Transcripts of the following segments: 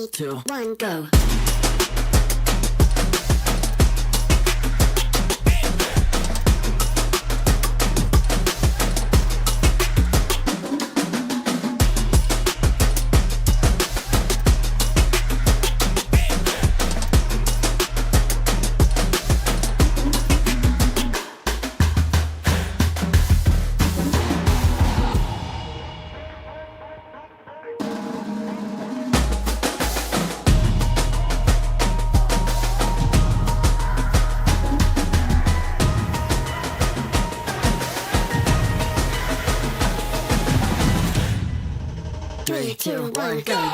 3, 2, 1, go. Three, two, one, go.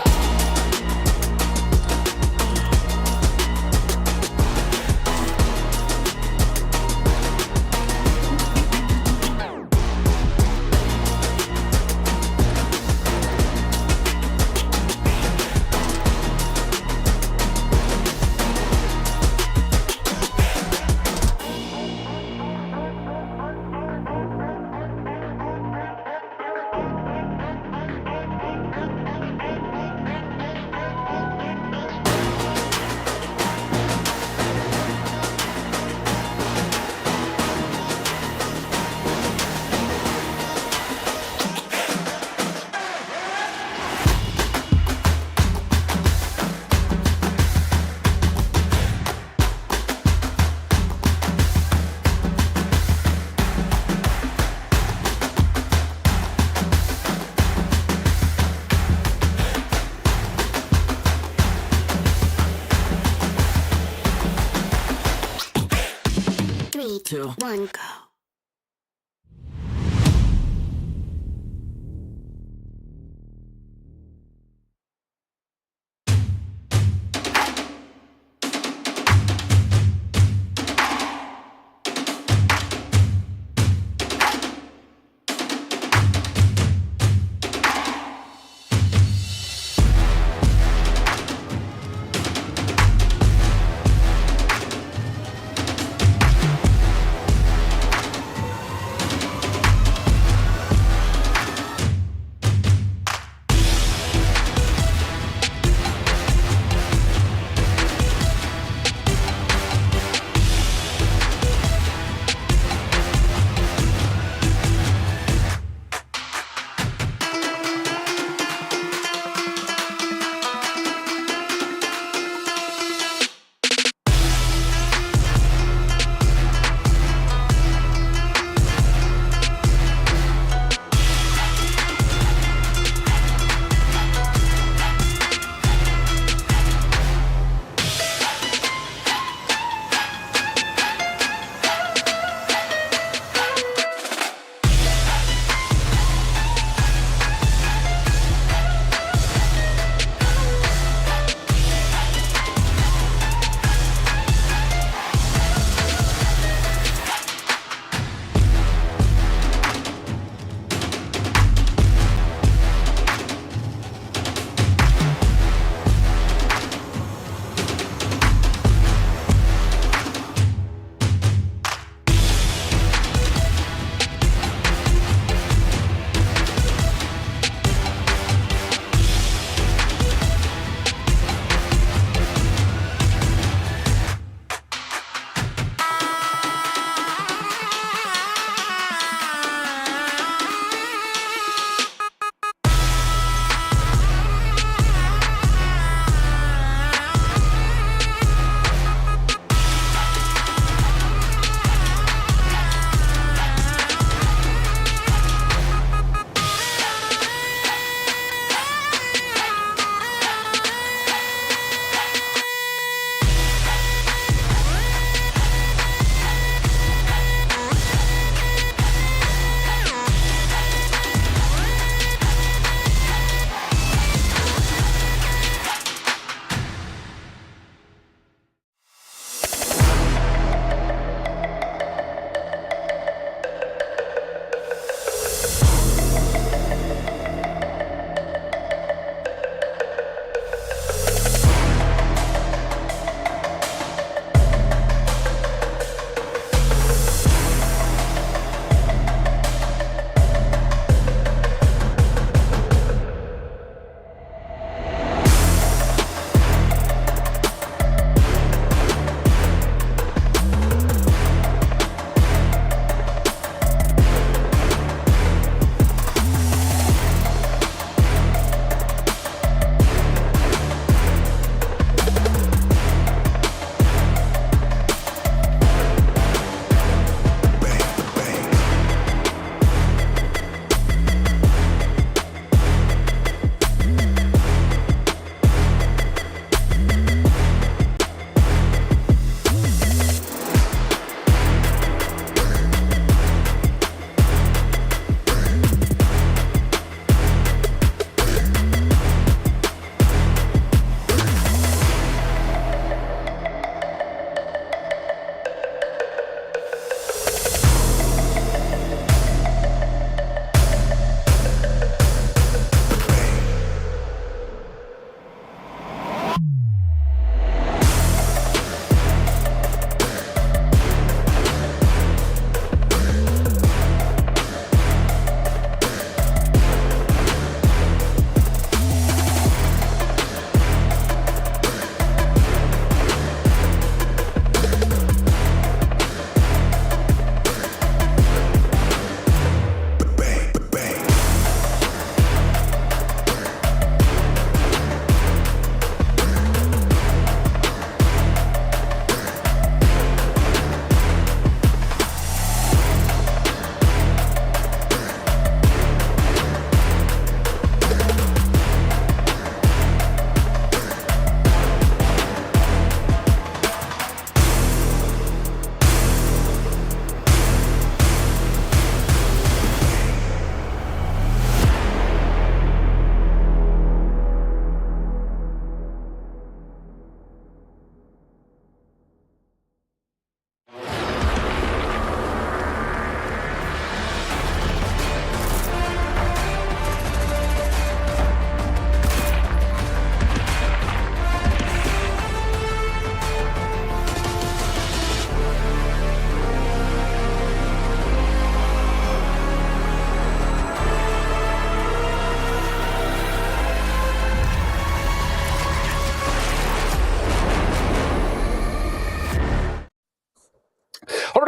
Three, two, one, go.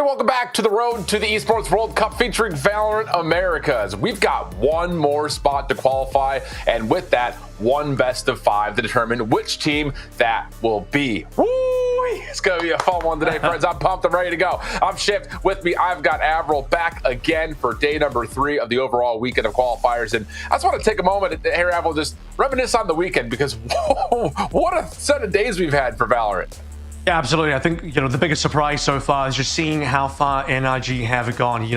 everybody, welcome back to the road to the Esports World Cup featuring Valorant Americas. We've got one more spot to qualify, and with that, one best of 5 to determine which team that will be. Woo! It's going to be a fun one today, friends. I'm pumped. I'm ready to go. I'm Shift. With me, I've got Avril back again for day number 3 of the overall weekend of qualifiers. And I just want to take a moment here, Avril, just reminisce on the weekend because whoa, what a set of days we've had for Valorant. Yeah, absolutely. I think, the biggest surprise so far is just seeing how far NRG have gone,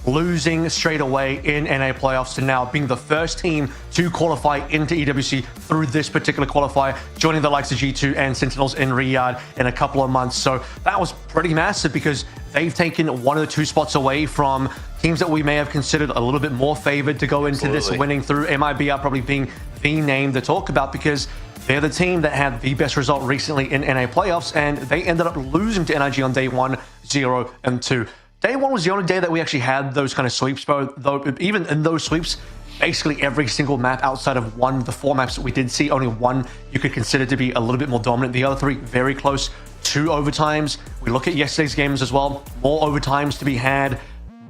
losing straight away in NA playoffs to now being the first team to qualify into EWC through this particular qualifier, joining the likes of G2 and Sentinels in Riyadh in a couple of months. So that was pretty massive because they've taken one of the 2 spots away from teams that we may have considered a little bit more favored to go into this winning through. MIBR probably being the name to talk about because they're the team that had the best result recently in NA playoffs, and they ended up losing to NRG on day 1, 0, and 2. Day 1 was the only day that we actually had those kind of sweeps, though even in those sweeps, basically every single map outside of one of the 4 maps that we did see, only one you could consider to be a little bit more dominant. The other 3 very close, 2 overtimes. We look at yesterday's games as well, more overtimes to be had,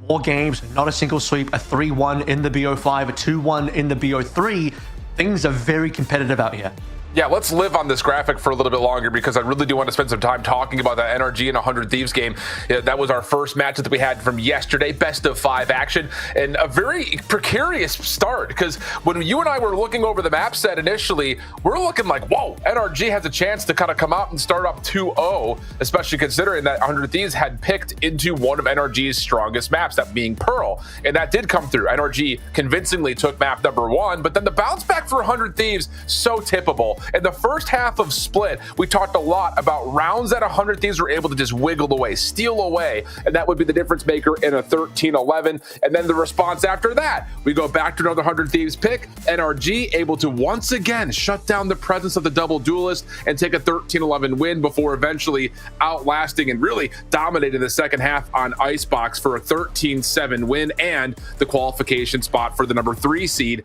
more games, not a single sweep, a 3-1 in the BO5, a 2-1 in the BO3. Things are very competitive out here. Yeah, let's live on this graphic for a little bit longer because I really do want to spend some time talking about that NRG and 100 Thieves game. Yeah, that was our first match that we had from yesterday, best of 5 action, and a very precarious start because when you and I were looking over the map set initially, we're looking like, whoa, NRG has a chance to kind of come out and start up 2-0, especially considering that 100 Thieves had picked into one of NRG's strongest maps, that being Pearl, and that did come through. NRG convincingly took map number 1, but then the bounce back for 100 Thieves, so tippable. In the first half of Split, we talked a lot about rounds that 100 Thieves were able to just wiggle away, steal away, and that would be the difference maker in a 13-11. And then the response after that, we go back to another 100 Thieves pick, NRG able to once again shut down the presence of the double duelist and take a 13-11 win before eventually outlasting and really dominating the second half on Icebox for a 13-7 win and the qualification spot for the number 3 seed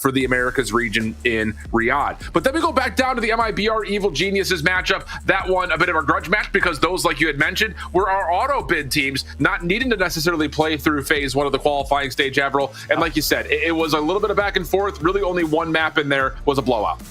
for the Americas region in Riyadh. But then we go back down to the MIBR Evil Geniuses matchup. That one a bit of a grudge match because those, like you had mentioned, were our auto bid teams, not needing to necessarily play through phase 1 of the qualifying stage, Avril. And like you said, it was a little bit of back and forth. Really only one map in there was a blowout.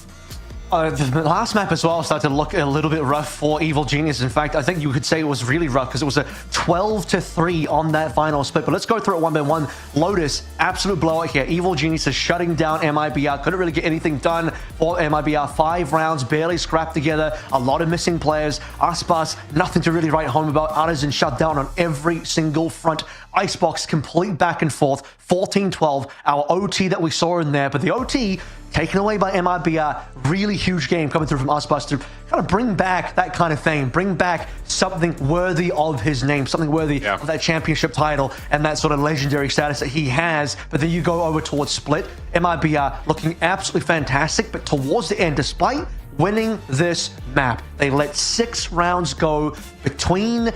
The last map as well started to look a little bit rough for Evil Genius. In fact, I think you could say it was really rough because it was a 12-3 on that final split. But let's go through it one by one. Lotus, absolute blowout here. Evil Genius is shutting down MIBR. Couldn't really get anything done for MIBR. 5 rounds, barely scrapped together. A lot of missing players. Aspas, nothing to really write home about. Artisan shut down on every single front. Icebox, complete back and forth. 14-12. Our OT that we saw in there. But the OT taken away by MIBR, really huge game coming through from Aspas to kind of bring back that kind of fame, bring back something worthy of his name, something worthy of that championship title and that sort of legendary status that he has. But then you go over towards Split, MIBR looking absolutely fantastic, but towards the end, despite winning this map, they let 6 rounds go between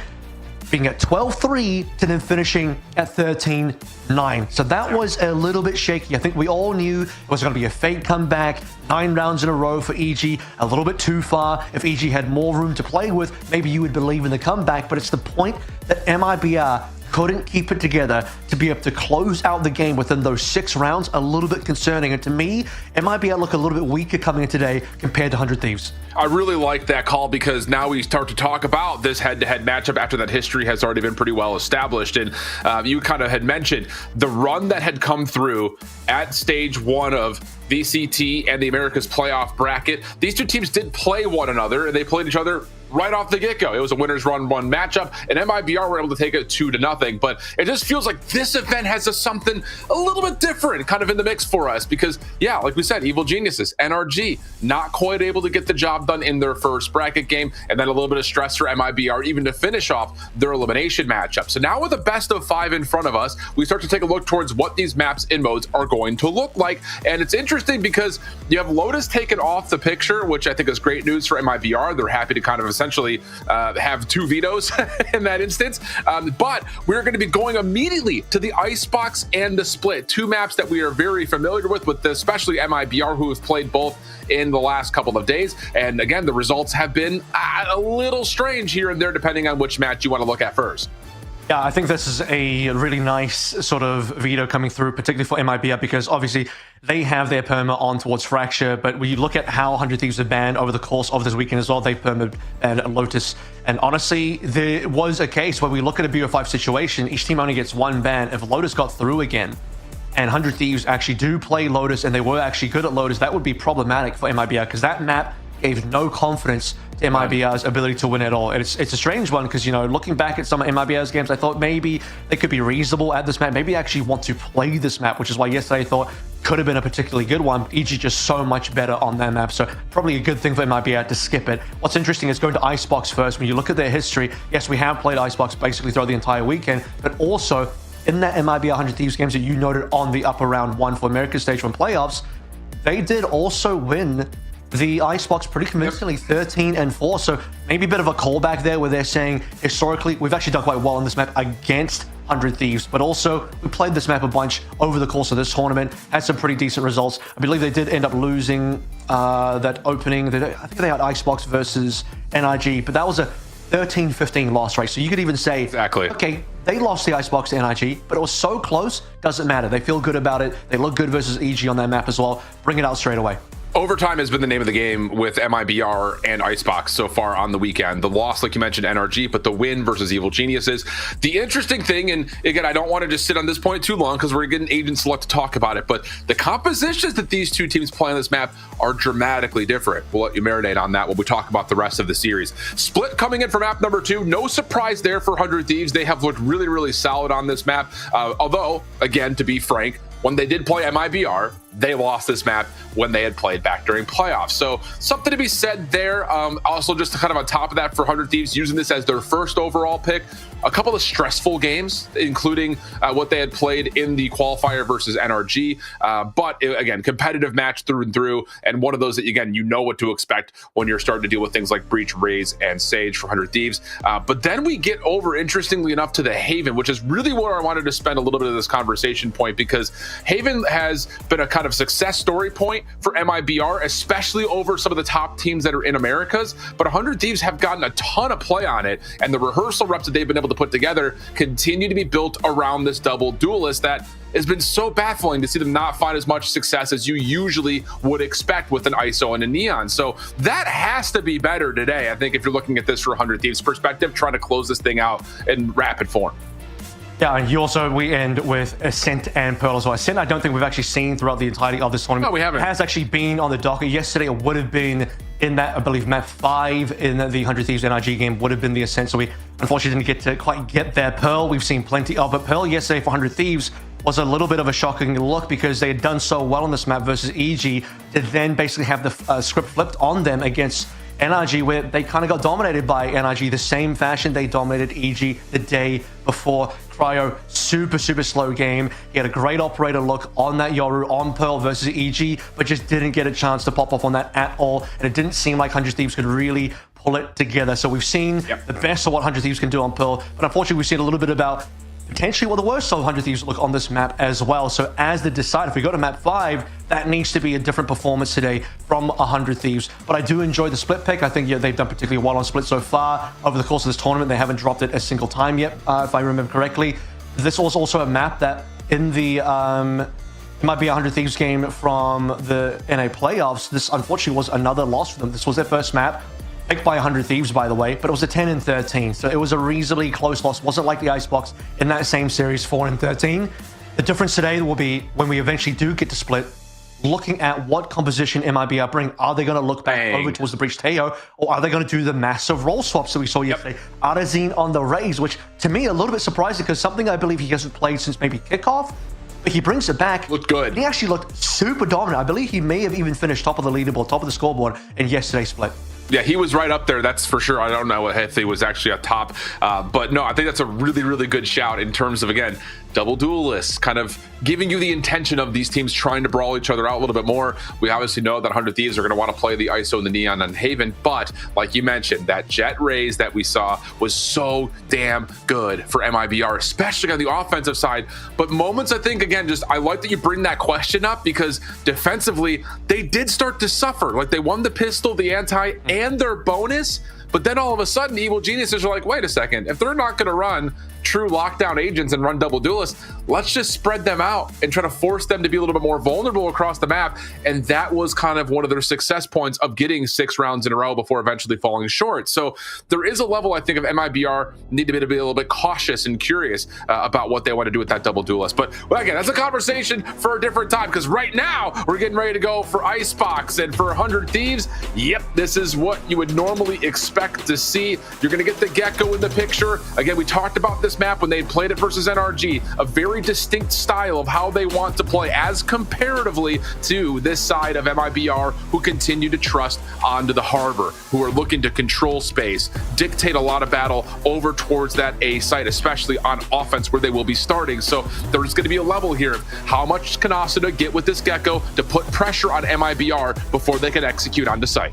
being at 12-3 to then finishing at 13-9. So that was a little bit shaky. I think we all knew it was going to be a fake comeback, 9 rounds in a row for EG, a little bit too far. If EG had more room to play with, maybe you would believe in the comeback, but it's the point that MIBR couldn't keep it together to be able to close out the game within those 6 rounds, a little bit concerning. And to me, MIBR look a little bit weaker coming in today compared to 100 Thieves. I really like that call because now we start to talk about this head-to-head matchup after that history has already been pretty well established. And you kind of had mentioned the run that had come through at stage 1 of VCT and the Americas playoff bracket. These 2 teams did play one another and they played each other right off the get-go. It was a winners run 1 matchup, and MIBR were able to take it 2-0. But it just feels like this event has something a little bit different kind of in the mix for us because, yeah, like we said, Evil Geniuses, NRG, not quite able to get the job done in their first bracket game, and then a little bit of stress for MIBR even to finish off their elimination matchup. So now with a best of 5 in front of us, we start to take a look towards what these maps and modes are going to look like. And it's interesting because you have Lotus taken off the picture, which I think is great news for MIBR. They're happy to kind of essentially have 2 vetoes in that instance. But we're going to be going immediately to the Icebox and the Split, 2 maps that we are very familiar with especially MIBR, who have played both in the last couple of days. And again, the results have been a little strange here and there, depending on which match you want to look at first. Yeah, I think this is a really nice sort of veto coming through, particularly for MIBR, because obviously they have their perma on towards Fracture, but when you look at how 100 Thieves are banned over the course of this weekend as well, they perma banned Lotus. And honestly, there was a case where we look at a BO5 situation, each team only gets one ban. If Lotus got through again, and 100 Thieves actually do play Lotus, and they were actually good at Lotus, that would be problematic for MIBR, because that map gave no confidence to MIBR's ability to win at all. And it's a strange one because, you know, looking back at some of MIBR's games, I thought maybe they could be reasonable at this map, maybe actually want to play this map, which is why yesterday I thought could have been a particularly good one. EG just so much better on that map, so probably a good thing for MIBR to skip it. What's interesting is going to Icebox first. When you look at their history, yes, we have played Icebox basically throughout the entire weekend, but also in that MIBR 100 Thieves games that you noted on the upper round one for America's Stage 1 playoffs, they did also win the Icebox pretty convincingly, 13-4. So maybe a bit of a callback there where they're saying historically we've actually done quite well on this map against 100 Thieves, but also we played this map a bunch over the course of this tournament, had some pretty decent results. I believe they did end up losing that opening. I think they had Icebox versus NIG, but that was a 13-15 loss, right? So you could even say, exactly, okay, they lost the Icebox to NIG, but it was so close, doesn't matter. They feel good about it. They look good versus EG on that map as well. Bring it out straight away. Overtime has been the name of the game with MIBR and Icebox so far on the weekend. The loss, like you mentioned, NRG, but the win versus Evil Geniuses. The interesting thing, and again, I don't want to just sit on this point too long because we're getting Agent Select to talk about it, but the compositions that these two teams play on this map are dramatically different. We'll let you marinate on that when we talk about the rest of the series. Split coming in for map number 2. No surprise there for 100 Thieves. They have looked really, really solid on this map. Although, again, to be frank, when they did play MIBR, they lost this map when they had played back during playoffs. So something to be said there. Also, just kind of on top of that for 100 Thieves, using this as their first overall pick, a couple of stressful games, including what they had played in the qualifier versus NRG. But again, competitive match through and through, and one of those that, again, you know what to expect when you're starting to deal with things like Breach, Raze, and Sage for 100 Thieves. But then we get over, interestingly enough, to the Haven, which is really where I wanted to spend a little bit of this conversation point, because Haven has been a kind of success story point for MIBR, especially over some of the top teams that are in Americas. But 100 Thieves have gotten a ton of play on it, and the rehearsal reps that they've been able to put together continue to be built around this double duelist that has been so baffling to see them not find as much success as you usually would expect with an ISO and a Neon. So that has to be better today, I think, if you're looking at this from 100 Thieves perspective, trying to close this thing out in rapid form. Yeah, and we end with Ascent and Pearl as well. Ascent, I don't think we've actually seen throughout the entirety of this tournament. No, we haven't. It has actually been on the docket. Yesterday, it would have been in that, I believe, map 5 in the 100 Thieves NRG game would have been the Ascent. So we unfortunately didn't get to quite get there. Pearl, we've seen plenty of, but Pearl yesterday for 100 Thieves was a little bit of a shocking look because they had done so well on this map versus EG to then basically have the script flipped on them against NRG, where they kind of got dominated by NRG the same fashion they dominated EG the day before. Cryo, super slow game. He had a great operator look on that Yoru on Pearl versus EG, but just didn't get a chance to pop off on that at all. And it didn't seem like 100 Thieves could really pull it together. So we've seen the best of what 100 Thieves can do on Pearl, but unfortunately we've seen a little bit about potentially what the worst of 100 Thieves look on this map as well. So as the decider, if we go to map 5, that needs to be a different performance today from 100 Thieves. But I do enjoy the split pick. I think they've done particularly well on split so far over the course of this tournament. They haven't dropped it a single time yet, if I remember correctly. This was also a map that in the it might be a 100 Thieves game from the NA playoffs. This unfortunately was another loss for them. This was their first map, picked by 100 Thieves, by the way, but it was a 10-13, so it was a reasonably close loss. It wasn't like the Icebox in that same series, 4-13. The difference today will be when we eventually do get to split, looking at what composition MIBR bring. Are they going to look back over towards the Breach Teo, or are they going to do the massive role swaps that we saw yesterday? Arazine on the Raze, which to me a little bit surprising because something I believe he hasn't played since maybe kickoff. But he brings it back. Looked good. He actually looked super dominant. I believe he may have even finished top of the leaderboard, top of the scoreboard in yesterday's split. Yeah, he was right up there, that's for sure. I don't know if he was actually up top, but no, I think that's a really good shout in terms of, again, double duelists, kind of giving you the intention of these teams trying to brawl each other out a little bit more. We obviously know that 100 Thieves are going to want to play the ISO and the Neon on Haven, but like you mentioned, that Jet Raze that we saw was so damn good for MIBR, especially on the offensive side. But moments, I think, again, just I like that you bring that question up because defensively, they did start to suffer. Like they won the pistol, the anti, and their bonus, but then all of a sudden, Evil Geniuses are like, wait a second, if they're not going to run true lockdown agents and run double duelists, let's just spread them out and try to force them to be a little bit more vulnerable across the map. And that was kind of one of their success points of getting 6 rounds in a row before eventually falling short. So there is a level, I think, of MIBR need to be a little bit cautious and curious about what they want to do with that double duelist. But well, again, that's a conversation for a different time, because right now we're getting ready to go for Icebox and for 100 Thieves. Yep, this is what you would normally expect to see. You're going to get the Gecko in the picture. Again, we talked about this map when they played it versus NRG, a very distinct style of how they want to play as comparatively to this side of MIBR, who continue to trust onto the harbor, who are looking to control space, dictate a lot of battle over towards that A site, especially on offense where they will be starting. So there's going to be a level here of how much can Asuna get with this Gecko to put pressure on MIBR before they can execute onto site.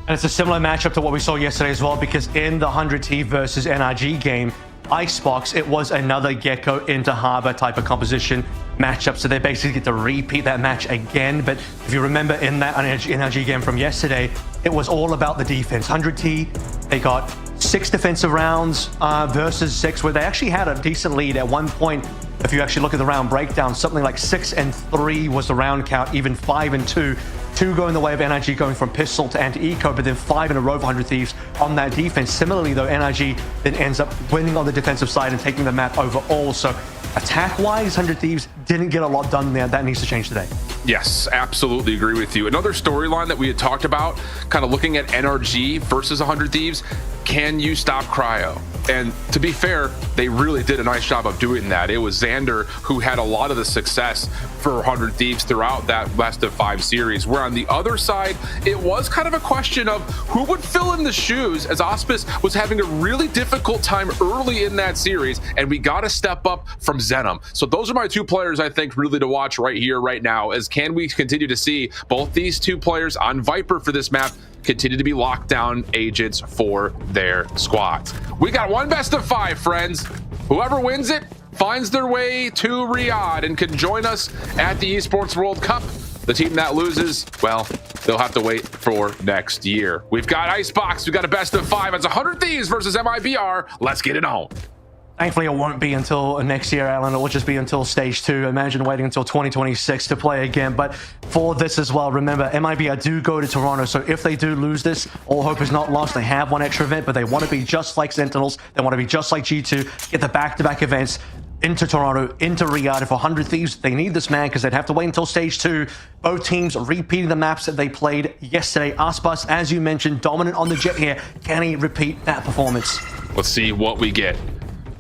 And it's a similar matchup to what we saw yesterday as well, because in the 100T versus NRG game, Icebox, it was another Gecko into Harbor type of composition matchup. So they basically get to repeat that match again. But if you remember in that NRG game from yesterday, it was all about the defense. 100T, they got 6 defensive rounds versus 6, where they actually had a decent lead at one point. If you actually look at the round breakdown, something like 6-3 was the round count, even 5-2. 2 going the way of NRG, going from pistol to anti-eco, but then 5 in a row for 100 Thieves on that defense. Similarly, though, NRG then ends up winning on the defensive side and taking the map overall. So attack-wise, 100 Thieves didn't get a lot done there. That needs to change today. Yes, absolutely agree with you. Another storyline that we had talked about, kind of looking at NRG versus 100 Thieves, can you stop Cryo? And to be fair, they really did a nice job of doing that. It was Xander who had a lot of the success for 100 Thieves throughout that best of 5 series, where on the other side, it was kind of a question of who would fill in the shoes, as Auspice was having a really difficult time early in that series, and we got to step up from Zenom. So those are my 2 players, I think, really to watch right here, right now, as can we continue to see both these 2 players on Viper for this map continue to be lockdown agents for their squads. We got one best of 5, friends. Whoever wins it finds their way to Riyadh and can join us at the Esports World Cup. The team that loses, well, they'll have to wait for next year. We've got Icebox, we've got a best of 5. It's 100 Thieves versus MIBR. Let's get it on. Thankfully, it won't be until next year, Alan. It will just be until stage 2. Imagine waiting until 2026 to play again. But for this as well, remember, MIBR do go to Toronto. So if they do lose this, all hope is not lost. They have one extra event, but they want to be just like Sentinels. They want to be just like G2, get the back-to-back events into Toronto, into Riyadh. For 100 Thieves, they need this man because they'd have to wait until stage 2. Both teams repeating the maps that they played yesterday. Aspas, as you mentioned, dominant on the jet here. Can he repeat that performance? Let's see what we get.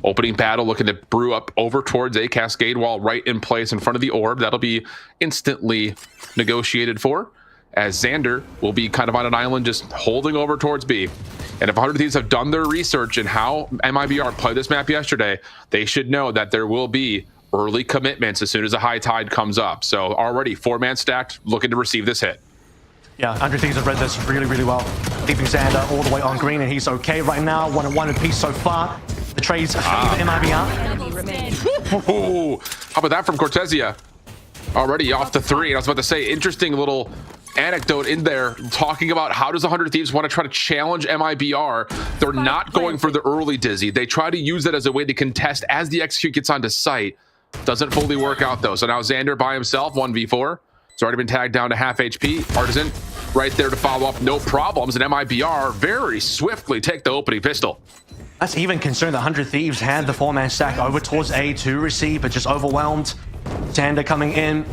Opening battle, looking to brew up over towards A Cascade Wall, right in place in front of the orb. That'll be instantly negotiated for, as Xander will be kind of on an island just holding over towards B. And if 100 Thieves have done their research in how MIBR played this map yesterday, they should know that there will be early commitments as soon as a high tide comes up. So already 4-man stacked, looking to receive this hit. Yeah, 100 Thieves have read this really, really well. Keeping Xander all the way on green, and he's okay right now. 1-1 apiece so far. The trades favor MIBR. How about that from Cortesia? Already off to 3. And I was about to say, interesting little anecdote in there talking about how does 100 Thieves want to try to challenge MIBR. They're not going for the early Dizzy. They try to use that as a way to contest as the execute gets onto site. Doesn't fully work out though. So now Xander by himself, 1v4. It's already been tagged down to half HP. Artisan right there to follow up, no problems. And MIBR very swiftly take the opening pistol. That's even concerned that 100 Thieves had the 4-man stack over towards A to receive, but just overwhelmed. Xander coming in,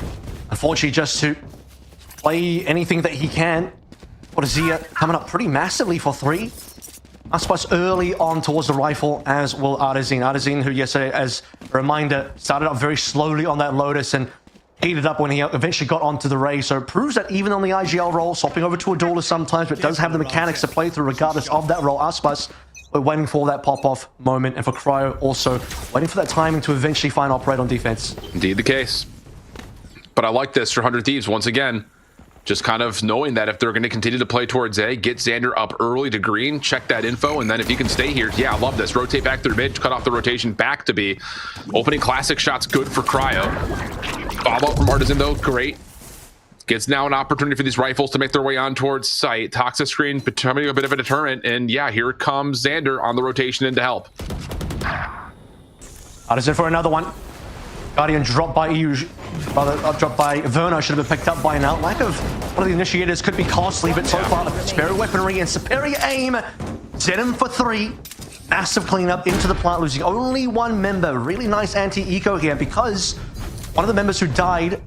unfortunately just to play anything that he can. Cortesia coming up pretty massively for 3. Aspas early on towards the rifle, as will Artisan. Artisan, who yesterday, as a reminder, started up very slowly on that Lotus and heated up when he eventually got onto the Ray. So it proves that even on the IGL role, swapping over to a duelist sometimes, but does have the mechanics to play through regardless of that role. Aspas, we're waiting for that pop-off moment, and for Cryo also waiting for that timing to eventually find operate on defense. Indeed the case. But I like this for 100 Thieves once again. Just kind of knowing that if they're going to continue to play towards A, get Xander up early to green, check that info, and then if he can stay here, yeah, I love this. Rotate back through mid, cut off the rotation back to B. Opening classic shots, good for Cryo. Follow up from Artisan though, great. Gets now an opportunity for these rifles to make their way on towards site. Toxic screen becoming a bit of a deterrent, and yeah, here comes Xander on the rotation in to help. Artisan for another one. Guardian dropped by dropped by Verno, should have been picked up by now. Lack of one of the initiators could be costly, but so far, superior weaponry and superior aim. Set him for 3. Massive cleanup into the plant, losing only 1 member. Really nice anti-eco here because one of the members who died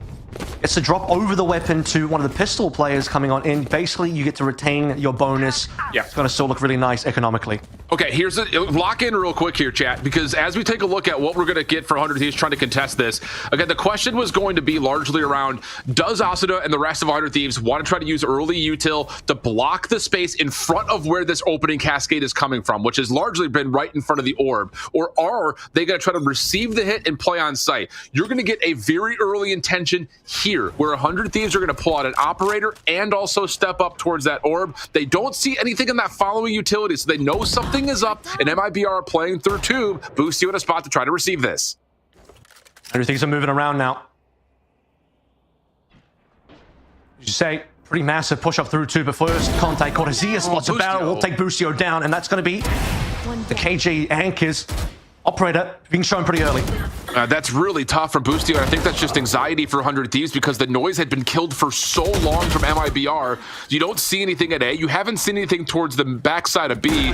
gets to drop over the weapon to one of the pistol players coming on in. Basically, you get to retain your bonus. Yeah. It's going to still look really nice economically. Okay, here's a lock in real quick here, chat, because as we take a look at what we're going to get for 100 Thieves trying to contest this, again, the question was going to be largely around, does Asuna and the rest of 100 Thieves want to try to use early util to block the space in front of where this opening cascade is coming from, which has largely been right in front of the orb, or are they going to try to receive the hit and play on site? You're going to get a very early intention here, where 100 Thieves are going to pull out an operator and also step up towards that orb. They don't see anything in that following utility, so they know something is up, and MIBR are playing through tube. Boost you in a spot to try to receive this. 100 Thieves are moving around now. As you say, pretty massive push up through tube, but first, Contact Cortezia spots a barrel, will take Bustio down, and that's going to be the KJ Anchors. Operator being shown pretty early. That's really tough for Boostio, and I think that's just anxiety for 100 Thieves because the noise had been killed for so long from MIBR. You don't see anything at A. You haven't seen anything towards the backside of B,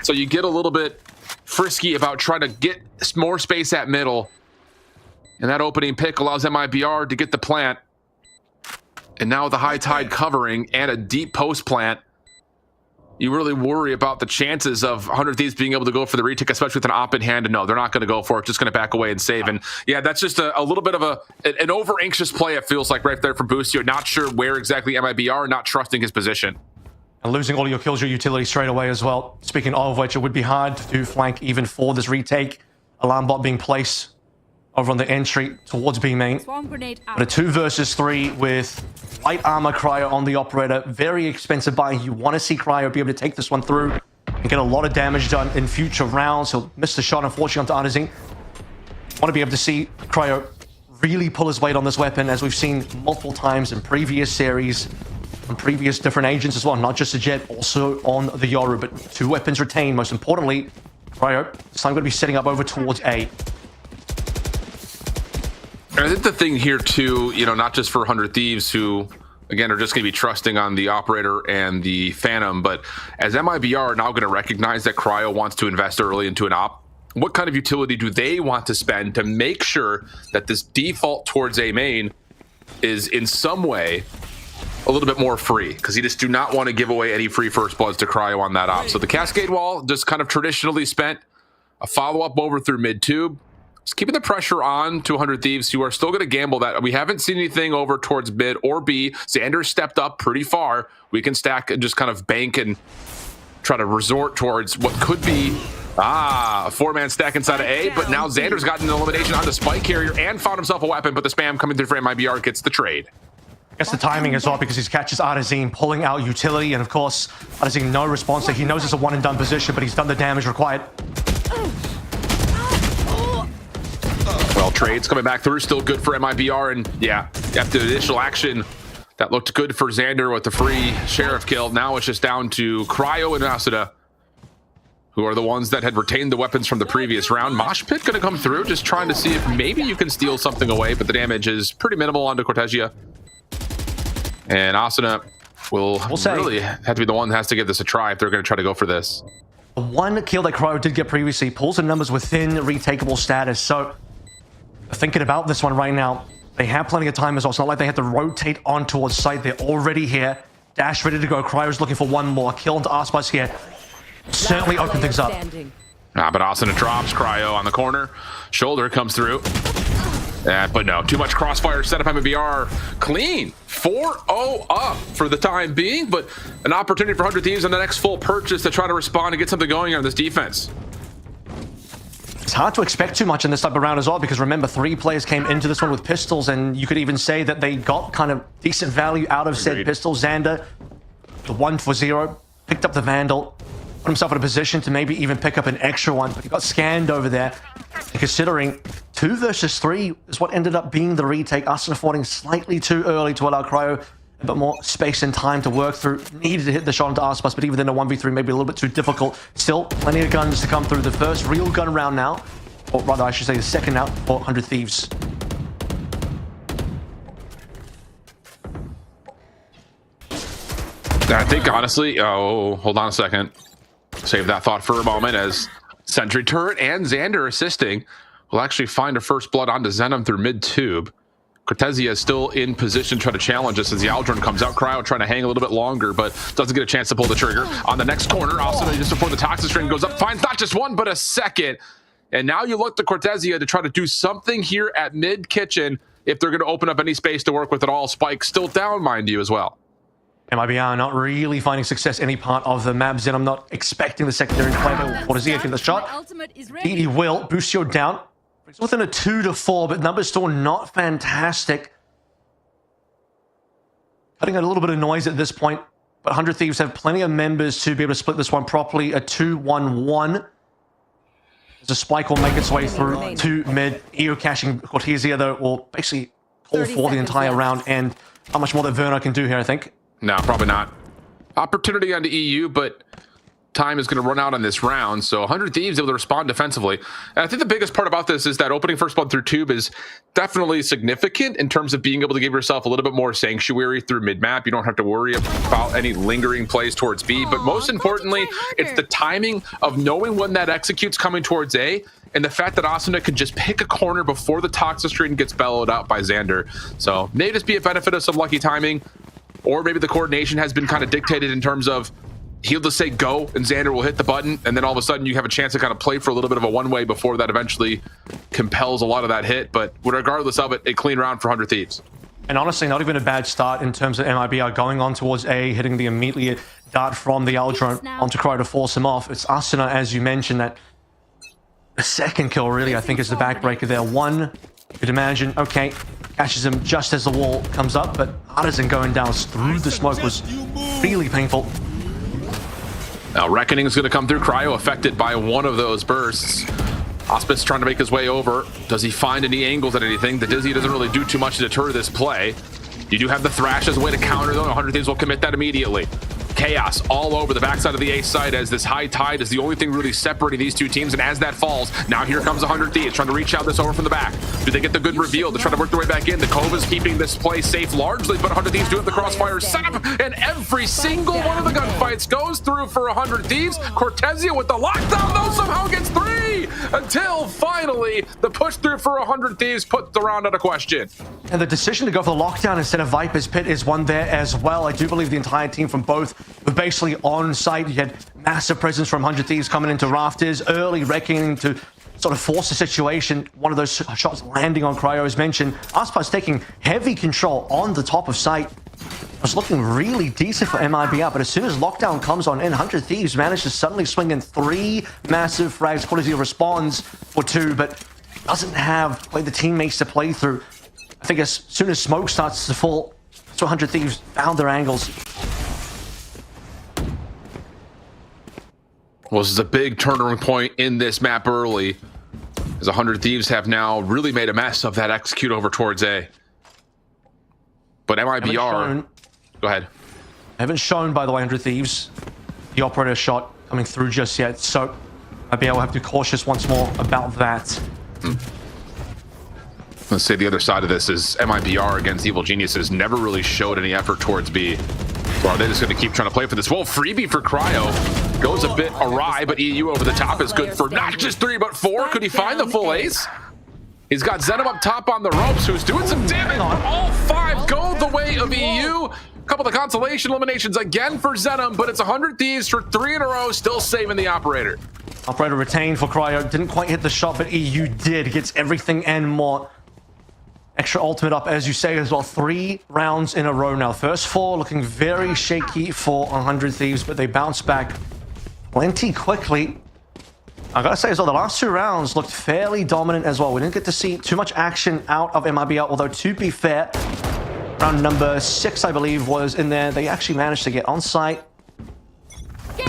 so you get a little bit frisky about trying to get more space at middle. And that opening pick allows MIBR to get the plant. And now with the high tide covering and a deep post plant, you really worry about the chances of 100 Thieves being able to go for the retake, especially with an op in hand. And no, they're not going to go for it, just going to back away and save. And yeah, that's just a little bit of an over-anxious play, it feels like, right there from Boostio. Not sure where exactly MIB are, not trusting his position. And losing all your kills, your utility straight away as well. Speaking of which, it would be hard to flank even for this retake. Alarm bot being placed over on the entry towards B main. But a 2 versus 3 with light armor Cryo on the operator. Very expensive buy. You want to see Cryo be able to take this one through and get a lot of damage done in future rounds. He'll miss the shot, unfortunately, onto Artisan. Want to be able to see Cryo really pull his weight on this weapon, as we've seen multiple times in previous series, from previous different agents as well. Not just the Jet, also on the Yoru, but 2 weapons retained. Most importantly, Cryo, this time going to be setting up over towards A. I think the thing here too, you know, not just for 100 Thieves who, again, are just going to be trusting on the operator and the Phantom, but as MIBR are now going to recognize that Cryo wants to invest early into an op, what kind of utility do they want to spend to make sure that this default towards A main is in some way a little bit more free? Because you just do not want to give away any free first bloods to Cryo on that op. So the Cascade Wall just kind of traditionally spent, a follow-up over through mid-tube. Just keeping the pressure on to 100 Thieves, who are still going to gamble that. We haven't seen anything over towards mid or B. Xander stepped up pretty far. We can stack and just kind of bank and try to resort towards what could be a 4-man stack inside of A, but now Xander's gotten an elimination on the spike carrier and found himself a weapon, but the spam coming through for MIBR gets the trade. I guess the timing as well, because he catches Artisan pulling out utility, and of course, Artisan no response. So he knows it's a one-and-done position, but he's done the damage required. Well, trades coming back through, still good for MIBR, and yeah, after the initial action, that looked good for Xander with the free Sheriff kill. Now it's just down to Cryo and Asuna, who are the ones that had retained the weapons from the previous round. Mosh Pit gonna come through, just trying to see if maybe you can steal something away, but the damage is pretty minimal onto Cortesia. And Asuna will really have to be the one that has to give this a try if they're gonna try to go for this. One kill that Cryo did get previously pulls the numbers within retakeable status, so thinking about this one right now, they have plenty of time as well. It's not like they have to rotate on towards site. They're already here. Dash ready to go. Cryo's looking for one more. Kill into Aspis here. Certainly open things up. But Asuna drops Cryo on the corner. Shoulder comes through. But no, too much crossfire set up MIBR. Clean. 4-0 up for the time being, but an opportunity for 100 Thieves on the next full purchase to try to respond and get something going on this defense. It's hard to expect too much in this type of round as well, because remember, 3 players came into this one with pistols, and you could even say that they got kind of decent value out of said pistols. Xander, the 1 for 0, picked up the Vandal, put himself in a position to maybe even pick up an extra one, but he got scanned over there. And considering 2 versus 3 is what ended up being the retake, Asuna affording slightly too early to allow Cryo a bit more space and time to work through. Needed to hit the shot into Aspis, but even then a 1v3 maybe a little bit too difficult. Still, plenty of guns to come through. The first real gun round now Or rather, I should say the second out for 100 Thieves. I think, honestly, oh, hold on a second. Save that thought for a moment as Sentry Turret and Xander assisting will actually find a first blood onto Zenom through mid-tube. Cortezia is still in position to try to challenge us as the Aldrin comes out. Cryo trying to hang a little bit longer, but doesn't get a chance to pull the trigger. On the next corner, also just before the toxic string goes up, finds not just one, but a second. And now you look to Cortezia to try to do something here at mid-kitchen if they're going to open up any space to work with at all. Spike still down, mind you, as well. MIBR not really finding success any part of the maps, and I'm not expecting the secondary to play. Cortezia getting the shot. He will. Busio down. It's within a 2-4, but numbers still not fantastic. Cutting a little bit of noise at this point, but 100 Thieves have plenty of members to be able to split this one properly. A 2-1-1. As a Spike will make its way through to mid. EU caching Cortezia, though, will basically call for the entire round, and how much more that Verno can do here, I think. No, probably not. Opportunity onto EU, but time is going to run out on this round, so 100 Thieves able to respond defensively. And I think the biggest part about this is that opening first blood through tube is definitely significant in terms of being able to give yourself a little bit more sanctuary through mid-map. You don't have to worry about any lingering plays towards B, but most importantly, it's the timing of knowing when that executes coming towards A, and the fact that Asuna could just pick a corner before the toxic string gets bellowed out by Xander. So may just be a benefit of some lucky timing, or maybe the coordination has been kind of dictated in terms of he'll just say go and Xander will hit the button, and then all of a sudden you have a chance to kind of play for a little bit of a one-way before that eventually compels a lot of that hit. But regardless of it, a clean round for 100 Thieves. And honestly, not even a bad start in terms of MIBR going on towards A, hitting the immediate dart from the Aldron onto Cryo to force him off. It's Asuna, as you mentioned, that the second kill really, I think, is the backbreaker there. One, you could imagine, okay, catches him just as the wall comes up, but Artisan going down through the smoke was really painful. Now, Reckoning is going to come through. Cryo affected by one of those bursts. Auspice trying to make his way over. Does he find any angles at anything? The Dizzy doesn't really do too much to deter this play. You do have the Thrash as a way to counter, though. 100 Thieves will commit that immediately. Chaos all over the backside of the A side as this high tide is the only thing really separating these two teams, and as that falls, now here comes 100 Thieves trying to reach out this over from the back. Do they get the good reveal to try to work their way back in? The Cove is keeping this play safe largely, but 100 Thieves do have the crossfire set up, and every single one of the gunfights goes through for 100 Thieves. Cortezia with the lockdown, though, somehow gets 3, until finally the push through for 100 Thieves puts the round out of question. And the decision to go for the lockdown instead of Viper's Pit is one there as well. I do believe the entire team from both were basically on site. You had massive presence from 100 Thieves coming into Rafters, early Reckoning to sort of force the situation. One of those shots landing on Cryo, as mentioned. Aspas taking heavy control on the top of site. It was looking really decent for MIBR, but as soon as lockdown comes on in, 100 Thieves managed to suddenly swing in 3 massive frags. Cortezia responds for 2, but doesn't have quite the teammates to play through. I think as soon as smoke starts to fall, that's what 100 Thieves found their angles. Well, this is a big turning point in this map early, as 100 Thieves have now really made a mess of that execute over towards A. But MIBR... Go ahead. I haven't shown, by the way, 100 Thieves, the operator shot coming through just yet, so MIBR will have to be cautious once more about that. Let's say the other side of this is MIBR against Evil Geniuses never really showed any effort towards B. So are they just going to keep trying to play for this? Well, freebie for Cryo goes a bit awry, but EU over the top is good for not just 3, but 4. Could he find the full ace? He's got Zenom up top on the ropes, who's doing some damage. All 5 go the way of EU. A couple of consolation eliminations again for Zenom, but it's 100 Thieves for 3 in a row, still saving the operator. Operator retained for Cryo. Didn't quite hit the shot, but EU did. Gets everything and more. Extra ultimate up, as you say, as well. 3 rounds in a row now. First 4 looking very shaky for 100 Thieves, but they bounce back plenty quickly. I gotta say as well, the last 2 rounds looked fairly dominant as well. We didn't get to see too much action out of MIBR, although to be fair, round number 6, I believe, was in there. They actually managed to get on site.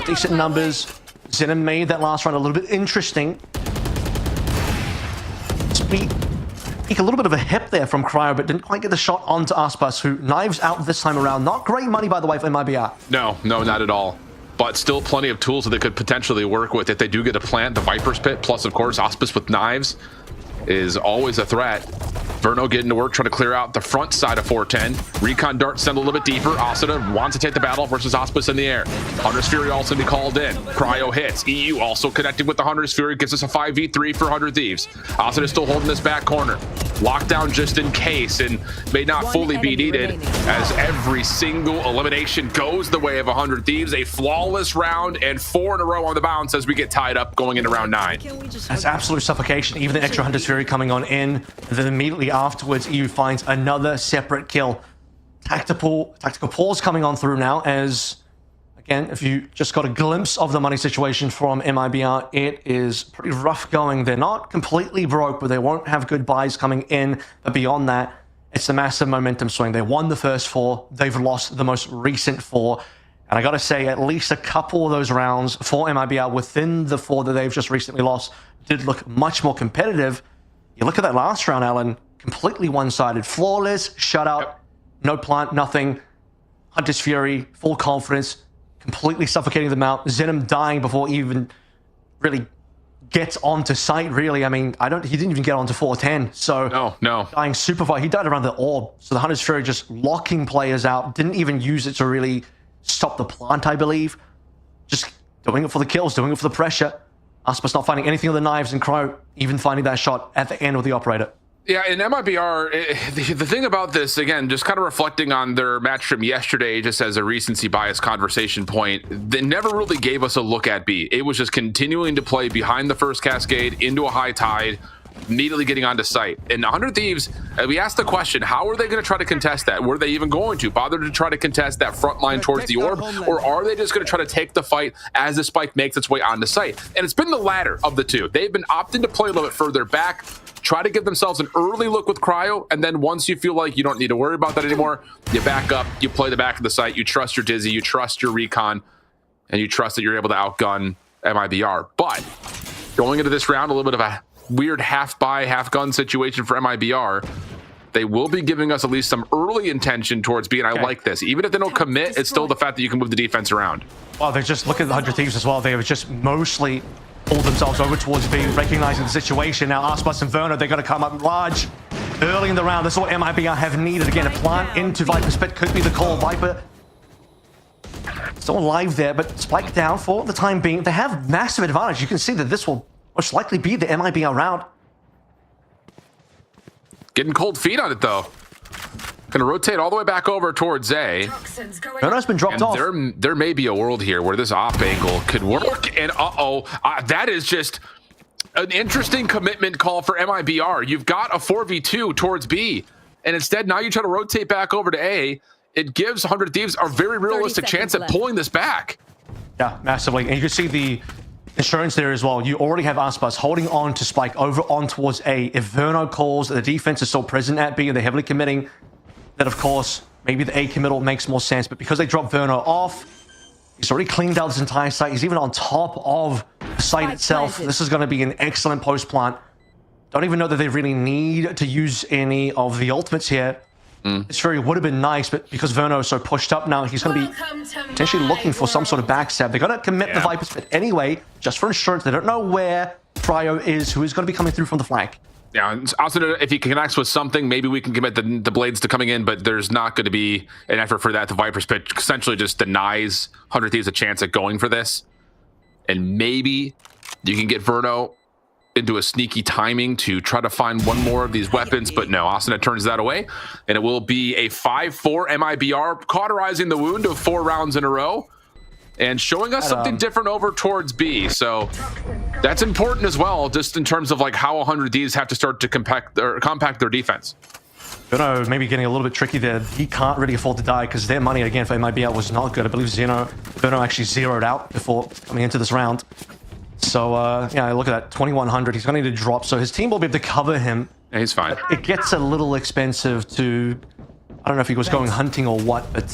Decent numbers. Zenom made that last round a little bit interesting. A little bit of a hip there from Cryo, but didn't quite get the shot onto Aspas, who knives out this time around. Not great money, by the way, for MIBR. No, not at all. but still plenty of tools that they could potentially work with if they do get a plant. The Viper's Pit, plus of course Auspice with knives, is always a threat. Verno getting to work, trying to clear out the front side of 410. Recon Dart send a little bit deeper. Asuna wants to take the battle versus Auspice in the air. Hunter's Fury also be called in. Cryo hits. EU also connected with the Hunter's Fury, gives us a 5v3 for 100 Thieves. Asuna still holding this back corner. Lockdown just in case, and may not fully be needed as every single elimination goes the way of 100 Thieves. A flawless round and 4 in a row on the bounce as we get tied up going into round 9. That's absolute suffocation. Even the extra Hunter's Fury coming on in, then immediately afterwards, EU finds another separate kill. Tactical pause coming on through now as, again, if you just got a glimpse of the money situation from MIBR, it is pretty rough going. They're not completely broke, but they won't have good buys coming in. But beyond that, it's a massive momentum swing. They won the first 4. They've lost the most recent 4. And I got to say, at least a couple of those rounds for MIBR within the 4 that they've just recently lost did look much more competitive. You look at that last round, Alan, completely one-sided. Flawless, shutout, no plant, nothing. Hunter's Fury, full confidence, completely suffocating them out. Zenom dying before he even really gets onto site, really. I mean, he didn't even get onto 410, so... No. Dying super far. He died around the orb, so the Hunter's Fury just locking players out. Didn't even use it to really stop the plant, I believe. Just doing it for the kills, doing it for the pressure. Auspice not finding anything on the knives, and Cryo even finding that shot at the end with the operator. Yeah, and MIBR, the thing about this, again, just kind of reflecting on their match from yesterday, just as a recency bias conversation point, they never really gave us a look at B. It was just continuing to play behind the first cascade into a high tide, immediately getting onto site. And 100 Thieves, we asked the question, how are they going to try to contest that? Were they even going to bother to try to contest that front line towards the orb? Or are they just going to try to take the fight as the spike makes its way onto site? And it's been the latter of the two. They've been opting to play a little bit further back, try to give themselves an early look with Cryo, and then once you feel like you don't need to worry about that anymore, you back up, you play the back of the site, you trust your Dizzy, you trust your Recon, and you trust that you're able to outgun MIBR. But going into this round, a little bit of a weird half-buy, half-gun situation for MIBR. They will be giving us at least some early intention towards B, and I like this. Even if they don't commit, it's still the fact that you can move the defense around. Well, they just look at the 100 Thieves as well. They have just mostly pulled themselves over towards B, recognizing the situation. Now, Auspice and Verno, they're going to come up large early in the round. This is what MIBR have needed. Again, a plant into Viper's Pit could be the call. Viper still alive there, but Spike down for the time being. They have massive advantage. You can see that this will most likely be the MIBR round. Getting cold feet on it, though. Gonna rotate all the way back over towards A. Verno's been dropped off. There may be a world here where this op angle could work. And that is just an interesting commitment call for MIBR. You've got a 4v2 towards B, and instead now you try to rotate back over to A. It gives 100 Thieves a very realistic chance at pulling this back. Yeah, massively. And you can see the insurance there as well. You already have Auspice holding on to Spike over on towards A. If Verno calls, the defense is still present at B and they're heavily committing, then of course, maybe the A committal makes more sense. But because they dropped Verno off, he's already cleaned out this entire site. He's even on top of the site itself. This is going to be an excellent post plant. Don't even know that they really need to use any of the ultimates here. This Fury would have been nice, but because Verno is so pushed up now, he's going to be potentially looking for some sort of backstab. They're going to commit the Viper's Pit anyway, just for insurance. They don't know where Cryo is, who is going to be coming through from the flank. Yeah, also if he connects with something, maybe we can commit the blades to coming in, but there's not going to be an effort for that. The Viper's Pit essentially just denies 100 Thieves a chance at going for this. And maybe you can get Verno into a sneaky timing to try to find one more of these weapons, but no, Asuna turns that away, and it will be a 5-4 MIBR, cauterizing the wound of 4 rounds in a row, and showing us something different over towards B. So that's important as well, just in terms of like how 100 Thieves have to start to compact their defense. Verno maybe getting a little bit tricky there. He can't really afford to die because their money again for MIBR was not good. I believe Verno actually zeroed out before coming into this round. So, yeah, look at that, 2,100. He's going to need to drop, so his team will be able to cover him. Yeah, he's fine. It gets a little expensive to... I don't know if he was going hunting or what, but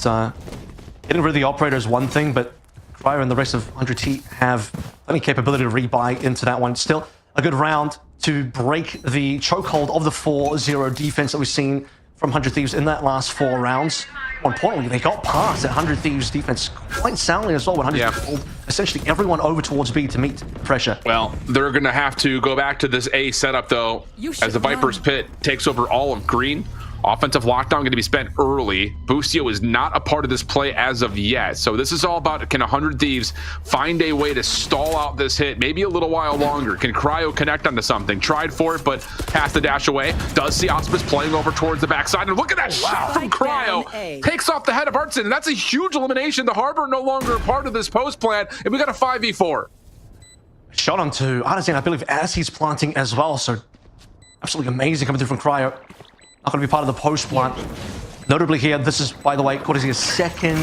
getting rid of the operator is one thing, but Cryo and the rest of 100T have any capability to rebuy into that one. Still, a good round to break the chokehold of the 4-0 defense that we've seen from 100 Thieves in that last 4 rounds. More importantly, they got past that 100 Thieves defense quite soundly as well. 100 Thieves pulled essentially everyone over towards B to meet pressure. Well, they're going to have to go back to this A setup, though, as the Viper's pit takes over all of green. Offensive lockdown going to be spent early. Boostio is not a part of this play as of yet. So this is all about, can 100 Thieves find a way to stall out this hit maybe a little while longer? Can Cryo connect onto something? Tried for it, but has the dash away. Does see Auspice playing over towards the backside. And look at that shot from Cryo. Takes off the head of Artson. And that's a huge elimination. The Harbor no longer a part of this post plan. And we got a 5v4. Shot onto Artisan, I believe, as he's planting as well. So absolutely amazing coming through from Cryo. Not going to be part of the post plant. Notably here, this is, by the way, Cortesia's second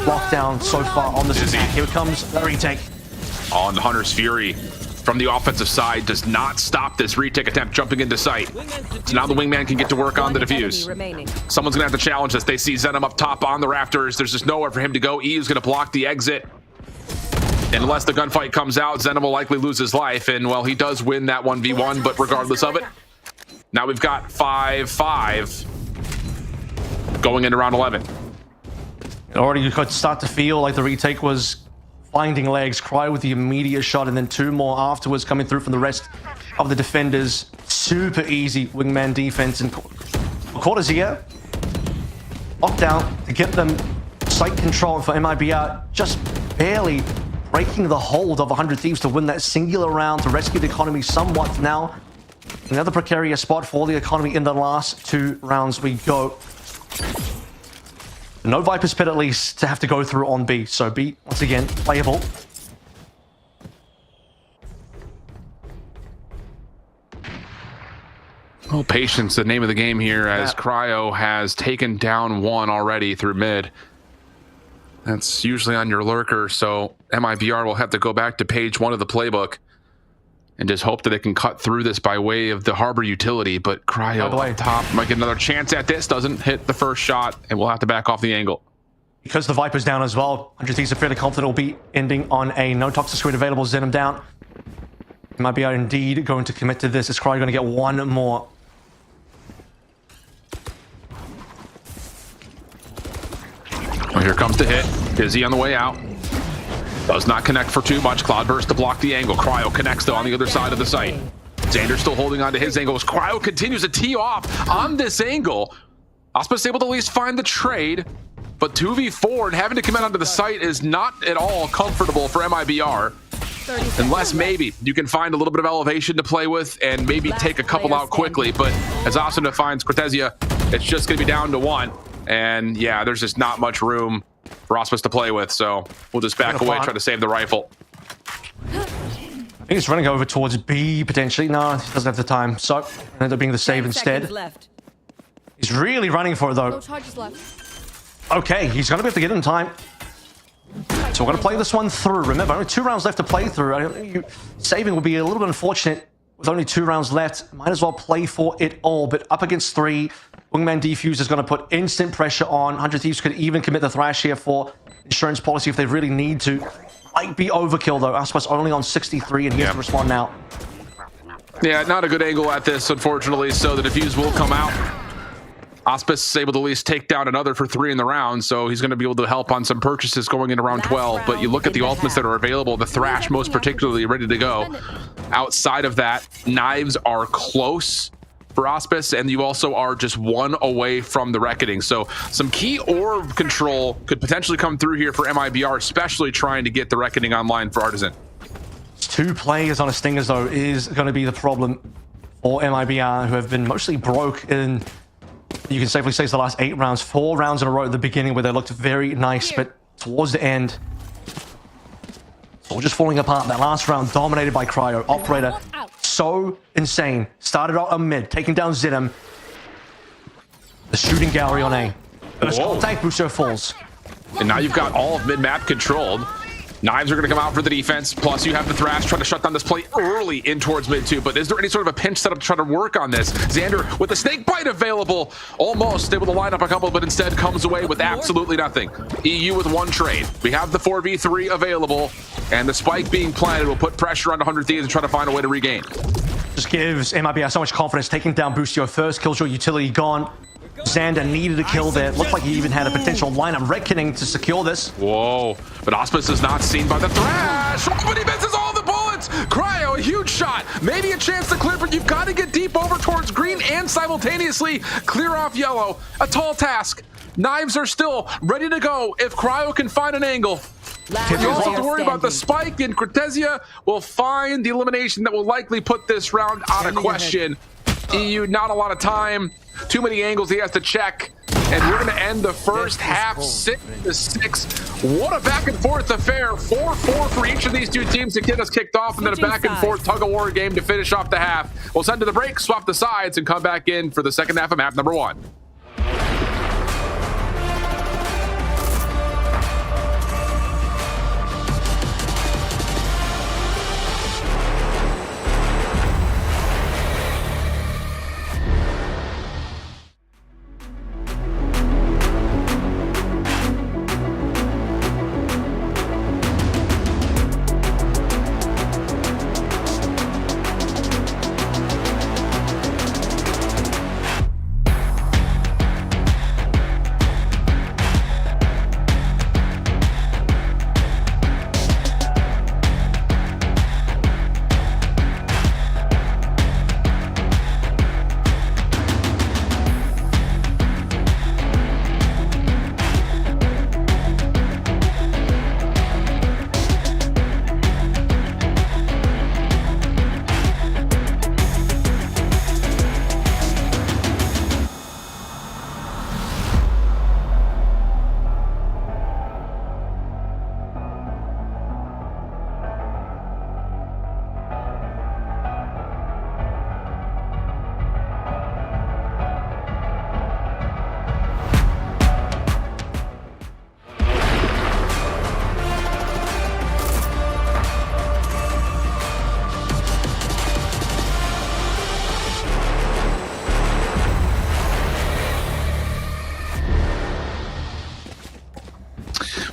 lockdown so far on this attack. Here it comes, the retake. On the Hunter's Fury from the offensive side does not stop this retake attempt jumping into sight. So now the wingman can get to work on the defuse. Someone's going to have to challenge this. They see Zenom up top on the rafters. There's just nowhere for him to go. EU's going to block the exit. Unless the gunfight comes out, Zenom will likely lose his life. And, well, he does win that 1v1, but regardless of it, now we've got 5-5 going into round 11. Already you could start to feel like the retake was finding legs. Cryo with the immediate shot, and then 2 more afterwards coming through from the rest of the defenders. Super easy wingman defense. And Cortesia locked down to get them sight control for MIBR, just barely breaking the hold of 100 Thieves to win that singular round to rescue the economy somewhat. Now another precarious spot for the economy in the last 2 rounds we go. No Viper's Pit at least to have to go through on B. So B, once again, playable. Well, patience, the name of the game here, as Cryo has taken down 1 already through mid. That's usually on your lurker, so MIBR will have to go back to page 1 of the playbook and just hope that it can cut through this by way of the Harbor utility. But Cryo up top might get another chance at this. Doesn't hit the first shot, and we'll have to back off the angle. Because the Viper's down as well, 100 Thieves are fairly confident will be ending on a no toxic screen available. Zenom down. Might be indeed going to commit to this. Is Cryo going to get 1 more? Well, here comes the hit. Busy on the way out. Does not connect for too much. Cloudburst to block the angle. Cryo connects, though, on the other side of the site. Xander still holding on to his angles. Cryo continues to tee off on this angle. Auspice able to at least find the trade, but 2v4 and having to come out onto the site is not at all comfortable for MIBR. Unless maybe you can find a little bit of elevation to play with and maybe take a couple out quickly. But as Austin defines Cortesia, it's just going to be down to 1. And yeah, there's just not much room for Auspice to play with, so we'll just back away, try to save the rifle. I think he's running over towards B, potentially. No, he doesn't have the time, so end up being the save instead. He's really running for it, though. No charges left. Okay, he's going to be able to get in time. So we're going to play this one through. Remember, only 2 rounds left to play through. Saving will be a little bit unfortunate with only 2 rounds left. Might as well play for it all, but up against 3. Wingman Defuse is going to put instant pressure on. 100 Thieves could even commit the Thrash here for insurance policy if they really need to. Might be overkill, though. Aspas only on 63, and he has to respond now. Yeah, not a good angle at this, unfortunately, so the defuse will come out. Auspice is able to at least take down another for 3 in the round, so he's going to be able to help on some purchases going into round 12. But you look at the ultimates that are available, the Thrash most particularly ready to go. Outside of that, knives are close for Auspice, and you also are just 1 away from the Reckoning. So some key orb control could potentially come through here for MIBR, especially trying to get the Reckoning online for Artisan. 2 players on a Stingers, though, is going to be the problem for MIBR, who have been mostly broke in, you can safely say, it's the last 8 rounds. 4 rounds in a row at the beginning where they looked very nice, but towards the end, all just falling apart. That last round dominated by Cryo. Operator, so insane. Started out on mid, taking down Zenom. The shooting gallery on A. First contact, Booster falls. And now you've got all of mid-map controlled. Knives are going to come out for the defense, plus you have the Thrash trying to shut down this play early in towards mid 2. But is there any sort of a pinch setup to try to work on this? Xander with the snake bite available, almost able to line up a couple, but instead comes away with absolutely nothing. EU with 1 trade. We have the 4v3 available, and the spike being planted will put pressure on 100 Thieves and try to find a way to regain. Just gives MIBR so much confidence, taking down Boostio first, Killjoy utility gone. Xander needed a kill there. Looked like he even had a potential line of reckoning to secure this. Whoa, but Auspice is not seen by the thrash. Oh, but he misses all the bullets. Cryo, a huge shot. Maybe a chance to clear, but you've got to get deep over towards green and simultaneously clear off yellow. A tall task. Knives are still ready to go if Cryo can find an angle. You also have to worry about the spike, and Cortezia will find the elimination that will likely put this round out of question. EU, not a lot of time. Too many angles he has to check. And we're going to end the first half 6-6. What a back and forth affair. 4-4 for each of these two teams to get us kicked off, and then a back and forth tug of war game to finish off the half. We'll send to the break, swap the sides, and come back in for the second half of map number 1.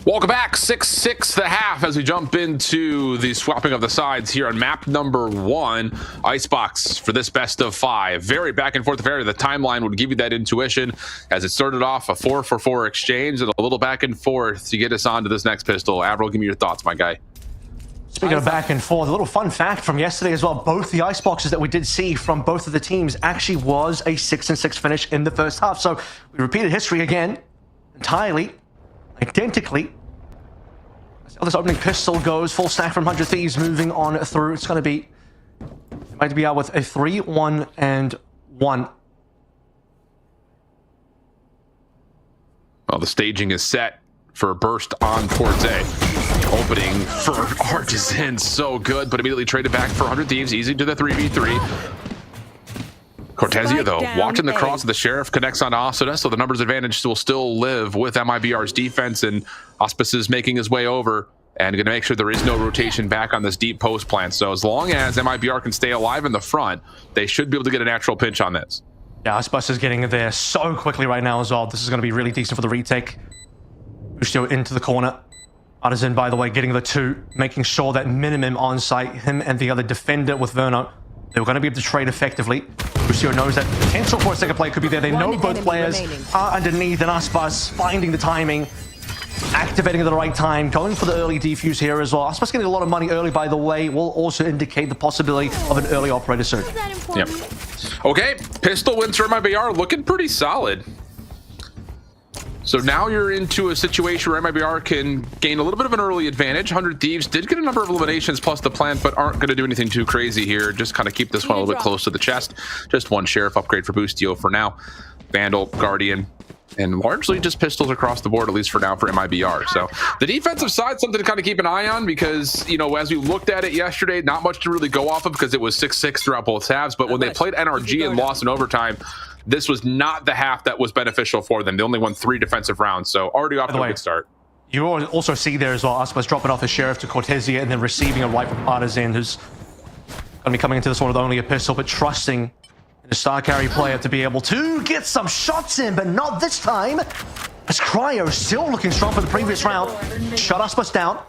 Welcome back, 6-6 the half as we jump into the swapping of the sides here on map number 1. Icebox for this best of 5. Very back and forth affair. The timeline would give you that intuition as it started off a 4-for-4 exchange and a little back and forth to get us on to this next pistol. Avril, give me your thoughts, my guy. Speaking of back and forth, a little fun fact from yesterday as well. Both the iceboxes that we did see from both of the teams actually was a 6-6 finish in the first half. So we repeated history again, entirely, identically. As this opening pistol goes, full stack from 100 Thieves moving on through. It's going to be, it might be out with a 3-1 and 1. Well, the staging is set for a burst on towards A. Opening for Artisan, so good, but immediately traded back for 100 Thieves, easy to the 3v3. Cortezia, though, watching the cross of the Sheriff connects on Asuna, so the numbers advantage will still live with MIBR's defense, and Auspice is making his way over and going to make sure there is no rotation back on this deep post plant. So as long as MIBR can stay alive in the front, they should be able to get a natural pinch on this. Yeah, Auspice is getting there so quickly right now as well. This is going to be really decent for the retake. Bustio into the corner. Artisan, by the way, getting the 2, making sure that minimum on site, him and the other defender with Verno, they were going to be able to trade effectively. Bustio knows that potential for a second play could be there. They know both players are underneath, and Auspice finding the timing, activating at the right time, going for the early defuse here as well. Auspice getting a lot of money early, by the way, will also indicate the possibility of an early operator soon. Yep. Okay, pistol wins for MIBR, looking pretty solid. So now you're into a situation where MIBR can gain a little bit of an early advantage. 100 Thieves did get a number of eliminations plus the plant, but aren't going to do anything too crazy here. Just kind of keep this one a little bit close to the chest. Just one Sheriff upgrade for Bustio for now. Vandal, Guardian, and largely just pistols across the board, at least for now, for MIBR. So the defensive side, something to kind of keep an eye on because, you know, as we looked at it yesterday, not much to really go off of because it was 6-6 throughout both halves. But when they played NRG and lost in overtime, this was not the half that was beneficial for them. They only won 3 defensive rounds, so already off to a good start. You also see there as well, Auspice dropping off his Sheriff to Cortezia and then receiving a right from Artisan, who's going to be coming into this one with only a pistol, but trusting the star carry player to be able to get some shots in, but not this time. As Cryo still looking strong for the previous round. Shut Auspice down.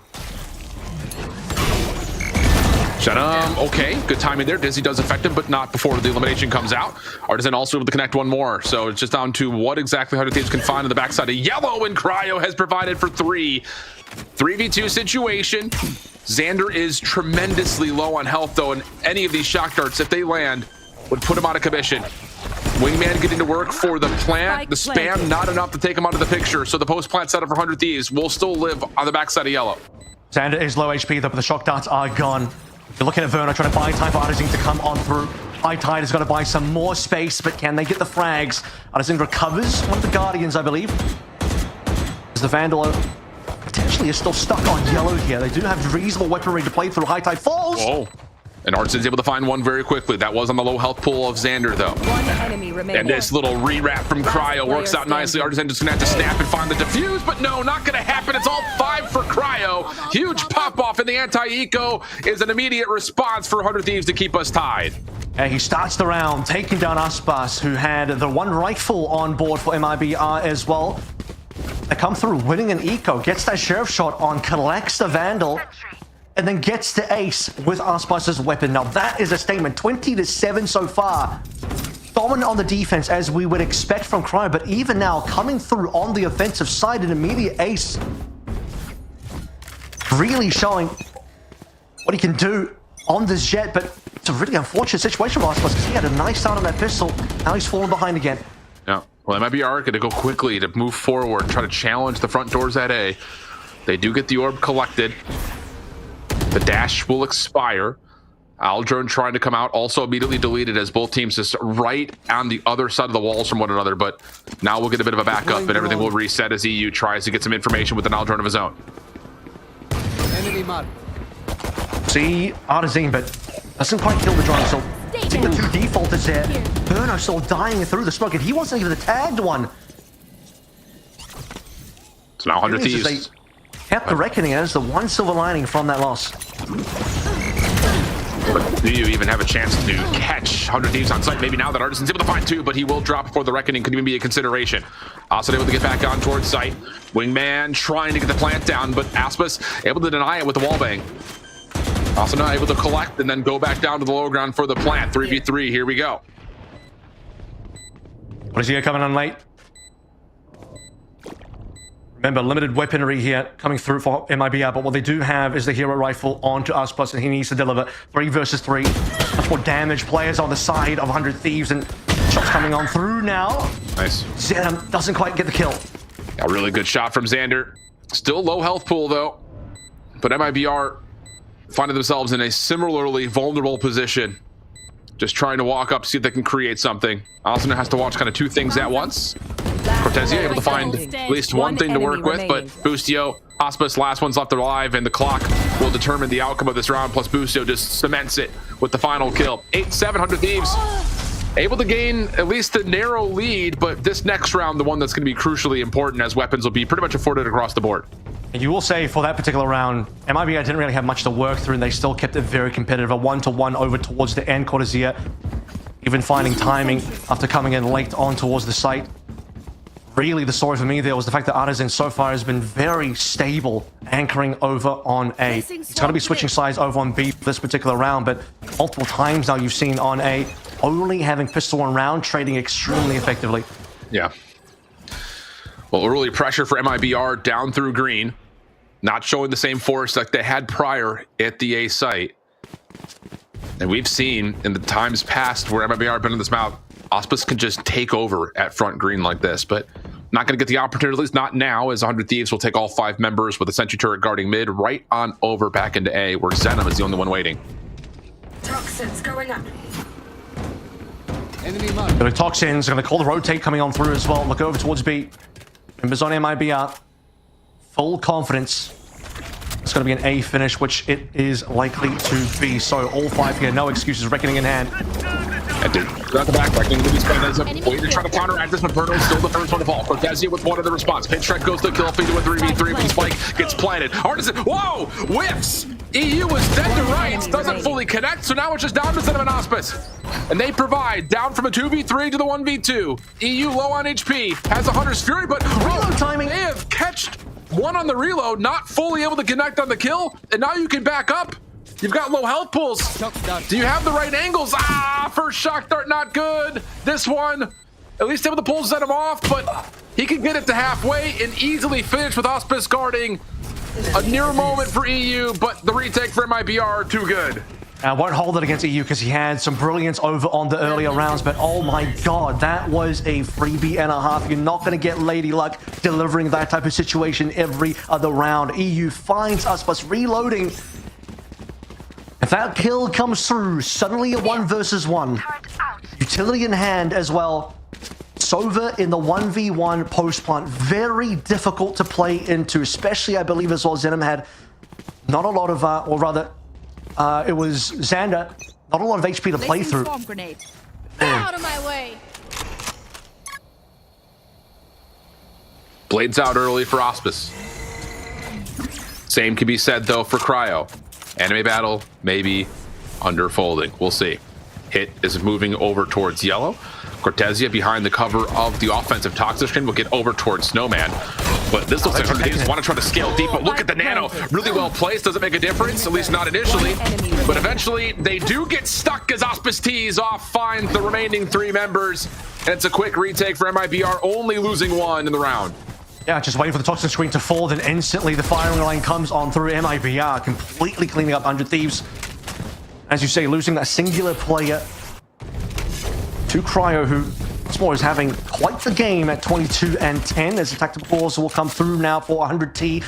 Okay, good timing there. Dizzy does affect him, but not before the elimination comes out. Artisan also able to connect one more. So it's just down to what exactly 100 Thieves can find on the backside of Yellow, and Cryo has provided for 3. 3v2 situation. Xander is tremendously low on health, though, and any of these shock darts, if they land, would put him out of commission. Wingman getting to work for the plant. The spam, not enough to take him out of the picture. So the post-plant setup for 100 Thieves will still live on the backside of Yellow. Xander is low HP, though, but the shock darts are gone. You're looking at Verno trying to buy time for Artisan to come on through. Tide has got to buy some more space, but can they get the frags? Artisan recovers one of the Guardians, I believe. As the Vandal potentially is still stuck on Yellow here. They do have reasonable weaponry to play through. Tide falls. Whoa. And Artisan's able to find one very quickly. That was on the low health pool of Xander, though. One enemy remaining. And this little rewrap from Cryo works out nicely. Artisan just gonna have to snap and find the defuse, but no, not gonna happen. It's all 5 for Cryo. Huge pop-off in the anti-eco is an immediate response for 100 Thieves to keep us tied. And he starts the round, taking down Aspas, who had the one rifle on board for MIBR as well. They come through, winning an eco, gets that sheriff shot on, collects the Vandal, and then gets the ace with Aspas's weapon. Now that is a statement. 20-7 so far. Dominant on the defense, as we would expect from Cryo, but even now, coming through on the offensive side, an immediate ace. Really showing what he can do on this jet, but it's a really unfortunate situation for Aspas because he had a nice start on that pistol. Now he's falling behind again. Yeah, well, MIBR going to go quickly to move forward, try to challenge the front doors at A. They do get the orb collected. The dash will expire. Aldrone trying to come out, also immediately deleted as both teams just right on the other side of the walls from one another, but now we'll get a bit of a backup and everything will reset as EU tries to get some information with an Aldrone of his own. Enemy mark. See Artisan, but doesn't quite kill the drone, so I think the 2 defaulters there. Burno still dying through the smoke, and he wasn't even the tagged one. So now 100 Thieves. They kept the reckoning as the one silver lining from that loss. But do you even have a chance to catch 100 Thieves on site? Maybe now that Artisan's able to find 2, but he will drop before the reckoning could even be a consideration. Also able to get back on towards site. Wingman trying to get the plant down, but Aspas able to deny it with the wallbang. Also not able to collect and then go back down to the low ground for the plant. 3v3, here we go. What is he coming on late? Remember, limited weaponry here coming through for MIBR, but what they do have is the hero rifle onto Aspas, and he needs to deliver 3 versus 3. Much more damage. Players on the side of 100 Thieves, and shots coming on through now. Nice. Xander doesn't quite get the kill. A really good shot from Xander. Still low health pool, though. But MIBR finding themselves in a similarly vulnerable position. Just trying to walk up, see if they can create something. Alcina has to watch kind of 2 things at once. Cortezia able to find at least one thing to work with, but Boostio, Aspas, last one's left alive, and the clock will determine the outcome of this round, plus Boostio just cements it with the final kill. 8-700 Thieves. Able to gain at least a narrow lead, but this next round, the one that's going to be crucially important, as weapons will be pretty much afforded across the board. And you will say for that particular round, MIBR didn't really have much to work through, and they still kept it very competitive. A 1-to-1 over towards the end. Cortezia even finding timing after coming in late on towards the site. Really, the story for me there was the fact that Artisan so far has been very stable, anchoring over on A. He's going to be switching sides over on B this particular round, but multiple times now you've seen on A only having pistol on round, trading extremely effectively. Yeah. Well, early pressure for MIBR down through green, not showing the same force like they had prior at the A site. And we've seen in the times past where MIBR have been in this map, Aspas can just take over at front green like this, but not going to get the opportunity, at least not now, as 100 Thieves will take all 5 members with a sentry turret guarding mid right on over back into A, where Zenom is the only one waiting. Toxins going up. Enemy mark. The Toxins are going to call the rotate coming on through as well. Look over towards B. Members on MIBR. Full confidence. It's going to be an A finish, which it is likely to be. So all 5 here, no excuses, reckoning in hand. And got the back, reckoning to be spent as a way to try to counteract this, but Berto's still the first one to fall. Cortezia with one of the response. Pinstrike goes to kill, feed to a 3v3, but Spike gets planted. Artisan, whoa, whiffs! EU is dead to rights, doesn't fully connect, so now it's just down to Zenom and Aspas. And they provide, down from a 2v3 to the 1v2. EU low on HP, has a Hunter's Fury, but Reload timing. They have catched one on the reload, not fully able to connect on the kill, and now you can back up. You've got low health pools. Do you have the right angles? Ah, first shock dart, not good. This one, at least able to pull set him off, but he can get it to halfway and easily finish with Auspice guarding. A near moment for EU, but the retake for MIBR, too good. I won't hold it against EU because he had some brilliance over on the earlier rounds, but oh my god, that was a freebie and a half. You're not going to get Lady Luck delivering that type of situation every other round. EU finds us, but reloading. If that kill comes through, suddenly a 1 versus 1. Utility in hand as well. Sova in the 1v1 post plant. Very difficult to play into, especially I believe as well Zenom had not a lot of, or rather, it was Xander, not a lot of HP to play through. Get out of my way. Blades out early for Auspice. Same can be said though for Cryo. Anime battle, maybe underfolding. We'll see. Hit is moving over towards yellow. Cortezia behind the cover of the offensive toxic screen will get over towards Snowman. But this looks like they just want to try to scale deep. But look at the nano. Really well placed. Doesn't make a difference, at least not initially. But eventually, they do get stuck as Auspice tees off, finds the remaining 3 members. And it's a quick retake for MIBR, only losing 1 in the round. Yeah, just waiting for the toxic screen to fall, then instantly the firing line comes on through MIBR, completely cleaning up 100 Thieves. As you say, losing that singular player to Cryo, who Small is having quite the game at 22 and 10 as the tactical balls will come through now for 100T.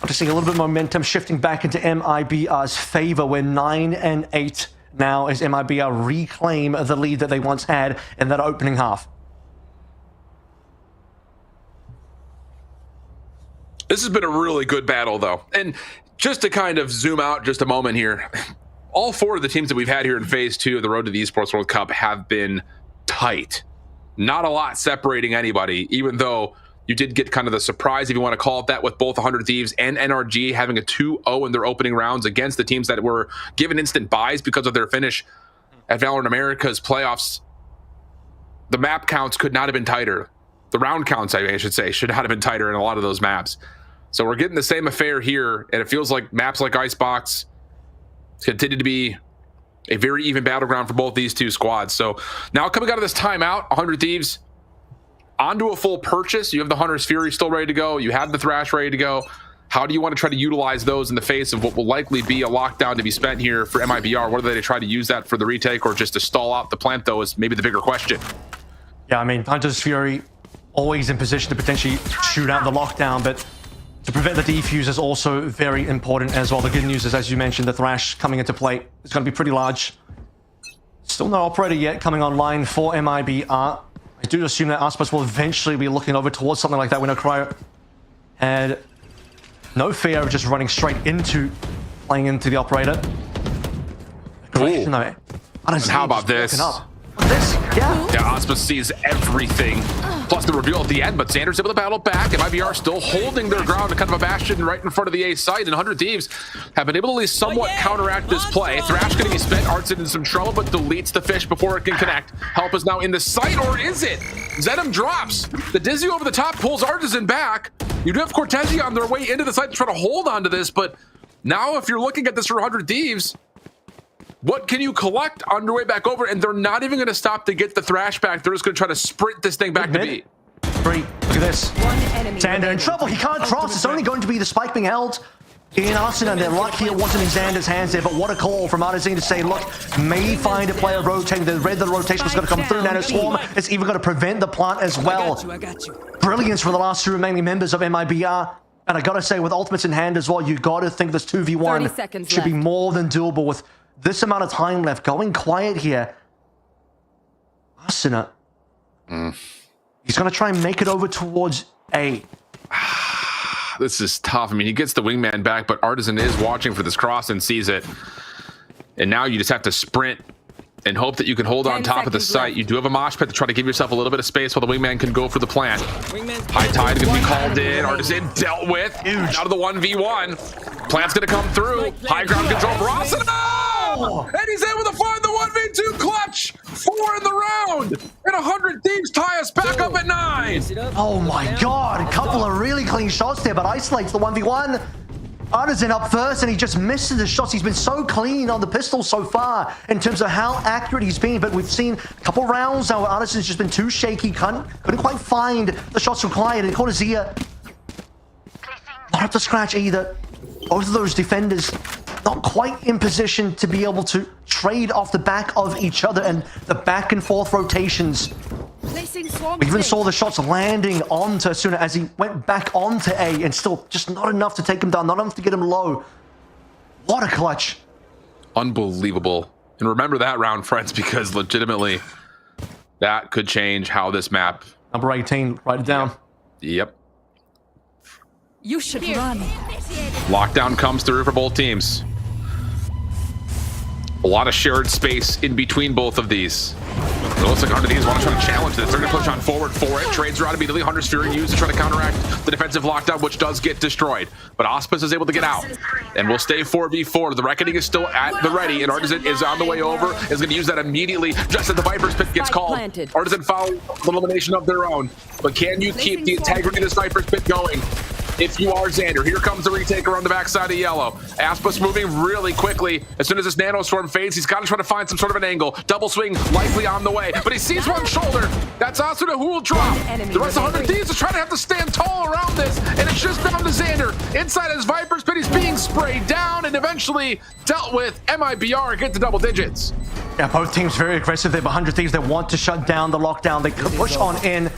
I'm just seeing a little bit of momentum shifting back into MIBR's favor. We're 9 and 8 now as MIBR reclaim the lead that they once had in that opening half. This has been a really good battle, though. And just to kind of zoom out just a moment here, all 4 of the teams that we've had here in Phase 2 of the road to the Esports World Cup have been tight. Not a lot separating anybody, even though you did get kind of the surprise, if you want to call it that, with both 100 Thieves and NRG having a 2-0 in their opening rounds against the teams that were given instant buys because of their finish at VALORANT America's playoffs. The map counts could not have been tighter. The round counts, I should say, should not have been tighter in a lot of those maps. So we're getting the same affair here, and it feels like maps like Icebox continue to be a very even battleground for both these 2 squads. So now coming out of this timeout, 100 Thieves onto a full purchase. You have the Hunter's Fury still ready to go. You have the Thrash ready to go. How do you want to try to utilize those in the face of what will likely be a lockdown to be spent here for MIBR? Whether they try to use that for the retake or just to stall out the plant, though, is maybe the bigger question. Yeah, I mean, Hunter's Fury always in position to potentially shoot out the lockdown, but to prevent the defuse is also very important as well. The good news is, as you mentioned, the Thrash coming into play is going to be pretty large. Still no operator yet coming online for MIBR. I do assume that Auspice will eventually be looking over towards something like that. We know Cryo had no fear of just running straight into playing into the operator. Cool. No, and how about this? Yeah, Auspice sees everything. Plus the reveal at the end, but Xander's able to battle back. MIBR still holding their ground, kind of a bastion right in front of the A site, and 100 Thieves have been able to at least somewhat counteract this play. Thrash going to be spent. Art's in some trouble, but deletes the fish before it can connect. Help is now in the site, or is it? Zenom drops. The Dizzy over the top pulls Artisan back. You do have Cortezia on their way into the site to try to hold on to this, but now if you're looking at this for 100 Thieves, what can you collect on your way back over? And they're not even going to stop to get the Thrash back. They're just going to try to sprint this thing back to B. Look at this. Xander in trouble. He can't cross. It's only going to be the spike being held in Arsenal. And their luck here wasn't in Xander's hands there. But what a call from Artisan to say, look, may find a player rotating. They read the rotation was going to come through. Nano Swarm is even going to prevent the plant as well. I got you. Brilliance for the last 2 remaining members of MIBR. And I got to say, with ultimates in hand as well, you got to think this 2v1 should be more than doable with this amount of time left. Going quiet here. Arsenal. He's going to try and make it over towards A. This is tough. I mean, he gets the wingman back, but Artisan is watching for this cross and sees it. And now you just have to sprint and hope that you can hold on top of the site. You do have a mosh pit to try to give yourself a little bit of space while the wingman can go for the plant. High tide going to be called in. Artisan dealt with. Out of the 1v1. Plant's going to come through. High ground control for Artisan. Oh! And he's able to find the 1v2 clutch. 4 in the round. And 100 Thieves tie us back up at 9. Oh my god. A couple of really clean shots there, but isolates the 1v1. Artisan up first, and he just misses the shots. He's been so clean on the pistol so far in terms of how accurate he's been, but we've seen a couple rounds now where Artisan's just been too shaky, couldn't quite find the shots required, and Cortezia not up to scratch either. Both of those defenders not quite in position to be able to trade off the back of each other, and the back and forth rotations. We even saw the shots landing onto Asuna as he went back onto A, and still just not enough to take him down, not enough to get him low. What a clutch. Unbelievable. And remember that round, friends, because legitimately that could change how this map. Number 18, write it down. Yep. You should run. Lockdown comes through for both teams. A lot of shared space in between both of these. It looks like Hunter Thieves want to try to challenge this. They're going to push on forward for it. Trades are out immediately. Hunter's Fury used to try to counteract the defensive lockdown, which does get destroyed. But Auspice is able to get out. And we'll stay 4v4. The Reckoning is still at the ready, and Artisan is on the way over. Is going to use that immediately just as the Viper's Pit gets called. Artisan following the elimination of their own. But can you keep the integrity of this Viper's Pit going? If you are Xander, here comes the retake around the backside of yellow. Aspus moving really quickly. As soon as this nanostorm fades, he's got to try to find some sort of an angle. Double swing likely on the way, but he sees one shoulder. That's Asuna who will drop. The rest of 100 Thieves is trying to have to stand tall around this, and it's just down to Xander. Inside his Viper's Pit, he's being sprayed down and eventually dealt with. MIBR get to double digits. Yeah, both teams very aggressive there, but 100 Thieves, they want to shut down the lockdown. They could push on in.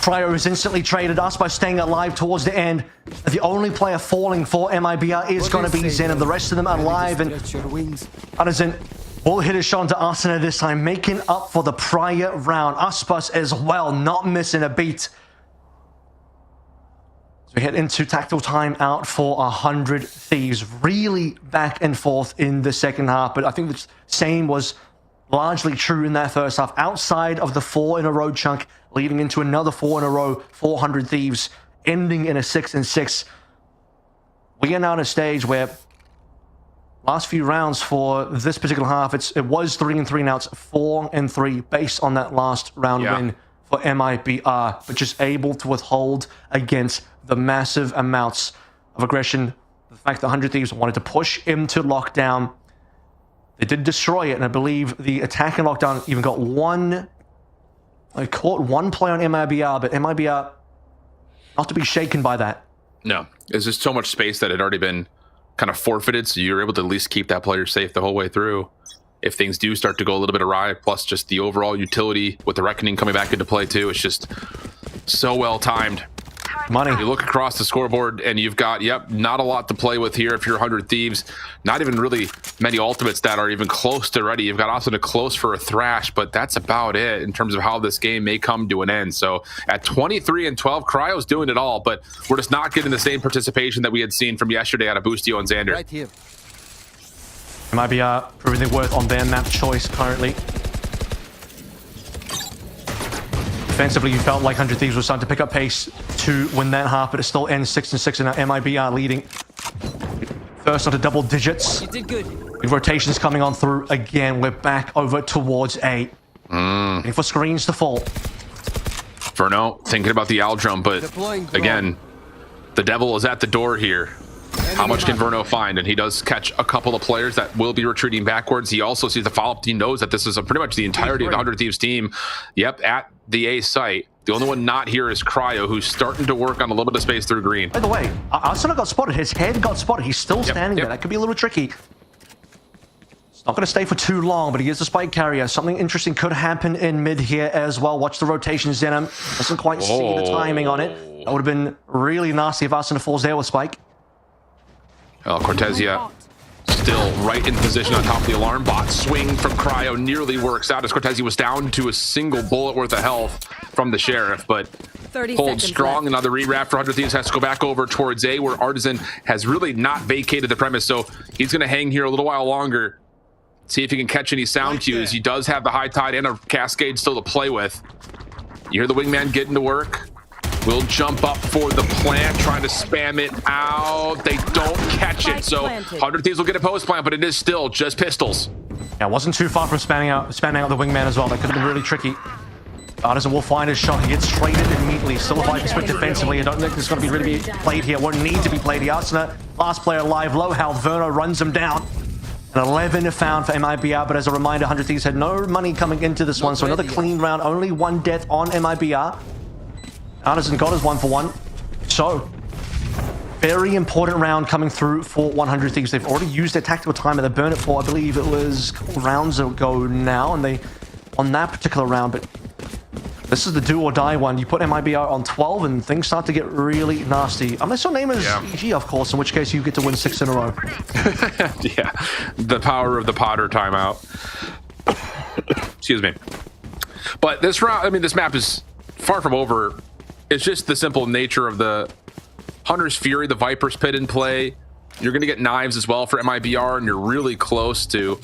Cryo is instantly traded, us by staying alive towards the end. The only player falling for MIBR is going to be Zen, and the rest of them are alive. And Artisan will hit a shot into Asuna this time, making up for the prior round. Aspas as well, not missing a beat. So we head into tactical time out for 100 Thieves. Really back and forth in the second half, but I think the same was largely true in that first half. Outside of the 4 in a row chunk, leading into another 4 in a row, 400 Thieves, ending in a 6-6. We are now at a stage where last few rounds for this particular half, it was 3-3, now it's 4-3 based on that last round win for MIBR, but just able to withhold against the massive amounts of aggression. The fact that 100 Thieves wanted to push into lockdown. They did destroy it, and I believe the attack in lockdown even got one. I caught one play on MIBR, but MIBR not to be shaken by that. No, there's just so much space that had already been kind of forfeited, so you're able to at least keep that player safe the whole way through. If things do start to go a little bit awry, plus just the overall utility with the Reckoning coming back into play too, it's just so well timed. Money. You look across the scoreboard and you've got, not a lot to play with here if you're 100 Thieves. Not even really many ultimates that are even close to ready. You've got Asuna close for a thrash, but that's about it in terms of how this game may come to an end. So at 23-12, Cryo's doing it all, but we're just not getting the same participation that we had seen from yesterday out of Boostio and Xander. Right here. MIBR proving their worth on their map choice currently. Defensively, you felt like 100 Thieves was starting to pick up pace to win that half, but it still ends 6-6, and now MIBR leading. First onto double digits. You did good. With rotations coming on through again, we're back over towards A. Looking for screens to fall. Verno thinking about the Aldrum, but again, the devil is at the door here. How much can Verno find? And he does catch a couple of players that will be retreating backwards. He also sees the follow-up. He knows that this is pretty much the entirety of the 100 Thieves team. Yep, at the A site. The only one not here is Cryo, who's starting to work on a little bit of space through green. By the way, Asuna got spotted. His head got spotted. He's still standing there. That could be a little tricky. It's not going to stay for too long, but he is a spike carrier. Something interesting could happen in mid here as well. Watch the rotations in him. Doesn't quite see the timing on it. That would have been really nasty if Asuna falls there with spike. Well, Cortezia still right in position on top of the alarm bot. Swing from Cryo nearly works out as Cortezia was down to a single bullet worth of health from the Sheriff, but holds strong. Another rewrap for 100 Thieves has to go back over towards A, where Artisan has really not vacated the premise, so he's going to hang here a little while longer. See if he can catch any sound cues. He does have the high tide and a cascade still to play with. You hear the wingman getting to work. Will jump up for the plant, trying to spam it out. They don't catch it, so 100 Thieves will get a post plant, but it is still just pistols. Yeah, wasn't too far from spamming out the wingman as well. That could have been really tricky. Artisan will find his shot. He gets traded immediately. Still a Viper's Pit defensively. I don't think this is going to be really played here. Won't need to be played here. Arsena, last player alive. Low health. Verno runs him down. An 11 found for MIBR, but as a reminder, 100 Thieves had no money coming into this one, so another clean round. Only one death on MIBR. Artisan got his 1 for 1. So, very important round coming through for 100 Thieves. They've already used their tactical time and they burn it for, I believe it was a couple rounds ago now, and they on that particular round, but this is the do or die one. You put MIBR on 12 and things start to get really nasty. Unless your name is EG, of course, in which case you get to win 6 in a row. Yeah, the power of the Potter timeout. Excuse me. But this round, I mean, this map is far from over. It's just the simple nature of the Hunter's Fury, the Viper's Pit in play. You're going to get knives as well for MIBR, and you're really close to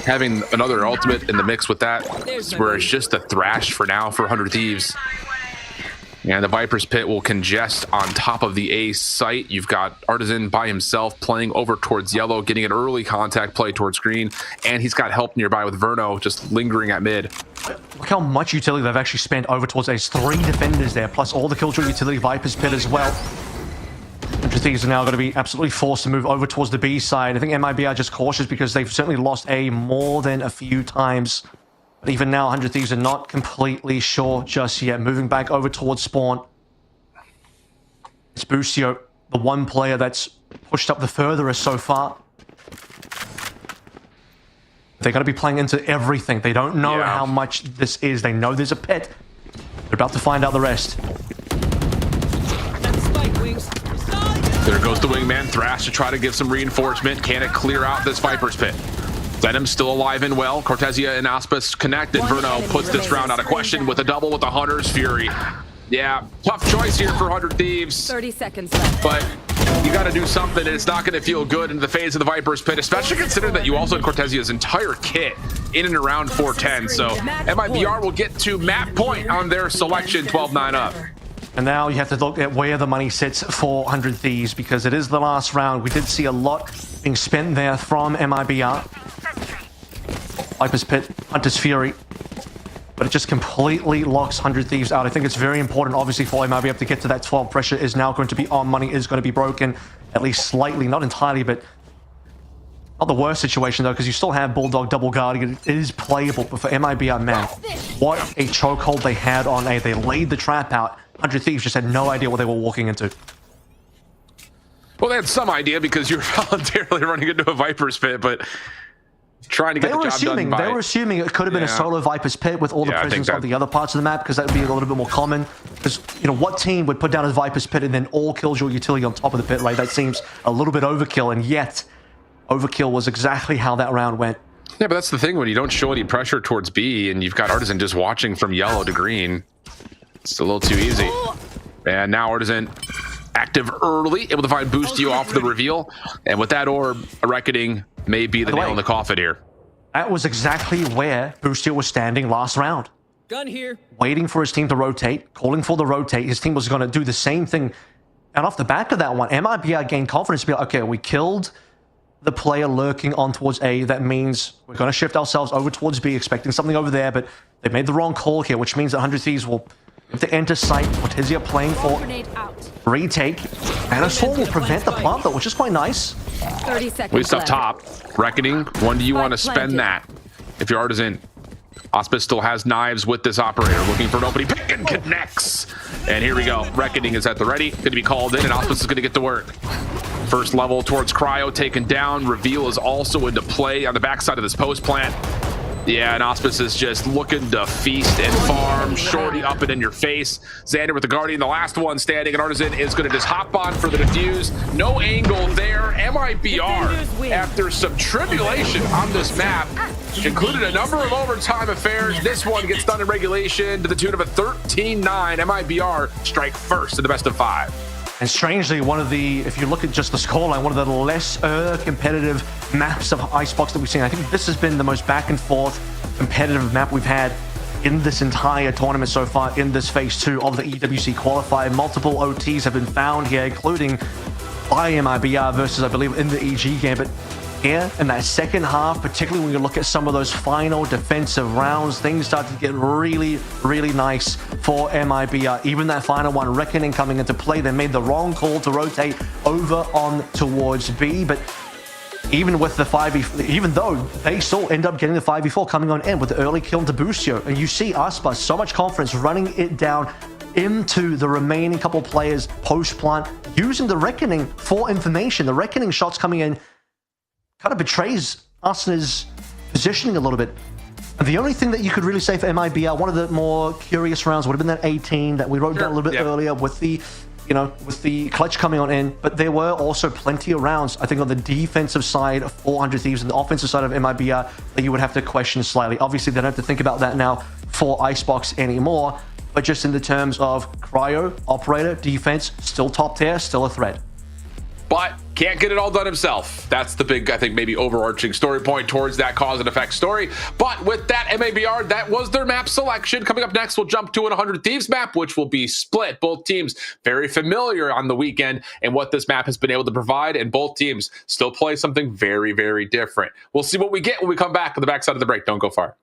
having another ultimate in the mix with that, where it's just a thrash for now for 100 Thieves. And the Viper's Pit will congest on top of the A site. You've got Artisan by himself playing over towards yellow, getting an early contact play towards green, and he's got help nearby with Verno just lingering at mid. Look how much utility they've actually spent over towards A's. 3 defenders there, plus all the Killjoy utility, Viper's Pit as well. 100 Thieves are now going to be absolutely forced to move over towards the B side. I think MIB are just cautious because they've certainly lost A more than a few times. But even now, 100 Thieves are not completely sure just yet. Moving back over towards spawn. It's Busio, the one player that's pushed up the furthest so far. They're going to be playing into everything. They don't know how much this is. They know there's a pit. They're about to find out the rest. There goes the wingman. Thrash to try to give some reinforcement. Can it clear out this Viper's Pit? Venom's still alive and well. Cortesia and Auspice connect, and Verno puts this round out of question with a double with the Hunter's Fury. Yeah, tough choice here for 100 Thieves. 30 seconds left. But you got to do something, and it's not going to feel good in the phase of the Viper's Pit, especially considering that you also had Cortesia's entire kit in and around 410. So MIBR will get to map point on their selection, 12-9 up. And now you have to look at where the money sits for 100 Thieves, because it is the last round. We did see a lot being spent there from MIBR. Viper's Pit, Hunter's Fury. But it just completely locks 100 Thieves out. I think it's very important, obviously, for MIBR to get to that 12. Pressure is now going to be on. Money is going to be broken, at least slightly. Not entirely, but not the worst situation, though, because you still have Bulldog double guarding. It is playable, but for MIBR, man, what a chokehold they had on A. They laid the trap out. 100 Thieves just had no idea what they were walking into. Well, they had some idea because you were voluntarily running into a Viper's Pit, but trying to get the job done by... They were assuming it could have been a solo Viper's Pit with all the presence of the other parts of the map, because that would be a little bit more common. Because, you know, what team would put down a Viper's Pit and then all kills your utility on top of the pit, right? That seems a little bit overkill, and yet overkill was exactly how that round went. Yeah, but that's the thing, when you don't show any pressure towards B and you've got Artisan just watching from yellow to green, it's a little too easy. And now Artisan active early, able to find Boostio off the reveal. And with that orb, a Reckoning may be the nail in the coffin here. That was exactly where Boostio was standing last round. Gun here. Waiting for his team to rotate, calling for the rotate. His team was going to do the same thing. And off the back of that one, MIBR gained confidence to be like, okay, we killed the player lurking on towards A. That means we're going to shift ourselves over towards B, expecting something over there, but they made the wrong call here, which means that 100 Thieves will have to enter site. Cortesia playing for retake. And a sword will prevent the plant, though, which is quite nice. 30 seconds Waste up left. top. Reckoning, when do you want to spend that? If you're Artisan, Auspice still has knives with this operator, looking for an opening pick and connects. And here we go. Reckoning is at the ready, going to be called in, and Auspice is going to get to work. First level towards Cryo taken down. Reveal is also into play on the backside of this post plant. Yeah, and Auspice is just looking to feast and farm. Shorty up and in your face. Xander with the Guardian, the last one standing, and Artisan is going to just hop on for the defuse. No angle there. MIBR, after some tribulation on this map, included a number of overtime affairs. This one gets done in regulation to the tune of a 13-9. MIBR strike first in the best of 5. And strangely, one of the, if you look at just the scoreline, one of the less competitive maps of Icebox that we've seen. I think this has been the most back and forth competitive map we've had in this entire tournament so far in this phase 2 of the EWC qualifier. Multiple OTs have been found here, including by MIBR versus, I believe, in the EG game. But here in that second half, particularly when you look at some of those final defensive rounds, things started to get really, really nice for MIBR. Even that final one, Reckoning coming into play, they made the wrong call to rotate over on towards B, but even with the 5v, even though they still end up getting the 5v4 coming on in with the early kill into Boostio, and you see Aspa, so much confidence running it down into the remaining couple players post-plant, using the Reckoning for information. The Reckoning shots coming in kind of betrays Arsenal's positioning a little bit. And the only thing that you could really say for MIBR, one of the more curious rounds would have been that 18 that we wrote down a little bit earlier with the, with the clutch coming on in. But there were also plenty of rounds, I think, on the defensive side of 400 Thieves and the offensive side of MIBR that you would have to question slightly. Obviously, they don't have to think about that now for Icebox anymore. But just in the terms of cryo, operator, defense, still top tier, still a threat. But can't get it all done himself. That's the big, I think, maybe overarching story point towards that cause and effect story. But with that, MABR, that was their map selection. Coming up next, we'll jump to an 100 Thieves map, which will be split. Both teams very familiar on the weekend and what this map has been able to provide, and both teams still play something very, very different. We'll see what we get when we come back on the backside of the break. Don't go far.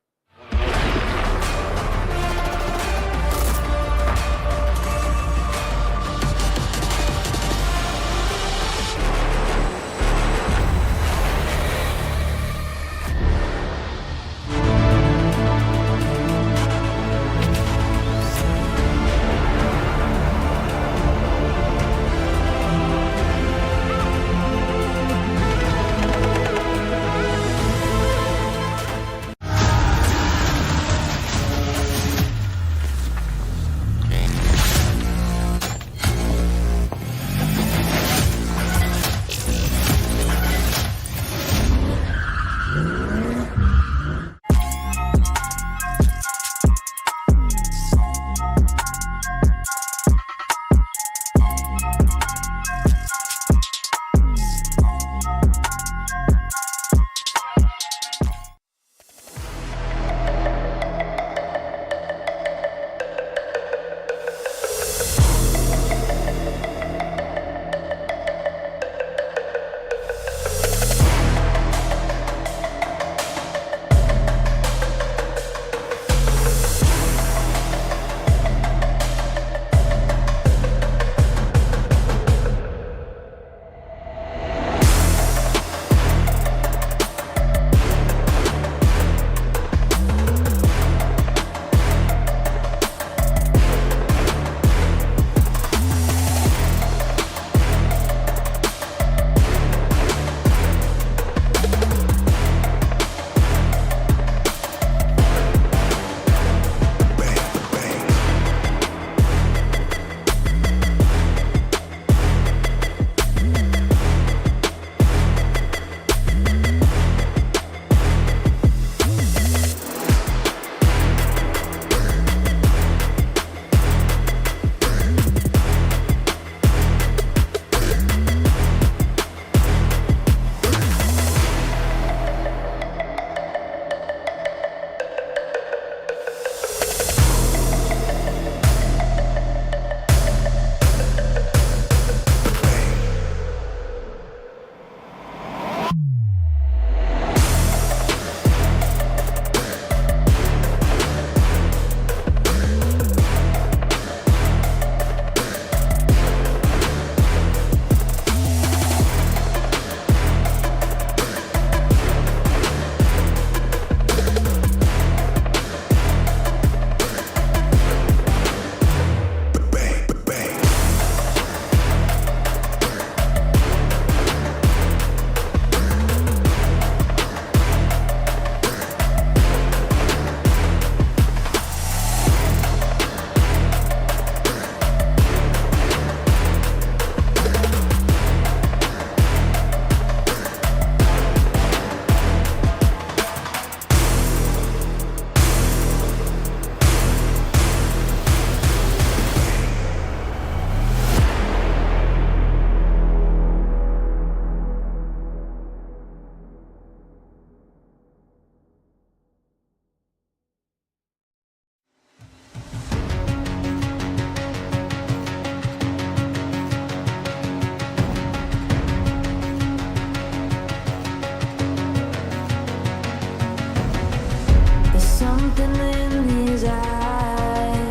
something in his eyes.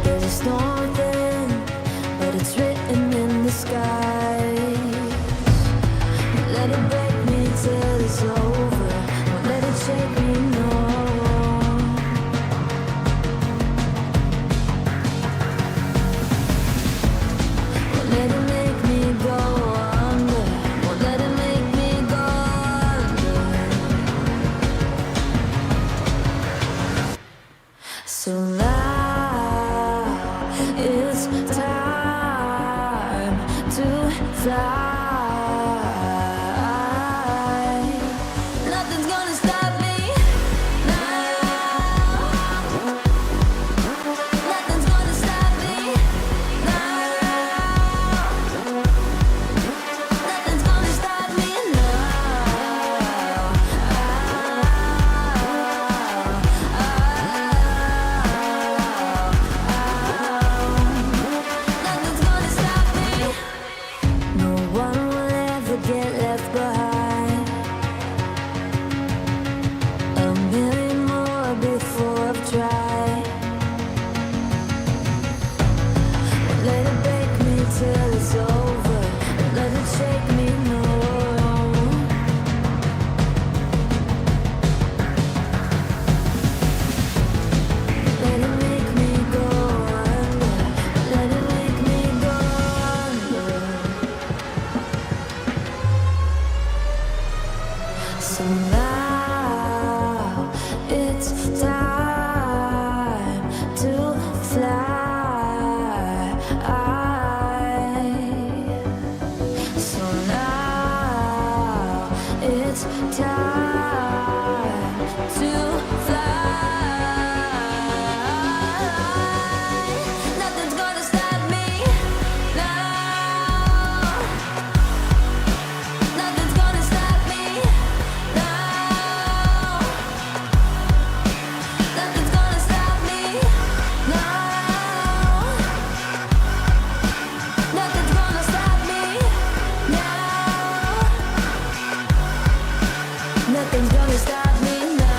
There's a storm within, but it's written in the sky. Let it break me till it's over. Won't let it shake me, no. Won't let it make me go under. Won't let it make me go under. So now it's time to fly. Nothing's gonna stop me now. Nothing's gonna stop me now. Nothing's gonna stop me now. Nothing's gonna stop me. No one will ever get left behind. A million more before I've tried. Let it break me till it's over. Let it shake me, no. Let it make me go under. Let it make me go under. So now it's time to fly. So now it's time to fly. Nothing's gonna stop me now. Nothing's gonna stop me now. Nothing's gonna stop me now. Nothing's gonna stop me now. Nothing's gonna stop me now. Nothing's gonna stop me Nothing's gonna stop me now.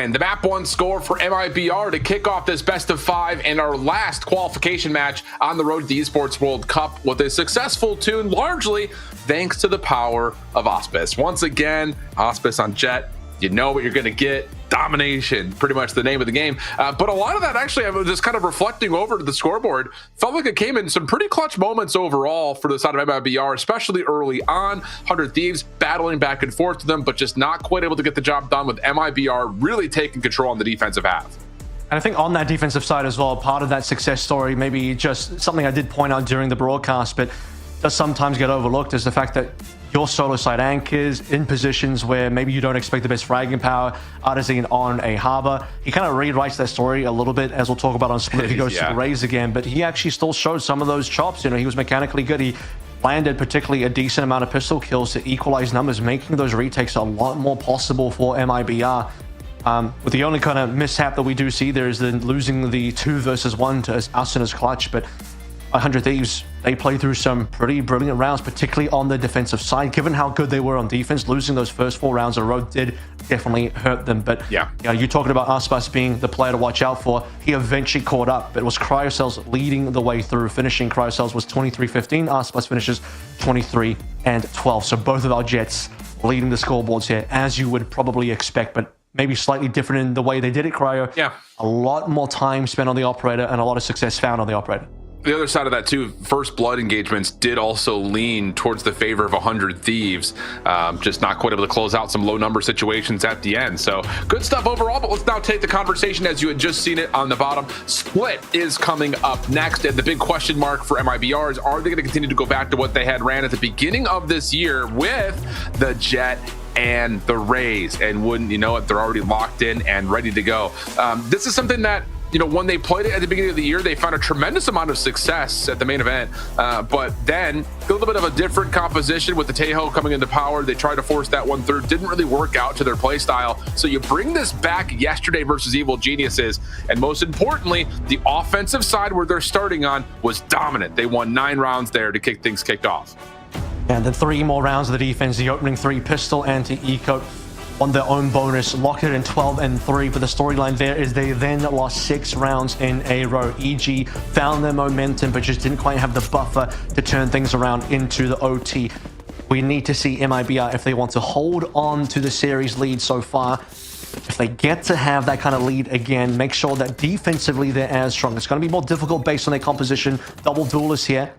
The map one score for MIBR to kick off this best of 5 and our last qualification match on the road to the Esports World Cup with a successful tune, largely thanks to the power of Auspice. Once again, Auspice on Jet. You know what you're going to get. Domination, pretty much the name of the game. But a lot of that, actually, I was just kind of reflecting over to the scoreboard, felt like it came in some pretty clutch moments overall for the side of MIBR, especially early on. 100 Thieves battling back and forth to them, but just not quite able to get the job done, with MIBR really taking control on the defensive half. And I think on that defensive side as well, part of that success story, maybe just something I did point out during the broadcast, but does sometimes get overlooked, is the fact that your solo side anchors in positions where maybe you don't expect the best fragging power. Artisan on a harbor. He kind of rewrites that story a little bit, as we'll talk about on Split if he goes to the Rays again, but he actually still showed some of those chops. You know, he was mechanically good. He landed particularly a decent amount of pistol kills to equalize numbers, making those retakes a lot more possible for MIBR. With the only kind of mishap that we do see there is then losing the 2 versus 1 to us in his clutch, but 100 Thieves, they played through some pretty brilliant rounds, particularly on the defensive side. Given how good they were on defense, losing those first 4 rounds in a row did definitely hurt them. But yeah, you know, you're talking about Aspas being the player to watch out for. He eventually caught up. It was Cryocells leading the way through, finishing. Cryocells was 23-15. Aspas finishes 23-12. So both of our Jets leading the scoreboards here, as you would probably expect, but maybe slightly different in the way they did it, Cryo. Yeah. A lot more time spent on the operator and a lot of success found on the operator. The other side of that too, first blood engagements did also lean towards the favor of 100 Thieves, just not quite able to close out some low number situations at the end. So good stuff overall, but let's now take the conversation as you had just seen it on the bottom. Split is coming up next, and the big question mark for MIBR is, are they going to continue to go back to what they had ran at the beginning of this year with the Jet and the Rays? And wouldn't you know it, they're already locked in and ready to go. This is something that, you know, when they played it at the beginning of the year, they found a tremendous amount of success at the main event. But then a little bit of a different composition with the Tejo coming into power. They tried to force that one through. Didn't really work out to their play style. So you bring this back yesterday versus Evil Geniuses. And most importantly, the offensive side where they're starting on was dominant. They won 9 rounds there to kick things kicked off. And then 3 more rounds of the defense. The opening 3, Pistol, Anti-Eco, on their own bonus, locked it in 12-3. But the storyline there is they then lost 6 rounds in a row. EG found their momentum, but just didn't quite have the buffer to turn things around into the OT. We need to see MIBR, if they want to hold on to the series lead so far, if they get to have that kind of lead again, make sure that defensively they're as strong. It's going to be more difficult based on their composition. Double duelists here.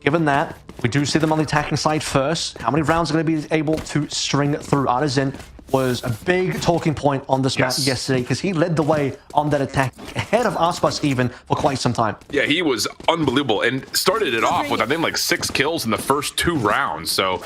Given that, we do see them on the attacking side first. How many rounds are going to be able to string through? Artisan was a big talking point on this map yesterday because he led the way on that attack, ahead of Aspas even for quite some time. Yeah, he was unbelievable and started it off with, I think, like 6 kills in the first 2 rounds. So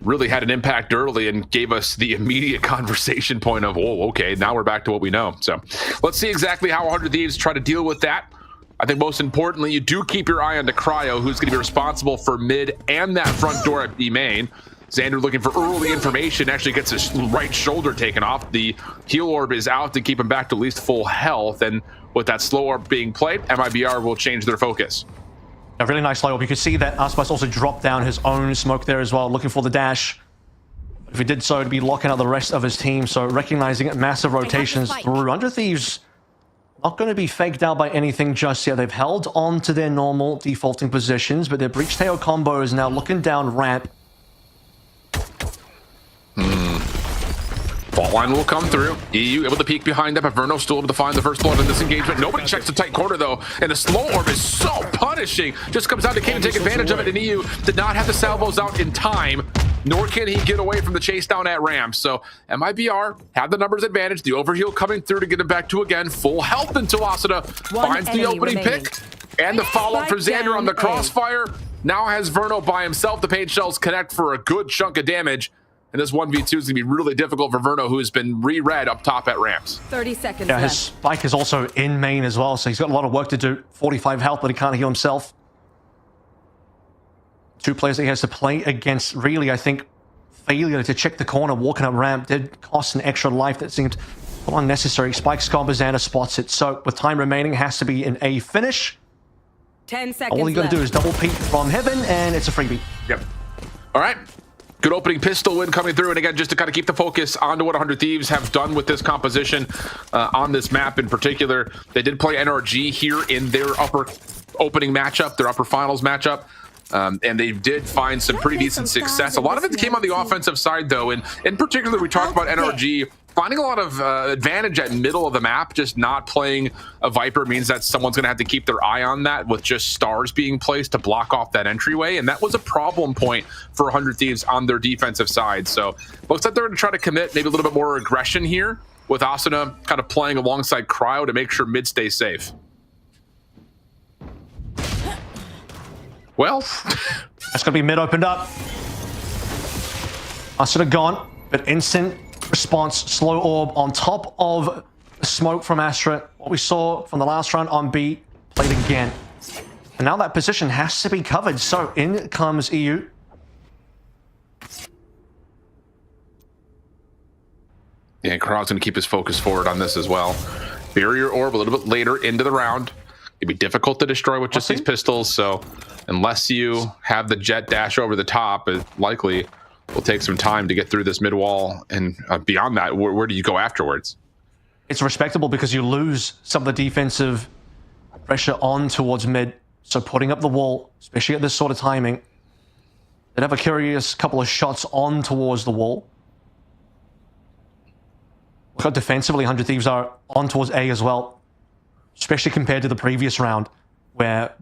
really had an impact early and gave us the immediate conversation point of, oh, okay, now we're back to what we know. So let's see exactly how 100 Thieves try to deal with that. I think most importantly, you do keep your eye on the Cryo, who's going to be responsible for mid and that front door at B main. Xander looking for early information, actually gets his right shoulder taken off. The heal orb is out to keep him back to at least full health. And with that slow orb being played, MIBR will change their focus. A really nice slow orb. You could see that Aspas also dropped down his own smoke there as well, looking for the dash. If he did so, it'd be locking out the rest of his team. So recognizing massive rotations through. 100 Thieves not going to be faked out by anything just yet. They've held on to their normal defaulting positions, but their breach tail combo is now looking down ramp. Fault line will come through. EU able to peek behind them, but Verno still able to find the first blood in this engagement. Nobody checks the tight corner though, and the slow orb is so punishing. Just comes out to King to take advantage of it, and EU did not have the salvos out in time, nor can he get away from the chase down at ramp. So MIBR had the numbers advantage, the overheal coming through to get him back to, again, full health until Asuna finds the opening pick. And the follow-up for Xander on the crossfire. Now has Verno by himself. The paid shells connect for a good chunk of damage. And this 1v2 is going to be really difficult for Verno, who's been re-read up top at ramps. 30 seconds Yeah, left. his spike is also in main as well, so he's got a lot of work to do. 45 health, but he can't heal himself. 2 players that he has to play against. Really, I think failure to check the corner, walking up ramp, did cost an extra life that seemed unnecessary. Spike's combo, Xander spots it. So with time remaining, has to be in a finish. 10 seconds All you got to left. do is double peek from heaven, and it's a freebie. Yep. All right. Good opening pistol win coming through. And again, just to kind of keep the focus onto what 100 Thieves have done with this composition on this map in particular. They did play NRG here in their upper opening matchup, their upper finals matchup. And they did find some pretty decent success. A lot of it came on the offensive side, though. And in particular, we talked about NRG finding a lot of advantage at middle of the map. Just not playing a Viper means that someone's going to have to keep their eye on that with just stars being placed to block off that entryway. And that was a problem point for 100 Thieves on their defensive side. So looks like they're going to try to commit maybe a little bit more aggression here with Asuna kind of playing alongside Cryo to make sure mid stays safe. Well, That's going to be mid opened up. Asuna gone, but instant response, slow orb on top of smoke from Astra. What we saw from the last round on B, played again. And now that position has to be covered. So in comes EU. Yeah, Crowd's going to keep his focus forward on this as well. Barrier orb a little bit later into the round. it'd be difficult to destroy with just these pistols. So unless you have the jet dash over the top, it likely will take some time to get through this mid wall. And beyond that, where do you go afterwards? It's respectable because you lose some of the defensive pressure on towards mid. So putting up the wall, especially at this sort of timing, they'd have a curious couple of shots on towards the wall. Look how defensively 100 Thieves are on towards A as well, especially compared to the previous round where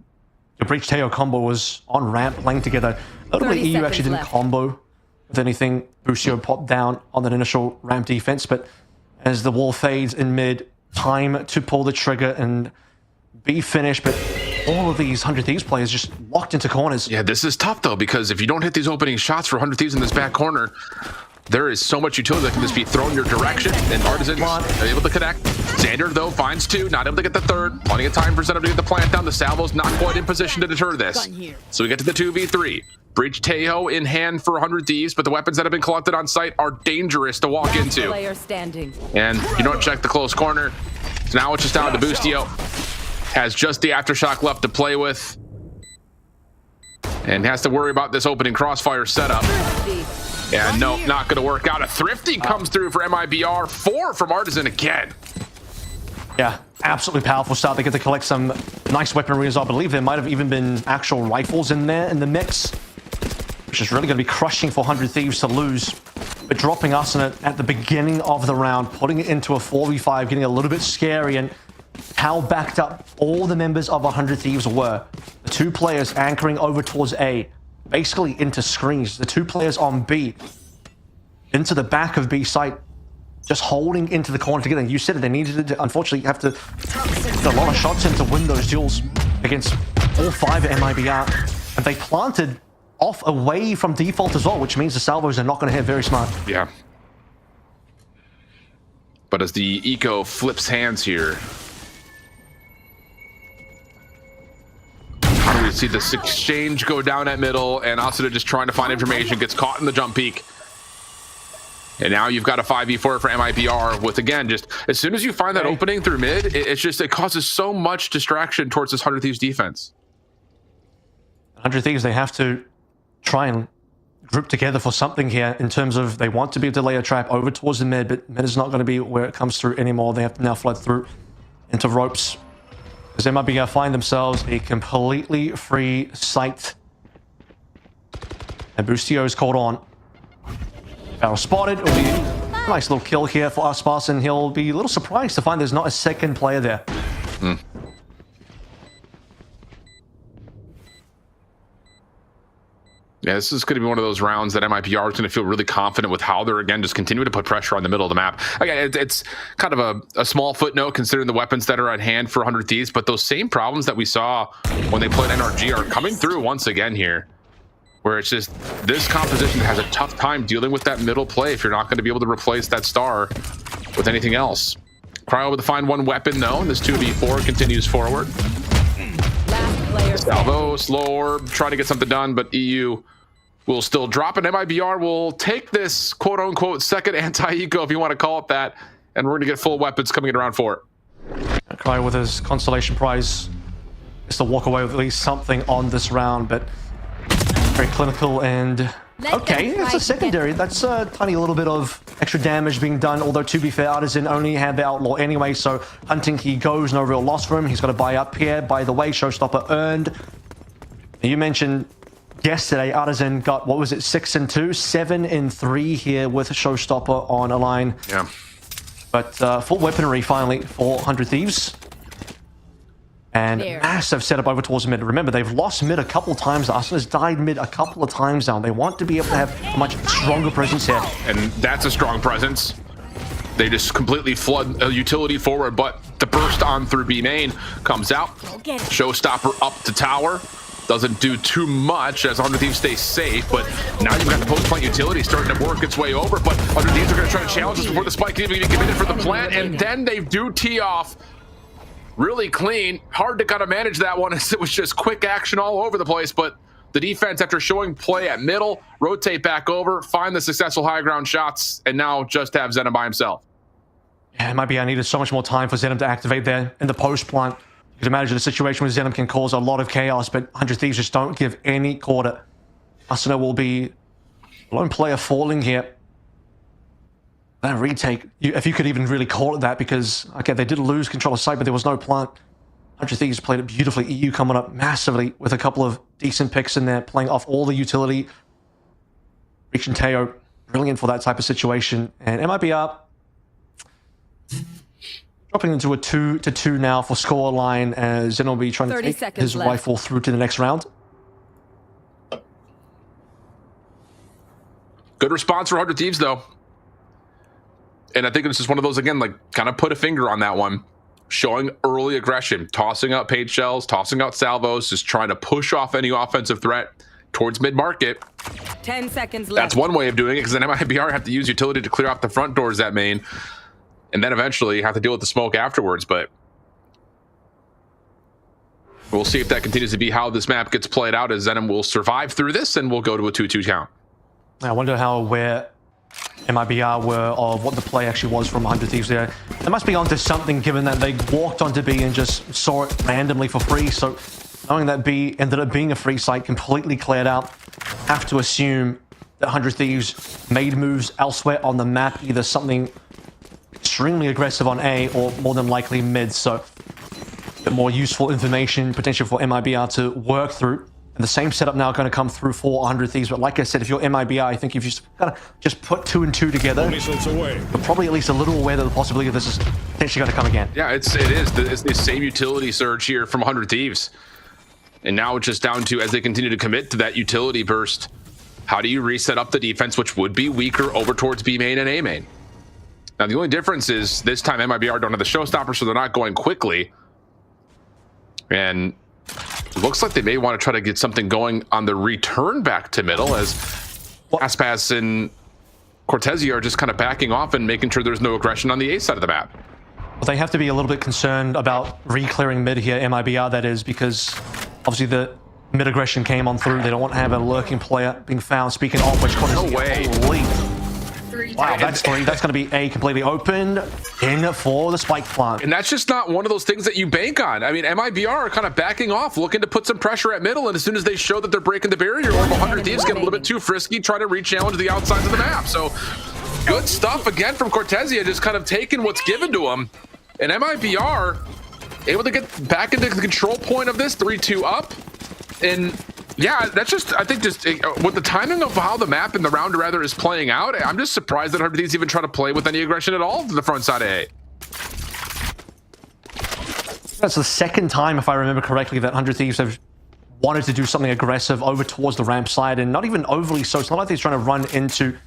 the Breach Teo combo was on ramp playing together. Notably, 30 EU actually seconds didn't left. combo with anything. Busio popped down on that initial ramp defense, but as the wall fades in mid, time to pull the trigger and be finished. But all of these 100 Thieves players just locked into corners. Yeah, this is tough though, because if you don't hit these opening shots for 100 Thieves in this back corner, there is so much utility that can just be thrown your direction, and Artisan's able to connect. Xander, though, finds two, not able to get the third. Plenty of time for Zenab to get the plant down. The Salvo's not quite in position to deter this. So we get to the 2v3. Breach Tejo in hand for 100 Thieves, but the weapons that have been collected on site are dangerous to walk into. Player standing. And you don't check the close corner. So now it's just down to Bustio. Has just the Aftershock left to play with. And has to worry about this opening crossfire setup. And no, not going to work out. A Thrifty comes through for MIBR. 4 from Artisan again. Yeah, absolutely powerful start. They get to collect some nice weaponry as well. I believe there might have even been actual rifles in there in the mix, which is really going to be crushing for 100 Thieves to lose. But dropping us in it at the beginning of the round, putting it into a 4v5, getting a little bit scary, and how backed up all the members of 100 Thieves were. The 2 players anchoring over towards A, basically into screens. The 2 players on B, into the back of B site, just holding into the corner together. You said it, they needed to, unfortunately, have to get a lot of shots in to win those duels against all 5 at MIBR. And they planted off away from default as well, which means the salvos are not going to hit very smart. Yeah. But as the Eco flips hands here, how do we see this exchange go down at middle, and Asuna just trying to find information, gets caught in the jump peak. And now you've got a 5v4 for MIBR with, again, just as soon as you find that opening through mid, it causes so much distraction towards this 100 Thieves defense. 100 Thieves, they have to try and group together for something here in terms of they want to be able to lay a trap over towards the mid, but mid is not going to be where it comes through anymore. They have to now flood through into ropes, because they might be going to find themselves a completely free site. And Bustio is caught on. Barrel spotted. It'll be a nice little kill here for Aspas, and he'll be a little surprised to find there's not a second player there. Yeah, this is going to be one of those rounds that MIPR is going to feel really confident with how they're, again, just continuing to put pressure on the middle of the map. Again, it's kind of a small footnote considering the weapons that are at hand for 100 Thieves, but those same problems that we saw when they played NRG are coming through once again here, where it's just this composition has a tough time dealing with that middle play if you're not going to be able to replace that star with anything else. Cryo with to find one weapon, though, and this 2v4 continues forward. Last player Salvo, slow orb, trying to get something done, but EU will still drop, and MIBR will take this quote-unquote second anti-eco, if you want to call it that, and we're going to get full weapons coming in round 4. Cryo with his consolation prize is to walk away with at least something on this round, but very clinical and okay, it's a secondary. That's a tiny little bit of extra damage being done, although to be fair, Artisan only had the Outlaw anyway, so hunting he goes, no real loss for him. He's got to buy up here. By the way, Showstopper earned. You mentioned yesterday, Artisan got, what was it, 6 and 2, 7 and 3 here with Showstopper on a line. Yeah. But full weaponry finally for 100 Thieves. And massive setup over towards mid. Remember, they've lost mid a couple times. Arsenal has died mid a couple of times now. They want to be able to have a much stronger presence here. And that's a strong presence. They just completely flood a utility forward, but the burst on through B main comes out. Showstopper up to tower. Doesn't do too much as 100 Thieves stay safe, but now you've got the post-plant utility starting to work its way over, but 100 Thieves are going to try to challenge us before the spike can even get committed for the plant, and then they do tee off really clean. Hard to kind of manage that one as it was just quick action all over the place, but the defense, after showing play at middle, rotate back over, find the successful high ground shots, and now just have Zenom by himself. Yeah, it might be I needed so much more time for Zenom to activate there in the post plant. You can imagine a situation where Zenom can cause a lot of chaos, but 100 Thieves just don't give any quarter. Arsenal will be lone player falling here. That retake, if you could even really call it that, because, okay, they did lose control of site, but there was no plant. 100 Thieves played it beautifully. EU coming up massively with a couple of decent picks in there, playing off all the utility. Reach and Teo, brilliant for that type of situation. And MIBR dropping into a 2-2 now for scoreline, as Zen will be trying to take his rifle through to the next round. Good response for 100 Thieves, though. And I think it's just one of those, again, like, kind of put a finger on that one. Showing early aggression, tossing out paid shells, tossing out salvos, just trying to push off any offensive threat towards mid-market. 10 seconds left. That's one way of doing it, because then MIBR have to use utility to clear off the front doors at main, and then eventually have to deal with the smoke afterwards. But we'll see if that continues to be how this map gets played out, as Zenom will survive through this, and we'll go to a 2-2 count. I wonder how aware MIBR were of what the play actually was from 100 Thieves there. They must be onto something, given that they walked onto B and just saw it randomly for free. So knowing that B ended up being a free site, completely cleared out, have to assume that 100 Thieves made moves elsewhere on the map, either something extremely aggressive on A or more than likely mid. So a bit more useful information potential for MIBR to work through. And the same setup now going to come through for 100 Thieves. But like I said, if you're MIBR, I think if you just put 2 and 2 together, you're probably at least a little aware that the possibility of this is potentially going to come again. Yeah, it is. It's the same utility surge here from 100 Thieves. And now it's just down to, as they continue to commit to that utility burst, how do you reset up the defense, which would be weaker over towards B main and A main? Now, the only difference is this time MIBR don't have the showstopper, so they're not going quickly. And it looks like they may want to try to get something going on the return back to middle, as Aspas and Cortesi are just kind of backing off and making sure there's no aggression on the A side of the map. Well, they have to be a little bit concerned about re-clearing mid here, MIBR that is, because obviously the mid aggression came on through. They don't want to have a lurking player being found. Speaking of which, Cortesi, no way. Holy. Wow, that's 3. That's going to be A completely open in for the spike plant. And that's just not one of those things that you bank on. I mean, MIBR are kind of backing off, looking to put some pressure at middle, and as soon as they show that they're breaking the barrier, or 100 Thieves get a little bit too frisky, trying to re-challenge the outsides of the map. So good stuff again from Cortesia, just kind of taking what's given to him. And MIBR able to get back into the control point of this, 3-2 up. And yeah, that's just, I think, just with the timing of how the map and the round rather is playing out, I'm just surprised that 100 Thieves even try to play with any aggression at all to the front side of A. That's the second time, if I remember correctly, that 100 Thieves have wanted to do something aggressive over towards the ramp side, and not even overly so. It's not like they're trying to run into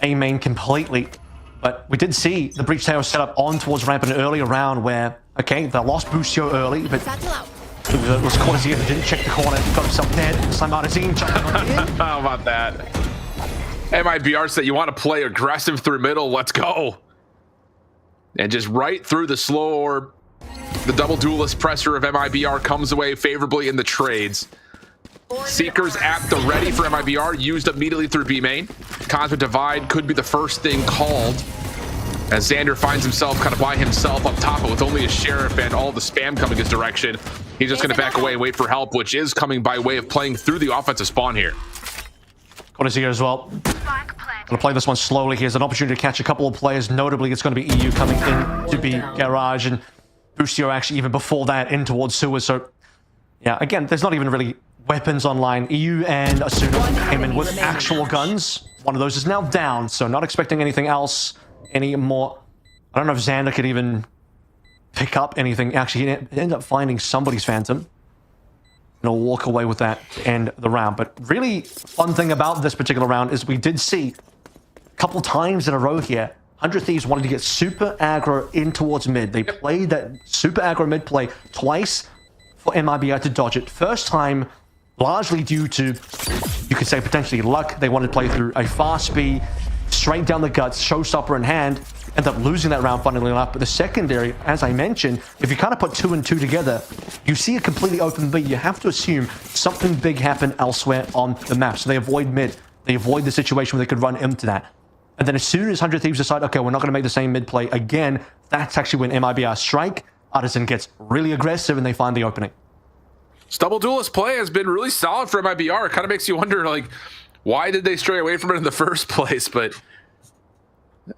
A main completely. But we did see the breach tail set up on towards ramp in an earlier round where, okay, they lost Boostio early, but it was Cortesi that didn't check the corner, got himself dead. Slimartine jumping on in. How about that? MIBR said, you want to play aggressive through middle, let's go. And just right through the slow orb, the double duelist pressure of MIBR comes away favorably in the trades. Seekers at the ready for MIBR, used immediately through B main. Cosmic Divide could be the first thing called, as Xander finds himself kind of by himself up top, but with only a Sheriff and all the spam coming his direction, he's just going to back away and wait for help, which is coming by way of playing through the offensive spawn here. Cortesi as well. Going to play this one slowly. He has an opportunity to catch a couple of players. Notably, it's going to be EU coming in to be Garage, and Boostio actually even before that in towards Sewer. So, yeah, again, there's not even really weapons online. EU and Asuna came in with actual guns. One of those is now down, so not expecting anything else anymore. I don't know if Xander could even pick up anything. Actually, he ended up finding somebody's Phantom. And he'll walk away with that to end the round. But really fun thing about this particular round is we did see a couple times in a row here, 100 Thieves wanted to get super aggro in towards mid. They played that super aggro mid play twice for MIBR to dodge it. First time, largely due to, you could say, potentially luck. They wanted to play through a fast B, straight down the guts, showstopper in hand, end up losing that round funnily enough. But the secondary, as I mentioned, if you kind of put 2 and 2 together, you see a completely open B. You have to assume something big happened elsewhere on the map. So they avoid mid. They avoid the situation where they could run into that. And then as soon as 100 Thieves decide, okay, we're not going to make the same mid play again, that's actually when MIBR strike. Artisan gets really aggressive and they find the opening. Double duelist play has been really solid for MIBR. It kind of makes you wonder, like, why did they stray away from it in the first place? But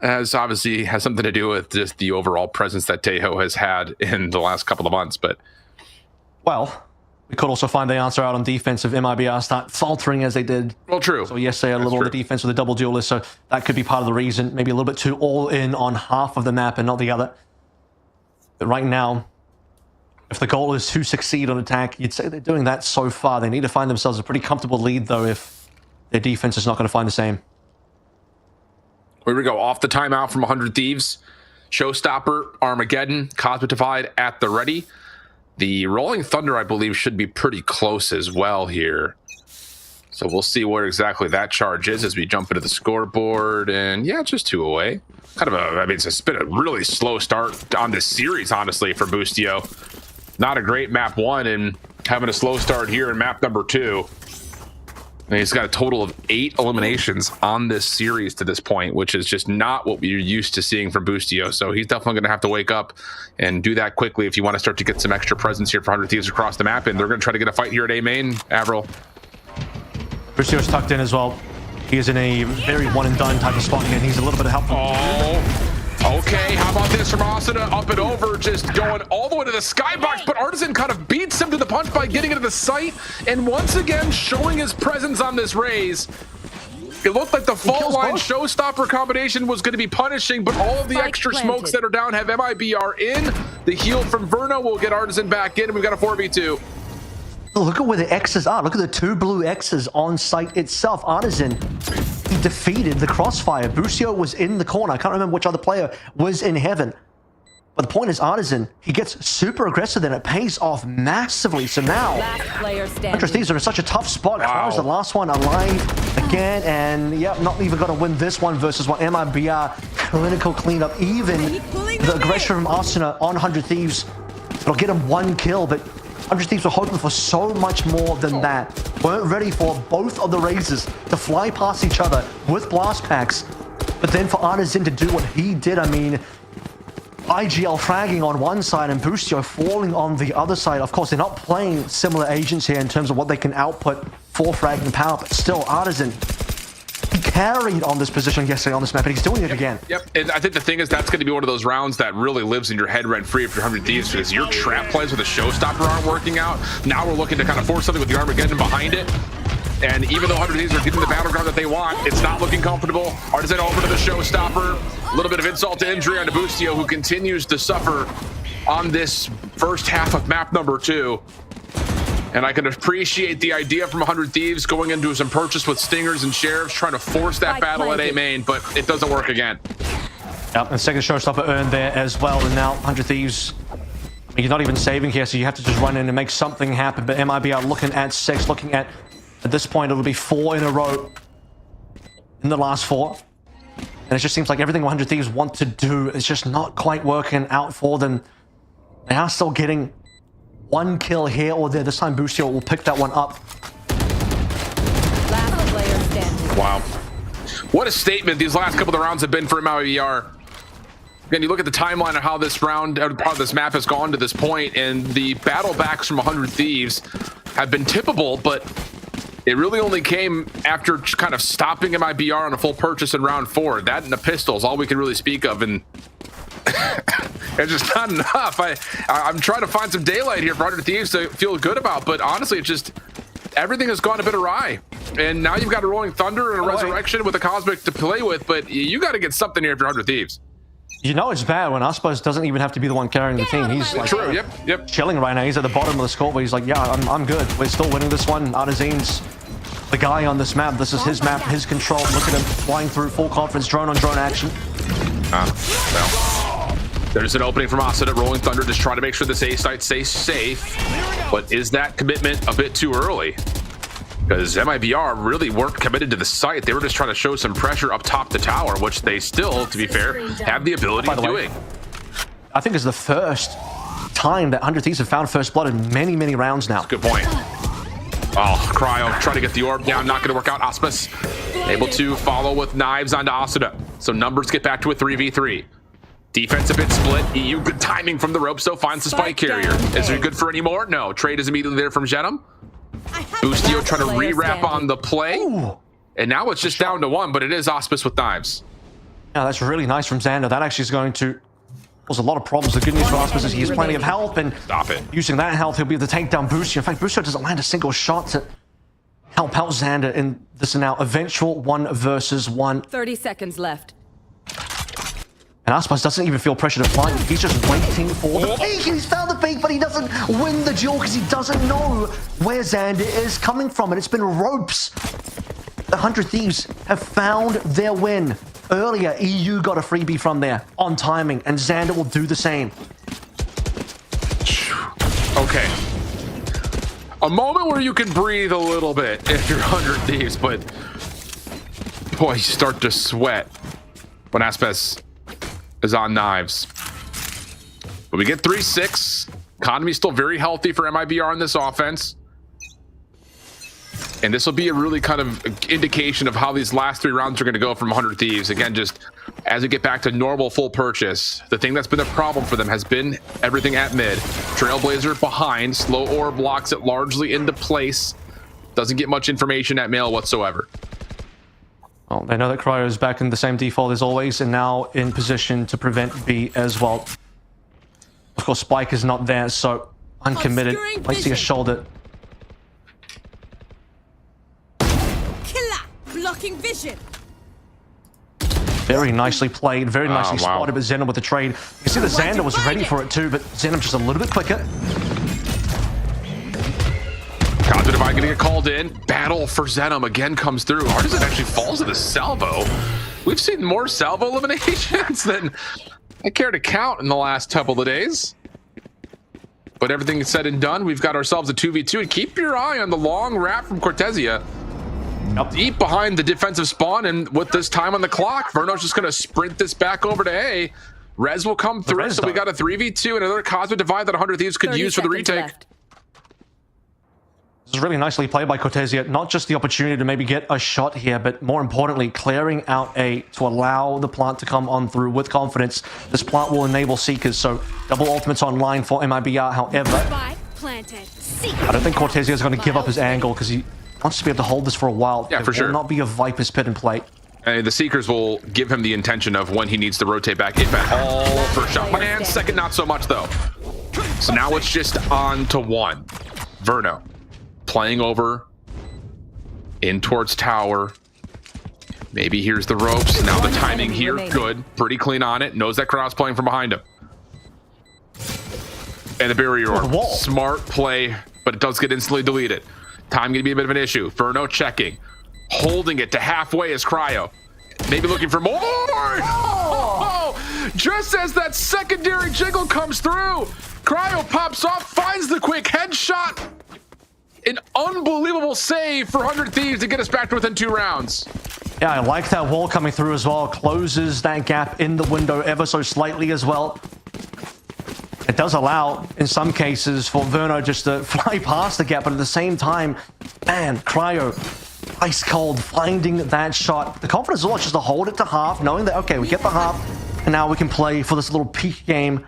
as obviously has something to do with just the overall presence that Tejo has had in the last couple of months. But well, we could also find the answer out on defense if MIBR start faltering as they did. Well, true. So yes, they are a little on the defense with the double duelist, so that could be part of the reason. Maybe a little bit too all in on half of the map and not the other. But right now, if the goal is to succeed on attack, you'd say they're doing that so far. They need to find themselves a pretty comfortable lead, though, if their defense is not going to find the same. Here we go. Off the timeout from 100 Thieves. Showstopper, Armageddon, Cosmic Divide at the ready. The Rolling Thunder, I believe, should be pretty close as well here. So we'll see where exactly that charge is as we jump into the scoreboard. And yeah, just 2 away. Kind of a, I mean, it's been a really slow start on this series, honestly, for Boostio. Not a great map 1 and having a slow start here in map number 2. And he's got a total of 8 eliminations on this series to this point, which is just not what we're used to seeing from Boostio. So he's definitely going to have to wake up and do that quickly if you want to start to get some extra presence here for 100 Thieves across the map. And they're going to try to get a fight here at A main, Avril. Boostio's tucked in as well. He is in a very one-and-done type of spot again. He's a little bit of help. Oh, okay. How about this from Asuna? Up and over, just going all the way to the skybox. But Artisan kind of beats him to the punch by getting into the site. And once again, showing his presence on this raise. It looked like the fault line showstopper combination was going to be punishing, but all of the extra smokes that are down have MIBR in. The heal from Verno will get Artisan back in, and we've got a 4v2. Look at where the X's are. Look at the 2 blue X's on site itself. Artisan, he defeated the crossfire. Boostio was in the corner. I can't remember which other player was in heaven. But the point is, Artisan, he gets super aggressive, and it pays off massively. So now, 100 Thieves are in such a tough spot. Wow. The last one alive again, and yeah, not even going to win this one versus what MIBR clinical cleanup. Even the aggression from Asuna on 100 Thieves, it'll get him 1 kill, but 100 Thieves were hoping for so much more than that. Weren't ready for both of the raises to fly past each other with blast packs. But then for Artisan to do what he did, I mean, IGL fragging on one side and Boostio falling on the other side. Of course, they're not playing similar agents here in terms of what they can output for fragging power, but still, Artisan, he carried on this position yesterday on this map, and he's doing it again. Yep, and I think the thing is that's going to be one of those rounds that really lives in your head rent-free if you're 100 Thieves, because your trap plays with a showstopper aren't working out. Now we're looking to kind of force something with the Armageddon behind it. And even though 100 Thieves are getting the battleground that they want, it's not looking comfortable. Artisan over to the showstopper. A little bit of insult to injury on Boostio, who continues to suffer on this first half of map number 2. And I can appreciate the idea from 100 Thieves going into some purchase with Stingers and Sheriffs, trying to force that battle at A main, but it doesn't work again. Yep, and second showstopper earned there as well. And now 100 Thieves, you're not even saving here, so you have to just run in and make something happen. But MIBR looking at 6, looking at this point, it'll be 4 in a row in the last 4. And it just seems like everything 100 Thieves want to do is just not quite working out for them. They are still getting 1 kill here or there. This time Boostio will pick that one up. Last player standing. Wow. What a statement these last couple of rounds have been for MIBR. Again, you look at the timeline of how this round, how this map has gone to this point, and the battle backs from 100 Thieves have been tippable, but it really only came after kind of stopping MIBR on a full purchase in round 4. That and the pistol is all we can really speak of, and it's just not enough. I'm trying to find some daylight here for 100 Thieves to feel good about, but honestly, it's just everything has gone a bit awry. And now you've got a Rolling Thunder and a Resurrection with a Cosmic to play with, but you got to get something here if you're 100 Thieves. You know it's bad when Aspos doesn't even have to be the one carrying the team. He's like Yep. chilling right now. He's at the bottom of the scoreboard. He's like, yeah, I'm good. We're still winning this one. Artisan's the guy on this map. This is his map, his control. Look at him flying through full confidence, drone on drone action. Well, there's an opening from Asuna. Rolling Thunder just trying to make sure this A site stays safe. But is that commitment a bit too early? Because MIBR really weren't committed to the site. They were just trying to show some pressure up top the tower, which they still, to be fair, have the ability of doing. I think it's the first time that 100 Thieves have found first blood in many, many rounds now. That's a good point. Oh, Cryo trying to get the orb down, not going to work out. Auspice able to follow with knives onto Asuna. So numbers get back to a 3v3. Defense a bit split. EU, good timing from the ropes, though. Finds the spike carrier. Is it good for any more? No. Trade is immediately there from Zenom. Boostio trying to re-wrap on the play. Ooh. And now it's just down to one, but it is Auspice with knives. Yeah, that's really nice from Xander. That actually is going to cause a lot of problems. The good news for Auspice is he has plenty of health, and Stop it. using that health, he'll be able to take down Boostio. In fact, Boostio doesn't land a single shot to help out Xander in this now eventual 1 versus 1. 30 seconds left. And Auspice doesn't even feel pressure to fight. He's just waiting for the peak. He's found the peak, but he doesn't win the duel because he doesn't know where Xander is coming from. And it's been ropes. The 100 Thieves have found their win. Earlier, EU got a freebie from there on timing, and Xander will do the same. Okay. A moment where you can breathe a little bit if you're 100 Thieves, but boy, you start to sweat when Auspice is on knives. But we get 3-6. Economy's still very healthy for MIBR in this offense. And this will be a really kind of indication of how these last 3 rounds are going to go from 100 Thieves. Again, just as we get back to normal full purchase, the thing that's been a problem for them has been everything at mid. Trailblazer behind, slow orb locks it largely into place. Doesn't get much information at mail whatsoever. Well, they know that Cryo is back in the same default as always, and now in position to prevent B as well. Of course, Spike is not there, so uncommitted. Might see a shoulder. Killer! Blocking vision! Very nicely played, very nicely wow. spotted, but Zenom with the trade. You can see that Xander was ready for it too, but Zenom just a little bit quicker. Contra Divide going to get called in. Battle for Zenom again comes through. Artisan actually falls to the salvo. We've seen more salvo eliminations than I care to count in the last couple of days. But everything is said and done. We've got ourselves a 2v2. And keep your eye on the long wrap from Cortesia. Deep behind the defensive spawn, and with this time on the clock, Verno's just going to sprint this back over to A. Rez will come through, so we got a 3v2 and another Cosmic Divide that 100 Thieves could use for the retake. Left. This is really nicely played by Cortesia. Not just the opportunity to maybe get a shot here, but more importantly, clearing out A to allow the plant to come on through with confidence. This plant will enable Seekers, so double ultimates online for MIBR. However, Spike planted. I don't think Cortesia is going to give up his angle because he wants to be able to hold this for a while. Yeah, for sure. There will not be a Viper's Pit in play. And the Seekers will give him the intention of when he needs to rotate back, if at all. First shot, and second not so much though. So now it's just on to 1. Verno playing over in towards tower. Maybe here's the ropes. Now the timing here, good, pretty clean on it. Knows that Kraus playing from behind him. And the barrier orb, smart play, but it does get instantly deleted. Time gonna be a bit of an issue. Verno checking, holding it to halfway is Cryo. Maybe looking for more. Oh! Just as that secondary jiggle comes through, Cryo pops off, finds the quick headshot. An unbelievable save for 100 Thieves to get us back to within 2 rounds. Yeah, I like that wall coming through as well. Closes that gap in the window ever so slightly as well. It does allow, in some cases, for Verno just to fly past the gap, but at the same time, man, Cryo, ice cold, finding that shot. The confidence is all just to hold it to half, knowing that, okay, we get the half, and now we can play for this little peak game.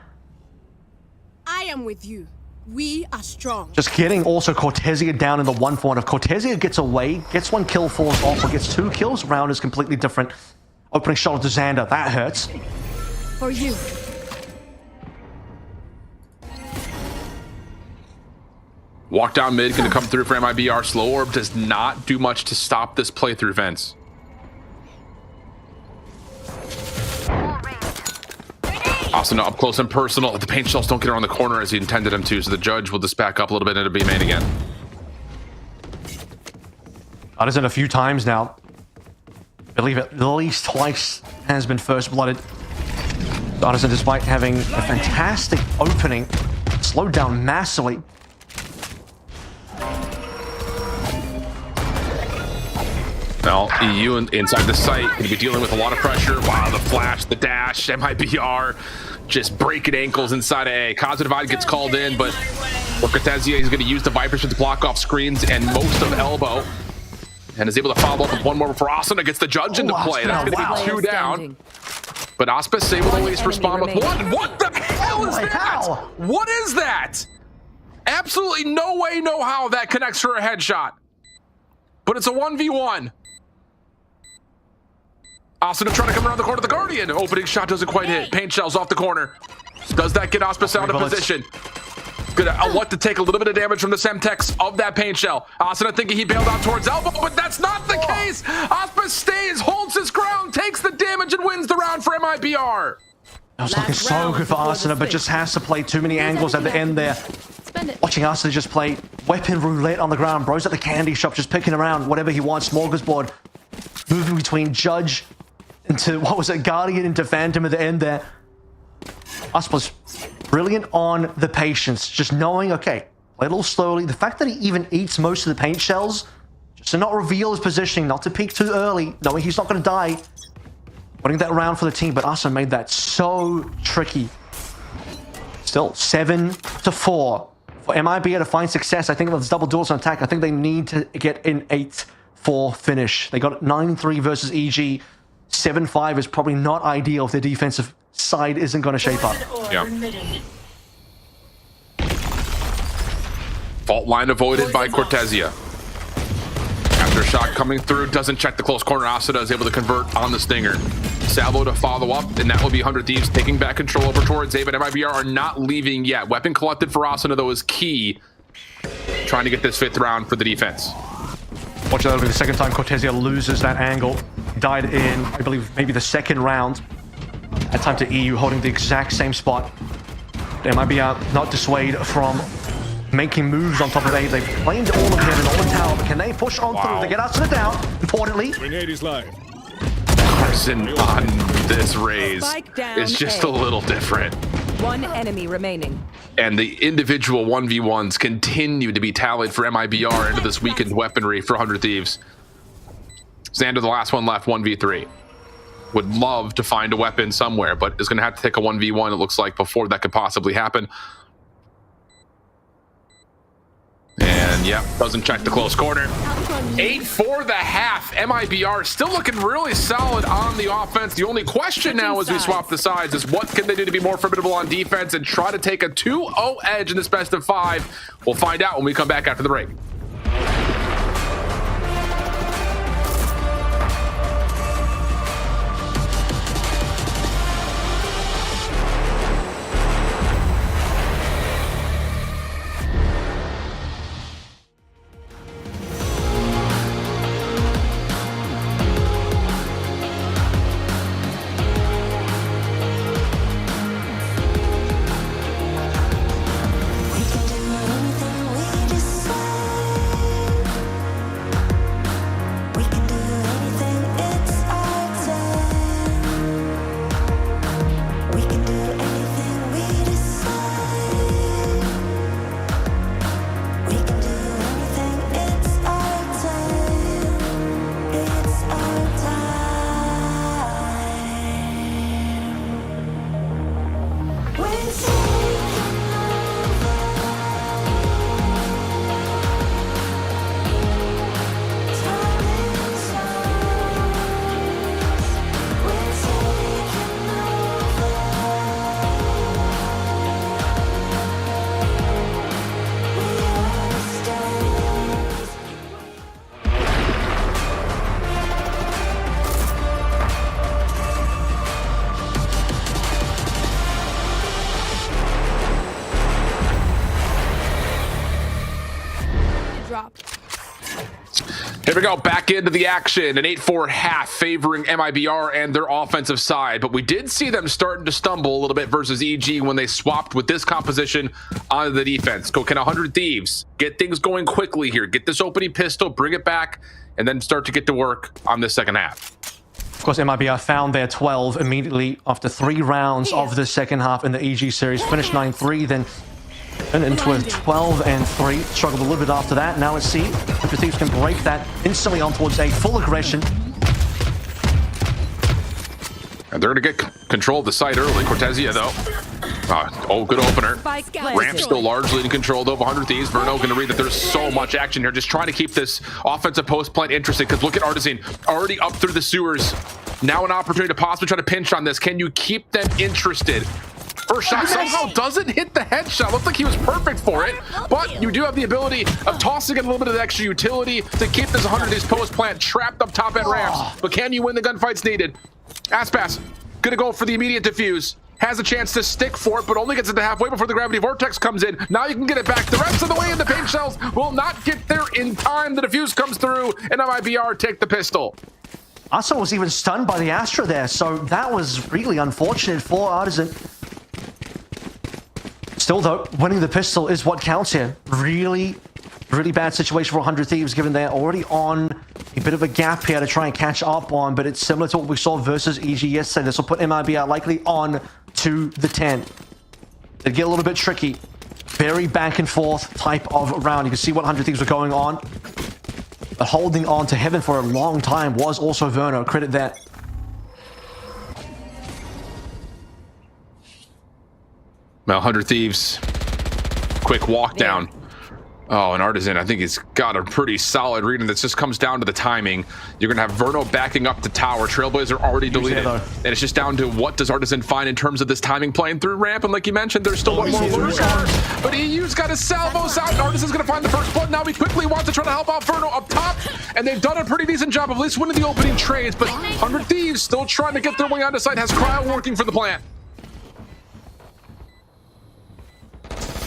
I am with you. We are strong. Just getting also Cortesia down in the 1-for-1. If Cortesia gets away, gets 1 kill, falls off, or gets 2 kills, round is completely different. Opening shot to Xander, that hurts. For you. Walk down mid, gonna come through for MIBR. Slow orb does not do much to stop this play through Vents. Also, up close and personal. The paint shells don't get around the corner as he intended them to, so the judge will just back up a little bit into B main again. Artisan a few times now. I believe at least twice has been first blooded. Artisan, despite having a fantastic opening, slowed down massively. Well, EU inside the site going to be dealing with a lot of pressure. Wow, the flash, the dash, MIBR just breaking ankles inside of A. Cosmic Divide gets called in, but for Cortesia, he's going to use the Vipers to block off screens and most of Elbow. And is able to follow up with 1 more before Asuna gets the judge into play. That's going to be 2 down. But Auspice able to at least enemy respond with remaining. one. What the hell is my, that? how? What is that? Absolutely no way, no how that connects for a headshot. But it's a 1v1. Asuna trying to come around the corner of the Guardian. Opening shot doesn't quite hit. Paint shells off the corner. Does that get Auspice out of position? Gonna want to take a little bit of damage from the Semtex of that paint shell. Asuna thinking he bailed out towards elbow, but that's not the case. Auspice stays, holds his ground, takes the damage, and wins the round for MIBR. That was looking so round good for before the Arsenal, but switch. just has to play too many angles at the end there. Spend it. Watching Arsenal just play weapon roulette on the ground. Bro's at the candy shop, just picking around whatever he wants. Smorgasbord moving between Judge into, what was it, Guardian into Phantom at the end there. Us brilliant on the patience, just knowing, okay, play a little slowly. The fact that he even eats most of the paint shells, just to not reveal his positioning, not to peek too early, knowing he's not going to die. Winning that round for the team, but Asa made that so tricky. Still 7-4 for MIBR to find success. I think with double duels on attack, I think they need to get an 8-4 finish. They got 9-3 versus EG. 7-5 is probably not ideal if their defensive side isn't going to shape up. Yeah. Fault line avoided by Cortezia. After a shot coming through, doesn't check the close corner. Asuna is able to convert on the Stinger. Salvo to follow up, and that will be 100 Thieves taking back control over towards A, but MIBR are not leaving yet. Weapon collected for Asuna, though, is key. Trying to get this 5th round for the defense. Watch that, will be the second time Cortezia loses that angle. Died in, I believe, maybe the 2nd round. That time to EU, holding the exact same spot. They might be not dissuade from making moves on top of A. They've claimed all of heaven, all in tower, but can they push on through? They get us to the down, importantly. Grenade is live. Carson on this raise Spike down is just A. a little different. One enemy remaining. And the individual 1v1s continue to be tallied for MIBR into this weakened weaponry for 100 Thieves. Xander, the last one left, 1v3. Would love to find a weapon somewhere, but is going to have to take a 1v1, it looks like, before that could possibly happen. And, yeah, doesn't check the close corner. 8-4 the half. MIBR still looking really solid on the offense. The only question now as we swap the sides is what can they do to be more formidable on defense and try to take a 2-0 edge in this best of 5. We'll find out when we come back after the break. Here we go, back into the action. An 8-4 half favoring MIBR and their offensive side. But we did see them starting to stumble a little bit versus EG when they swapped with this composition on the defense. Go, can 100 Thieves get things going quickly here? Get this opening pistol, bring it back, and then start to get to work on this second half. Of course, MIBR found their 12 immediately after 3 rounds of the second half in the EG series. Finished 9-3, then turned into a 12-3. Struggled a little bit after that. Now let's see if the Thieves can break that instantly on towards a full aggression. And they're going to get control of the site early. Cortezia, though. Good opener. Spike Ramp planted. still largely in control, though, of 100 Thieves. Verno going to read that there's so much action here. Just trying to keep this offensive post plant interesting, because look at Artisan already up through the sewers. Now an opportunity to possibly try to pinch on this. Can you keep them interested? First shot somehow doesn't hit the headshot. Looked like he was perfect for it, but you do have the ability of tossing in a little bit of extra utility to keep this 100 Thieves post plant trapped up top at ramps. But can you win the gunfights needed? Aspas gonna go for the immediate defuse. Has a chance to stick for it, but only gets it to halfway before the gravity vortex comes in. Now you can get it back. The rest of the way in the paint shells will not get there in time. The defuse comes through, and MIBR take the pistol. Arsenal was even stunned by the Astra there, so that was really unfortunate for Artisan. Still, though, winning the pistol is what counts here. Really bad situation for 100 Thieves, given they're already on a bit of a gap here to try and catch up on, but it's similar to what we saw versus EG yesterday. This will put MIBR likely on to the 10. It'd get a little bit tricky. Very back and forth type of round. You can see what 100 Thieves were going on. But holding on to heaven for a long time was also Verno. Credit that. Well, 100 Thieves, quick walk down. Oh, and Artisan, I think he's got a pretty solid read, and this just comes down to the timing. You're going to have Verno backing up the tower. Trailblazer already deleted. And it's just down to what does Artisan find in terms of this timing playing through ramp. And like you mentioned, there's still one more lurker. But EU's got his salvos out, and Artisan's going to find the first blood. Now he quickly wants to try to help out Verno up top. And they've done a pretty decent job of at least winning the opening trades. But 100 Thieves still trying to get their way onto site. Has cryo working for the plant.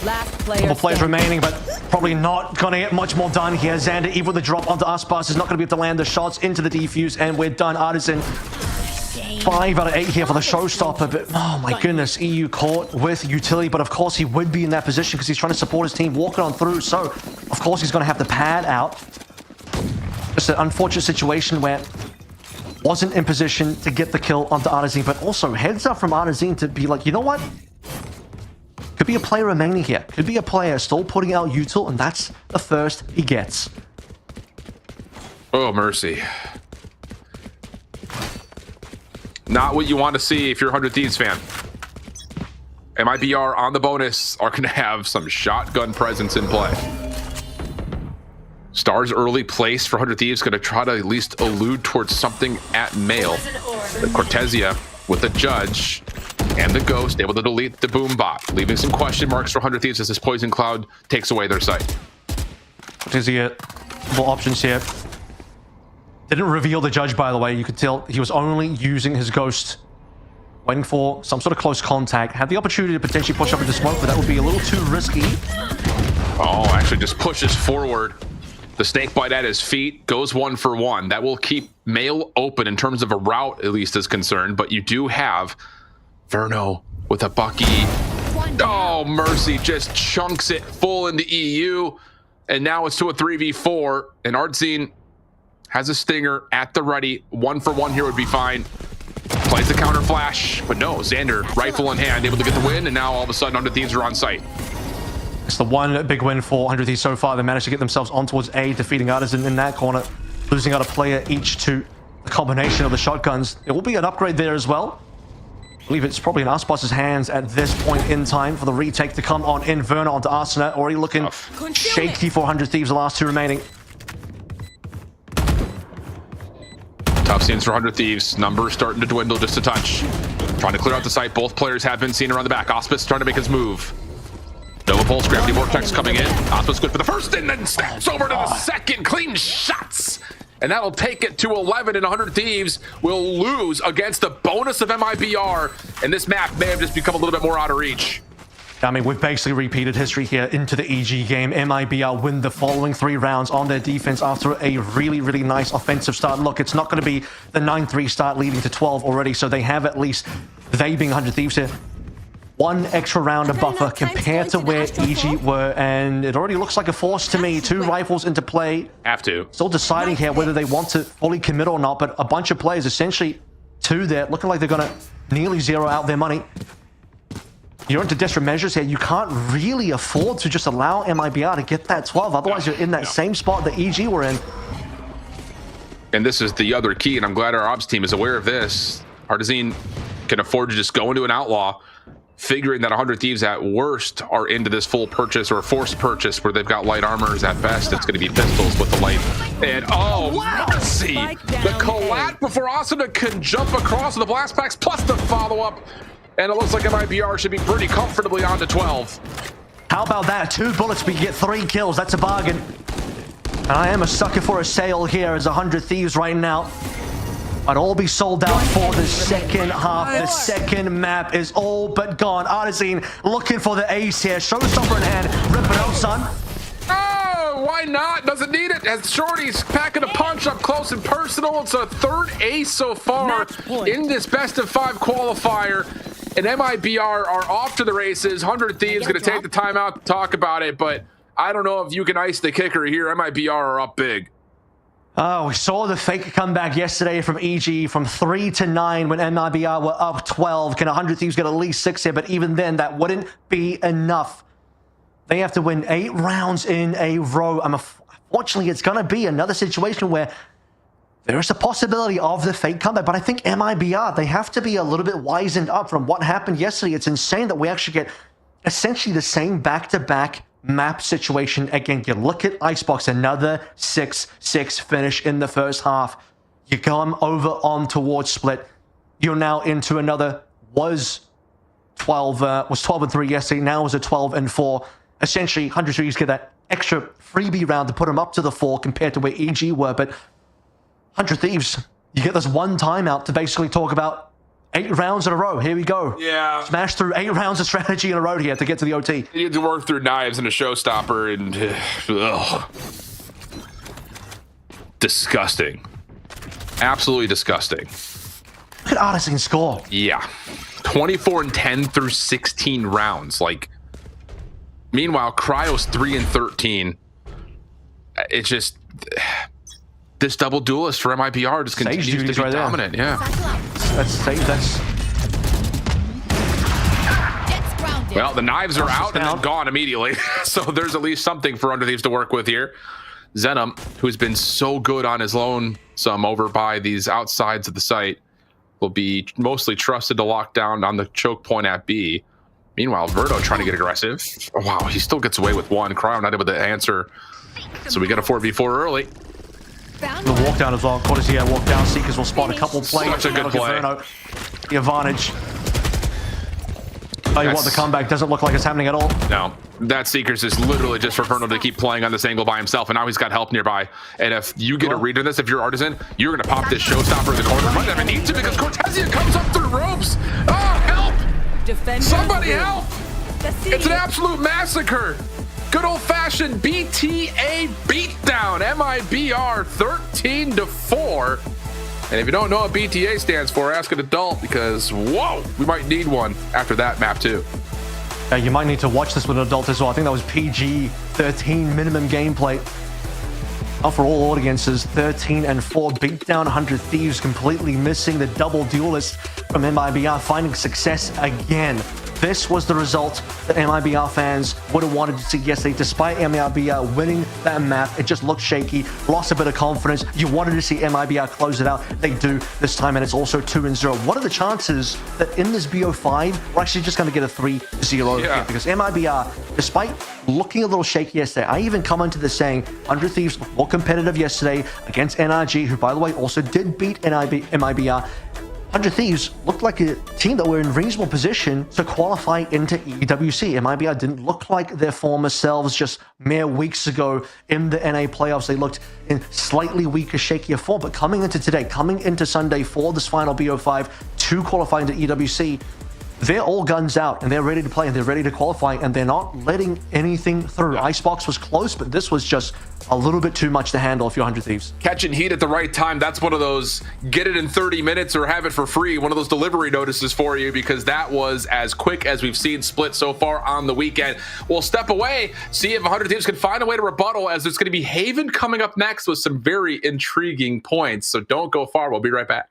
Last player. Couple players remaining, but probably not going to get much more done here. Xander, even with the drop onto Aspas, is not going to be able to land the shots into the defuse, and we're done. Artisan, 5 out of 8 here for the showstopper, but oh my goodness, EU caught with utility, but of course he would be in that position because he's trying to support his team walking on through, so of course he's going to have the pad out. Just an unfortunate situation where wasn't in position to get the kill onto Artisan, but also heads up from Artisan to be like, you know what? Could be a player remaining here. Could be a player still putting out util, and that's the first he gets. Oh, mercy. Not what you want to see if you're a 100 Thieves fan. MIBR on the bonus are going to have some shotgun presence in play. Star's early place for 100 Thieves going to try to at least allude towards something at male. The Cortesia with the Judge and the Ghost able to delete the boom bot, leaving some question marks for 100 Thieves as this poison cloud takes away their sight. Cortesia, couple options here. Didn't reveal the Judge, by the way. You could tell he was only using his Ghost, waiting for some sort of close contact. Had the opportunity to potentially push up into smoke, but that would be a little too risky. Oh, actually just pushes forward. The snake bite at his feet goes 1 for 1. That will keep Mail open in terms of a route, at least is concerned, but you do have Verno with a Bucky. Oh, mercy, just chunks it full into EU. And now it's to a 3v4. And Ardzine has a stinger at the ready. 1 for 1 here would be fine. Plays the counter flash, but no, Xander, rifle in hand, able to get the win. And now all of a sudden, 100 Thieves are on site. It's the one big win for 100 Thieves so far. They managed to get themselves on towards A, defeating Artisan in that corner, losing out a player each to the combination of the shotguns. It will be an upgrade there as well. I believe it's probably in Aspas's hands at this point in time for the retake to come on in. Verna onto Arsena, already looking shaky for 100 Thieves, the last 2 remaining. Tough scenes for 100 Thieves. Numbers starting to dwindle just a touch. Trying to clear out the site. Both players have been seen around the back. Auspice trying to make his move. Nova Pulse, Gravity Vortex coming in. Auspice good for the first and then snaps over to the second. Clean shots. And that'll take it to 11, and 100 Thieves will lose against the bonus of MIBR. And this map may have just become a little bit more out of reach. I mean, we've basically repeated history here into the EG game. MIBR win the following 3 rounds on their defense after a really, really nice offensive start. Look, it's not going to be the 9-3 start leading to 12 already, so they have at least, they being 100 Thieves here, 1 extra round of buffer compared to where EG were, and it already looks like a force to me. 2 rifles into play. Have to. Still deciding here whether they want to fully commit or not, but a bunch of players, essentially 2 there, looking like they're going to nearly zero out their money. You're into desperate measures here. You can't really afford to just allow MIBR to get that 12. Otherwise, you're in that same spot that EG were in. And this is the other key, and I'm glad our ops team is aware of this. Artisan can afford to just go into an outlaw, figuring that 100 Thieves at worst are into this full purchase or forced purchase where they've got light armors. At best, it's going to be pistols with the light. And mercy! The collat before Asuna can jump across with the blast packs plus the follow-up. And it looks like MIBR should be pretty comfortably on to 12. How about that? 2 bullets, we get 3 kills. That's a bargain. And I am a sucker for a sale here as 100 Thieves right now. I'd all be sold out for the second half. The second map is all but gone. Artisine looking for the ace here. Showstopper in hand. Rip it out, son. Oh, why not? Doesn't need it. As Shorty's packing a punch up close and personal. It's a 3rd ace so far in this best of 5 qualifier. And MIBR are off to the races. 100 Thieves going to take the time out to talk about it. But I don't know if you can ice the kicker here. MIBR are up big. Oh, we saw the fake comeback yesterday from EG from 3 to 9 when MIBR were up 12. Can 100 Thieves get at least 6 here? But even then, that wouldn't be enough. They have to win 8 rounds in a row. Unfortunately, it's going to be another situation where there is a possibility of the fake comeback. But I think MIBR, they have to be a little bit wizened up from what happened yesterday. It's insane that we actually get essentially the same back-to-back map situation again. You look at Icebox, another 6-6 finish in the first half. You come over on towards Split. You're now into another, was 12-3 yesterday. Now is a 12-4. Essentially, 100 Thieves get that extra freebie round to put them up to the 4 compared to where EG were. But 100 Thieves, you get this one timeout to basically talk about 8 rounds in a row. Here we go. Yeah. Smash through 8 rounds of strategy in a row here to get to the OT. You need to work through knives and a showstopper and... disgusting. Absolutely disgusting. Look at Artisan score. Yeah. 24-10 through 16 rounds. Like, meanwhile, Cryo's 3-13. It's just... This double duelist for MIBR just continues to be right dominant. Yeah. That's Well, the knives are out and then gone immediately. So there's at least something for 100 Thieves to work with here. Zenom, who's been so good on his lonesome over by these outsides of the site, will be mostly trusted to lock down on the choke point at B. Meanwhile, Verdo trying to get aggressive. Oh, wow, he still gets away with 1. Cryo not able to answer. So we got a 4v4 early. the walk down as well. Courtesy walk down. Seekers will spot a couple plays. Such a good play. Verno, the advantage. Tell you what, the comeback doesn't look like it's happening at all. No, that Seekers is literally just for Verno to keep playing on this angle by himself, and now he's got help nearby. And if you get a read of this, if you're Artisan, you're going to pop this showstopper in the corner. Might not even need to because Cortesia comes up through ropes. Oh, help! Defenders Somebody help! It's an absolute massacre. Good old-fashioned BTA beatdown. MIBR 13-4. And if you don't know what BTA stands for, ask an adult because, whoa, we might need one after that map too. You might need to watch this with an adult as well. I think that was PG-13 minimum gameplay. Out for all audiences, 13-4. Beat down 100 Thieves, completely missing the double duelist from MIBR, finding success again. This was the result that MIBR fans would have wanted to see yesterday. Despite MIBR winning that map, it just looked shaky, lost a bit of confidence. You wanted to see MIBR close it out. They do this time, and it's also 2-0. What are the chances that in this BO5, we're actually just going to get a 3-0 here? Because MIBR, despite looking a little shaky yesterday, I even commented this saying 100 Thieves looked more competitive yesterday against NRG, who, by the way, also did beat MIBR. 100 Thieves looked like a team that were in reasonable position to qualify into EWC. MIBR didn't look like their former selves just mere weeks ago in the NA playoffs. They looked in slightly weaker, shakier form. But coming into today, coming into Sunday for this final BO5 to qualify into EWC, they're all guns out and they're ready to play and they're ready to qualify and they're not letting anything through. Icebox was close, but this was just a little bit too much to handle if you're 100 Thieves. Catching heat at the right time, that's one of those get it in 30 minutes or have it for free, one of those delivery notices for you, because that was as quick as we've seen Split so far on the weekend. We'll step away, see if 100 Thieves can find a way to rebuttal, as there's going to be Haven coming up next with some very intriguing points. So don't go far. We'll be right back.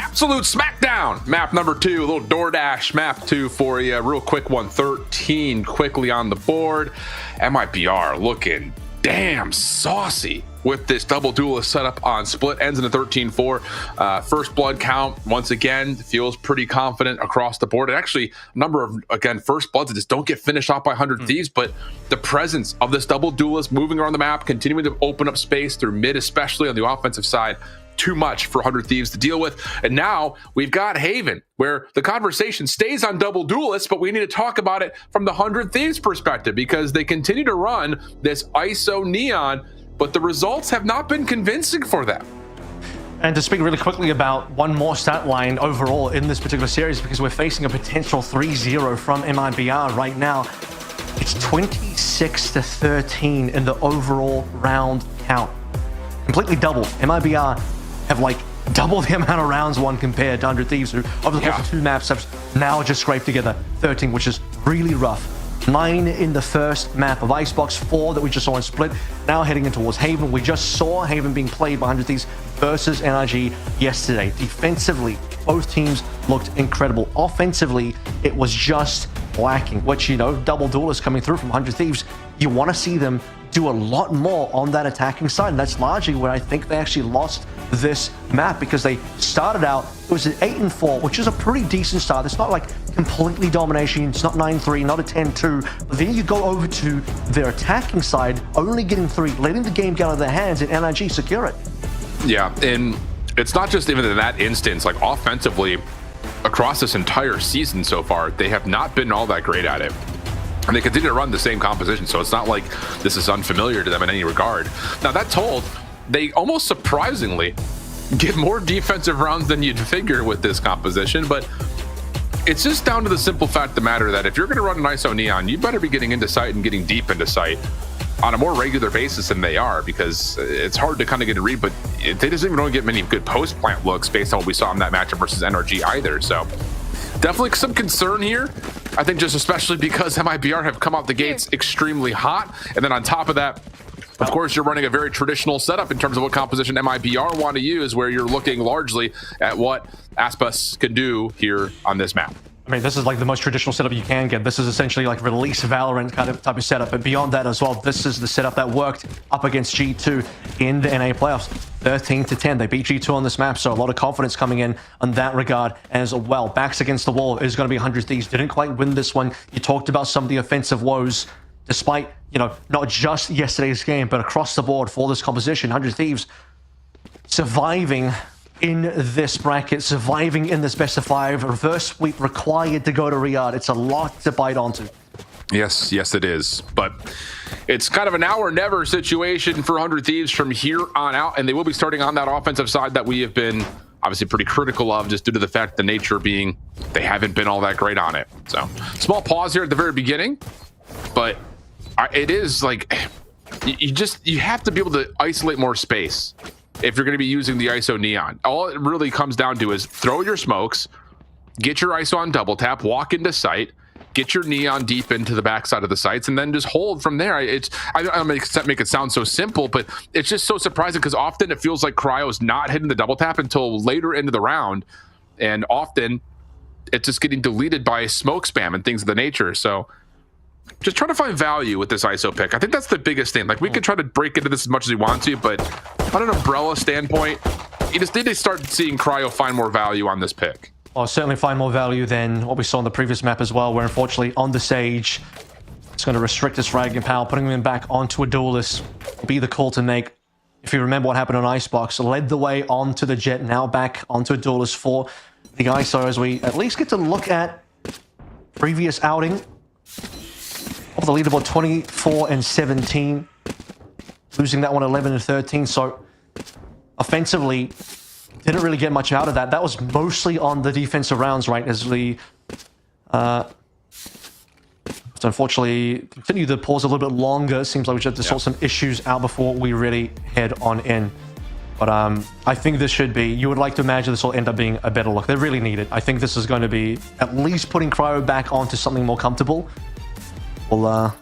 absolute smackdown. Map number 2, a little DoorDash map 2 for you. Real quick one, 13 quickly on the board. MIBR looking damn saucy with this double duelist setup on split. Ends in a 13-4. First blood count, once again, feels pretty confident across the board. And actually, a number of, again, first bloods that just don't get finished off by 100 Thieves, but the presence of this double duelist moving around the map, continuing to open up space through mid, especially on the offensive side, too much for 100 Thieves to deal with. And now we've got Haven, where the conversation stays on double duelists, but we need to talk about it from the 100 Thieves perspective, because they continue to run this ISO Neon, but the results have not been convincing for them. And to speak really quickly about one more stat line overall in this particular series, because we're facing a potential 3-0 from MIBR right now. It's 26-13 in the overall round count. Completely doubled. MIBR have like double the amount of rounds won compared to 100 Thieves, who over the course of 2 maps have now just scraped together 13, which is really rough. 9 in the first map of Icebox, 4 that we just saw in Split, now heading in towards Haven. We just saw Haven being played by 100 Thieves versus NRG yesterday. Defensively, both teams looked incredible. Offensively, it was just lacking, which, you know, double duelists coming through from 100 Thieves, you want to see them do a lot more on that attacking side, and that's largely where I think they actually lost this map, because they started out, it was an 8-4, which is a pretty decent start. It's not like completely domination, it's not 9-3, not a 10-2, but then you go over to their attacking side, only getting 3, letting the game get out of their hands, and NRG secure it. Yeah, and it's not just even in that instance, like offensively, across this entire season so far, they have not been all that great at it. And they continue to run the same composition, so it's not like this is unfamiliar to them in any regard. Now, that told, they almost surprisingly get more defensive rounds than you'd figure with this composition, but it's just down to the simple fact of the matter that if you're going to run an ISO Neon, you better be getting into sight and getting deep into sight on a more regular basis than they are, because it's hard to kind of get a read, but they doesn't even really get many good post-plant looks based on what we saw in that matchup versus NRG either, so definitely some concern here. I think just especially because MIBR have come out the gates extremely hot, and then on top of that, of course, you're running a very traditional setup in terms of what composition MIBR want to use, where you're looking largely at what Aspas can do here on this map. I mean, this is like the most traditional setup you can get. This is essentially like release VALORANT kind of type of setup. But beyond that as well, this is the setup that worked up against G2 in the NA playoffs. 13-10. They beat G2 on this map, so a lot of confidence coming in that regard as well. Backs against the wall is going to be 100 Thieves. Didn't quite win this one. You talked about some of the offensive woes, despite, you know, not just yesterday's game, but across the board for this composition. 100 Thieves surviving in this bracket, surviving in this best of 5. Reverse sweep required to go to Riyadh. It's a lot to bite onto. Yes, it is. But it's kind of a now or never situation for 100 Thieves from here on out, and they will be starting on that offensive side that we have been obviously pretty critical of, just due to the fact the nature being they haven't been all that great on it. So small pause here at the very beginning, but it is like you have to be able to isolate more space if you're going to be using the ISO Neon. All it really comes down to is throw your smokes, get your ISO on double tap, walk into sight, get your Neon deep into the backside of the sights, and then just hold from there. I don't make it sound so simple, but it's just so surprising, because often it feels like Cryo's not hitting the double tap until later into the round, and often it's just getting deleted by smoke spam and things of the nature. So just try to find value with this ISO pick. I think that's the biggest thing. Like, we could try to break into this as much as we want to, but on an umbrella standpoint, you just need to start seeing Cryo find more value on this pick. I'll certainly find more value than what we saw in the previous map as well, where unfortunately on the Sage, it's going to restrict his fragging power, putting him back onto a duelist will be the call to make. If you remember what happened on Icebox, led the way onto the Jet, now back onto a duelist for the ISO, as we at least get to look at previous outing of the leaderboard, 24-17, losing that one 11-13. So offensively, didn't really get much out of that. That was mostly on the defensive rounds, right? As we unfortunately continue to pause a little bit longer. Seems like we just have to sort some issues out before we really head on in. But I think this should be, you would like to imagine this will end up being a better look. They really need it. I think this is going to be at least putting Cryo back onto something more comfortable. We'll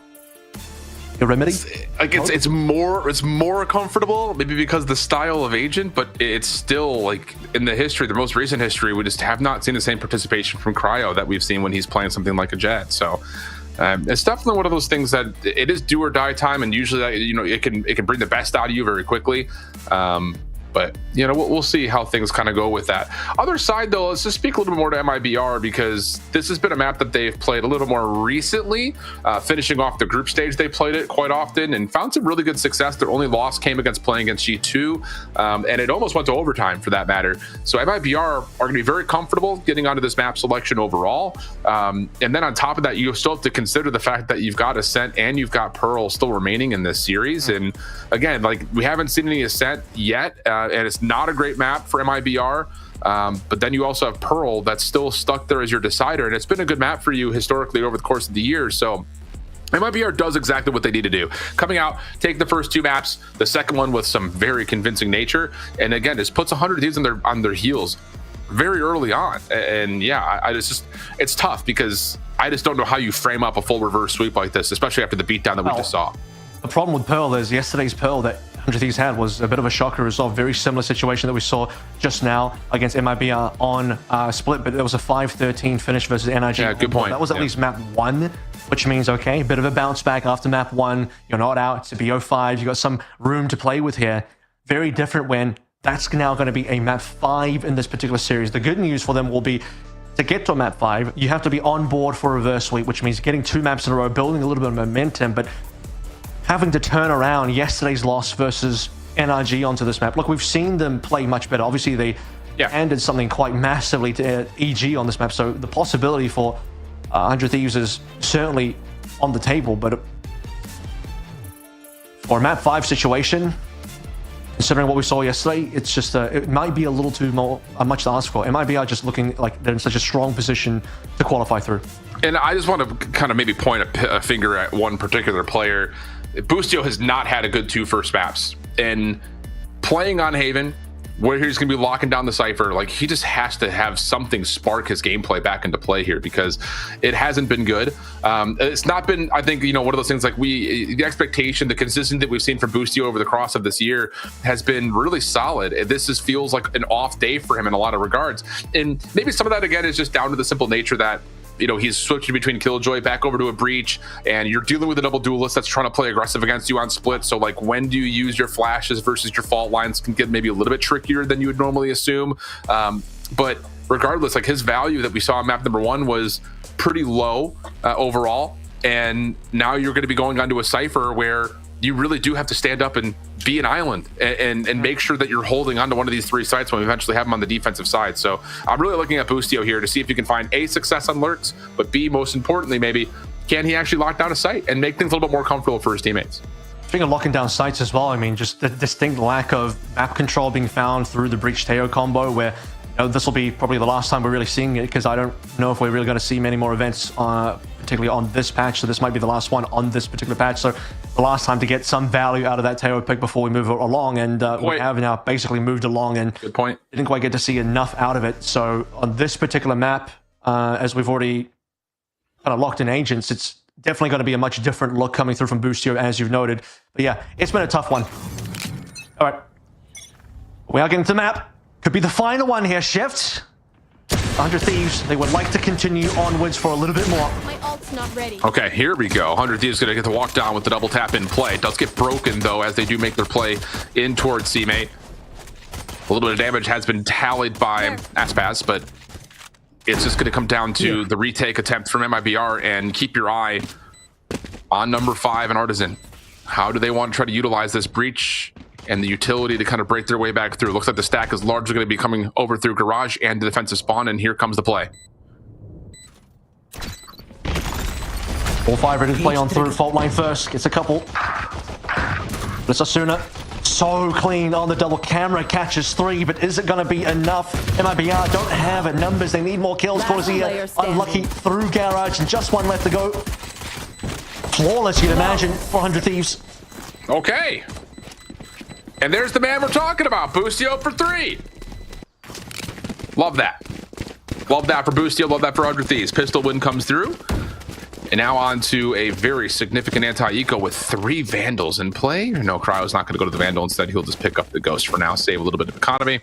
Remedy? Like it's more comfortable, maybe because the style of agent, but it's still like in the history, the most recent history, we just have not seen the same participation from Cryo that we've seen when he's playing something like a Jet. So it's definitely one of those things that it is do or die time, and usually it can bring the best out of you very quickly. But we'll see how things kind of go with that. Other side though, let's just speak a little bit more to MIBR, because this has been a map that they've played a little more recently, finishing off the group stage. They played it quite often and found some really good success. Their only loss came against playing against G2, and it almost went to overtime for that matter. So MIBR are going to be very comfortable getting onto this map selection overall. And then on top of that, you still have to consider the fact that you've got Ascent and you've got Pearl still remaining in this series. And again, like, we haven't seen any Ascent yet, and it's not a great map for MIBR. But then you also have Pearl that's still stuck there as your decider, and it's been a good map for you historically over the course of the year. So MIBR does exactly what they need to do. Coming out, take the first 2 maps, the second one with some very convincing nature, and again, just puts 100 Thieves on their heels very early on. And yeah, it's tough, because I just don't know how you frame up a full reverse sweep like this, especially after the beatdown that we just saw. The problem with Pearl is yesterday's Pearl that 100 Thieves had was a bit of a shocker as well. Very similar situation that we saw just now against MIBR on Split, but there was a 5-13 finish versus NIG. Yeah, good point. That was at least map 1, which means, okay, a bit of a bounce back after map 1. You're not out. It's a BO5. You've got some room to play with here. Very different when that's now going to be a map 5 in this particular series. The good news for them will be, to get to a map 5, you have to be on board for a reverse sweep, which means getting 2 maps in a row, building a little bit of momentum, but having to turn around yesterday's loss versus NRG onto this map. Look, we've seen them play much better. Obviously, they handed something quite massively to EG on this map, so the possibility for 100 Thieves is certainly on the table. But for a map 5 situation, considering what we saw yesterday, it's just it might be a little too much to ask for. MIBR just looking like they're in such a strong position to qualify through. And I just want to kind of maybe point a finger at one particular player. Boostio has not had a good 2 first maps, and playing on Haven, where he's going to be locking down the Cypher, like, he just has to have something spark his gameplay back into play here, because it hasn't been good. It's not been, I think, one of those things, like, the expectation, the consistency that we've seen from Boostio over the course of this year has been really solid. This just feels like an off day for him in a lot of regards, and maybe some of that again is just down to the simple nature that he's switching between Killjoy back over to a Breach, and you're dealing with a double duelist that's trying to play aggressive against you on Split. So, like, when do you use your flashes versus your fault lines can get maybe a little bit trickier than you would normally assume. But regardless, like, his value that we saw on map number 1 was pretty low overall. And now you're going to be going onto a Cypher where you really do have to stand up and be an island and make sure that you're holding onto one of these 3 sites when we eventually have them on the defensive side. So I'm really looking at Boostio here to see if you can find A, success on lurks, but B, most importantly, maybe, can he actually lock down a site and make things a little bit more comfortable for his teammates? Speaking of locking down sites as well, I mean, just the distinct lack of map control being found through the Breach Teo combo, where this will be probably the last time we're really seeing it, because I don't know if we're really going to see many more events, particularly on this patch. So this might be the last one on this particular patch. So the last time to get some value out of that Teo pick before we move along, and we have now basically moved along and good point. Didn't quite get to see enough out of it. So on this particular map, as we've already kind of locked in agents, it's definitely going to be a much different look coming through from Boostio, as you've noted. But yeah, it's been a tough one. All right, we are getting to the map. Could be the final one here, Shift. 100 Thieves, they would like to continue onwards for a little bit more. My ult's not ready. Okay, here we go. 100 Thieves going to get the walk down with the double tap in play. It does get broken, though, as they do make their play in towards C-Mate. A little bit of damage has been tallied by Aspaz, but it's just going to come down to the retake attempt from MIBR, and keep your eye on number 5 and Artisan. How do they want to try to utilize this Breach and the utility to kind of break their way back through? Looks like the stack is largely going to be coming over through Garage and the defensive spawn, and here comes the play. All 5 ready to play on through. Fault line first, gets a couple. It's Asuna. So clean on the double camera, catches 3, but is it going to be enough? MIBR don't have it. Numbers, they need more kills. Corsia unlucky through Garage, and just 1 left to go. Flawless, you'd imagine, for 100 Thieves. Okay. And there's the man we're talking about, Boostio for 3. Love that. Love that for Boostio, love that for 100 Thieves. Pistol win comes through. And now on to a very significant anti-eco with 3 Vandals in play. No, Cryo's not going to go to the Vandal. Instead, he'll just pick up the Ghost for now, save a little bit of economy.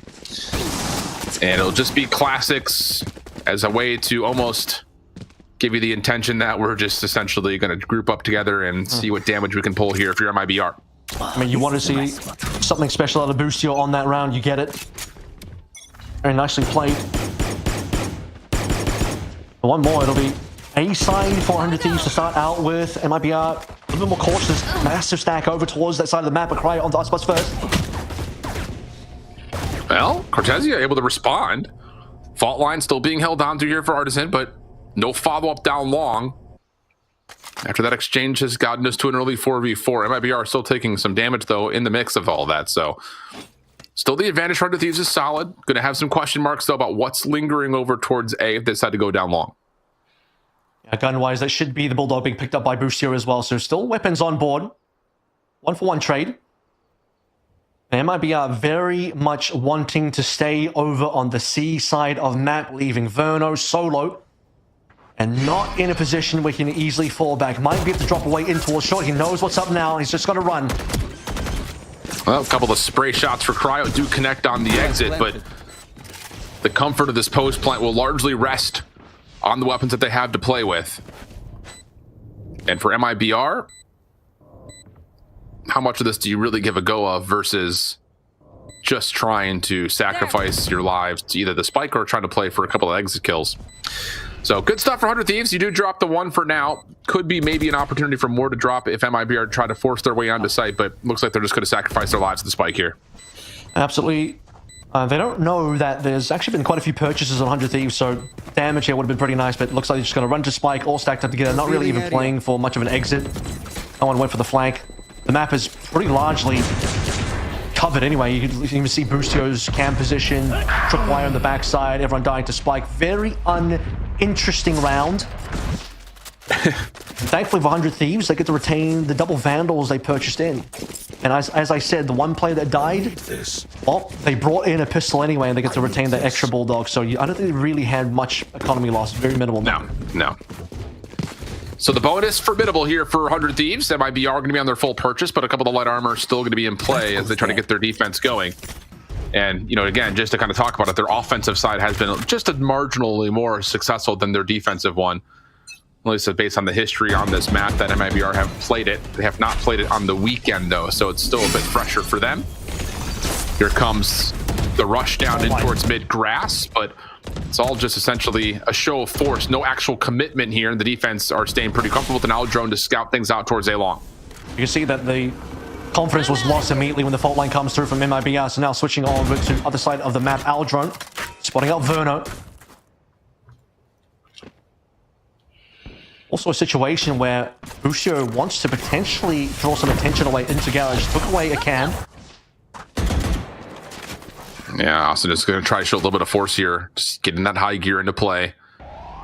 And it'll just be classics as a way to almost give you the intention that we're just essentially going to group up together and see what damage we can pull here if you're MIBR. I mean, you want to see something special out of Boostio on that round, you get it. Very nicely played. One more, it'll be A side, 400 Thieves to start out with. MIBR, a little bit more cautious. Massive stack over towards that side of the map, but Cryo on the spots first. Well, Cortezia able to respond. Fault line still being held on to here for Artisan, but no follow-up down long. After that exchange has gotten us to an early 4v4. MIBR still taking some damage, though, in the mix of all that, so... Still, the advantage for 100 Thieves is solid. Going to have some question marks, though, about what's lingering over towards A if they decide to go down long. Yeah, gun-wise, that should be the Bulldog being picked up by Boostio as well. So still weapons on board. 1-for-1 trade. And MIBR very much wanting to stay over on the C side of map, leaving Verno solo. And not in a position where he can easily fall back. Might be able to drop away in towards short. He knows what's up now. He's just got to run. Well, a couple of spray shots for Cryo do connect on the exit, but the comfort of this post plant will largely rest on the weapons that they have to play with. And for MIBR, how much of this do you really give a go of versus just trying to sacrifice your lives to either the spike or trying to play for a couple of exit kills? So good stuff for 100 Thieves. You do drop the 1 for now. Could be maybe an opportunity for more to drop if MIBR try to force their way onto site, but looks like they're just going to sacrifice their lives to the spike here. Absolutely. They don't know that there's actually been quite a few purchases on 100 Thieves, so damage here would have been pretty nice, but it looks like they're just going to run to spike, all stacked up together, not really even playing for much of an exit. No one went for the flank. The map is pretty largely covered anyway. You can even see Boostio's cam position, tripwire on the backside, everyone dying to spike. Very uninteresting round. Thankfully for 100 Thieves, they get to retain the double Vandals they purchased in. And as I said, the one player that died, well, they brought in a pistol anyway, and they get to retain that extra Bulldog. So I don't think they really had much economy loss. Very minimal. No. So the bonus formidable here for 100 Thieves. MIBR are going to be on their full purchase, but a couple of the light armor are still going to be in play as they try to get their defense going. And, you know, again, just to kind of talk about it, their offensive side has been just a marginally more successful than their defensive one. At least based on the history on this map that MIBR have played it. They have not played it on the weekend, though, so it's still a bit fresher for them. Here comes the rush down in towards mid-grass, but it's all just essentially a show of force. No actual commitment here, and the defense are staying pretty comfortable with an owl drone to scout things out towards A-long. You can see that the confidence was lost immediately when the fault line comes through from MIBR, so now switching over to the other side of the map, owl drone, spotting out Verno. Also a situation where Boostio wants to potentially draw some attention away into Garage. Took away a cam. Yeah, Austin is going to try to show a little bit of force here. Just getting that high gear into play.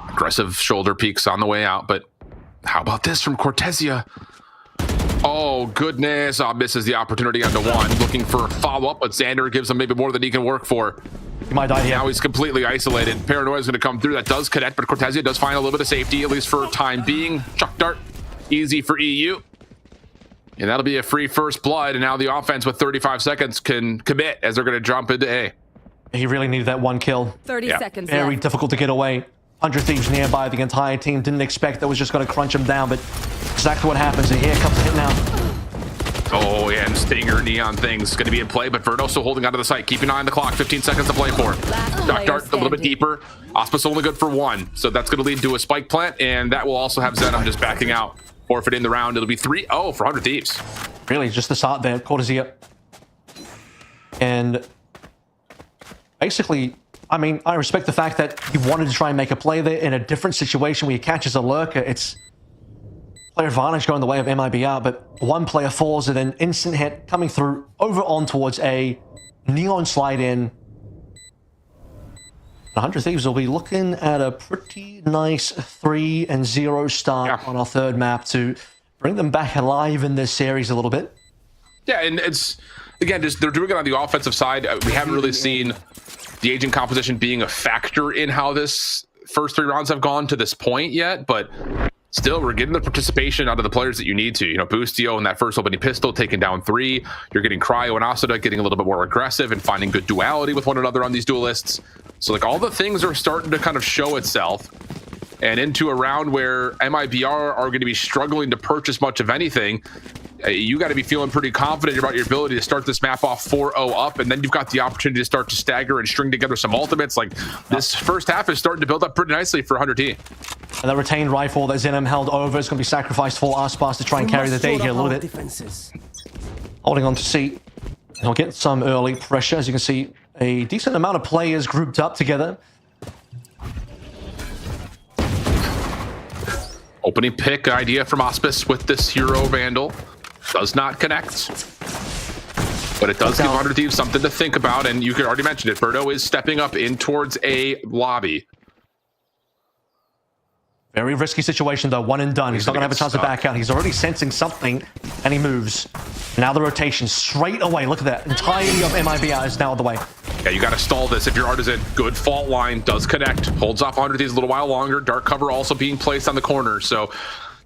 Aggressive shoulder peeks on the way out, but how about this from Cortezia? Oh, goodness. Misses the opportunity onto 1. Looking for follow-up, but Xander gives him maybe more than he can work for. He might die here. Now he's completely isolated. Paranoia is going to come through. That does connect, but Cortezia does find a little bit of safety, at least for time being. Chuck dart, easy for EU. And that'll be a free first blood, and now the offense with 35 seconds can commit as they're going to jump into A. He really needed that 1 kill. 30 seconds Very left. difficult to get away. 100 Thieves nearby. The entire team didn't expect that was just going to crunch him down, but exactly what happens. And here comes the hit now. Oh, yeah, and Stinger, Neon things going to be in play, but Verno holding onto the site. Keep an eye on the clock. 15 seconds to play for. Chuck dart a little bit deeper. Auspice only good for 1, so that's going to lead to a spike plant, and that will also have Zenom just backing out. Forfeit in the round. It'll be 3-0 for 100 Thieves. Really, just the start there. Cortezia. And basically, I mean, I respect the fact that he wanted to try and make a play there in a different situation where he catches a lurker. It's player advantage going the way of MIBR, but 1 player falls and an instant hit coming through over on towards A. Neon slide in. 100 Thieves will be looking at a pretty nice 3-0 start on our 3rd map to bring them back alive in this series a little bit. Yeah, and it's, again, just they're doing it on the offensive side. We haven't really seen the agent composition being a factor in how this first 3 rounds have gone to this point yet, but still, we're getting the participation out of the players that you need to. You know, Boostio in that first opening pistol taking down 3. You're getting Cryo and Asada getting a little bit more aggressive and finding good duality with one another on these duelists. So like all the things are starting to kind of show itself. And into a round where MIBR are going to be struggling to purchase much of anything, you got to be feeling pretty confident about your ability to start this map off 4-0 up, and then you've got the opportunity to start to stagger and string together some ultimates. Like, this first half is starting to build up pretty nicely for 100T. And the retained rifle that Zenom held over is going to be sacrificed for Aspas to try and carry the day here a little bit. Holding on to C. He'll get some early pressure. As you can see, a decent amount of players grouped up together. Opening pick idea from Auspice with this Hero Vandal. Does not connect. But it does give 100 Thieves something to think about, and you could already mention it. Berto is stepping up in towards a lobby. Very risky situation, though. One and done. He's not going to have a chance to back out. He's already sensing something, and he moves. Now the rotation straight away. Look at that. Entirety of MIBR is now out of the way. Yeah, you got to stall this if you're Artisan. Good fault line. Does connect. Holds off 100 Thieves a little while longer. Dark cover also being placed on the corner, so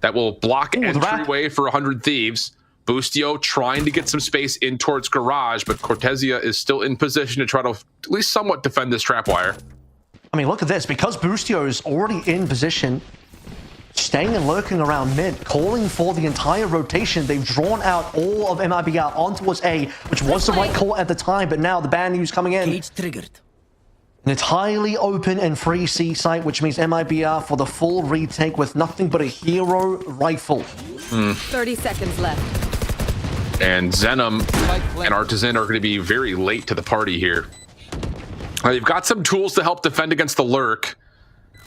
that will block entryway for 100 Thieves. Boostio trying to get some space in towards Garage, but Cortesia is still in position to try to at least somewhat defend this trap wire. I mean, look at this. Because Boostio is already in position, staying and lurking around mid, calling for the entire rotation. They've drawn out all of MIBR on towards A, which was the right call at the time, but now the bad news coming in. Triggered. An entirely open and free C site, which means MIBR for the full retake with nothing but a hero rifle. 30 seconds left. And Zenom and Artisan are going to be very late to the party here. You've got some tools to help defend against the lurk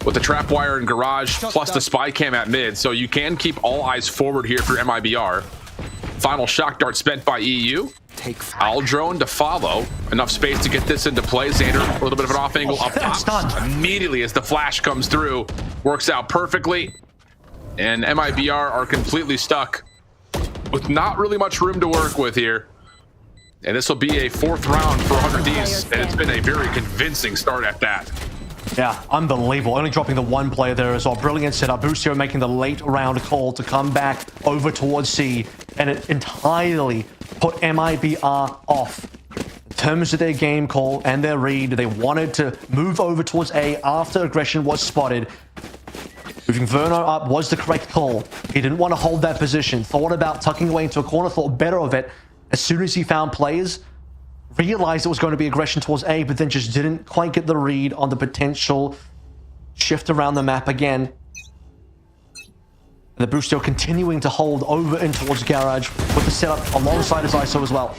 with the trap wire and Garage plus the spy cam at mid, so you can keep all eyes forward here for MIBR. Final shock dart spent by EU. Owl drone to follow. Enough space to get this into play. Xander, a little bit of an off angle up top. Immediately as the flash comes through, works out perfectly. And MIBR are completely stuck with not really much room to work with here. And this will be a 4th round for 100 Thieves, and it's been a very convincing start at that. Yeah, unbelievable. Only dropping the 1 player there as well. Brilliant setup. Boostio making the late round call to come back over towards C, and it entirely put MIBR off. In terms of their game call and their read, they wanted to move over towards A after aggression was spotted. Moving Verno up was the correct call. He didn't want to hold that position. Thought about tucking away into a corner, thought better of it. As soon as he found players, realized it was going to be aggression towards A, but then just didn't quite get the read on the potential shift around the map again. And the Boostio continuing to hold over in towards Garage with the setup alongside his ISO as well.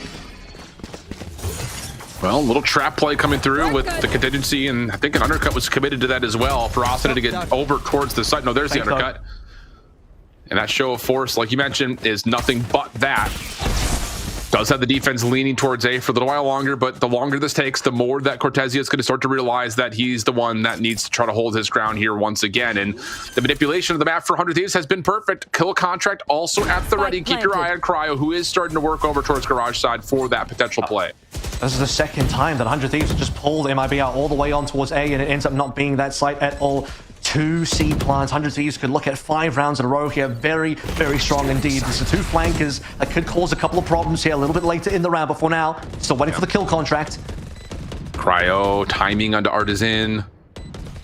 Well, a little trap play coming through with the contingency, and I think an undercut was committed to that as well for Asana to get over towards the site. No, there's the undercut. And that show of force, like you mentioned, is nothing but that. Does have the defense leaning towards A for a little while longer, but the longer this takes, the more that Cortesia is going to start to realize that he's the one that needs to try to hold his ground here once again. And the manipulation of the map for 100 Thieves has been perfect. Kill contract also at the ready. Keep your eye on Cryo, who is starting to work over towards Garage side for that potential play. This is the 2nd time that 100 Thieves have just pulled MIBR all the way on towards A, and it ends up not being that site at all. 2 C plants. 100 Thieves could look at 5 rounds in a row here. Very, very strong indeed. There's the 2 flankers that could cause a couple of problems here a little bit later in the round, but for now, still waiting for the kill contract. Cryo timing onto Artisan,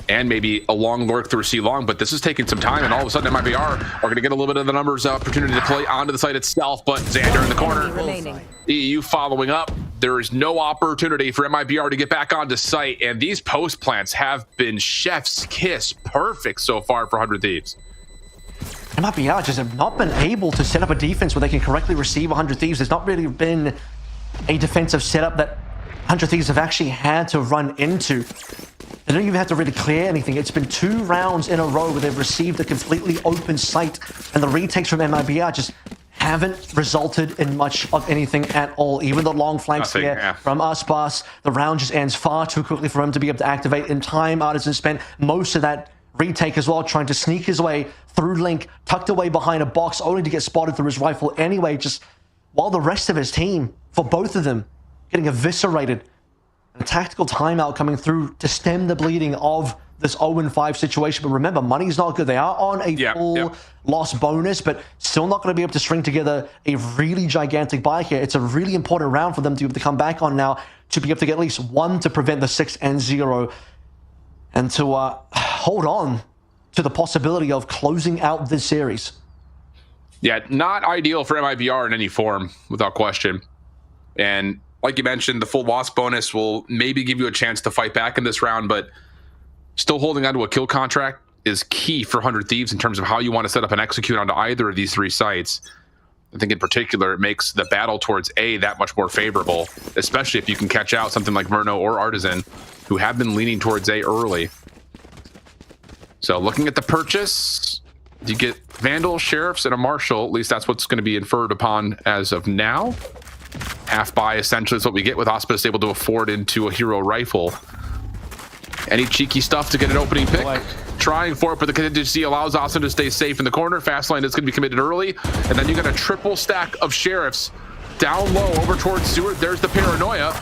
and maybe a long lurk through C long, but this is taking some time, and all of a sudden MIBR are going to get a little bit of the numbers opportunity to play onto the site itself, but Xander in the corner. EU following up. There is no opportunity for MIBR to get back onto site, and these post plants have been chef's kiss perfect so far for 100 Thieves. MIBR just have not been able to set up a defense where they can correctly receive 100 Thieves. There's not really been a defensive setup that 100 Thieves have actually had to run into. They don't even have to really clear anything. It's been 2 rounds in a row where they've received a completely open site, and the retakes from MIBR just haven't resulted in much of anything at all. Even the long flanks here from Aspas, the round just ends far too quickly for him to be able to activate in time. Artisan spent most of that retake as well, trying to sneak his way through Link, tucked away behind a box, only to get spotted through his rifle anyway, just while the rest of his team, for both of them, getting eviscerated. A tactical timeout coming through to stem the bleeding of this 0-5 situation. But remember, money's not good. They are on a full loss bonus, but still not going to be able to string together a really gigantic buy here. It's a really important round for them to be able to come back on now to be able to get at least one to prevent the 6-0 and to hold on to the possibility of closing out this series. Yeah, not ideal for MIBR in any form, without question. And like you mentioned, the full loss bonus will maybe give you a chance to fight back in this round, but still holding on to a kill contract is key for 100 Thieves in terms of how you want to set up and execute onto either of these three sites. I think in particular, it makes the battle towards A that much more favorable, especially if you can catch out something like Murno or Artisan, who have been leaning towards A early. So looking at the purchase, you get Vandal, Sheriffs, and a Marshal. At least that's what's going to be inferred upon as of now. Half buy essentially is what we get with Auspice able to afford into a hero rifle. Any cheeky stuff to get an opening pick? Trying for it, but the contingency allows Austin to stay safe in the corner. Fast line is going to be committed early. And then you got a triple stack of Sheriffs down low over towards Stewart. There's the paranoia.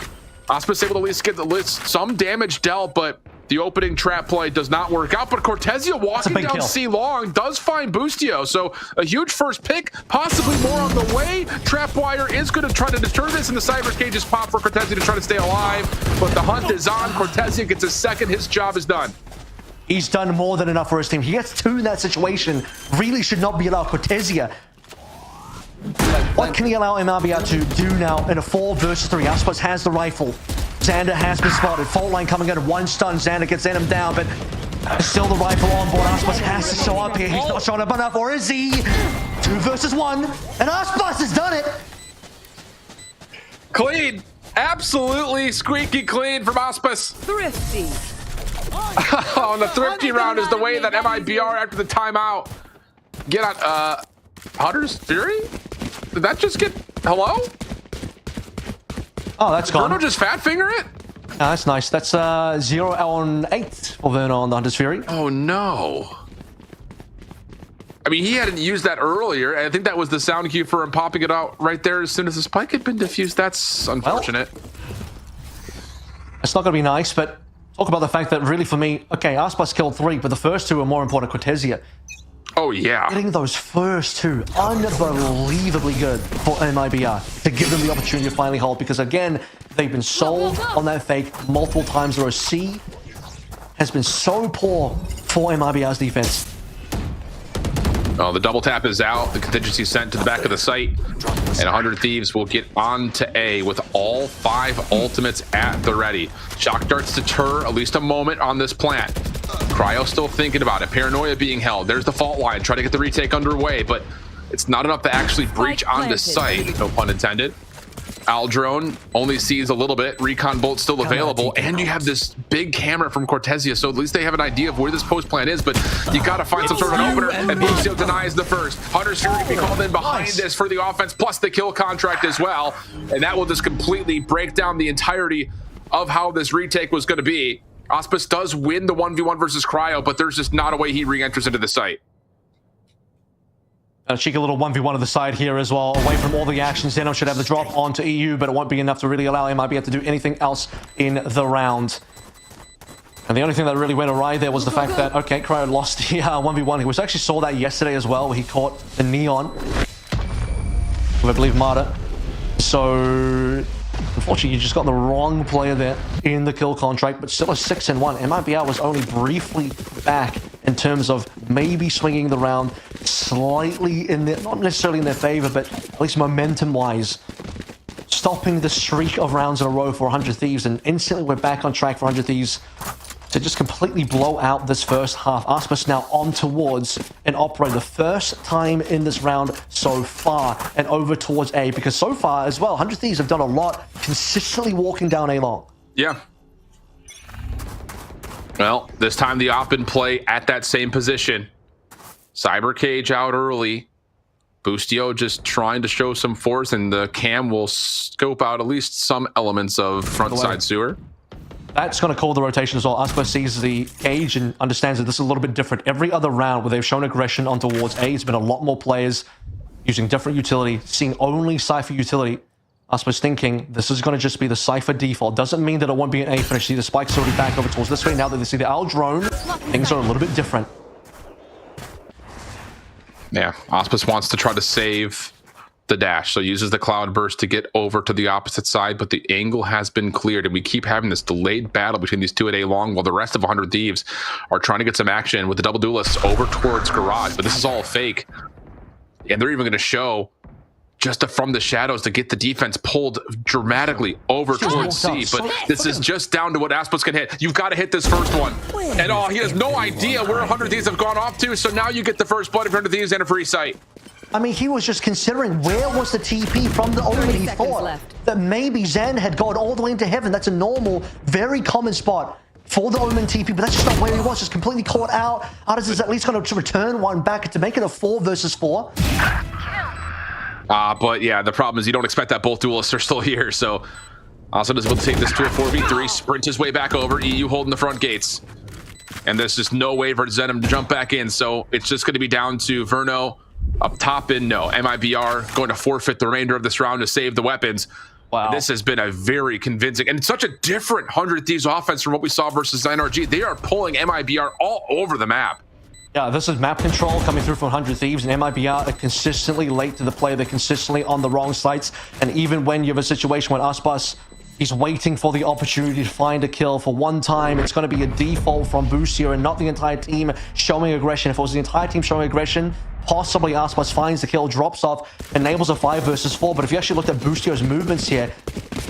Auspice able to at least get the list some damage dealt, but the opening trap play does not work out. But Cortezia walking down C long does find Boostio. So a huge first pick, possibly more on the way. Trapwire is going to try to deter this, and the Cyber Cage is popped for Cortezia to try to stay alive. But the hunt is on. Cortezia gets his second. His job is done. He's done more than enough for his team. He gets two in that situation. Really should not be allowed. Cortezia, what can he allow MRBR to do now in a 4 versus 3? Auspice has the rifle. Xander has been spotted. Fault line coming in. One stun. Xander gets him down, but still the rifle on board. Auspice has to show up here. He's not showing up enough, or is he? 2 versus 1, and Auspice has done it. Clean. Absolutely squeaky clean from Auspice. Thrifty. Oh, the thrifty round is the way that MIBR after the timeout get on Hunter's Fury? Did that just get hello? Oh, that's gone. Verno just fat finger it? Oh, that's nice. That's 0 on 8 for Verno on the Hunter's Fury. Oh no. I mean, he hadn't used that earlier. I think that was the sound cue for him popping it out right there as soon as the spike had been diffused. That's unfortunate. Well, it's not going to be nice, but talk about the fact that really for me, okay, Auspice killed 3, but the first 2 are more important. Cortezia. Oh, yeah. Getting those first 2 unbelievably good for MIBR to give them the opportunity to finally hold, because again, they've been sold on that fake multiple times. Their C has been so poor for MIBR's defense. Oh, the double tap is out. The contingency sent to the back of the site. And 100 Thieves will get on to A with all 5 ultimates at the ready. Shock darts deter at least a moment on this plant. Cryo still thinking about it. Paranoia being held. There's the fault line. Try to get the retake underway, but it's not enough to actually breach on this site. No pun intended. Aldrone only sees a little bit. Recon bolt still available, and you have this big camera from Cortezia, so at least they have an idea of where this post plant is, but you got to find some sort of an opener, and Boostio denies the first. Hunter's Fury be called in behind this for the offense, plus the kill contract as well, and that will just completely break down the entirety of how this retake was going to be. Auspice does win the 1v1 versus Cryo, but there's just not a way he re-enters into the site. A cheeky little 1v1 on the side here as well, away from all the action. Zeno should have the drop onto EU, but it won't be enough to really allow MIBR to do anything else in the round. And the only thing that really went awry there was the fact that, okay, Cryo lost the 1v1. He was actually saw that yesterday as well, where he caught the Neon, who I believe Marta. So unfortunately, you just got the wrong player there in the kill contract, but still a 6-1. MIBR was only briefly back in terms of maybe swinging the round slightly in their, not necessarily in their favor, but at least momentum-wise, stopping the streak of rounds in a row for 100 Thieves, and instantly we're back on track for 100 Thieves to just completely blow out this first half. Auspice now on towards an operator, the first time in this round so far, and over towards A, because so far as well, 100 Thieves have done a lot, consistently walking down A long. Yeah. Well, this time the op in play at that same position. Cyber Cage out early. Boostio just trying to show some force, and the cam will scope out at least some elements of front side sewer. That's going to call the rotation as well. Auspice sees the cage and understands that this is a little bit different. Every other round where they've shown aggression on towards A, it's been a lot more players using different utility, seeing only Cypher utility. Aspas thinking this is going to just be the Cypher default. Doesn't mean that it won't be an A finish. See, the spike's already back over towards this way. Now that they see the Owl drone, things are a little bit different. Yeah, Aspas wants to try to save the dash, so uses the cloud burst to get over to the opposite side, but the angle has been cleared, and we keep having this delayed battle between these two at A long, while the rest of 100 Thieves are trying to get some action with the double duelists over towards Garage. But this is all fake, and they're even going to show just from the shadows to get the defense pulled dramatically over towards C. But this is just down to what Aspas can hit. You've got to hit this first one. And oh, he has no idea where 100 Thieves have gone off to, so now you get the first blood of 100 Thieves and a free sight. I mean, he was just considering where was the TP from the omen. He thought that maybe Xan had gone all the way into heaven. That's a normal, very common spot for the omen TP, but that's just not where he was. Just completely caught out. Artisan's at least going to return one back to make it a 4 versus 4. But yeah, the problem is you don't expect that both duelists are still here, so also is able to take this to a 4v3, sprint his way back over, EU holding the front gates. And there's just no way for Zenim to jump back in, so it's just going to be down to Verno up top and no. MIBR going to forfeit the remainder of this round to save the weapons. Wow. And this has been a very convincing, and it's such a different 100 Thieves offense from what we saw versus NRG. They are pulling MIBR all over the map. Yeah, this is map control coming through from 100 Thieves, and MIBR are consistently late to the play. They're consistently on the wrong sites, and even when you have a situation when Aspas, he's waiting for the opportunity to find a kill for one time, it's going to be a default from Boostio and not the entire team showing aggression. If it was the entire team showing aggression, possibly Aspas finds the kill, drops off, enables a 5 versus 4. But if you actually looked at Boostio's movements here,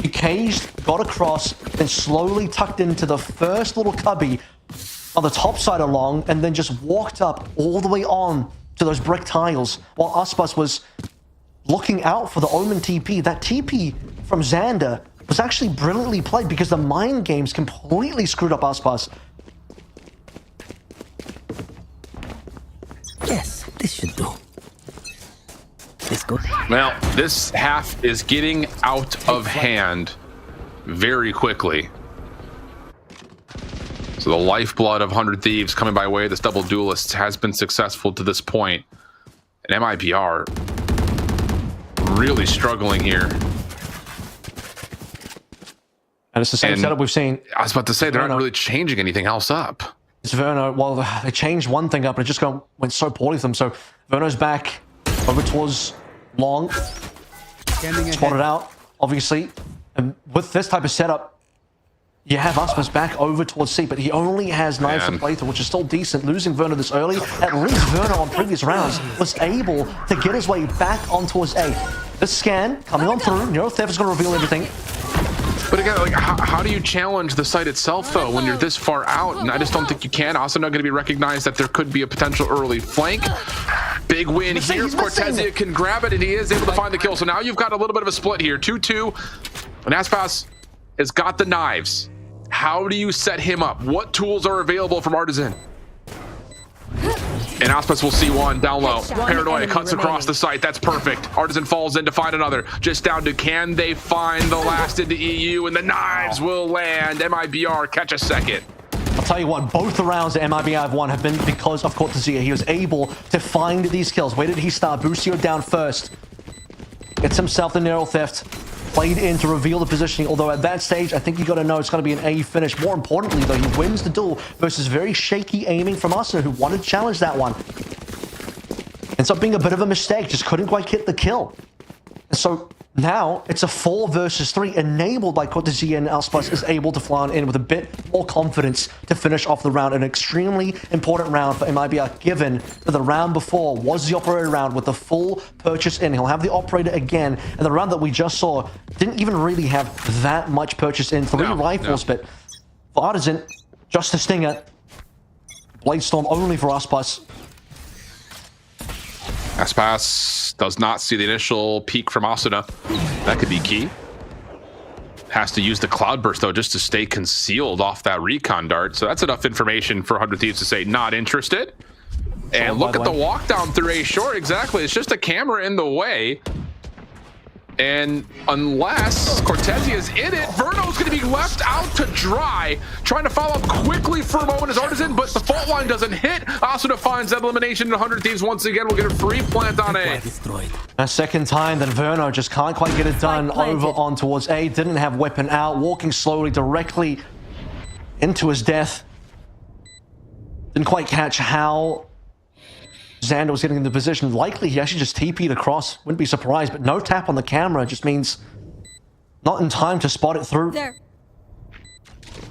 he caged, got across, then slowly tucked into the first little cubby on the top side along, and then just walked up all the way on to those brick tiles while Aspas was looking out for the Omen TP. That TP from Xander was actually brilliantly played because the mind games completely screwed up Aspas. Yes, this should do. Let's go. Well, this half is getting out of hand very quickly. So the lifeblood of 100 Thieves coming by way of this double duelists has been successful to this point. And MIBR really struggling here. And it's the same setup we've seen. I was about to say, they're not really changing anything else up. It's Verno. Well, they changed one thing up, and it just went so poorly for them. So Verno's back over towards long. Spotted out, obviously. And with this type of setup, you have Aspas back over towards C, but he only has knives to play through, which is still decent. Losing Verno this early, at least Verno on previous rounds was able to get his way back on towards A. This scan coming on through. Neuro Theft is going to reveal everything. But again, like, how do you challenge the site itself, though, when you're this far out? And I just don't think you can. Also not going to be recognized that there could be a potential early flank. Big win here. Cortezia can grab it, and he is able to find the kill. So now you've got a little bit of a split here. 2-2. And Aspas has got the knives. How do you set him up? What tools are available from Artisan? And Aspas will see one down low. Paranoia cuts across the site. That's perfect. Artisan falls in to find another. Just down to, can they find the last into EU? And the knives will land. MIBR catch a second. I'll tell you what, both the rounds that MIBR have won have been because of Cortezia. He was able to find these kills. Where did he start? Boostio down first. Gets himself the Neural Theft. Played in to reveal the positioning, although at that stage, I think you got to know it's going to be an A finish. More importantly, though, he wins the duel versus very shaky aiming from Arsenal, who wanted to challenge that one. Ends up being a bit of a mistake, just couldn't quite hit the kill. And so now it's a 4 versus 3, enabled by Cortezia, and Aspas is able to fly on in with a bit more confidence to finish off the round. An extremely important round for MIBR, given that the round before was the operator round with the full purchase in. He'll have the operator again, and the round that we just saw didn't even really have that much purchase in. 3 rifles, but for Artisan, just a stinger. Bladestorm only for Aspas. Aspas does not see the initial peek from Asuna. That could be key. Has to use the Cloudburst, though, just to stay concealed off that recon dart. So that's enough information for 100 Thieves to say, not interested. And look at the walk down through A short. Exactly. It's just a camera in the way. And unless Cortezia is in it, Verno's going to be left out to dry. Trying to follow up quickly for a moment as Artisan, but the fault line doesn't hit. Also finds that elimination in 100 Thieves once again. We'll get a free plant on A. Destroyed. A second time that Verno just can't quite get it done. Over on towards A. Didn't have weapon out. Walking slowly directly into his death. Didn't quite catch how Xander was getting in the position. Likely he actually just TP'd across. Wouldn't be surprised, but no tap on the camera just means not in time to spot it through. There.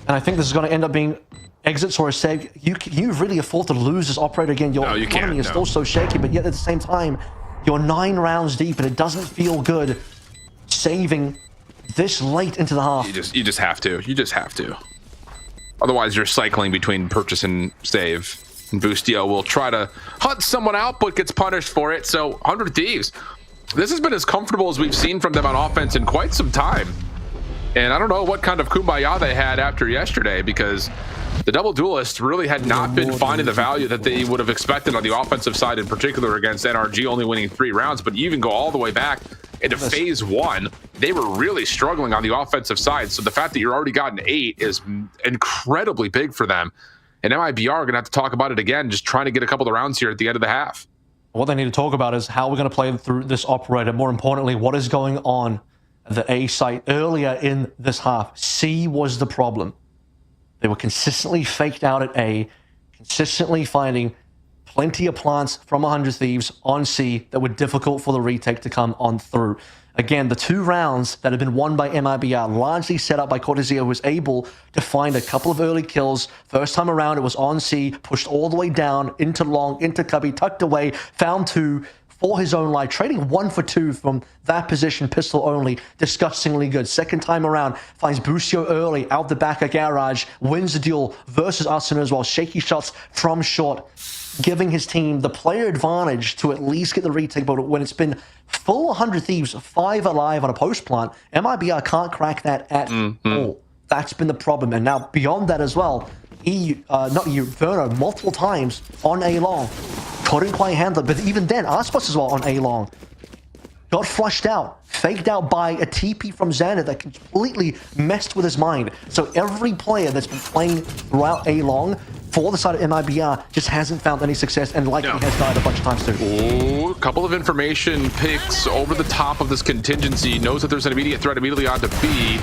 And I think this is going to end up being exits or a seg. You really afford to lose this operator again. Your economy is still so shaky, but yet at the same time, you're 9 rounds deep and it doesn't feel good saving this late into the half. You just have to. You just have to. Otherwise, you're cycling between purchase and save. And Boostio will try to hunt someone out, but gets punished for it. So 100 Thieves, this has been as comfortable as we've seen from them on offense in quite some time. And I don't know what kind of kumbaya they had after yesterday, because the double duelists really had not been finding the value that they would have expected on the offensive side, in particular against NRG, only winning 3 rounds. But you even go all the way back into phase 1, they were really struggling on the offensive side. So the fact that you're already gotten 8 is incredibly big for them. And MIBR are going to have to talk about it again, just trying to get a couple of rounds here at the end of the half. What they need to talk about is how we're going to play through this operator. More importantly, what is going on at the A site earlier in this half. C was the problem. They were consistently faked out at A, consistently finding plenty of plants from 100 Thieves on C that were difficult for the retake to come on through. Again, the 2 rounds that have been won by MIBR, largely set up by Cortezia, who was able to find a couple of early kills. First time around, it was on C, pushed all the way down, into long, into cubby, tucked away, found 2 for his own life, trading 1 for 2 from that position, pistol only. Disgustingly good. Second time around, finds Boostio early, out the back of garage, wins the duel versus Arsenal as well. Shaky shots from short, giving his team the player advantage to at least get the retake. But when it's been full 100 Thieves, 5 alive on a post plant, MIBR can't crack that at all. That's been the problem. And now beyond that as well, Verno multiple times on A long. Couldn't quite handle it, but even then, Aspus as well on A long. Got flushed out, faked out by a TP from Xander that completely messed with his mind. So every player that's been playing throughout A long for the side of MIBR just hasn't found any success, and likely has died a bunch of times too. Ooh, a couple of information picks over the top of this contingency. Knows that there's an immediate threat immediately onto B.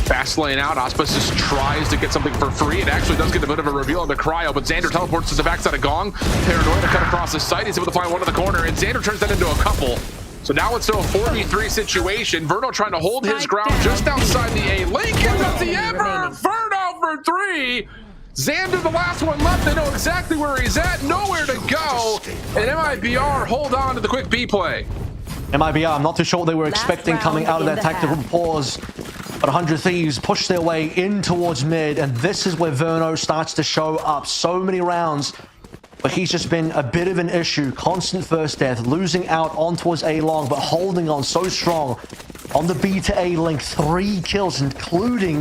Fast lane out, Auspus just tries to get something for free. It actually does get a bit of a reveal into Cryo, but Xander teleports to the backside of Gong. Paranoia to cut across the site. He's able to find one in the corner, and Xander turns that into a couple. So now it's still a 4v3 situation. Verno trying to hold his ground just outside the A link. And does he ever? Verno for 3. Xander, the last one left. They know exactly where he's at. Nowhere to go. And MIBR hold on to the quick B play. MIBR, I'm not too sure what they were expecting coming out of that tactical pause. But 100 Thieves push their way in towards mid, and this is where Verno starts to show up. So many rounds, but he's just been a bit of an issue. Constant first death, losing out on towards A long, but holding on so strong on the B to A link. 3 kills, including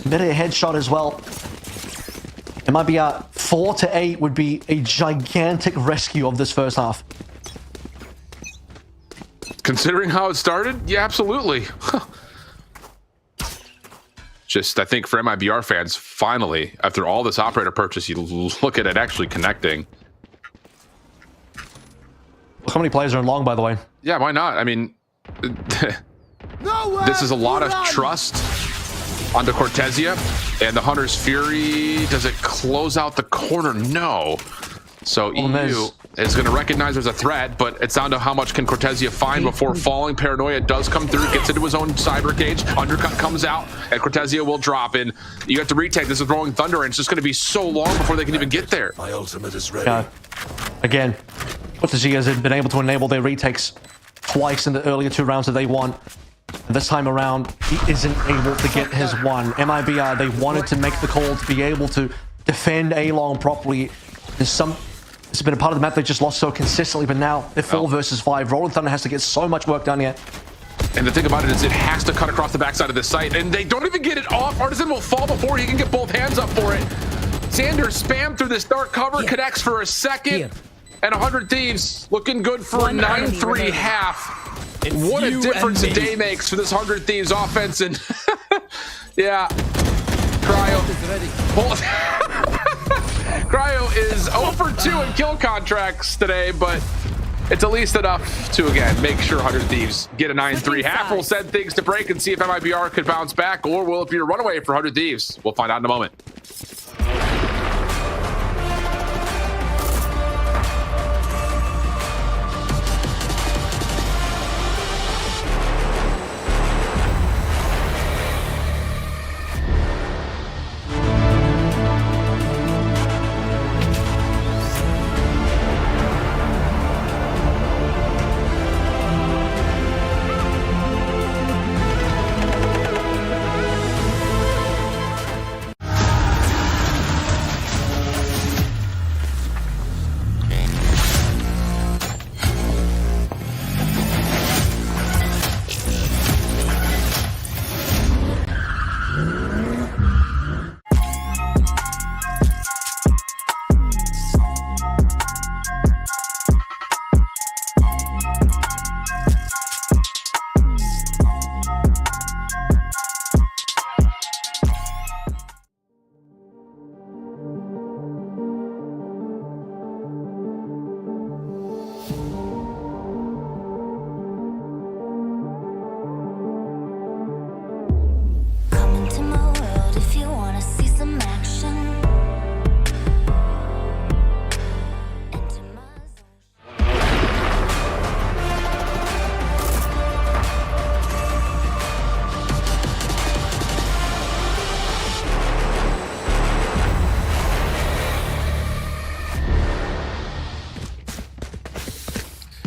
mid-air headshot as well. It might be 4 to 8 would be a gigantic rescue of this first half. Considering how it started, yeah, absolutely. Just, I think for MIBR fans, finally, after all this operator purchase, you look at it actually connecting. Look how many players are in long, by the way. Yeah, why not? I mean, this is a lot of trust onto Cortezia, and the Hunter's Fury, does it close out the corner? No. So EU is going to recognize there's a threat, but it's down to how much can Cortezia find before falling. Paranoia does come through, gets into his own cyber cage. Undercut comes out, and Cortezia will drop in. You have to retake. This is Rolling Thunder, and it's just going to be so long before they can even get there. My ultimate is ready. Again, Cortezia has been able to enable their retakes twice in the earlier 2 rounds that they won. And this time around, he isn't able to get his one. MIBR, they wanted to make the call to be able to defend A-long properly. It's been a part of the map they just lost so consistently, but now they're 4 versus 5. Rolling Thunder has to get so much work done yet. And the thing about it is it has to cut across the backside of the site, and they don't even get it off. Artisan will fall before he can get both hands up for it. Xander spam through this dark cover, connects for a second, and 100 Thieves looking good for a 9-3 half. What a you difference a and me. day makes for this 100 Thieves offense. And yeah, Cryo. Cryo is 0 for 2 in kill contracts today, but it's at least enough to, again, make sure 100 Thieves get a 9-3. Half will send things to break and see if MIBR could bounce back, or will it be a runaway for 100 Thieves? We'll find out in a moment. Come into my world if you wanna see some action. Enter my zone.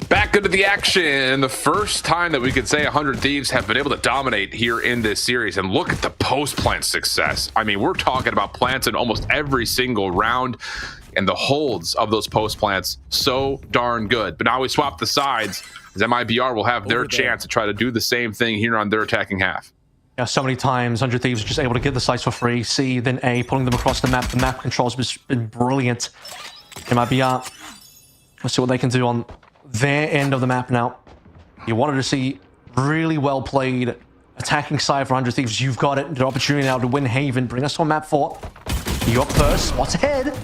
Back into the action. The first time that we could say 100 Thieves have been able to dominate here in this series. And look at the post-plant success. I mean, we're talking about plants in almost every single round. And the holds of those post-plants, so darn good. But now we swap the sides, as MIBR will have their chance to try to do the same thing here on their attacking half. Yeah, so many times 100 Thieves are just able to get the sites for free. C, then A, pulling them across the map. The map control's been brilliant. MIBR, let's see what they can do on their end of the map now. You wanted to see really well played attacking side for 100 Thieves. You've got it. The opportunity now to win Haven. Bring us to map 4. You up first. What's ahead?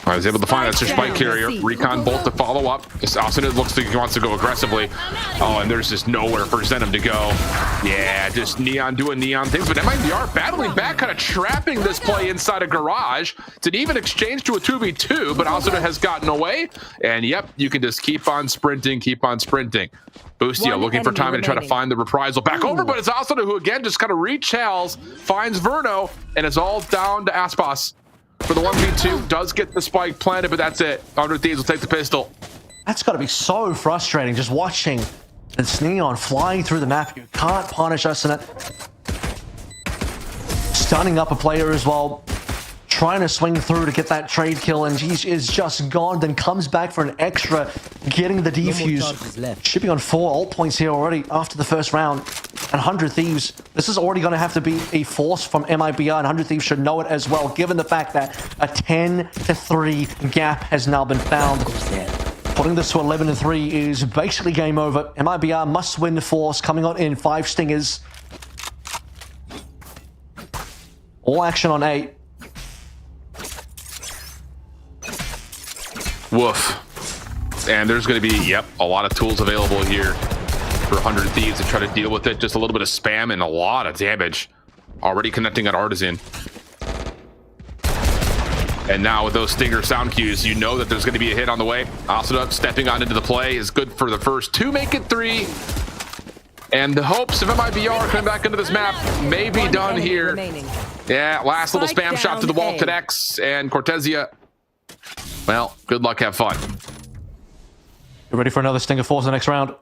I was able to find that spike carrier. Recon bolt to follow up. This Austin looks like he wants to go aggressively. Oh, and there's just nowhere for Zenom to go. Yeah, just Neon doing Neon things. But MIBR battling back, kind of trapping this play inside a garage. It's an even exchange to a 2v2, but Austin has gotten away. And yep, you can just keep on sprinting, keep on sprinting. Boostia looking for time to try to find the reprisal back over, but it's Austin who again just kind of rechalls, finds Verno, and it's all down to Aspas. For the 1v2, does get the spike planted, but that's it. 100 Thieves will take the pistol. That's got to be so frustrating, just watching this Neon flying through the map. You can't punish us in it. Stunning up a player as well. Trying to swing through to get that trade kill, and he is just gone. Then comes back for an extra, getting the defuse. Shipping on 4 ult points here already after the first round. And 100 Thieves, this is already going to have to be a force from MIBR, and 100 Thieves should know it as well, given the fact that a 10-3 gap has now been found. Putting this to 11-3 is basically game over. MIBR must win the force, coming on in 5 stingers. All action on 8. Woof. And there's going to be, yep, a lot of tools available here for 100 Thieves to try to deal with it. Just a little bit of spam and a lot of damage. Already connecting at Artisan. And now with those Stinger sound cues, you know that there's going to be a hit on the way. Asuna stepping on into the play is good for the first 2, make it 3. And the hopes of MIBR coming back into this map may be done here. Yeah, last little spam shot to the wall connects, and Cortesia, well, good luck, have fun. Get ready for another Stinger Force in the next round.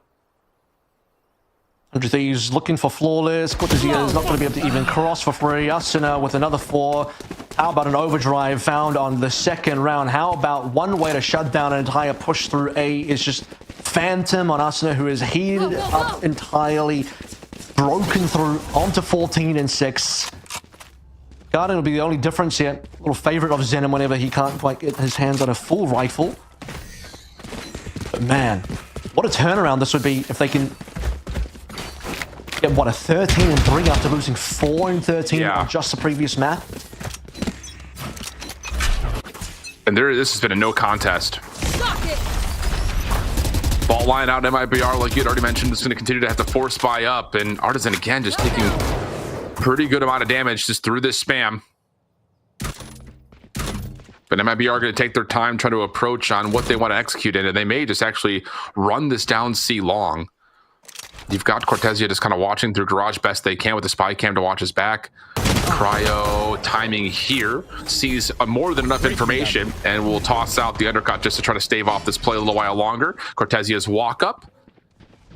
100 Thieves looking for flawless. Cortesia is not going to be able to even cross for free. Asuna with another 4. How about an overdrive found on the second round? How about one way to shut down an entire push through A is just Phantom on Asuna, who is heated up entirely, broken through onto 14 and 6. Garden will be the only difference here. Little favorite of Zenom whenever he can't quite get his hands on a full rifle. But man, what a turnaround this would be if they can what, a 13-3 after losing 4-13 Yeah. on just the previous map. And this has been a no contest. Ball line out MIBR, like you had already mentioned, is going to continue to have to force buy up. And Artisan, again, just taking pretty good amount of damage just through this spam. But MIBR are going to take their time trying to approach on what they want to execute in, and they may just actually run this down C long. You've got Cortezia just kind of watching through garage best they can with the spy cam to watch his back. Cryo timing here, sees more than enough information and will toss out the undercut just to try to stave off this play a little while longer. Cortezia's walk up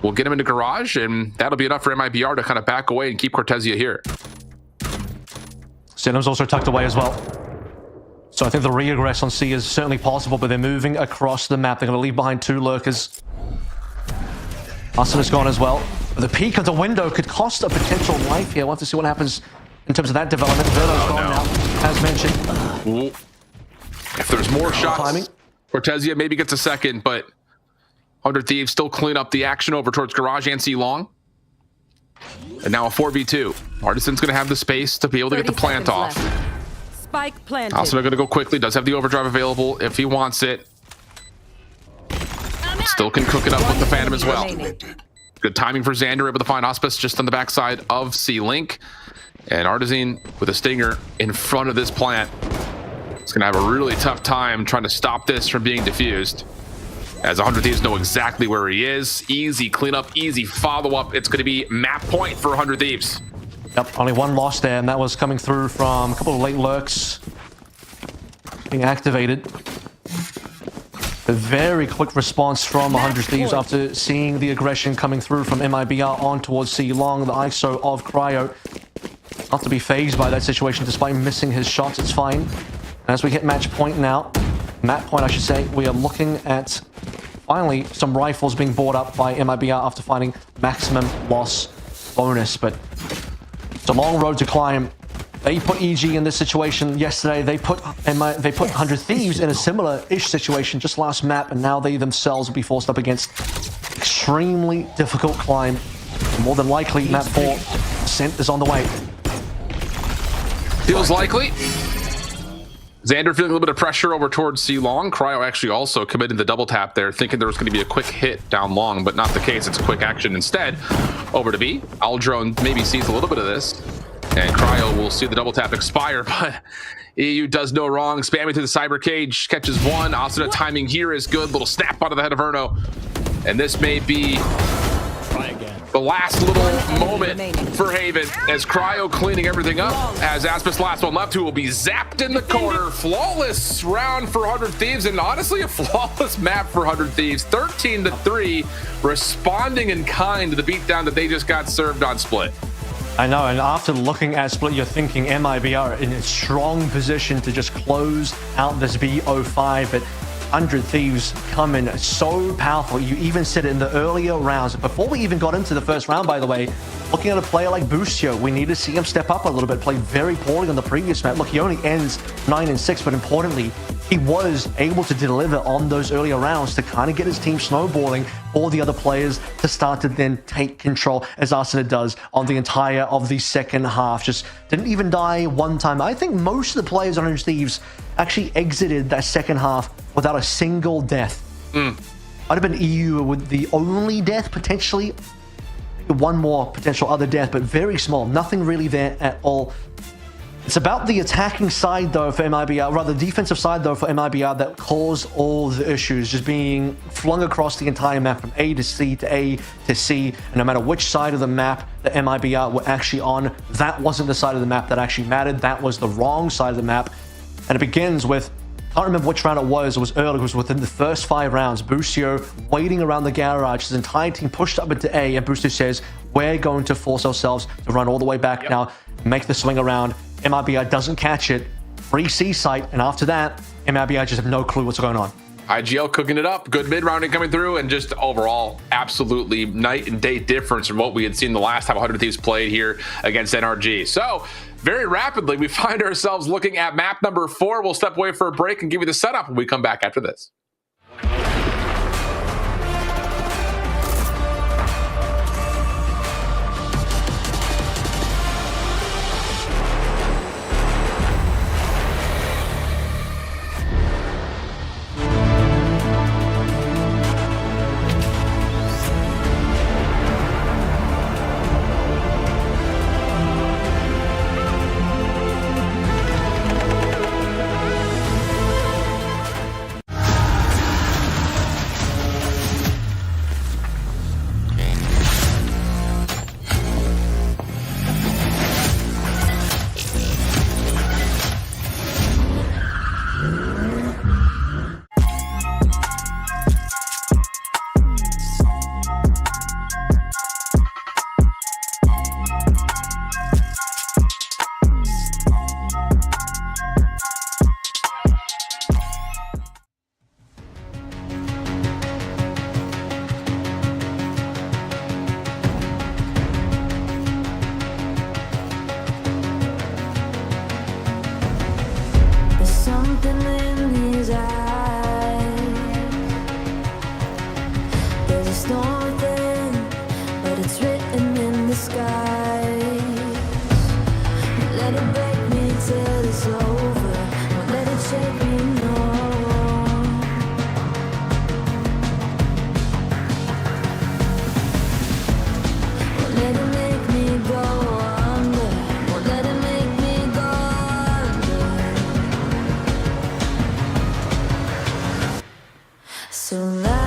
will get him into garage, and that'll be enough for MIBR to kind of back away and keep Cortezia here. Sinham's also tucked away as well. So I think the re-aggress on C is certainly possible, but they're moving across the map. They're going to leave behind 2 lurkers. Austin is gone as well. The peak of the window could cost a potential life here. We'll have to see what happens in terms of that development. Verlo's gone now, as mentioned. Ooh. If there's more shots, timing. Cortezia maybe gets a second, but 100 Thieves still clean up the action over towards garage and C long. And now a 4v2. Artisan's going to have the space to be able to get the plant off. Spike planted. Also, they're going to go quickly. Does have the overdrive available if he wants it. Still can cook it up with the Phantom as well. Good timing for Xander, able to find Auspice just on the backside of C-Link. And Artisan with a stinger in front of this plant. It's going to have a really tough time trying to stop this from being diffused. As 100 Thieves know exactly where he is. Easy cleanup, easy follow-up. It's going to be map point for 100 Thieves. Yep, only one loss there, and that was coming through from a couple of late lurks being activated. A very quick response from 100 Thieves after seeing the aggression coming through from MIBR on towards C long. The ISO of Cryo not to be phased by that situation despite missing his shots. It's fine. As we hit match point now, map point I should say, we are looking at finally some rifles being bought up by MIBR after finding maximum loss bonus, but it's a long road to climb. They put EG in this situation yesterday. They put 100 Thieves in a similar-ish situation just last map, and now they themselves will be forced up against extremely difficult climb. More than likely, map 4 Scent is on the way. Feels likely. Xander feeling a little bit of pressure over towards C long. Cryo actually also committed the double tap there, thinking there was going to be a quick hit down long, but not the case. It's a quick action instead. Over to B. Aldrone maybe sees a little bit of this. And Cryo will see the double tap expire, but EU does no wrong. Spamming through the cyber cage, catches one. Asuna timing here is good. Little snap out of the head of Erno. And this may be the last little moment for Haven as Cryo cleaning everything up. As Aspis last one left, who will be zapped in the corner. Flawless round for 100 Thieves, and honestly a flawless map for 100 Thieves. 13-3, responding in kind to the beatdown that they just got served on Split. I know, and after looking at Split, you're thinking MIBR in a strong position to just close out this BO5, but 100 Thieves come in so powerful. You even said it in the earlier rounds. Before we even got into the first round, by the way, looking at a player like Boostio, we need to see him step up a little bit, play very poorly on the previous map. Look, he only ends 9-6, but importantly, he was able to deliver on those earlier rounds to kind of get his team snowballing for the other players to start to then take control, as Arsenal does on the entire of the second half. Just didn't even die one time. I think most of the players on 100 Thieves actually exited that second half without a single death. Might have been EU with the only death, potentially. One more potential other death, but very small. Nothing really there at all. It's about the attacking side, though, for MIBR, rather the defensive side, though, for MIBR that caused all the issues, just being flung across the entire map from A to C to A to C, and no matter which side of the map that MIBR were actually on, that wasn't the side of the map that actually mattered. That was the wrong side of the map. And it begins with, I can't remember which round it was early, it was within the first 5 rounds. Boostio waiting around the garage, his entire team pushed up into A, and Boostio says, we're going to force ourselves to run all the way back now, make the swing around. MIBR doesn't catch it, free C site, and after that, MIBR just have no clue what's going on. IGL cooking it up, good mid-rounding coming through, and just overall, absolutely night and day difference from what we had seen the last time 100 Thieves played here against NRG. So, very rapidly, we find ourselves looking at map number 4. We'll step away for a break and give you the setup when we come back after this. something in his eyes. There's a storm within, but it's written in the skies. Let it break me till it's over. Won't let it shake me, no. Won't let it make me go under. Won't let it make me go under. So now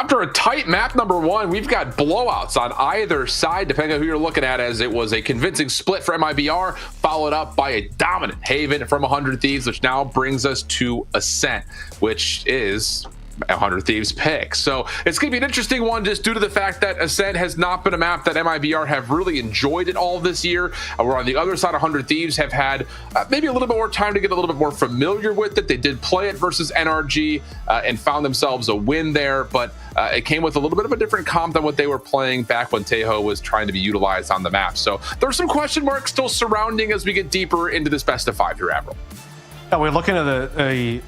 after a tight map number one, we've got blowouts on either side, depending on who you're looking at, as it was a convincing split for MIBR, followed up by a dominant Haven from 100 Thieves, which now brings us to Ascent, which is 100 Thieves pick. So it's going to be an interesting one, just due to the fact that Ascent has not been a map that MIBR have really enjoyed it all this year. We're on the other side. 100 Thieves have had maybe a little bit more time to get a little bit more familiar with it. They did play it versus NRG and found themselves a win there, but it came with a little bit of a different comp than what they were playing back when Tejo was trying to be utilized on the map. So there's some question marks still surrounding as we get deeper into this best of 5 here, Avril. Yeah, we're looking at a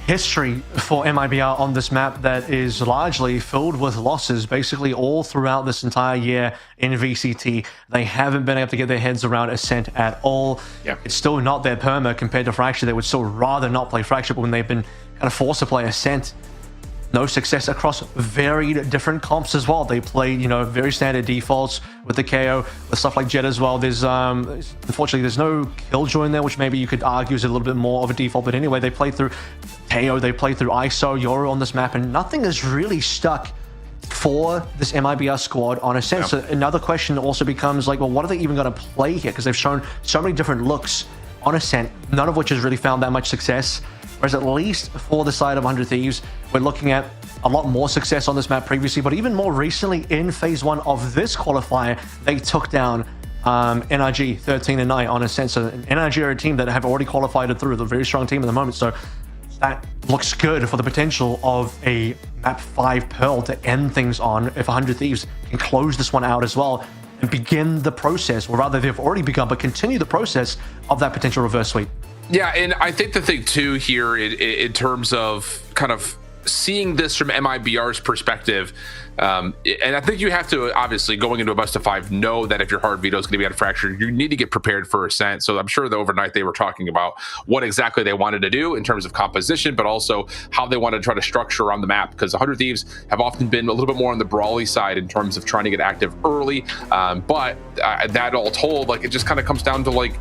history for MIBR on this map that is largely filled with losses basically all throughout this entire year in VCT. They haven't been able to get their heads around Ascent at all. Yeah. It's still not their perma compared to Fracture. They would still rather not play Fracture, but when they've been kind of forced to play Ascent, no success across varied different comps as well. They played, you know, very standard defaults with the KO, with stuff like Jet as well. There's unfortunately there's no Killjoy in there, which maybe you could argue is a little bit more of a default. But anyway, they played through KO, they played through ISO, Yoru on this map, and nothing is really stuck for this MIBR squad on Ascent. Yeah. So another question also becomes like, well, what are they even going to play here? Because they've shown so many different looks on Ascent, none of which has really found that much success. Whereas at least for the side of 100 Thieves, we're looking at a lot more success on this map previously, but even more recently in phase 1 of this qualifier, they took down NRG 13-9 on Ascent. So NRG are a team that have already qualified through, the very strong team at the moment. So that looks good for the potential of a map 5 Pearl to end things on if 100 Thieves can close this one out as well and begin the process, or rather they've already begun, but continue the process of that potential reverse sweep. Yeah, and I think the thing too here in terms of kind of seeing this from MIBR's perspective, and I think you have to, obviously, going into a best of 5, know that if your hard veto is going to be at Fracture, you need to get prepared for Ascent. So I'm sure that overnight they were talking about what exactly they wanted to do in terms of composition, but also how they wanted to try to structure around the map, because 100 Thieves have often been a little bit more on the brawly side in terms of trying to get active early. But that all told, like, it just kind of comes down to, like,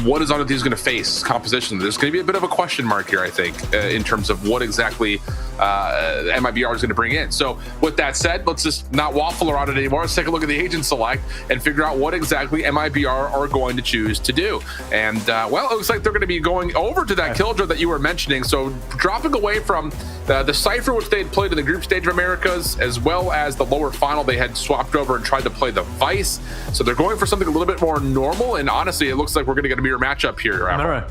what is 100 Thieves going to face composition? There's going to be a bit of a question mark here, I think, in terms of what exactly MIBR is going to bring in. So with that said, let's just not waffle around it anymore. Let's take a look at the agent select and figure out what exactly MIBR are going to choose to do. And well, it looks like they're going to be going over to that Killjoy that you were mentioning. So dropping away from the Cypher, which they had played in the group stage of Americas, as well as the lower final, they had swapped over and tried to play the Vice. So they're going for something a little bit more normal. And honestly, it looks like we're going to get a mirror matchup here. Mirror.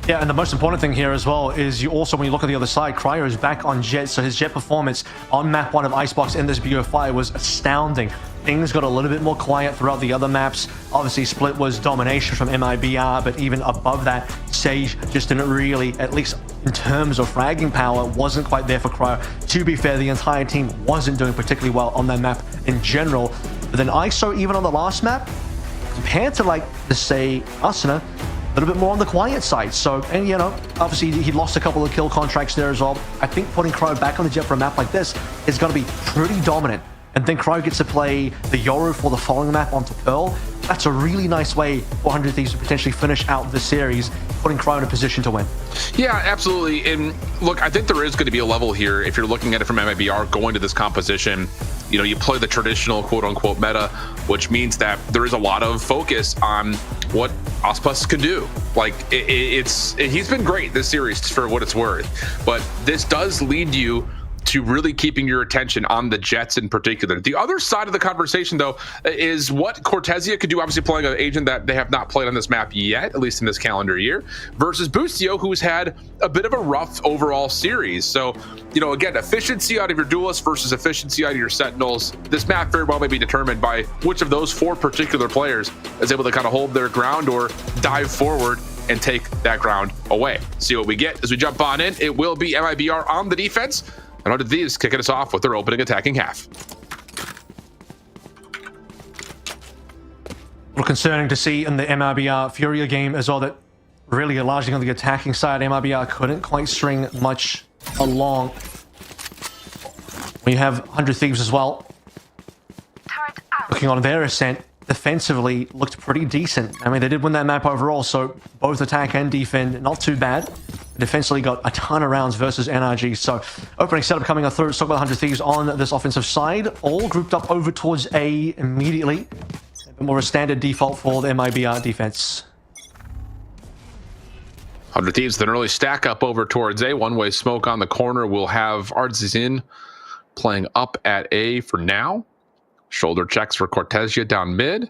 Yeah, and the most important thing here as well is you also, when you look at the other side, Cryo is back on Jet, so his Jet performance on map 1 of Icebox in this BO5 was astounding. Things got a little bit more quiet throughout the other maps. Obviously, Split was domination from MIBR, but even above that, Sage just didn't really, at least in terms of fragging power, wasn't quite there for Cryo. To be fair, the entire team wasn't doing particularly well on that map in general. But then ISO, even on the last map, compared to, like, say, Asuna, a little bit more on the quiet side. So, and you know, obviously he lost a couple of kill contracts there as well. I think putting Cryo back on the Jet for a map like this is going to be pretty dominant. And then Cryo gets to play the Yoru for the following map onto Pearl. That's a really nice way for 100 Thieves to potentially finish out the series, putting Cryo in a position to win. Yeah, absolutely. And look, I think there is going to be a level here if you're looking at it from MIBR going to this composition. You know, you play the traditional quote-unquote meta, which means that there is a lot of focus on what Ospas can do. Like, he's been great this series for what it's worth, but this does lead you to really keeping your attention on the Jets in particular. The other side of the conversation, though, is what Cortezia could do, obviously playing an agent that they have not played on this map yet, at least in this calendar year, versus Boostio, who's had a bit of a rough overall series. So, you know, again, efficiency out of your duelists versus efficiency out of your sentinels. This map very well may be determined by which of those 4 particular players is able to kind of hold their ground or dive forward and take that ground away. See what we get as we jump on in. It will be MIBR on the defense, and 100 Thieves kicking us off with their opening attacking half. A little concerning to see in the MIBR Furia game as well that really largely on the attacking side, MIBR couldn't quite string much along. We have 100 Thieves as well. Looking on their Ascent, defensively looked pretty decent. I mean, they did win that map overall, so both attack and defend, not too bad. defensively got a ton of rounds versus NRG. So opening setup coming up through. Let's talk about 100 Thieves on this offensive side. All grouped up over towards A immediately. A bit more a standard default for the MIBR defense. 100 Thieves, then early stack up over towards A. One-way smoke on the corner. We'll have Ardzin playing up at A for now. Shoulder checks for Cortesia down mid.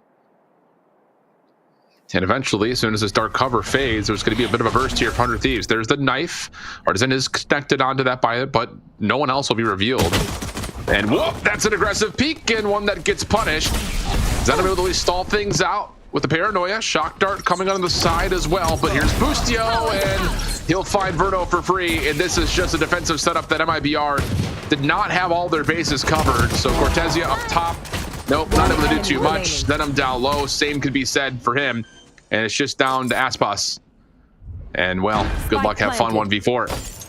And eventually, as soon as this dark cover fades, there's going to be a bit of a burst here for 100 Thieves. There's the knife. Artisan is connected onto that by it, but no one else will be revealed. And whoop, that's an aggressive peek and one that gets punished. Zenom able to stall things out with the paranoia. Shock dart coming on the side as well. But here's Boostio, and he'll find Verno for free. And this is just a defensive setup that MIBR did not have all their bases covered. So Cortesia up top. Nope, not able to do too much. Zenom down low. Same could be said for him. And it's just down to Aspas. And well, good luck. Have fun 1v4.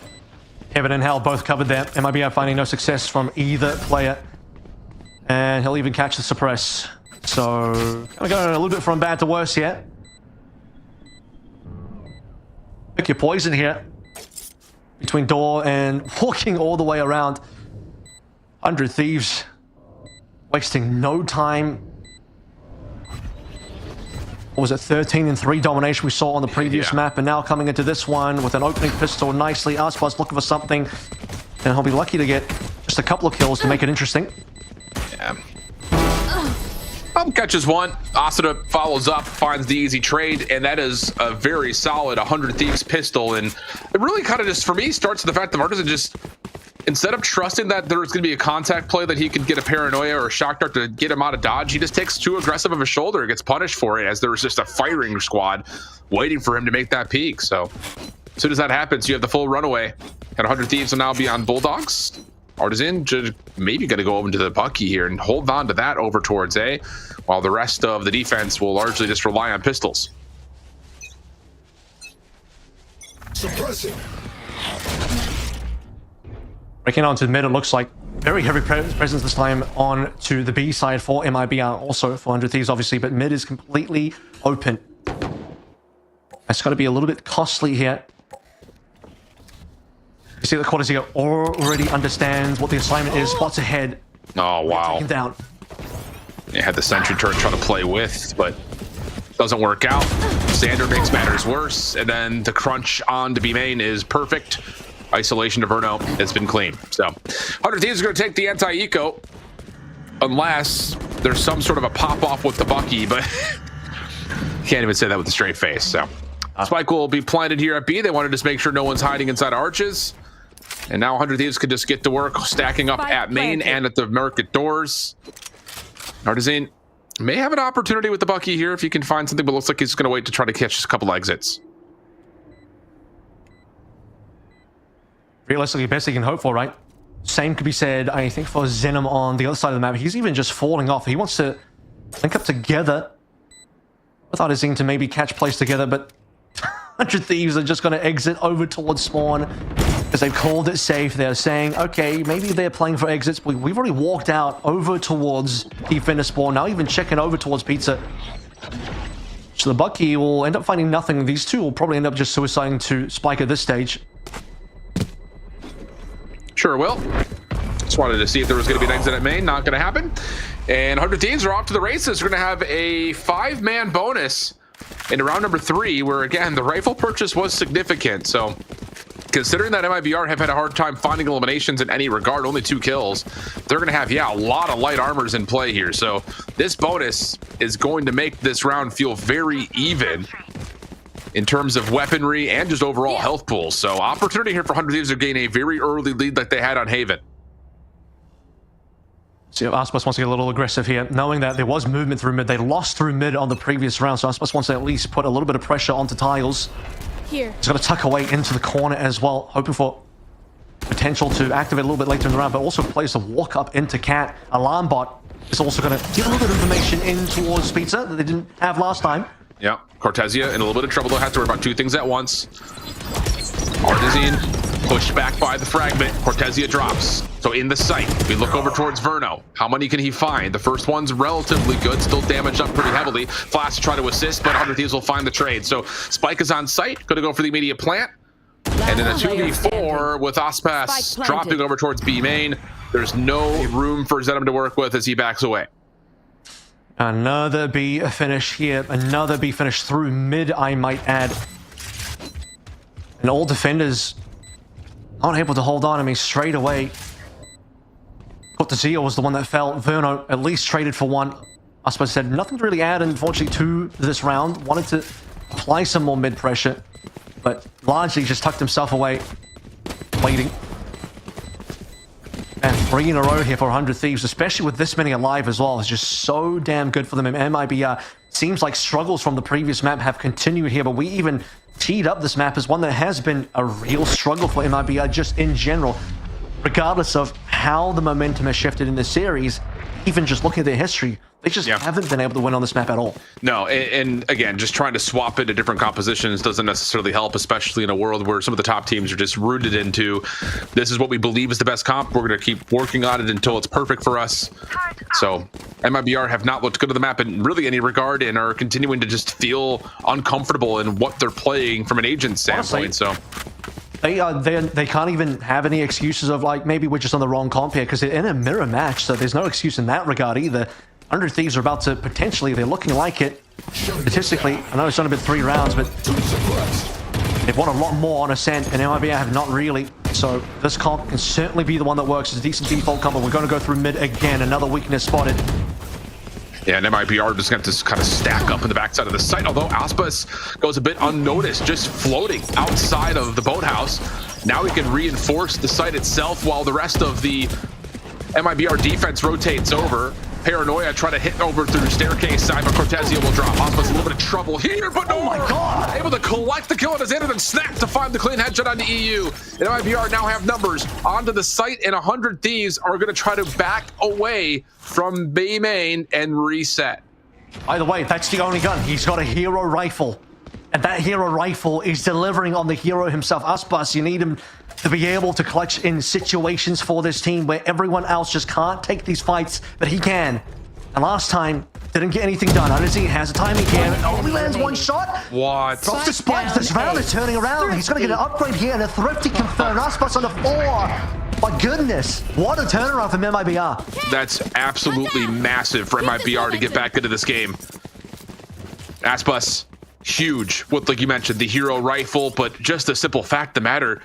Heaven and Hell both covered there. MIBR finding no success from either player. And he'll even catch the suppress. So, kind of going a little bit from bad to worse here. Pick your poison here. Between door and walking all the way around. 100 Thieves. Wasting no time. What was it, 13 and 3 domination we saw on the previous map, and now coming into this one with an opening pistol nicely. Aspas looking for something, and he'll be lucky to get just a couple of kills to make it interesting. Yeah. Catches one. Asada follows up, finds the easy trade, and that is a very solid 100 Thieves pistol. And it really kind of just, for me, starts with the fact that Artisan just, instead of trusting that there's going to be a contact play that he could get a paranoia or a shock dart to get him out of dodge, he just takes too aggressive of a shoulder and gets punished for it, as there was just a firing squad waiting for him to make that peak. So as soon as that happens, you have the full runaway. And 100 Thieves will now be on Bulldogs. Artisan just maybe going to go over to the Bucky here and hold on to that over towards A, while the rest of the defense will largely just rely on pistols. Suppressing. Breaking onto the mid, it looks like very heavy presence this time on to the B side for MIBR, also for 100 Thieves obviously, but mid is completely open. That's got to be a little bit costly here. You see that Cortesia already understands what the assignment is, spots ahead. Oh, wow. Taken down. They had the sentry turret trying to play with, but doesn't work out. Sander makes matters worse, and then the crunch on to B main is perfect. Isolation to Verno has been clean. So 100 Thieves are going to take the anti-eco, unless there's some sort of a pop-off with the Bucky, but can't even say that with a straight face. So Spike will be planted here at B. They want to just make sure no one's hiding inside arches. And now 100 Thieves could just get to work stacking up at main and at the market doors. Artisan may have an opportunity with the Bucky here if he can find something, but looks like he's going to wait to try to catch just a couple exits. Realistically, best he can hope for, right? Same could be said, I think, for Zenom on the other side of the map. He's even just falling off. He wants to link up together with Artisan to maybe catch plays together, but 100 Thieves are just going to exit over towards spawn because they've called it safe. They're saying, okay, maybe they're playing for exits, but we've already walked out over towards defender spawn, now even checking over towards pizza. So the Bucky will end up finding nothing. These two will probably end up just suiciding to Spike at this stage. Sure will. Just wanted to see if there was going to be an exit at main. Not going to happen. And 100 Thieves are off to the races. We're going to have a 5-man bonus in round number 3, where, again, the rifle purchase was significant. So considering that MIBR have had a hard time finding eliminations in any regard, only 2 kills, they're going to have, a lot of light armors in play here. So this bonus is going to make this round feel very even in terms of weaponry and just overall health pools. So opportunity here for 100 Thieves to gain a very early lead like they had on Haven. See, Aspas wants to get a little aggressive here, knowing that there was movement through mid. They lost through mid on the previous round, so Aspas wants to at least put a little bit of pressure onto Tiles. Here. He's got to tuck away into the corner as well, hoping for potential to activate a little bit later in the round, but also plays to walk up into Cat. Alarm bot is also going to give a little bit of information in towards Pizza that they didn't have last time. Yeah, Cortesia in a little bit of trouble. They'll have to worry about 2 things at once. Artisan pushed back by the fragment. Cortesia drops. So in the sight, we look over towards Verno. How many can he find? The first one's relatively good, still damaged up pretty heavily. Flash to try to assist, but 100 Thieves will find the trade. So Spike is on site, going to go for the immediate plant. And in a Player 2v4 with Aspas Spike dropping planted. over towards B main, there's no room for Zenom to work with as he backs away. Another B finish here. Another B finish through mid, I might add. And all defenders aren't able to hold on. I mean, straight away. Cortezio was the one that fell. Verno at least traded for one. I suppose said nothing to really add, unfortunately, to this round. Wanted to apply some more mid pressure, but largely just tucked himself away, waiting. And 3 in a row here for 100 Thieves, especially with this many alive as well, is just so damn good for them. And MIBR seems like struggles from the previous map have continued here, but we even teed up this map as one that has been a real struggle for MIBR just in general, regardless of how the momentum has shifted in this series. Even just looking at their history, they just haven't been able to win on this map at all. No, and again, just trying to swap into different compositions doesn't necessarily help, especially in a world where some of the top teams are just rooted into, this is what we believe is the best comp. We're going to keep working on it until it's perfect for us. So MIBR have not looked good at the map in really any regard and are continuing to just feel uncomfortable in what they're playing from an agent standpoint. So they can't even have any excuses of like, maybe we're just on the wrong comp here, because they're in a mirror match, so there's no excuse in that regard either. 100 Thieves are about to potentially, they're looking like it statistically. I know it's only been 3 rounds, but they've won a lot more on Ascent, and MIBR have not really. So this comp can certainly be the one that works. It's a decent default comp, but we're going to go through mid again. Another weakness spotted. yeah, and MIBR just going to kind of stack up in the backside of the site, although Aspas goes a bit unnoticed, just floating outside of the boathouse. Now he can reinforce the site itself while the rest of the MIBR defense rotates over. Paranoia trying to hit over through staircase side, but Cortezio will drop. Aspas a little bit of trouble here, but no, Oh my God! able to collect the kill on his end and then snap to find the clean headshot on the EU. And MIBR now have numbers onto the site, and 100 Thieves are going to try to back away from B main and reset. By the way, that's the only gun. He's got a hero rifle. And that hero rifle is delivering on the hero himself. Aspas, you need him to be able to clutch in situations for this team where everyone else just can't take these fights, but he can. And last time, didn't get anything done. Odyssey has a timing here, and only lands 1 shot. What? Drops the spike. This round is turning around. He's going to get an upgrade here, and a thrifty confirmed. Aspas on the 4. My goodness, what a turnaround from MIBR. That's absolutely massive for MIBR to get back into this game. Aspas, huge with, like you mentioned, the hero rifle, but just the simple fact of the matter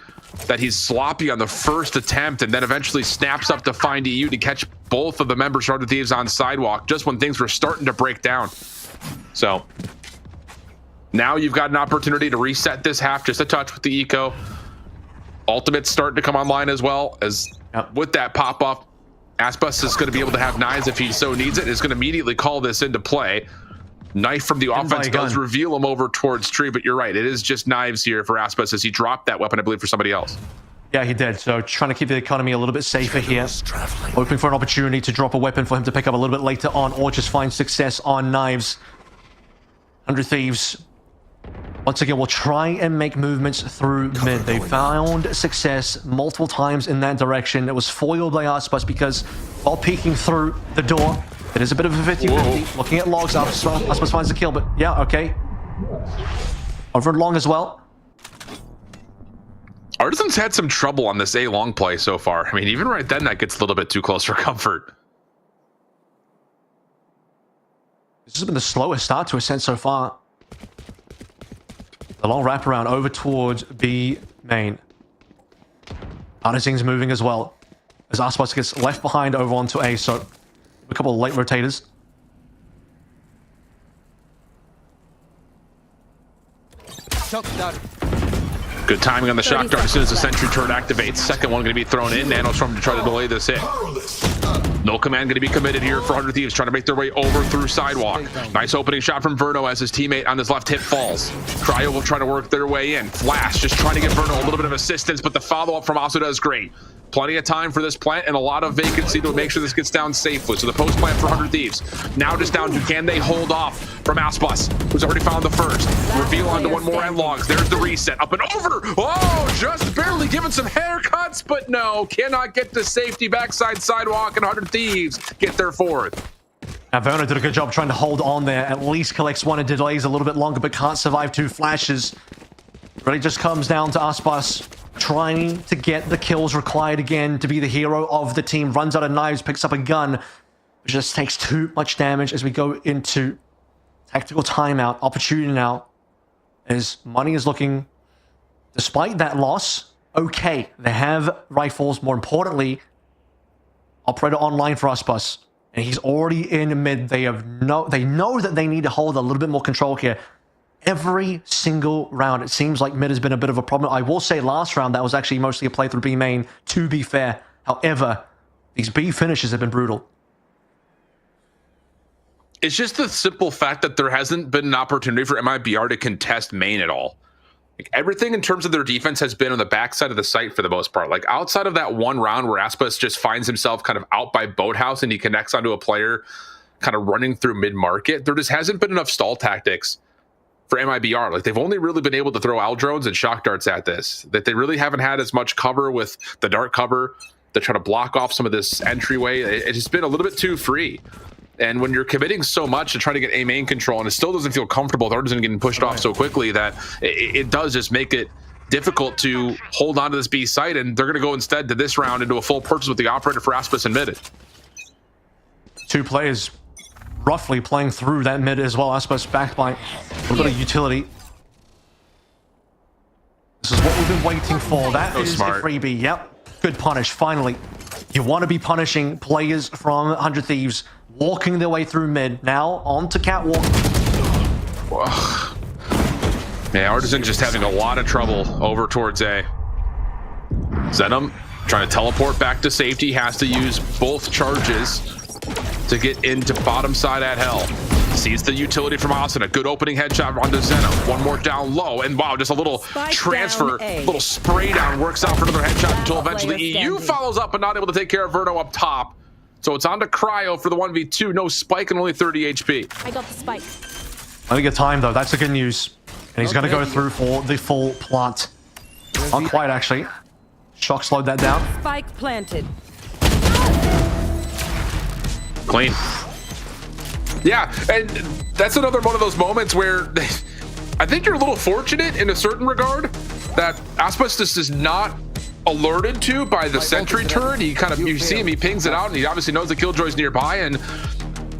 that he's sloppy on the first attempt and then eventually snaps up to find EU to catch both of the members of the Thieves on sidewalk just when things were starting to break down. So now you've got an opportunity to reset this half just a touch with the eco. Ultimate's starting to come online as well, as with that pop-up, Aspas is going to be able to have knives if he so needs it. Is going to immediately call this into play. Knife from the offense does reveal him over towards Tree, but you're right. It is just knives here for Aspas as he dropped that weapon, I believe, for somebody else. Yeah, he did. So trying to keep the economy a little bit safer here. Hoping for an opportunity to drop a weapon for him to pick up a little bit later on, or just find success on knives. 100 Thieves, once again, will try and make movements through mid. They found success multiple times in that direction. It was foiled by Aspas because while peeking through the door, it is a bit of a 50-50. Looking at logs, Aspas finds the kill, but yeah, okay. Over and long as well. Artisan's had some trouble on this A long play so far. I mean, even right then, that gets a little bit too close for comfort. This has been the slowest start to Ascent so far. The long wraparound over towards B main. Artisan's moving as well, as Aspas gets left behind over onto A, so a couple of late rotators. Shock dart. Good timing on the shock dart as soon as the sentry turret activates. Second one going to be thrown in. Nanostorm to try to delay this hit. No command going to be committed here for 100 Thieves, trying to make their way over through sidewalk. Nice opening shot from Verno as his teammate on his left hip falls. Cryo will try to work their way in. Flash just trying to give Verno a little bit of assistance, but the follow-up from Asuda is great. Plenty of time for this plant and a lot of vacancy to make sure this gets down safely. So the post plant for 100 Thieves. Now just down to, can they hold off from Aspas, who's already found the first. Reveal onto one more and logs. There's the reset. Up and over. Oh, just barely giving some haircuts, but no. Cannot get to safety. Backside sidewalk, and 100 Thieves get their 4th. Now, Verno did a good job trying to hold on there. At least collects one and delays a little bit longer, but can't survive 2 flashes. Really just comes down to Aspas trying to get the kills required again to be the hero of the team. Runs out of knives, picks up a gun. Just takes too much damage as we go into tactical timeout. Opportunity now as money is looking, despite that loss, okay. They have rifles. More importantly, operator online for Aspas. And he's already in mid. They know that they need to hold a little bit more control here. Every single round, it seems like mid has been a bit of a problem. I will say last round, that was actually mostly a playthrough B main, to be fair. However, these B finishes have been brutal. It's just the simple fact that there hasn't been an opportunity for MIBR to contest main at all. Like, everything in terms of their defense has been on the backside of the site for the most part. Like, outside of that one round where Aspas just finds himself kind of out by Boathouse and he connects onto a player kind of running through mid-market, there just hasn't been enough stall tactics for MIBR. Like, they've only really been able to throw L drones and shock darts at this. That they really haven't had as much cover with the dart cover to try to block off some of this entryway. It's just been a little bit too free. And when you're committing so much to try to get A main control, and it still doesn't feel comfortable with Artisan getting pushed off so quickly, that it does just make it difficult to hold on to this B site. And they're going to go instead to this round into a full purchase with the operator for Aspas and mid. Two players roughly playing through that mid as well. Aspas backed by a little bit of utility. This is what we've been waiting for. That is smart. a freebie. Yep. Good punish. Finally. You want to be punishing players from 100 Thieves walking their way through mid. Now onto Catwalk. Yeah, Artisan just having a lot of trouble over towards A. Zenom trying to teleport back to safety, has to use both charges to get into bottom side at hell. Sees the utility from Austin. A good opening headshot onto Zenom. One more down low, and wow, just a little transfer, little spray down works out for another headshot until eventually EU follows up, but not able to take care of Verno up top. So it's on to Cryo for the 1v2. No spike and only 30 HP. I got the spike. Plenty of time though. That's the good news. And he's going to go through for the full plant. Not quite actually. Shock slowed that down. Spike planted. Clean. Yeah, and that's another one of those moments where I think you're a little fortunate in a certain regard that Aspas is not alerted to by the sentry turret. He kind of, you see him, he pings it out, and he obviously knows the killjoy's nearby, and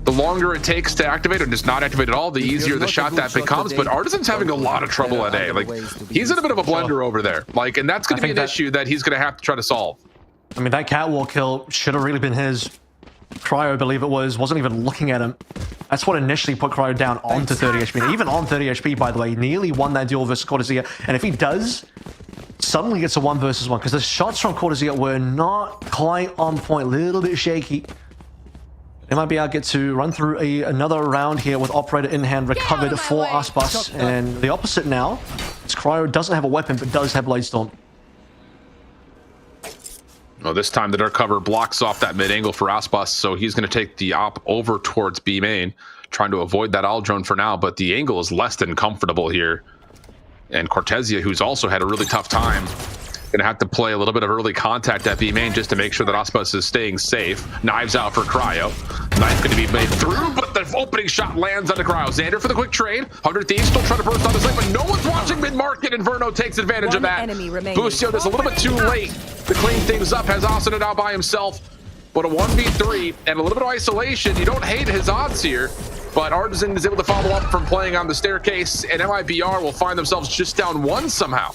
the longer it takes to activate or just not activate at all, the easier the shot that becomes. But Artisan's having a lot of trouble at A. Like, he's in a bit of a blender over there. Like, and that's going to be an issue that he's going to have to try to solve. I mean, that catwalk kill should have really been his. Cryo, I believe it was, wasn't even looking at him. That's what initially put Cryo down onto 30 HP. And even on 30 HP, by the way, nearly won that duel versus Cortezia. And if he does, suddenly gets a 1 versus 1, because the shots from Cortezia were not quite on point, a little bit shaky. They might be able to get to run through another round here with Operator in hand, recovered for Aspas. And the opposite now, is Cryo doesn't have a weapon, but does have Bladestorm. Well, this time the dark cover blocks off that mid angle for Aspas, so he's going to take the op over towards B main, trying to avoid that all drone for now, but the angle is less than comfortable here. And Cortezia, who's also had a really tough time, going to have to play a little bit of early contact at B main just to make sure that Aspas is staying safe. Knives out for Cryo. Knife going to be made through, but the opening shot lands on the Cryo. Xander for the quick trade. 100 Thieves still trying to burst on the site, but no one's watching mid-market, and Verno takes advantage of that. Bucio just a little bit too late to clean things up, has Austin out by himself. But a 1v3 and a little bit of isolation. You don't hate his odds here, but Artisan is able to follow up from playing on the staircase, and MIBR will find themselves just down 1 somehow.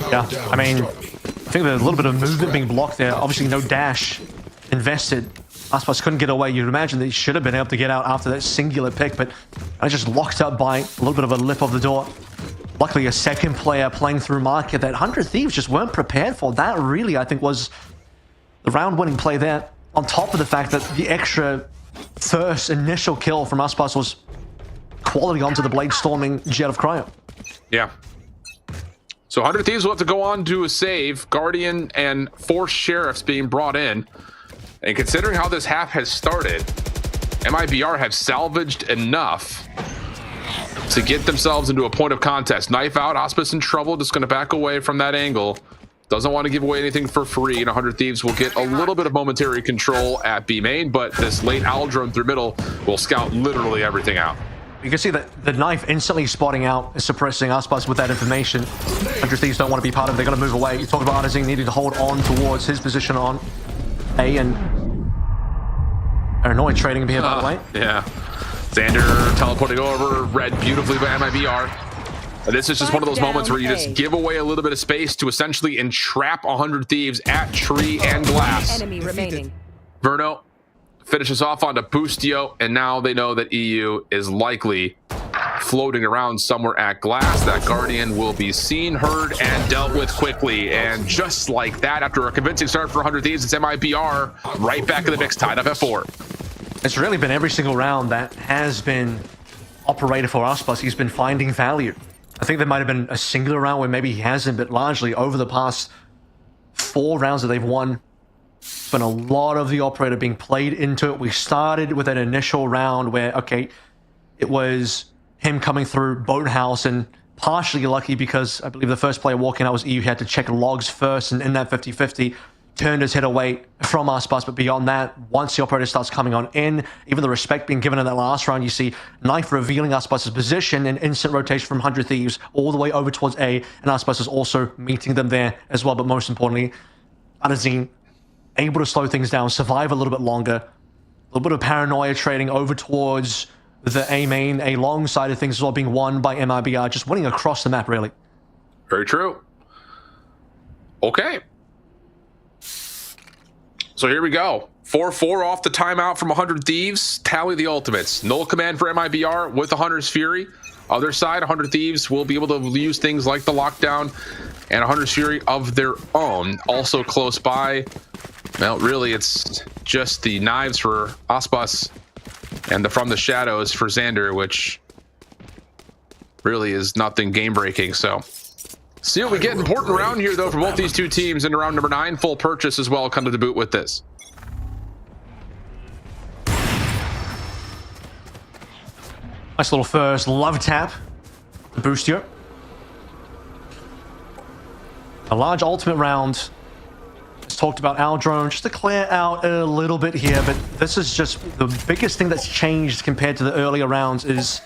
Yeah, I mean, I think there's a little bit of movement being blocked there. Obviously, no dash invested. Aspas couldn't get away. You'd imagine they should have been able to get out after that singular pick, but I just locked up by a little bit of a lip of the door. Luckily, a second player playing through market that 100 Thieves just weren't prepared for. That really, I think, was the round-winning play there. On top of the fact that the extra first initial kill from Aspas was quality onto the blade-storming jet of Cryo. Yeah. So 100 Thieves will have to go on to a save. Guardian and 4 Sheriffs being brought in. And considering how this half has started, MIBR have salvaged enough to get themselves into a point of contest. Knife out, Aspas in trouble, just going to back away from that angle. Doesn't want to give away anything for free, and 100 Thieves will get a little bit of momentary control at B main, but this late owl drone through middle will scout literally everything out. You can see that the knife instantly spotting out is suppressing Aspas with that information. 100 Thieves don't want to be part of it. They're going to move away. You talk about Artizine needing to hold on towards his position on A, and Paranoid trading here, by the way. Yeah. Xander teleporting over, read beautifully by MIBR. This is just one of those moments where you just give away a little bit of space to essentially entrap 100 Thieves at tree and glass. Enemy remaining. Verno finishes off onto Boostio, and now they know that EU is likely floating around somewhere at glass. That Guardian will be seen, heard, and dealt with quickly. And just like that, after a convincing start for 100 Thieves, it's MIBR right back in the mix, tied up at 4. It's really been every single round that has been operated for Aspas. He's been finding value. I think there might have been a singular round where maybe he hasn't, but largely over the past 4 rounds that they've won, it's been a lot of the operator being played into it. We started with an initial round where, okay, it was him coming through Boathouse and partially lucky because I believe the first player walking out was EU. He had to check logs first, and in that 50-50, turned his head away from Aspas. But beyond that, once the operator starts coming on in, even the respect being given in that last round, you see Knife revealing Aspas's position and instant rotation from 100 Thieves all the way over towards A, and Aspas is also meeting them there as well. But most importantly, Artizine able to slow things down, survive a little bit longer, a little bit of paranoia trading over towards the A main, A long side of things as well, being won by MIBR, just winning across the map, really. Very true. Okay. So here we go. 4-4 off the timeout from 100 Thieves. Tally the ultimates. Null command for MIBR with the Hunter's Fury. Other side, 100 Thieves will be able to use things like the lockdown and 100's Fury of their own. Also close by, well, really, it's just the knives for Aspas and the From the Shadows for Xander, which really is nothing game-breaking. So see what we get. Important round here, though, for both these two teams into round number 9. Full purchase as well come to the boot with this. Nice little first love tap to boost you. A large ultimate round. Let's talked about our drone just to clear out a little bit here, but this is just the biggest thing that's changed compared to the earlier rounds is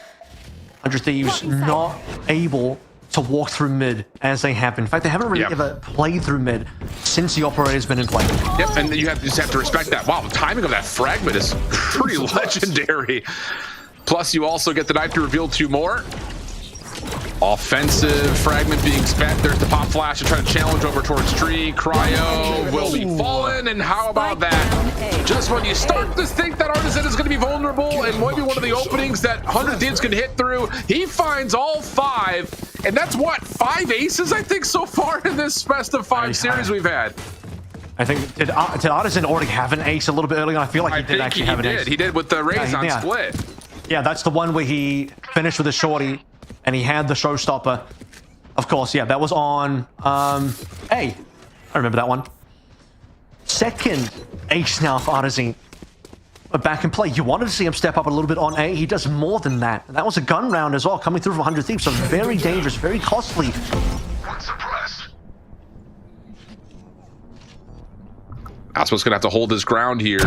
100 Thieves not able to walk through mid as they have been. In fact, they haven't really ever played through mid since the operator's been in play. Yep, and you just have to respect that. Wow, the timing of that fragment is pretty legendary. Plus, you also get the knife to reveal 2 more. Offensive fragment being spent. There's the pop flash to try to challenge over towards tree. Cryo will be fallen, and how about that? Just when you start to think that Artisan is going to be vulnerable and maybe one of the openings that 100 Thieves can hit through, he finds all 5, and that's what, 5 aces I think so far in this best of 5 series we've had. I think did Artisan already have an ace a little bit earlier? I feel like he did actually have an ace. He did with the raise on split. Yeah, that's the one where he finished with a shorty and he had the showstopper. Of course, yeah, that was on A. I remember that one. Second ace now for Artizine. But back in play, you wanted to see him step up a little bit on A. He does more than that. And that was a gun round as well, coming through from 100 Thieves. So very dangerous, very costly. Aspas gonna have to hold his ground here.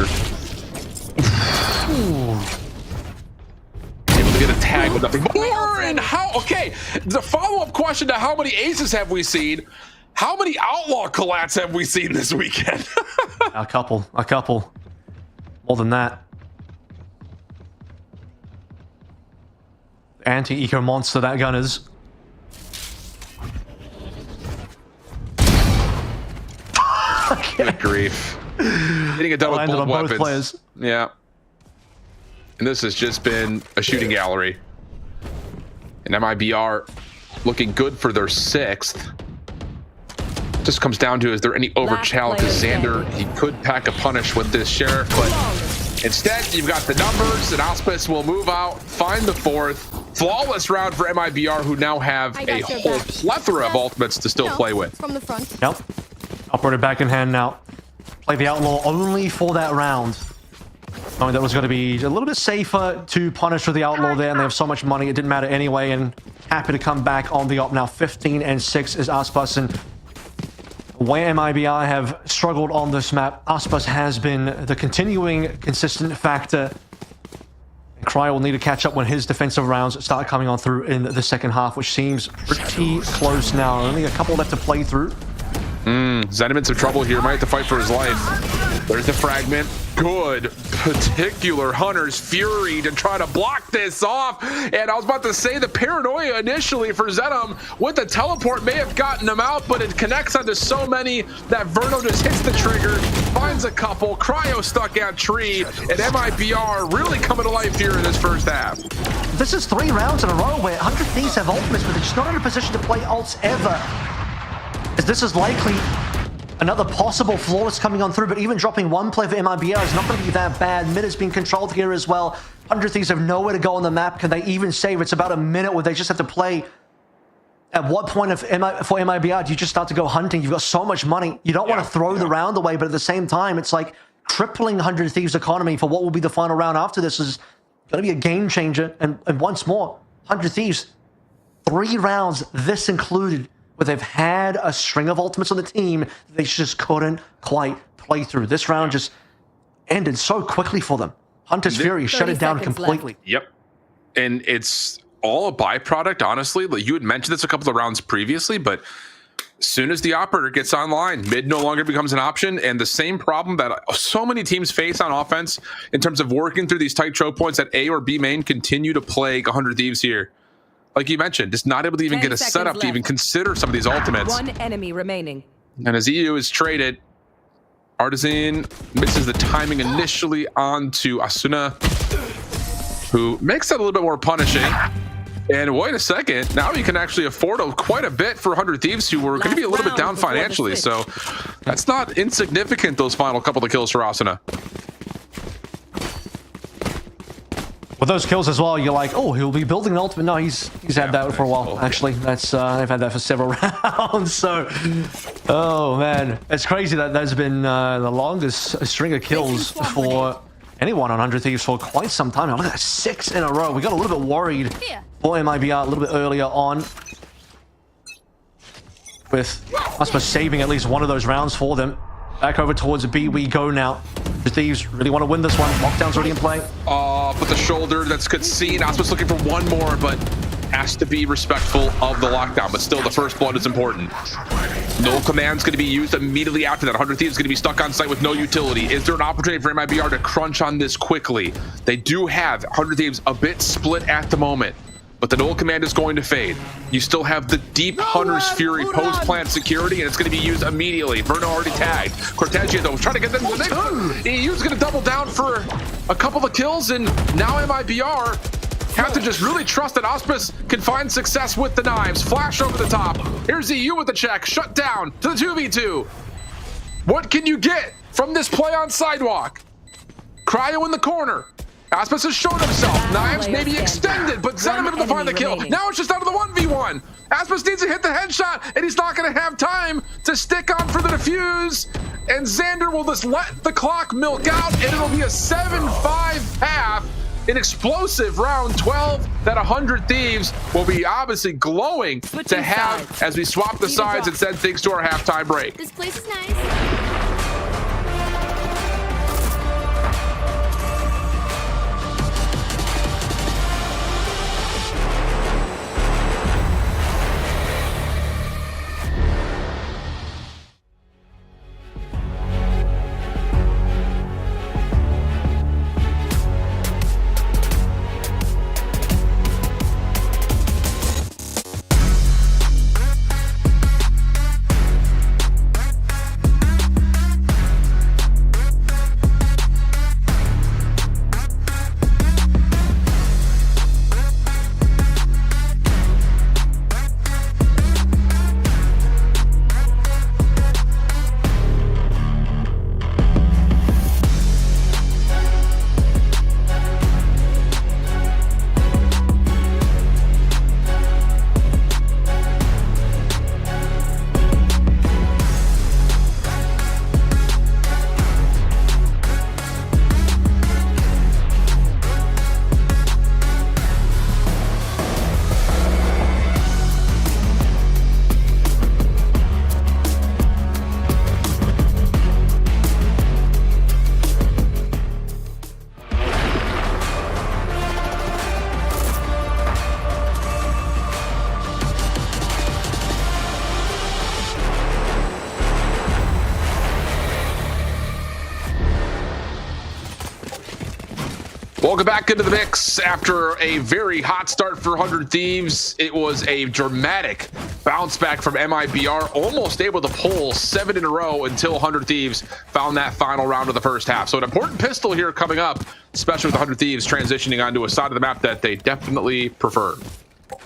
Able to get a tag with nothing more. And how? Okay, the follow-up question to how many aces have we seen? How many outlaw collats have we seen this weekend? A couple. More than that. Anti-eco monster that gun is. Good grief. Hitting a double with both weapons. Players. Yeah. And this has just been a shooting gallery. And MIBR looking good for their 6th. Just comes down to, is there any overchallenge? Because Xander, he could pack a punish with this Sheriff, but instead you've got the numbers, and Aspas will move out, find the 4th. Flawless round for MIBR, who now have a whole plethora of ultimates to still play with. From the front. Yep. Operator back in hand now. Play the outlaw only for that round. Knowing that was going to be a little bit safer to punish for the outlaw there, and they have so much money, it didn't matter anyway, and happy to come back on the op now. 15-6 is Aspas, and where MIBR have struggled on this map, Aspas has been the continuing consistent factor. Cryo will need to catch up when his defensive rounds start coming on through in the second half, which seems pretty close now. Only a couple left to play through. Zen in some trouble here. Might have to fight for his life. There's the fragment. Good particular Hunter's Fury to try to block this off. And I was about to say the paranoia initially for Zenom with the teleport may have gotten him out, but it connects onto so many that Verno just hits the trigger, finds a couple, Cryo stuck at tree, and MIBR really coming to life here in this first half. This is 3 rounds in a row where 100 Thieves have ultimates, but they're just not in a position to play ults ever. As this is likely another possible flawless coming on through, but even dropping 1 play for MIBR is not going to be that bad. Mid is being controlled here as well. 100 Thieves have nowhere to go on the map. Can they even save? It's about a minute where they just have to play. At what point for MIBR do you just start to go hunting? You've got so much money. You don't want to throw the round away, but at the same time, it's like crippling 100 Thieves' economy for what will be the final round after this is going to be a game changer. And once more, 100 Thieves, 3 rounds, this included, where they've had a string of ultimates on the team they just couldn't quite play through. This round just ended so quickly for them. Hunter's Fury shut it down completely. Yep. And it's all a byproduct, honestly. Like you had mentioned this a couple of rounds previously, but as soon as the operator gets online, mid no longer becomes an option. And the same problem that so many teams face on offense in terms of working through these tight choke points at A or B main continue to plague 100 Thieves here. Like you mentioned, just not able to even get a setup to even consider some of these ultimates. 1 enemy remaining. And as EU is traded, Artisan misses the timing initially onto Asuna, who makes that a little bit more punishing. And wait a second, now he can actually afford quite a bit for 100 Thieves, who were going to be a little bit down financially. So that's not insignificant, those final couple of kills for Asuna. With those kills as well, you're like, oh, he'll be building an ultimate. No, he's had that for a while. Actually, that's they've had that for several rounds. So, oh man, it's crazy that there's been the longest string of kills for anyone on 100 Thieves for quite some time now. Look at that, 6 in a row. We got a little bit worried for MIBR a little bit earlier on, with us saving at least one of those rounds for them. Back over towards B we go now. The Thieves really want to win this one. Lockdown's already in play. But the shoulder, that's good seen. Osmus looking for one more, but has to be respectful of the lockdown. But still, the first blood is important. No command's going to be used immediately after that. 100 Thieves is going to be stuck on site with no utility. Is there an opportunity for MIBR to crunch on this quickly? They do have 100 Thieves a bit split at the moment, but the null command is going to fade. You still have the deep Hunter's Fury post-plant security, and it's going to be used immediately. Verno already tagged. Cortegia, though, trying to get them. EU's going to double down for a couple of kills, and now MIBR have to just really trust that Auspice can find success with the knives. Flash over the top. Here's EU with the check. Shut down to the 2v2. What can you get from this play on Sidewalk? Cryo in the corner. Aspis has shown himself. Knives may be extended, but Zenom able to find the kill. Now it's just down to the 1v1. Aspis needs to hit the headshot, and he's not going to have time to stick on for the defuse. And Xander will just let the clock milk out, and it'll be a 7-5 half. An explosive round 12 that 100 Thieves will be obviously glowing to have as we swap the sides and send things to our halftime break. This place is nice. Welcome back into the mix. After a very hot start for 100 Thieves, it was a dramatic bounce back from MIBR, almost able to pull 7 in a row until 100 Thieves found that final round of the first half. So an important pistol here coming up, especially with 100 Thieves transitioning onto a side of the map that they definitely prefer.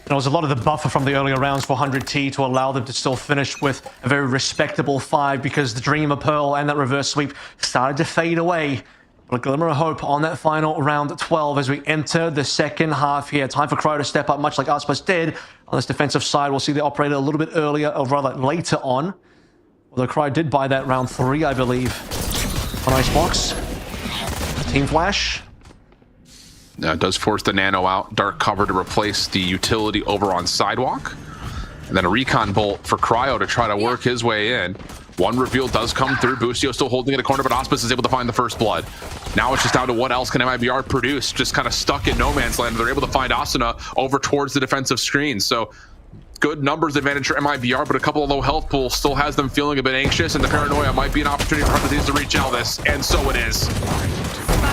There was a lot of the buffer from the earlier rounds for 100T to allow them to still finish with a very respectable 5 because the Dreamer Pearl and that reverse sweep started to fade away. But a glimmer of hope on that final round 12 as we enter the second half here. Time for Cryo to step up, much like Aspers did on this defensive side. We'll see the operator a little bit earlier, or rather later on. Although Cryo did buy that round 3, I believe, on Icebox. Team Flash. Now it does force the Nano out. Dark cover to replace the utility over on Sidewalk. And then a Recon Bolt for Cryo to try to work his way in. One reveal does come through. Boostio still holding in a corner, but Auspice is able to find the first blood. Now it's just down to what else can MIBR produce. Just kind of stuck in no man's land. They're able to find Asuna over towards the defensive screen. So good numbers advantage for MIBR, but a couple of low health pools still has them feeling a bit anxious, and the paranoia might be an opportunity for 100 Thieves to reach out this, and so it is.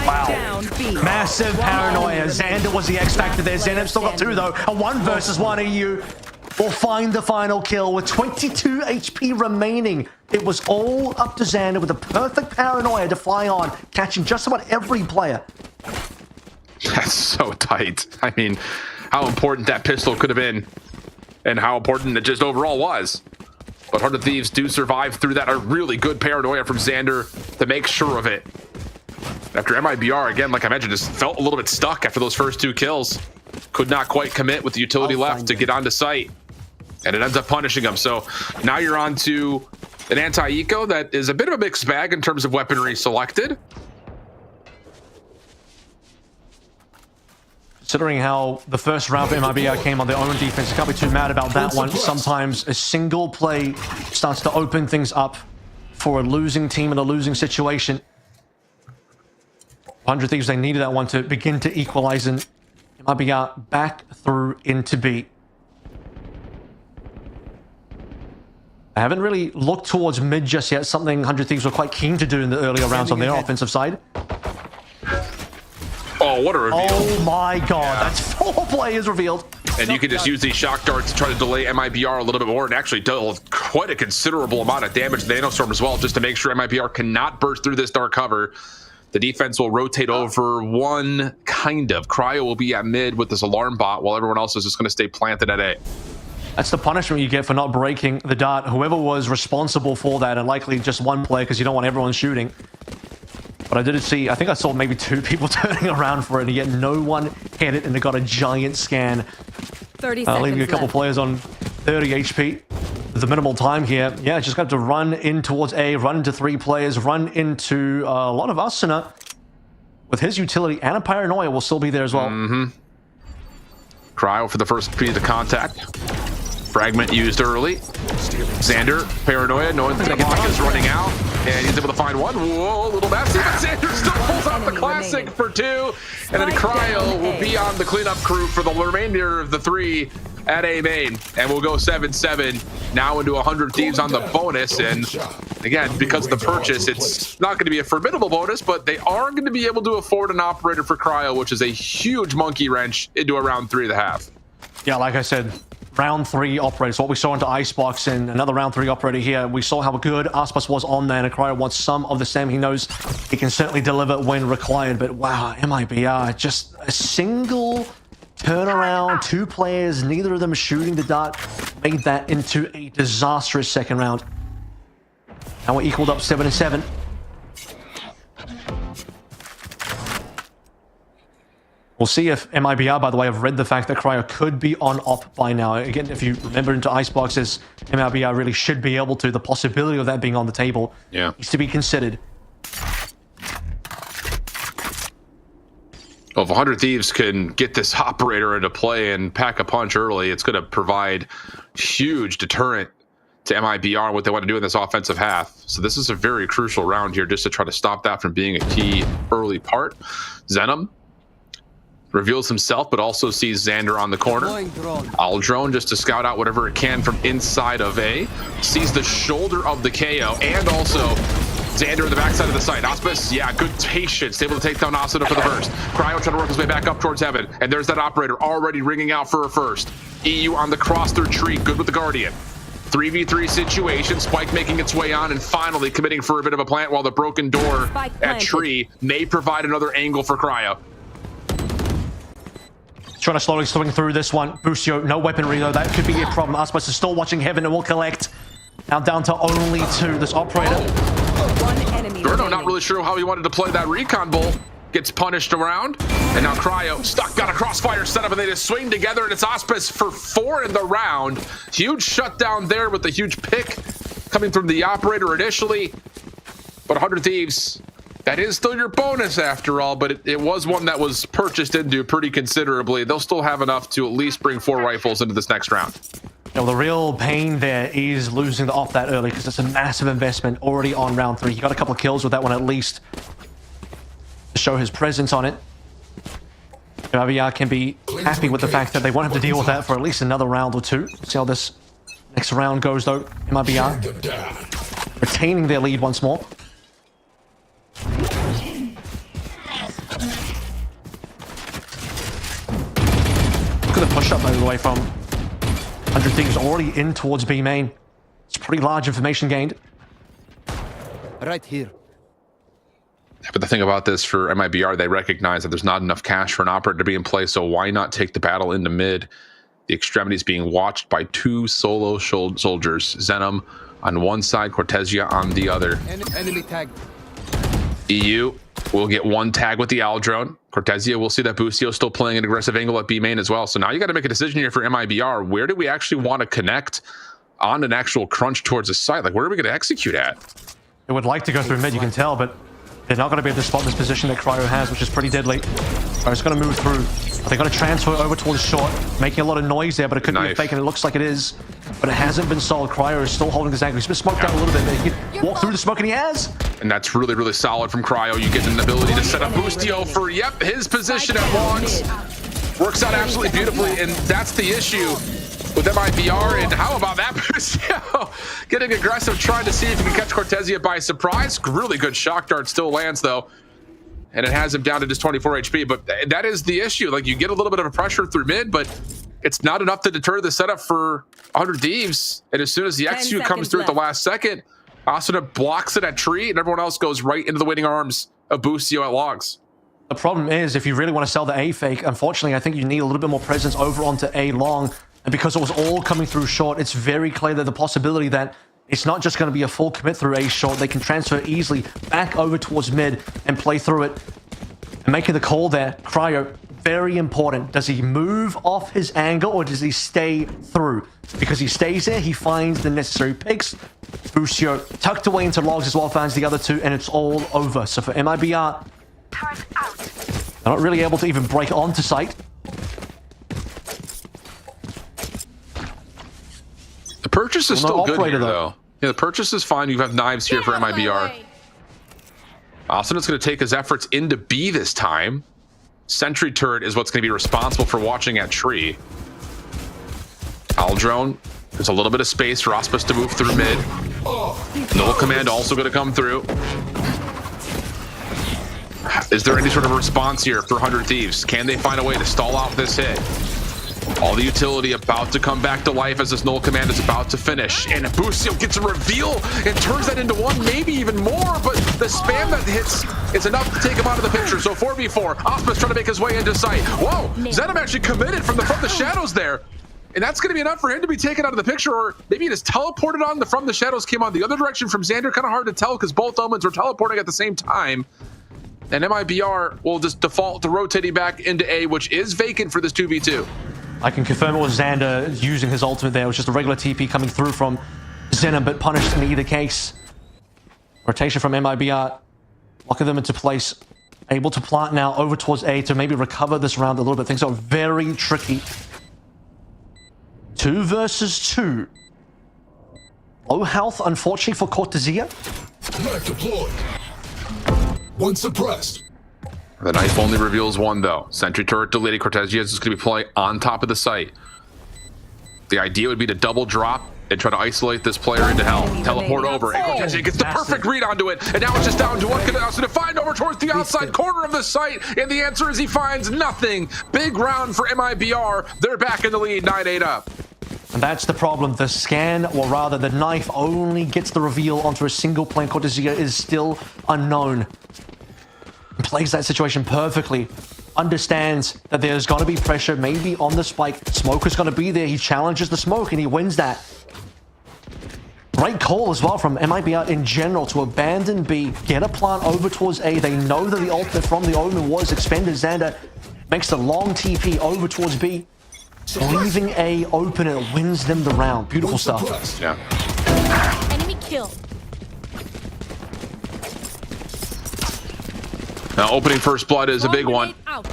Wow. Massive paranoia. Xander was the X factor there. Xander still got 2 though. A 1 versus 1 EU will find the final kill with 22 HP remaining. It was all up to Xander with a perfect paranoia to fly on, catching just about every player. That's so tight. I mean, how important that pistol could have been and how important it just overall was. But 100 Thieves do survive through that. A really good paranoia from Xander to make sure of it. After MIBR, again, like I mentioned, just felt a little bit stuck after those first 2 kills. Could not quite commit with the utility left to get onto site. And it ends up punishing them. So now you're on to an anti-eco that is a bit of a mixed bag in terms of weaponry selected. Considering how the first round for MIBR came on their own defense, you can't be too mad about that one. Sometimes a single play starts to open things up for a losing team in a losing situation. 100 Thieves, they needed that one to begin to equalize, and MIBR back through into B. I haven't really looked towards mid just yet, something 100 Thieves were quite keen to do in the earlier rounds on their offensive side. Oh, what a reveal. Oh my god, that's 4 players revealed. And you can just use these shock darts to try to delay MIBR a little bit more and actually deal quite a considerable amount of damage to the Nanostorm as well, just to make sure MIBR cannot burst through this dark cover. The defense will rotate over one, kind of. Cryo will be at mid with this alarm bot while everyone else is just going to stay planted at A. That's the punishment you get for not breaking the dart. Whoever was responsible for that, and likely just one player because you don't want everyone shooting. But I did see, I think I saw maybe 2 people turning around for it, and yet no one hit it, and it got a giant scan. 30 seconds leaving a couple players on 30 HP. The minimal time here. Yeah, just got to run in towards A, run into 3 players, run into a lot of Asuna. With his utility and a paranoia will still be there as well. Cryo for the first piece of contact. Fragment used early. Xander, paranoia, knowing the second block is running out. And he's able to find one. Whoa, a little messy, but Xander still pulls out the classic for 2. And then Cryo will be on the cleanup crew for the remainder of the 3 at A main. And we'll go 7-7 now into 100 Thieves on the bonus. And again, because of the purchase, it's not going to be a formidable bonus, but they are going to be able to afford an operator for Cryo, which is a huge monkey wrench into a round 3.5. Yeah, like I said, round 3 operators. What we saw into Icebox and another round 3 operator here. We saw how good Aspas was on there, and Cryo wants some of the same. He knows he can certainly deliver when required, but wow, MIBR, just a single turnaround, 2 players, neither of them shooting the dart, made that into a disastrous second round. Now we're equaled up 7-7. We'll see if MIBR, by the way, have read the fact that Cryo could be on op by now. Again, if you remember into Iceboxes, MIBR really should be able to. The possibility of that being on the table is to be considered. Well, if 100 Thieves can get this operator into play and pack a punch early, it's going to provide huge deterrent to MIBR and what they want to do in this offensive half. So this is a very crucial round here just to try to stop that from being a key early part. Zenom reveals himself, but also sees Xander on the corner. Aldrone just to scout out whatever it can from inside of A. Sees the shoulder of the KO and also Xander in the backside of the site. Auspice, yeah, good patience. Able to take down Asuna for the first. Cryo trying to work his way back up towards heaven. And there's that operator already ringing out for a first. EU on the cross their tree. Good with the Guardian. 3v3 situation. Spike making its way on and finally committing for a bit of a plant while the broken door at tree may provide another angle for Cryo. Trying to slowly swing through this one. Busio, no weaponry though. That could be a problem. Auspice is still watching heaven and will collect. Now down to only 2. This operator. One enemy. Bruno not really sure how he wanted to play that recon bull. Gets punished around. And now Cryo stuck, got a crossfire set up, and they just swing together, and it's Auspice for 4 in the round. Huge shutdown there with the huge pick coming from the operator initially. But 100 Thieves, that is still your bonus after all, but it was one that was purchased into pretty considerably. They'll still have enough to at least bring 4 rifles into this next round. Now, the real pain there is losing off that early because it's a massive investment already on round 3. He got a couple of kills with that one at least to show his presence on it. MIBR can be happy with the fact that they won't have to deal with that for at least another round or 2. See how this next round goes though. MIBR retaining their lead once more. Look at the push-up, by the way, from 100 Thieves already in towards B main. It's pretty large information gained. Right here. But the thing about this for MIBR, they recognize that there's not enough cash for an operator to be in play, so why not take the battle into mid? The extremities being watched by 2 solo soldiers. Zenom on one side, Cortesia on the other. Enemy tag. EU will get 1 tag with the Owl drone. Cortesia will see that Busio still playing an aggressive angle at B main as well. So now you got to make a decision here for MIBR. Where do we actually want to connect on an actual crunch towards a site? Like, where are we going to execute at? They would like to go through mid, you can tell, but they're not going to be able to spot this position that Cryo has, which is pretty deadly. Cryo's going to move through. They're going to transfer over towards short, making a lot of noise there, but it could be a fake, and it looks like it is. But it hasn't been solid. Cryo is still holding his angle. He's been smoked out a little bit, but he can walk through the smoke, and he has. And that's really, really solid from Cryo. You get an ability to set up Busio for, yep, his position at once. Works out absolutely beautifully, and that's the issue with MIBR. And how about that Busio getting aggressive, trying to see if he can catch Cortesia by surprise. Really good shock dart, still lands though, and it has him down to just 24 HP. But that is the issue. Like, you get a little bit of a pressure through mid, but it's not enough to deter the setup for 100 Thieves. And as soon as the execute comes through at the last second, Asuna blocks it at tree, and everyone else goes right into the waiting arms of Busio at logs. The problem is, if you really want to sell the A fake, unfortunately, I think you need a little bit more presence over onto A long. And because it was all coming through short, it's very clear that the possibility that it's not just going to be a full commit through A short. They can transfer easily back over towards mid and play through it. And making the call there, Cryo, very important. Does he move off his angle or does he stay through? Because he stays there, he finds the necessary picks. Busio tucked away into logs as well, finds the other 2, and it's all over. So for MIBR, they're not really able to even break onto site. The purchase is still good here, though. Yeah, the purchase is fine. You have knives here for MIBR. Asuna's going to take his efforts into B this time. Sentry turret is what's going to be responsible for watching at tree. Owl drone. There's a little bit of space for Auspice to move through mid. Null command also going to come through. Is there any sort of response here for 100 Thieves? Can they find a way to stall out this hit? All the utility about to come back to life as this null command is about to finish. And Busio gets a reveal and turns that into 1, maybe even more, but the spam that hits is enough to take him out of the picture. So 4v4, Auspice trying to make his way into sight. Whoa, Zenom actually committed from the shadows there. And that's going to be enough for him to be taken out of the picture, or maybe he just teleported on from the shadows, came on the other direction from Xander. Kind of hard to tell because both elements were teleporting at the same time. And MIBR will just default to rotating back into A, which is vacant for this 2v2. I can confirm it was Xander using his ultimate there. It was just a regular TP coming through from Zenom, but punished in either case. Rotation from MIBR, locking them into place. Able to plant now over towards A to maybe recover this round a little bit. Things are very tricky. 2 versus 2. Low health, unfortunately, for Cortesia. Knife deployed. 1 suppressed. The knife only reveals 1, though. Sentry turret deleted. Cortesia is just going to be playing on top of the site. The idea would be to double drop and try to isolate this player into hell. Teleport over. And he gets the perfect read onto it. And now it's just down to what can to find over towards the outside corner of the site. And the answer is he finds nothing. Big round for MIBR. They're back in the lead, 9-8 up. And that's the problem. The scan, or rather the knife, only gets the reveal onto a single plane. Cortesia is still unknown. Plays that situation perfectly. Understands that there's going to be pressure, maybe on the spike. Smoker's going to be there. He challenges the smoke and he wins that. Great call as well from MIBR in general to abandon B, get a plant over towards A. They know that the ultimate from the Omen was expended. Xander makes the long TP over towards B, leaving A open, and it wins them the round. Beautiful stuff. Yeah. Enemy kill. Now, opening first blood is a big one. Out.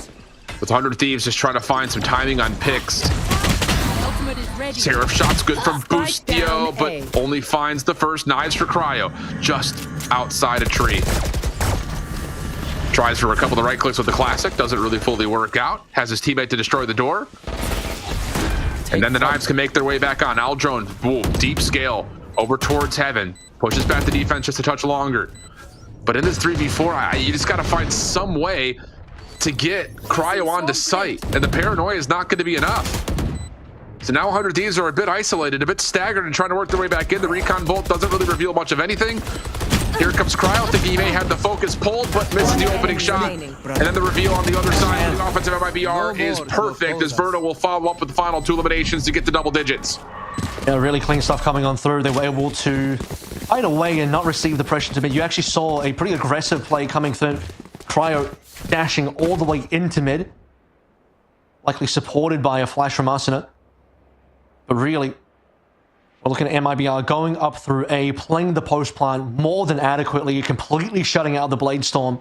With 100 Thieves just trying to find some timing on picks. Ultimate is ready. Seraph shot's good from Spike Boostio, down but A. only finds the first. Knives for Cryo, just outside a tree. Tries for a couple of right clicks with the classic, doesn't really fully work out. Has his teammate to destroy the door. And then the knives can make their way back on. Aldrone, whoa, deep scale, over towards Heaven. Pushes back the defense just a touch longer. But in this 3v4, you just got to find some way to get Cryo onto site. And the paranoia is not going to be enough. So now 100 Thieves are a bit isolated, a bit staggered, and trying to work their way back in. The recon bolt doesn't really reveal much of anything. Here comes Cryo, thinking he may have the focus pulled, but misses the opening shot. And then the reveal on the other side of the offensive MIBR is perfect, as Verno will follow up with the final 2 eliminations to get to double digits. Yeah, really clean stuff coming on through. They were able to hide away and not receive the pressure to mid. You actually saw a pretty aggressive play coming through. Cryo dashing all the way into mid, likely supported by a flash from Arsena. But really, we're looking at MIBR going up through A, playing the post plant more than adequately, completely shutting out the Blade Storm.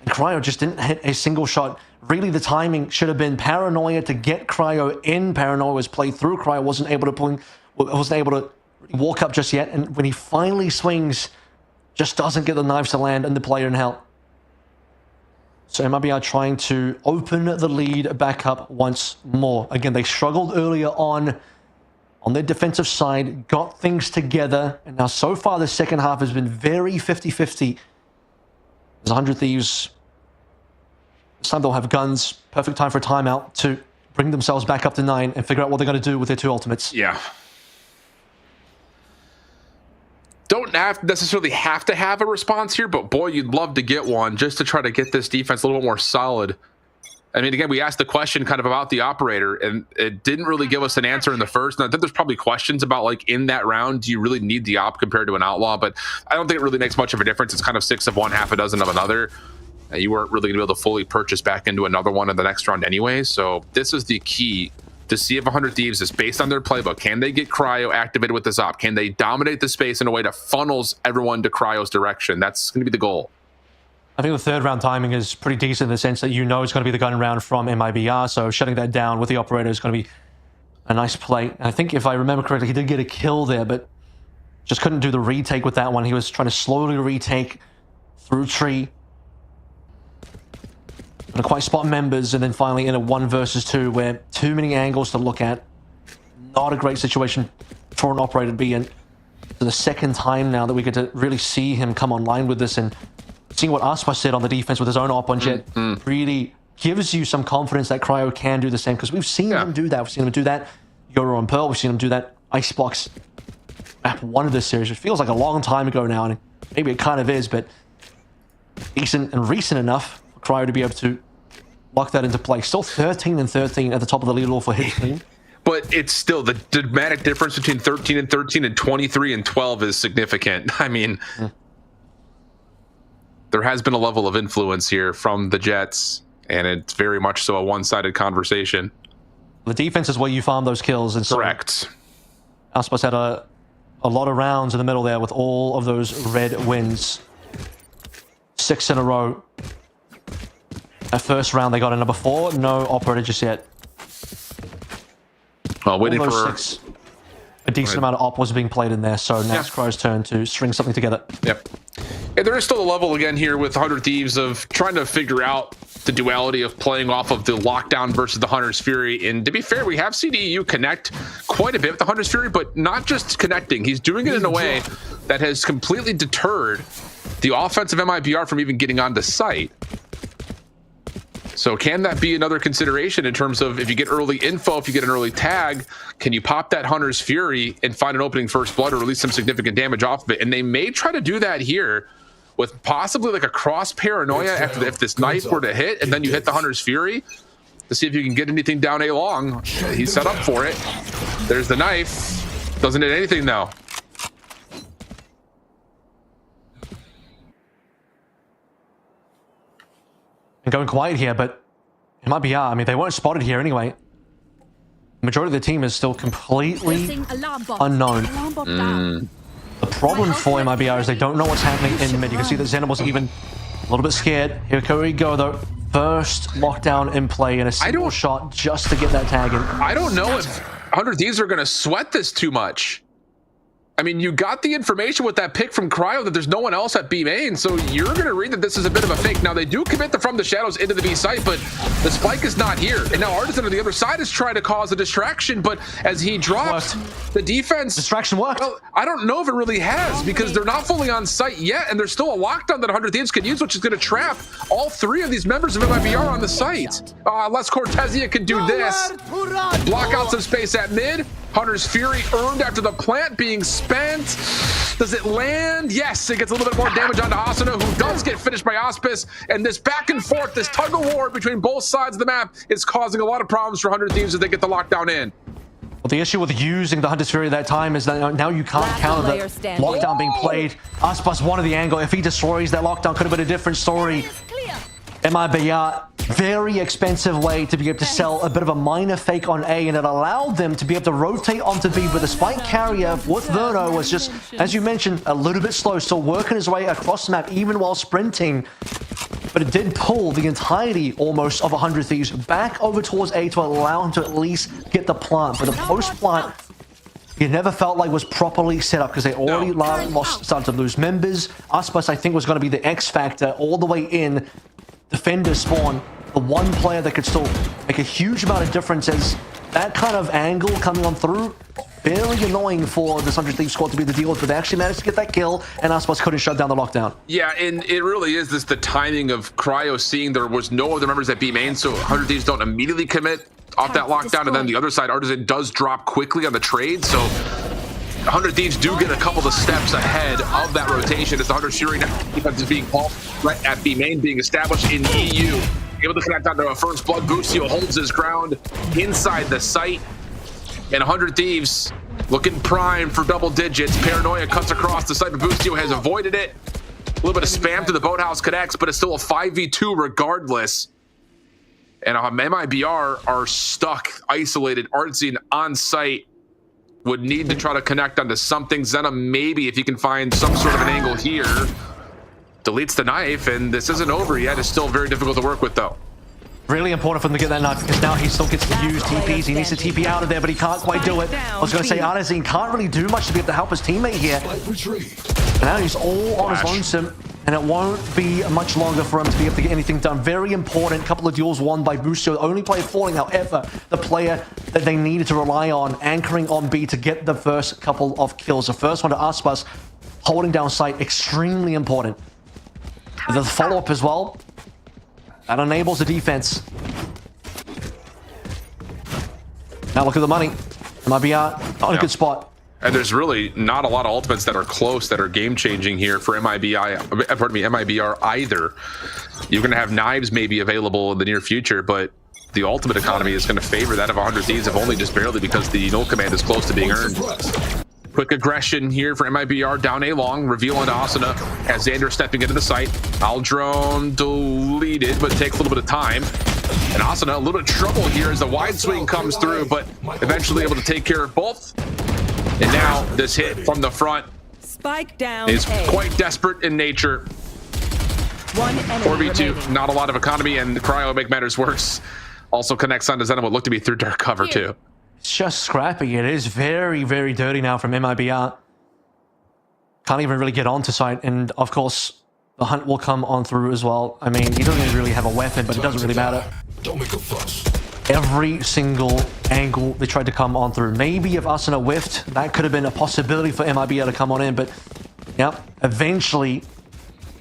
And Cryo just didn't hit a single shot. Really, the timing should have been Paranoia to get Cryo in. Paranoia was played through. Cryo wasn't able to walk up just yet. And when he finally swings, just doesn't get the knives to land and the player in hell. So MIBR trying to open the lead back up once more. Again, they struggled earlier on their defensive side, got things together, and now so far the second half has been very 50-50. There's 100 Thieves. This time they'll have guns. Perfect time for a timeout to bring themselves back up to 9 and figure out what they're going to do with their 2 ultimates. Yeah. Don't necessarily have to have a response here, but boy, you'd love to get one just to try to get this defense a little bit more solid. I mean, again, we asked the question kind of about the operator, and it didn't really give us an answer in the first. And I think there's probably questions about, like, in that round, do you really need the op compared to an outlaw? But I don't think it really makes much of a difference. It's kind of 6 of one, half a dozen of another. You weren't really going to be able to fully purchase back into another one in the next round anyway. So this is the key to see if 100 Thieves is based on their playbook. Can they get Cryo activated with this op? Can they dominate the space in a way that funnels everyone to Cryo's direction? That's going to be the goal. I think the third round timing is pretty decent in the sense that you know it's going to be the gun round from MIBR, so shutting that down with the operator is going to be a nice play. And I think if I remember correctly, he did get a kill there, but just couldn't do the retake with that one. He was trying to slowly retake through tree. Couldn't quite spot members, and then finally in a 1 versus 2 where too many angles to look at. Not a great situation for an operator to be in. For the second time now that we get to really see him come online with this, and seeing what Aspa said on the defense with his own op on Jet really gives you some confidence that Cryo can do the same, because we've seen him do that. We've seen him do that Euro and Pearl. We've seen him do that Icebox map 1 of this series, which feels like a long time ago now, and maybe it kind of is, but decent and recent enough for Cryo to be able to lock that into play. Still 13 and 13 at the top of the leaderboard for his team. But it's still the dramatic difference between 13 and 13 and 23 and 12 is significant. I mean, there has been a level of influence here from the Jets, and it's very much so a one-sided conversation. The defense is where you farm those kills. And so correct. Aspas had a lot of rounds in the middle there with all of those red wins. 6 in a row. That first round they got a number 4. No operator just yet. Well, waiting for 6. A decent amount of op was being played in there, so now it's Cryo's turn to string something together. Yep. And there is still a level again here with 100 Thieves of trying to figure out the duality of playing off of the lockdown versus the Hunter's Fury. And to be fair, we have CDU connect quite quite a bit with the Hunter's Fury, but not just connecting. He's doing it in a way that has completely deterred the offensive MIBR from even getting onto site. So can that be another consideration in terms of if you get early info, if you get an early tag, can you pop that Hunter's Fury and find an opening first blood or release some significant damage off of it? And they may try to do that here with possibly like a cross paranoia after if this knife were to hit and then you hit the Hunter's Fury to see if you can get anything down A long. He's set up for it. There's the knife. Doesn't hit anything though. And going quiet here, but it might be, I mean, they weren't spotted here anyway. The majority of the team is still completely Placing alarm bot. unknown. Alarm bot down. The problem for MIBR is they don't know what's happening in mid. You can see that Xenon was even a little bit scared. Here we go, though. First lockdown in play and a single shot just to get that tag in. I don't know if 100 Thieves are going to sweat this too much. I mean, you got the information with that pick from Cryo that there's no one else at B main, so you're going to read that this is a bit of a fake. Now, they do commit the From the Shadows into the B site, but the spike is not here. And now Artisan on the other side is trying to cause a distraction, but as he dropped, the defense... Distraction worked. Well, I don't know if it really has, because they're not fully on site yet, and there's still a lockdown that 100 Thieves can use, which is going to trap all three of these members of MIBR on the site. Les Cortezia can do this. Block out some space at mid. Hunter's Fury earned after the plant being spent. Does it land? Yes, it gets a little bit more damage onto Asuna, who does get finished by Auspice. And this back and forth, this tug of war between both sides of the map is causing a lot of problems for 100 Thieves as they get the lockdown in. Well, the issue with using the Hunter's Fury at that time is that now you can't counter the lockdown being played. Us wanted the angle. If he destroys that lockdown, could have been a different story. MIBR, very expensive way to be able to sell a bit of a minor fake on A, and it allowed them to be able to rotate onto B, but the spike carrier with Verno was just, as you mentioned, a little bit slow, still working his way across the map even while sprinting. But it did pull the entirety almost of 100 Thieves back over towards A to allow him to at least get the plant. But the post-plant, it never felt like was properly set up because they already started to lose members. Aspas, I think, was going to be the X factor all the way in. Defender spawn, the one player that could still make a huge amount of difference as that kind of angle coming on through. Very annoying for this 100 Thieves squad to be the deal with, but they actually managed to get that kill, and Aspas couldn't shut down the lockdown. Yeah, and it really is the timing of Cryo seeing there was no other members at B main, so 100 Thieves don't immediately commit off that lockdown, and then the other side, Artisan does drop quickly on the trade, so 100 Thieves do get a couple of steps ahead of that rotation as the 100 Fury now defense is being called right at B main, being established in EU. Able to connect onto a first blood. Busio holds his ground inside the site. And 100 Thieves looking prime for double digits. Paranoia cuts across the site, but Busio has avoided it. A little bit of spam to the boathouse connects, but it's still a 5v2 regardless. And MIBR are stuck, isolated. Artsy on site would need to try to connect onto something. Zena, maybe if he can find some sort of an angle here, deletes the knife, and this isn't over yet. It's still very difficult to work with, though. Really important for him to get that knife because now he still gets to use TPs. He needs to TP out of there, but he can't quite do it. I was going to say, Artisan can't really do much to be able to help his teammate here. But now he's all on his lonesome, and it won't be much longer for him to be able to get anything done. Very important. Couple of duels won by Busio. The only player falling, however, the player that they needed to rely on, anchoring on B to get the first couple of kills. The first one to Aspas, holding down site, extremely important. The follow-up as well. That enables the defense. Now look at the money. MIBR, not a good spot. And there's really not a lot of ultimates that are close, that are game-changing here for MIBR either. You're going to have knives maybe available in the near future, but the ultimate economy is going to favor that of 100 Thieves, if only just barely because the null command is close to being earned. Quick aggression here for MIBR down A long. Reveal into Asuna as Xander stepping into the site. Aldrone deleted, but takes a little bit of time. And Asuna a little bit of trouble here as the wide swing comes through, but eventually able to take care of both. And now this hit from the front Spike down is A. quite desperate in nature. 4v2, not a lot of economy, and the Cryo make matters worse. Also connects onto Zena, what looked to be through dark cover too. It's just scrappy. It is very, very dirty now from MIBR. Can't even really get onto site. And of course, the hunt will come on through as well. I mean, he doesn't really have a weapon, but it doesn't really matter. Don't make a fuss. every single angle they tried to come on through. Maybe if Asuna whiffed, that could have been a possibility for MIBR to come on in, but yeah, eventually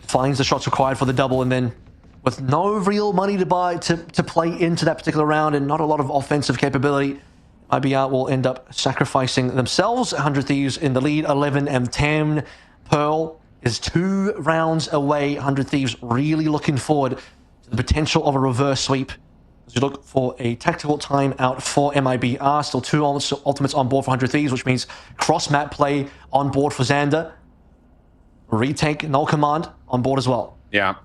finds the shots required for the double, and then with no real money to buy to play into that particular round and not a lot of offensive capability, IBR will end up sacrificing themselves. 100 Thieves in the lead, 11 and 10. Pearl is 2 rounds away. 100 Thieves really looking forward to the potential of a reverse sweep as we look for a tactical timeout for MIBR. Still 2 ultimates on board for 100 Thieves, which means cross-map play on board for Xander. Retake, null command on board as well. Yeah.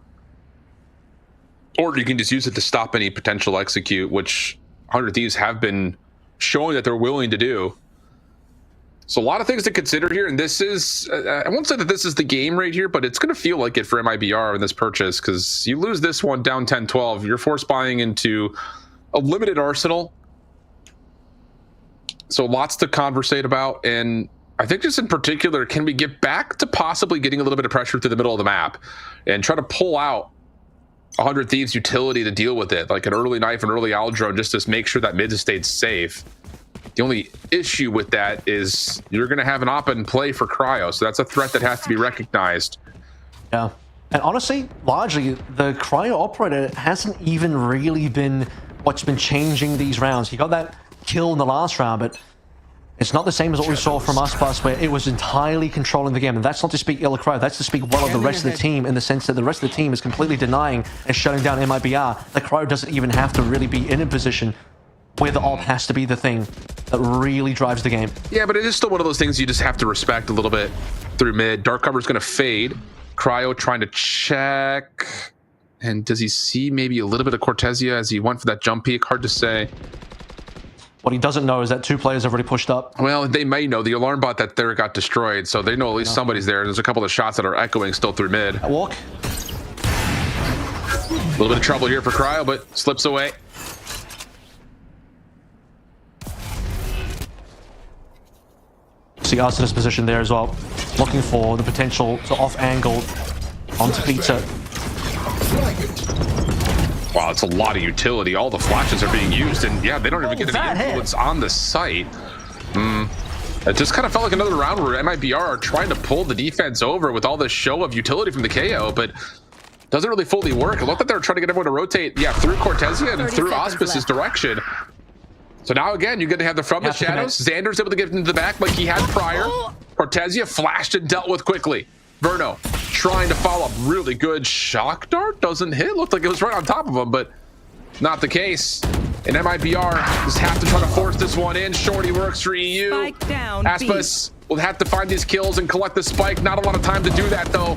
Or you can just use it to stop any potential execute, which 100 Thieves have been showing that they're willing to do. So a lot of things to consider here, and this is, I won't say that this is the game right here, but it's going to feel like it for MIBR in this purchase, because you lose this one down 10-12, you're force buying into a limited arsenal. So lots to conversate about, and I think just in particular, can we get back to possibly getting a little bit of pressure through the middle of the map and try to pull out 100 Thieves utility to deal with it, like an early knife, an early owl drone, just to make sure that mid stays safe. The only issue with that is you're going to have an op in play for Cryo, so that's a threat that has to be recognized. Yeah, and honestly, largely, the Cryo operator hasn't even really been what's been changing these rounds. He got that kill in the last round, but it's not the same as what we saw from Us, where it was entirely controlling the game. And that's not to speak ill of Cryo, that's to speak well of the rest of the team, in the sense that the rest of the team is completely denying and shutting down MIBR. The Cryo doesn't even have to really be in a position where the AWP has to be the thing that really drives the game. Yeah, but it is still one of those things you just have to respect a little bit through mid. Dark cover is going to fade. Cryo trying to check. And does he see maybe a little bit of Cortezia as he went for that jump peek? Hard to say. What he doesn't know is that 2 players have already pushed up. Well, they may know. The alarm bot that there got destroyed, so they know at least somebody's there. There's a couple of shots that are echoing still through mid. That walk. A little bit of trouble here for Cryo, but slips away. See Arsena's position there as well, looking for the potential to off-angle onto Pizza. Wow, it's a lot of utility. All the flashes are being used, and yeah, they don't even get any influence on the site. It just kind of felt like another round where MIBR are trying to pull the defense over with all this show of utility from the KO, but doesn't really fully work. It looked like they were trying to get everyone to rotate, yeah, through Cortezia and through Auspice's direction. So now again, you get to have the from the shadows. Xander's able to get into the back like he had prior. Cortezia flashed and dealt with quickly. Verno trying to follow up. Really good shock dart. Doesn't hit. Looked like it was right on top of him, but not the case. And MIBR just have to try to force this one in. Shorty works for EU. Spike down. Aspis will have to find these kills and collect the spike. Not a lot of time to do that, though.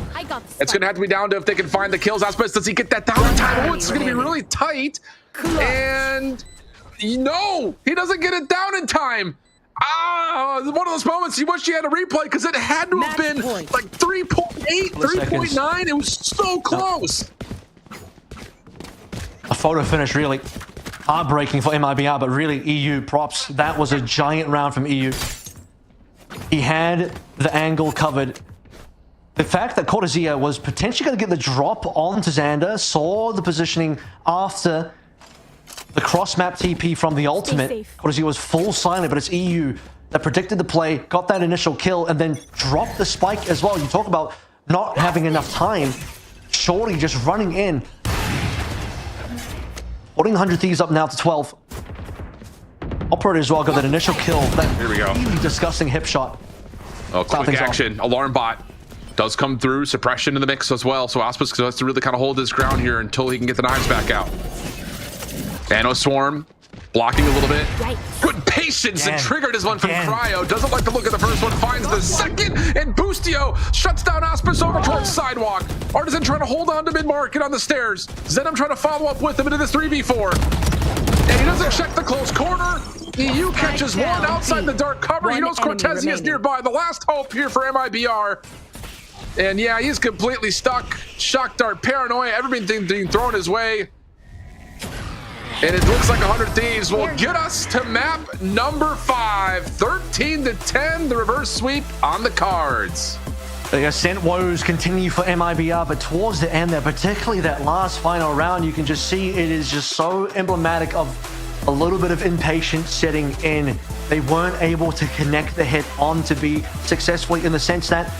It's going to have to be down to if they can find the kills. Aspis, does he get that down in time? Oh, it's going to be really tight. And no, he doesn't get it down in time. Ah, one of those moments you wish you had a replay, because it had to have been like 3.8, 3.9. It was so close. A photo finish, really heartbreaking for MIBR, but really EU props. That was a giant round from EU. He had the angle covered. The fact that Cortezia was potentially going to get the drop onto Xander, saw the positioning after the cross-map TP from the ultimate. Cortezia was full silent, but it's EU that predicted the play, got that initial kill, and then dropped the spike as well. You talk about not having enough time. Shorty just running in. Putting 100 Thieves up now to 12. Operator as well got that initial kill. That Here we go. really disgusting hip shot. Oh, quick action. Alarm bot does come through. Suppression in the mix as well. So Auspice has to really kind of hold his ground here until he can get the knives back out. Nano Swarm blocking a little bit. Good patience and triggered his one from Cryo. Doesn't like the look of the first one. Finds the second, and Boostio shuts down Auspice over towards sidewalk. Artisan trying to hold on to mid-market on the stairs. Zenom trying to follow up with him into this 3v4. And he doesn't check the close corner. EU catches one outside the dark cover. He knows Cortezia is nearby. The last hope here for MIBR. And yeah, he's completely stuck. Shock dart, paranoia, everything being thrown his way. And it looks like 100 Thieves will get us to map number 5. 13-10, the reverse sweep on the cards. The ascent woes continue for MIBR, but towards the end there, particularly that last final round, you can just see it is just so emblematic of a little bit of impatience setting in. They weren't able to connect the hit on to be successfully, in the sense that,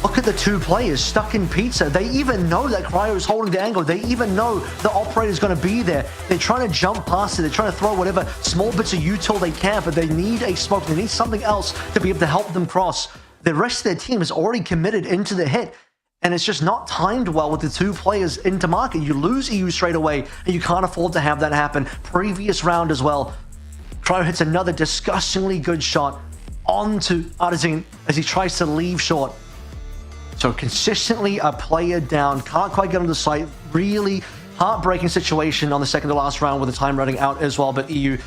look at the two players stuck in pizza. They even know that Cryo is holding the angle. They even know the operator is going to be there. They're trying to jump past it. They're trying to throw whatever small bits of util they can, but they need a smoke. They need something else to be able to help them cross. The rest of their team is already committed into the hit, and it's just not timed well with the two players into market. You lose EU straight away, and you can't afford to have that happen. Previous round as well, Cryo hits another disgustingly good shot onto Artisan as he tries to leave short. So consistently a player down, can't quite get on the site. Really heartbreaking situation on the second to last round with the time running out as well. But EU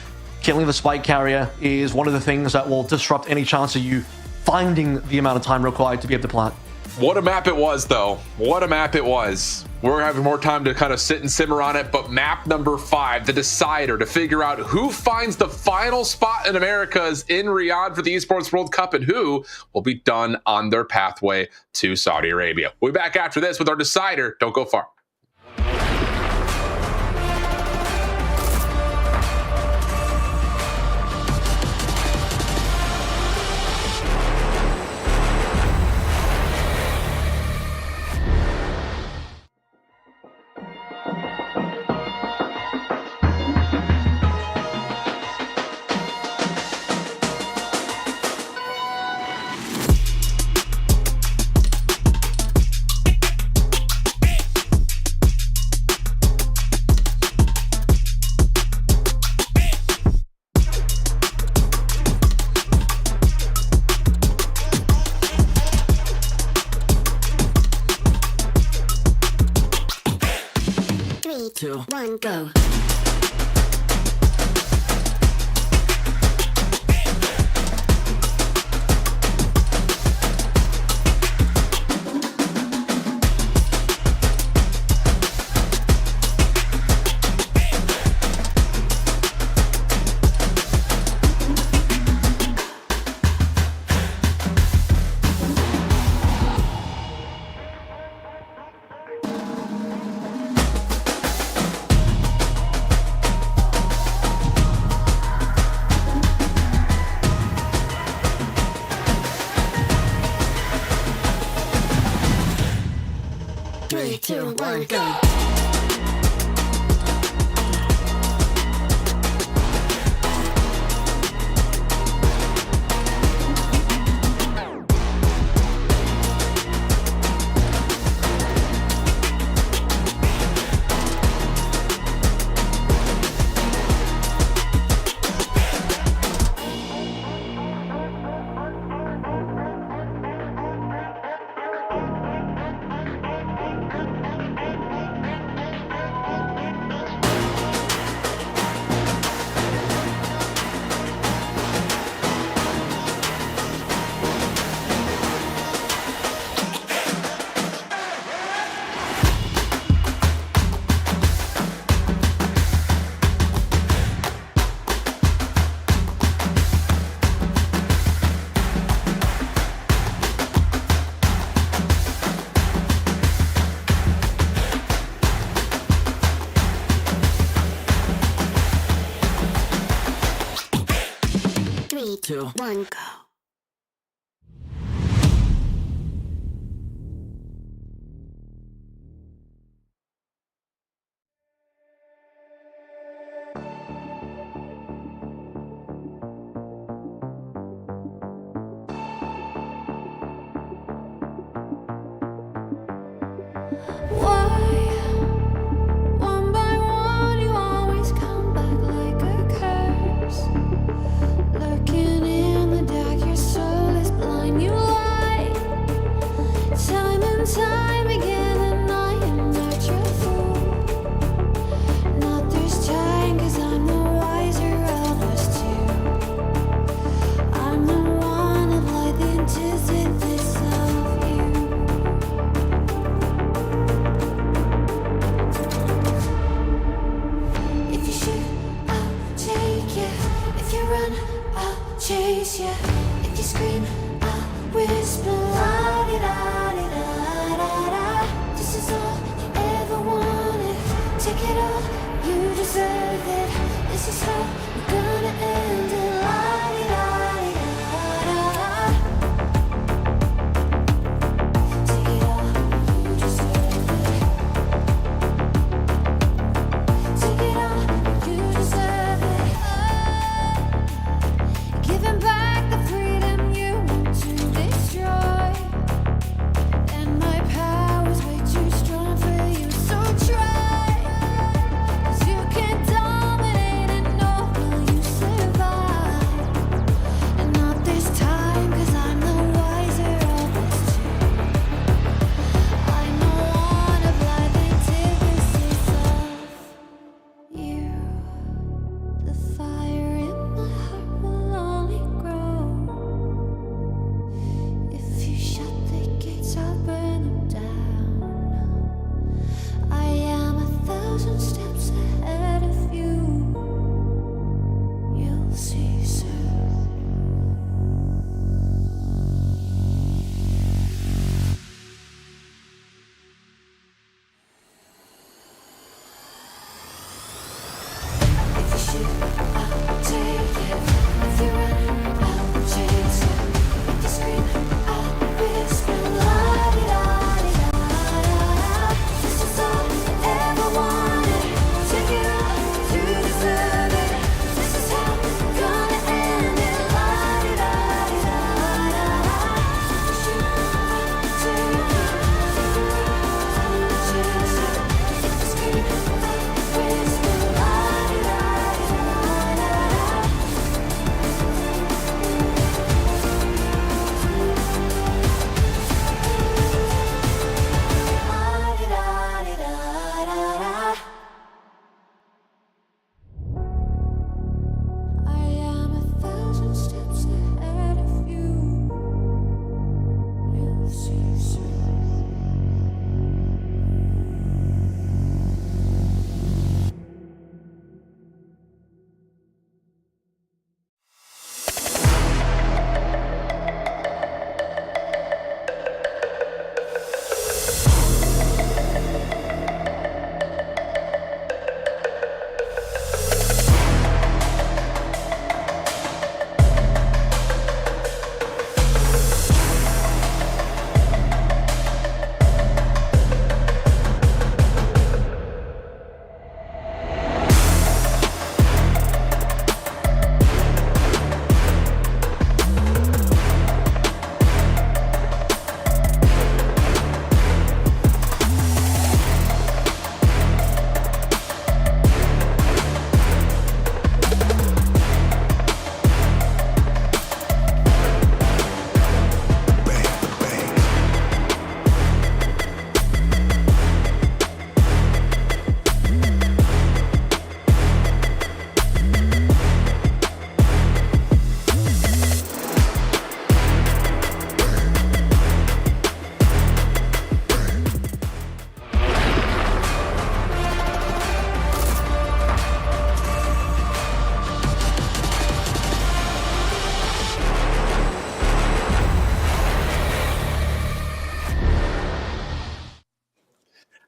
killing the spike carrier is one of the things that will disrupt any chance of you finding the amount of time required to be able to plant. What a map it was, though. What a map it was. We're having more time to kind of sit and simmer on it, but map number 5, the decider to figure out who finds the final spot in Americas in Riyadh for the Esports World Cup and who will be done on their pathway to Saudi Arabia. We'll be back after this with our decider. Don't go far. Two, one, go. Three, two, one, go. 2, 1, go. Chase ya. If you scream, I'll whisper. La-di-da-di-da-da-da. This is all you ever wanted. Take it all, you deserve it. This is how we're gonna end it. La-di-da-di-da-da. Take it all, you deserve it. Take it all, you deserve it. Giving back the freedom you want to destroy. And my power's way too strong for you, so try. 'Cause you can't dominate and nor will you survive. And not this time, 'cause I'm the wiser of us two. I'm the one of life antithesis of you. The fire in my heart will only grow. If you shut the gates, I'll burn them down. I am 1,000 steps ahead of you. You'll see soon. If you shoot, I'll take it. If you run, I'll chase it. If you scream, I'll whisper. La-di-da-di-da-da. This is all I ever wanted. Take it all, you deserve it. This is how we're gonna end it. La-di-da-di-da-da. Shoot, I'll take it. If you run, I'll chase it. If you scream, I'll whisper. La-di-da-di-da-da. La-di-da-di-da-da-da. I am 1,000 steps ahead of you. You'll see soon.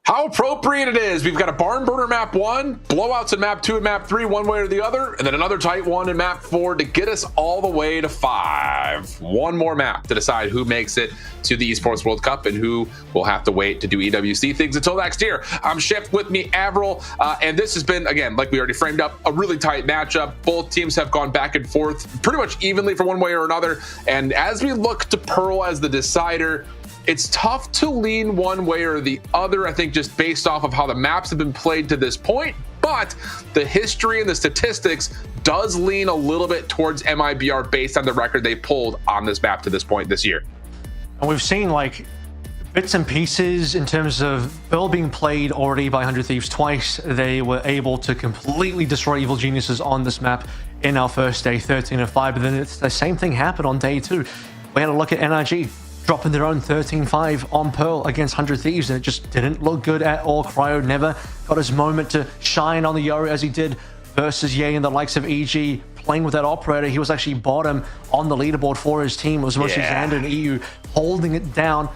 How appropriate it is. We've got a barn burner map 1, blowouts in map 2 and map 3, one way or the other, and then another tight one in map 4 to get us all the way to 5. One more map to decide who makes it to the Esports World Cup and who will have to wait to do EWC things until next year. I'm Shift, with me Avril, and this has been, again, like we already framed up, a really tight matchup. Both teams have gone back and forth pretty much evenly for one way or another, and as we look to Pearl as the decider, it's tough to lean one way or the other, I think, just based off of how the maps have been played to this point. But the history and the statistics does lean a little bit towards MIBR based on the record they pulled on this map to this point this year. And we've seen like bits and pieces in terms of Pearl being played already by 100 Thieves twice. They were able to completely destroy Evil Geniuses on this map in our first day, 13-5. But then it's the same thing happened on day 2. We had a look at NRG dropping their own 13-5 on Pearl against 100 Thieves, and it just didn't look good at all. Cryo never got his moment to shine on the Yoru as he did versus Ye and the likes of EG playing with that operator. He was actually bottom on the leaderboard for his team. It was mostly Xander and EU holding it down.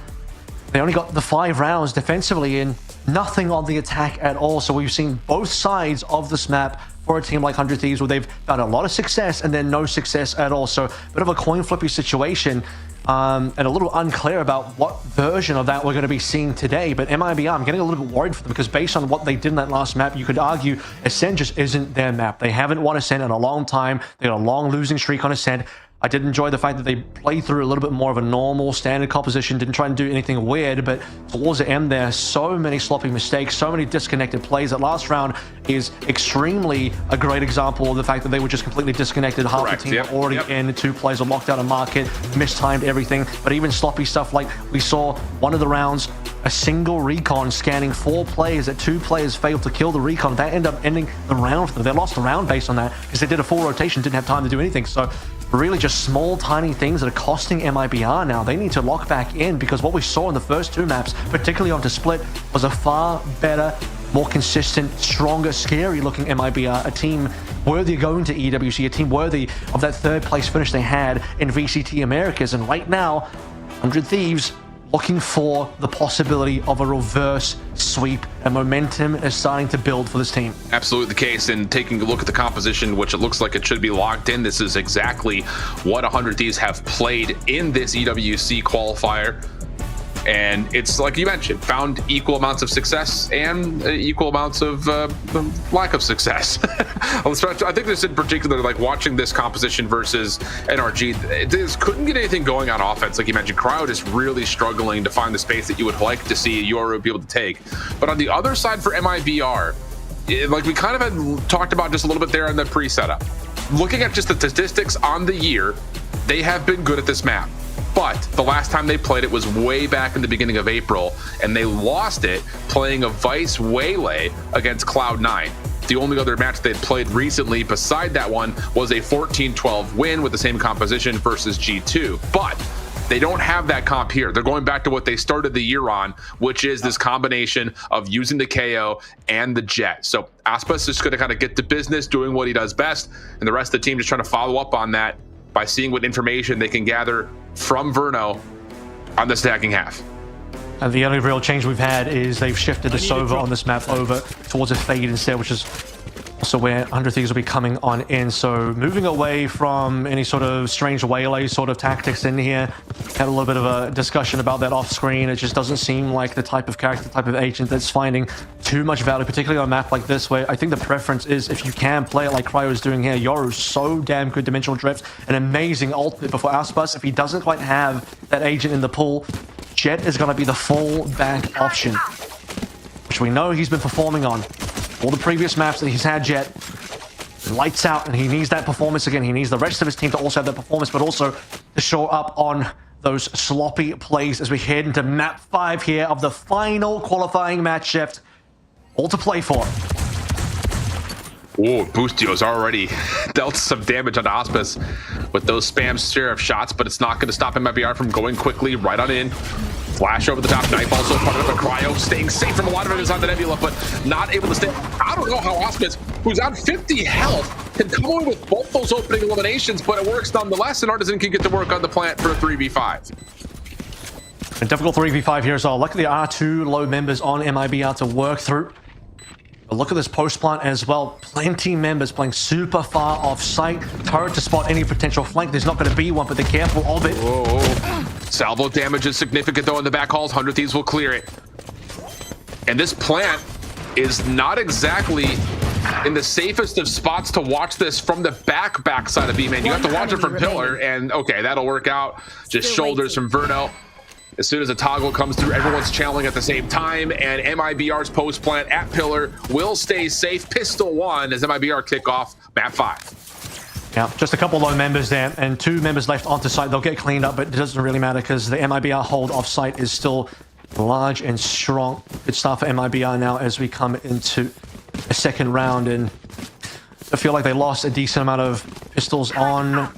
They only got the 5 rounds defensively in, nothing on the attack at all. So we've seen both sides of this map for a team like 100 Thieves, where they've found a lot of success and then no success at all. So a bit of a coin flippy situation, and a little unclear about what version of that we're going to be seeing today. But MIBR, I'm getting a little bit worried for them, because based on what they did in that last map, you could argue Ascent just isn't their map. They haven't won Ascent in a long time. They got a long losing streak on Ascent. I did enjoy the fact that they played through a little bit more of a normal standard composition, didn't try and do anything weird, but towards the end there, so many sloppy mistakes, so many disconnected plays. That last round is extremely a great example of the fact that they were just completely disconnected. Half the team were already in, 2 players were locked out of market, mistimed everything, but even sloppy stuff like we saw one of the rounds, a single recon scanning 4 players, that 2 players failed to kill the recon. That ended up ending the round for them. They lost the round based on that because they did a full rotation, didn't have time to do anything. So really just small, tiny things that are costing MIBR now. They need to lock back in, because what we saw in the first 2 maps, particularly onto Split, was a far better, more consistent, stronger, scary-looking MIBR, a team worthy of going to EWC, a team worthy of that 3rd place finish they had in VCT Americas. And right now, 100 Thieves looking for the possibility of a reverse sweep, and momentum is starting to build for this team. Absolutely the case. And taking a look at the composition, which it looks like it should be locked in, this is exactly what 100 Thieves have played in this EWC qualifier. And it's like you mentioned, found equal amounts of success and equal amounts of lack of success. I think this in particular, like watching this composition versus NRG, this couldn't get anything going on offense. Like you mentioned, Crowd is really struggling to find the space that you would like to see Yoru be able to take. But on the other side for MIBR, like we kind of had talked about just a little bit there in the pre-setup, looking at just the statistics on the year, they have been good at this map. But the last time they played it was way back in the beginning of April, and they lost it playing a Vice Waylay against Cloud9. The only other match they'd played recently beside that one was a 14-12 win with the same composition versus G2. But they don't have that comp here. They're going back to what they started the year on, which is this combination of using the KO and the Jet. So Aspas is going to kind of get to business doing what he does best, and the rest of the team just trying to follow up on that by seeing what information they can gather from Verno on this attacking half. And the only real change we've had is they've shifted the Sova on this map over towards a Fade instead, which is also where 100 Thieves will be coming on in. So moving away from any sort of strange waylay sort of tactics in here. Had a little bit of a discussion about that off screen. It just doesn't seem like the type of character, type of agent that's finding too much value, particularly on a map like this, where I think the preference is if you can play it like Cryo is doing here. Yoru's so damn good dimensional drift, an amazing ultimate before Aspas. If he doesn't quite have that agent in the pool, Jet is going to be the fallback option, which we know he's been performing on. All the previous maps that he's had Jet, lights out, and he needs that performance again. He needs the rest of his team to also have that performance, but also to show up on those sloppy plays as we head into map 5 here of the final qualifying match shift. All to play for. Oh, Boostio's already dealt some damage onto Aspas with those spam sheriff shots, but it's not going to stop MIBR from going quickly right on in. Flash over the top, knife also part of the Cryo, staying safe from a lot of it is on the Nebula, but not able to stay. I don't know how Aspas, who's on 50 health, can come away with both those opening eliminations, but it works nonetheless, and Artisan can get to work on the plant for a 3v5. A difficult 3v5 here as well. Luckily, there are 2 low members on MIBR to work through. But look at this post plant as well. Plenty members playing super far off site. Turret to spot any potential flank. There's not going to be one, but they're careful of it. Whoa. Salvo damage is significant though in the back halls. 100 Thieves will clear it. And this plant is not exactly in the safest of spots to watch this from the back side of B-Man. You have to watch it from Pillar, and okay, that'll work out. Just shoulders from Verno. As soon as a toggle comes through, everyone's channeling at the same time, and MIBR's post plant at Pillar will stay safe. Pistol 1 as MIBR kick off map 5. Yeah, just a couple low members there, and 2 members left onto site. They'll get cleaned up, but it doesn't really matter because the MIBR hold off site is still large and strong. Good start for MIBR now as we come into a second round, and I feel like they lost a decent amount of pistols on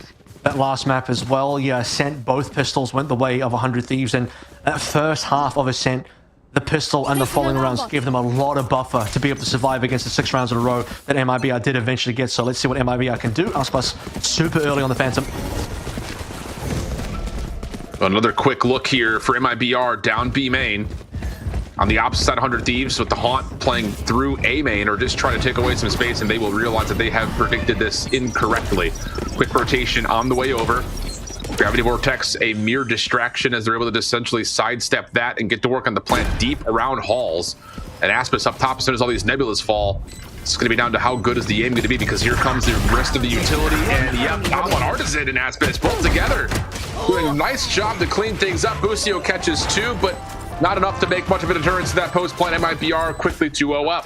that last map as well. Yeah, Ascent, both pistols went the way of 100 Thieves, and that first half of Ascent, the pistol and the following rounds gave them a lot of buffer to be able to survive against the 6 rounds in a row that MIBR did eventually get. So let's see what MIBR can do. Aspas super early on the Phantom. Another quick look here for MIBR down B main. On the opposite side, 100 Thieves with the Haunt playing through A main or just trying to take away some space, and they will realize that they have predicted this incorrectly. Quick rotation on the way over. Gravity Vortex, a mere distraction as they're able to essentially sidestep that and get to work on the plant deep around halls. And Aspis up top as soon as all these nebulas fall. It's going to be down to how good is the aim going to be, because here comes the rest of the utility. And yep, Alon Artisan and Aspis both together. Doing a nice job to clean things up. Busio catches 2, but not enough to make much of a deterrence to that post plant. MIBR quickly 2-0 up.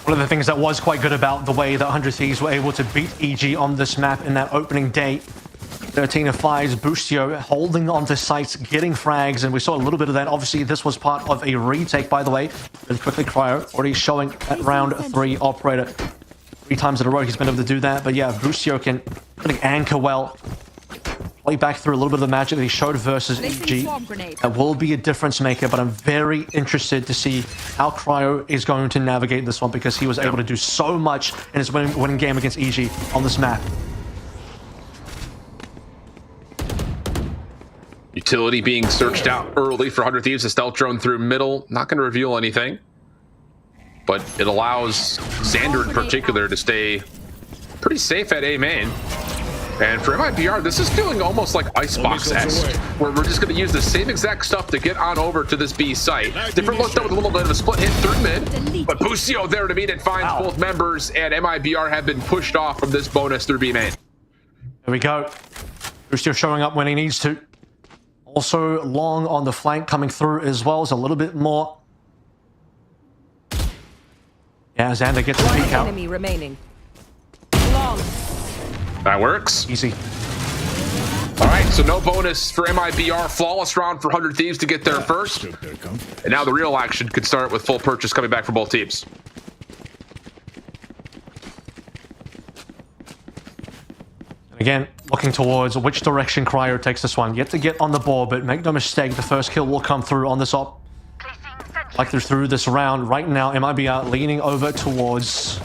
One of the things that was quite good about the way that 100 Thieves were able to beat EG on this map in that opening day. 13 of 5s, Busio holding onto sites, getting frags, and we saw a little bit of that. Obviously, this was part of a retake, by the way. Really quickly, Cryo already showing at round 3 operator. 3 times in a row he's been able to do that. But yeah, Busio can really anchor well. Play back through a little bit of the magic that he showed versus EG. That will be a difference maker, but I'm very interested to see how Cryo is going to navigate this one, because he was able to do so much in his winning game against EG on this map. Utility being searched out early for 100 Thieves. A stealth drone through middle. Not going to reveal anything, but it allows Xander in particular to stay pretty safe at A main. And for MIBR, this is feeling almost like Icebox-esque, where we're just going to use the same exact stuff to get on over to this B site. Different look though, with a little bit of a split hit through mid, but Busio there to meet it, finds both members, and MIBR have been pushed off from this bonus through B main. There we go. Busio showing up when he needs to. Also long on the flank coming through as well, as a little bit more. Yeah, Xander gets the peek out. Enemy remaining. That works. Easy. All right, so no bonus for MIBR. Flawless round for 100 Thieves to get there first. And now the real action could start with full purchase coming back from both teams. Again, looking towards which direction Cryo takes this one. Yet to get on the board, but make no mistake, the first kill will come through on this op. Like they're through this round. Right now, MIBR leaning over towards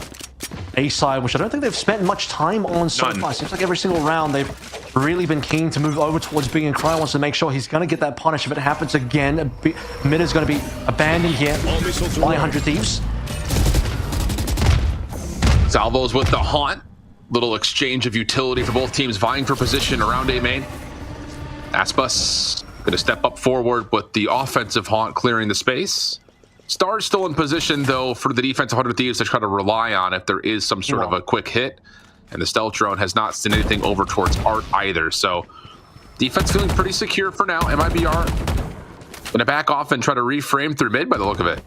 A side, which I don't think they've spent much time on so far. Seems like every single round they've really been keen to move over towards B, and Cryo wants to make sure he's going to get that punish if it happens again. Mid is going to be abandoned here by 100 Thieves. Salvos with the Haunt. Little exchange of utility for both teams vying for position around A main. Aspis going to step up forward with the offensive Haunt clearing the space. Star's still in position, though, for the defensive 100 Thieves to try to rely on if there is some sort of a quick hit. And the stealth drone has not seen anything over towards Art either. So defense feeling pretty secure for now. MIBR going to back off and try to reframe through mid by the look of it.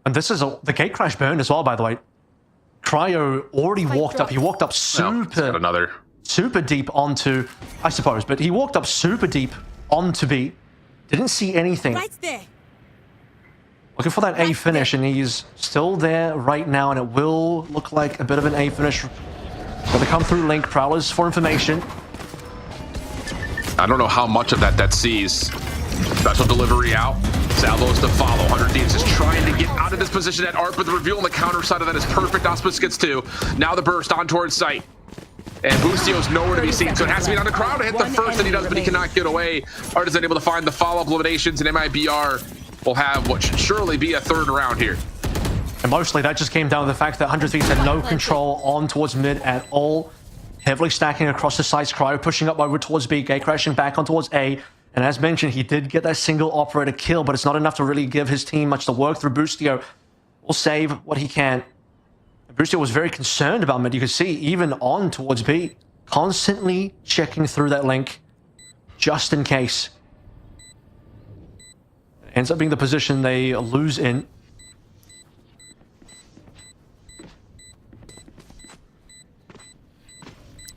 And this is the gate crash burn as well, by the way. Cryo already walked up. He walked up super deep onto, I suppose, but he walked up super deep onto B. Didn't see anything. Right there. Looking for that A finish, and he's still there right now, and it will look like a bit of an A finish. Going to come through Link. Prowlers for information. I don't know how much of that sees. Special delivery out. Salvos to follow. 100 Thieves is trying to get out of this position at Art, but the reveal on the counter side of that is perfect. Aspis gets 2. Now the burst on towards sight. And Busio's nowhere to be seen, so it has to be down to Crowd to hit the first that he does, but he cannot get away. Art is unable to find the follow-up eliminations, and MIBR will have what should surely be a third round here. And mostly that just came down to the fact that 100 Thieves had no control on towards mid at all. Heavily stacking across the sites. Cryo pushing up over towards B, gate crashing back on towards A. And as mentioned, he did get that single operator kill, but it's not enough to really give his team much to work through. Busio will save what he can. Busio was very concerned about mid. You can see even on towards B, constantly checking through that link just in case. It ends up being the position they lose in.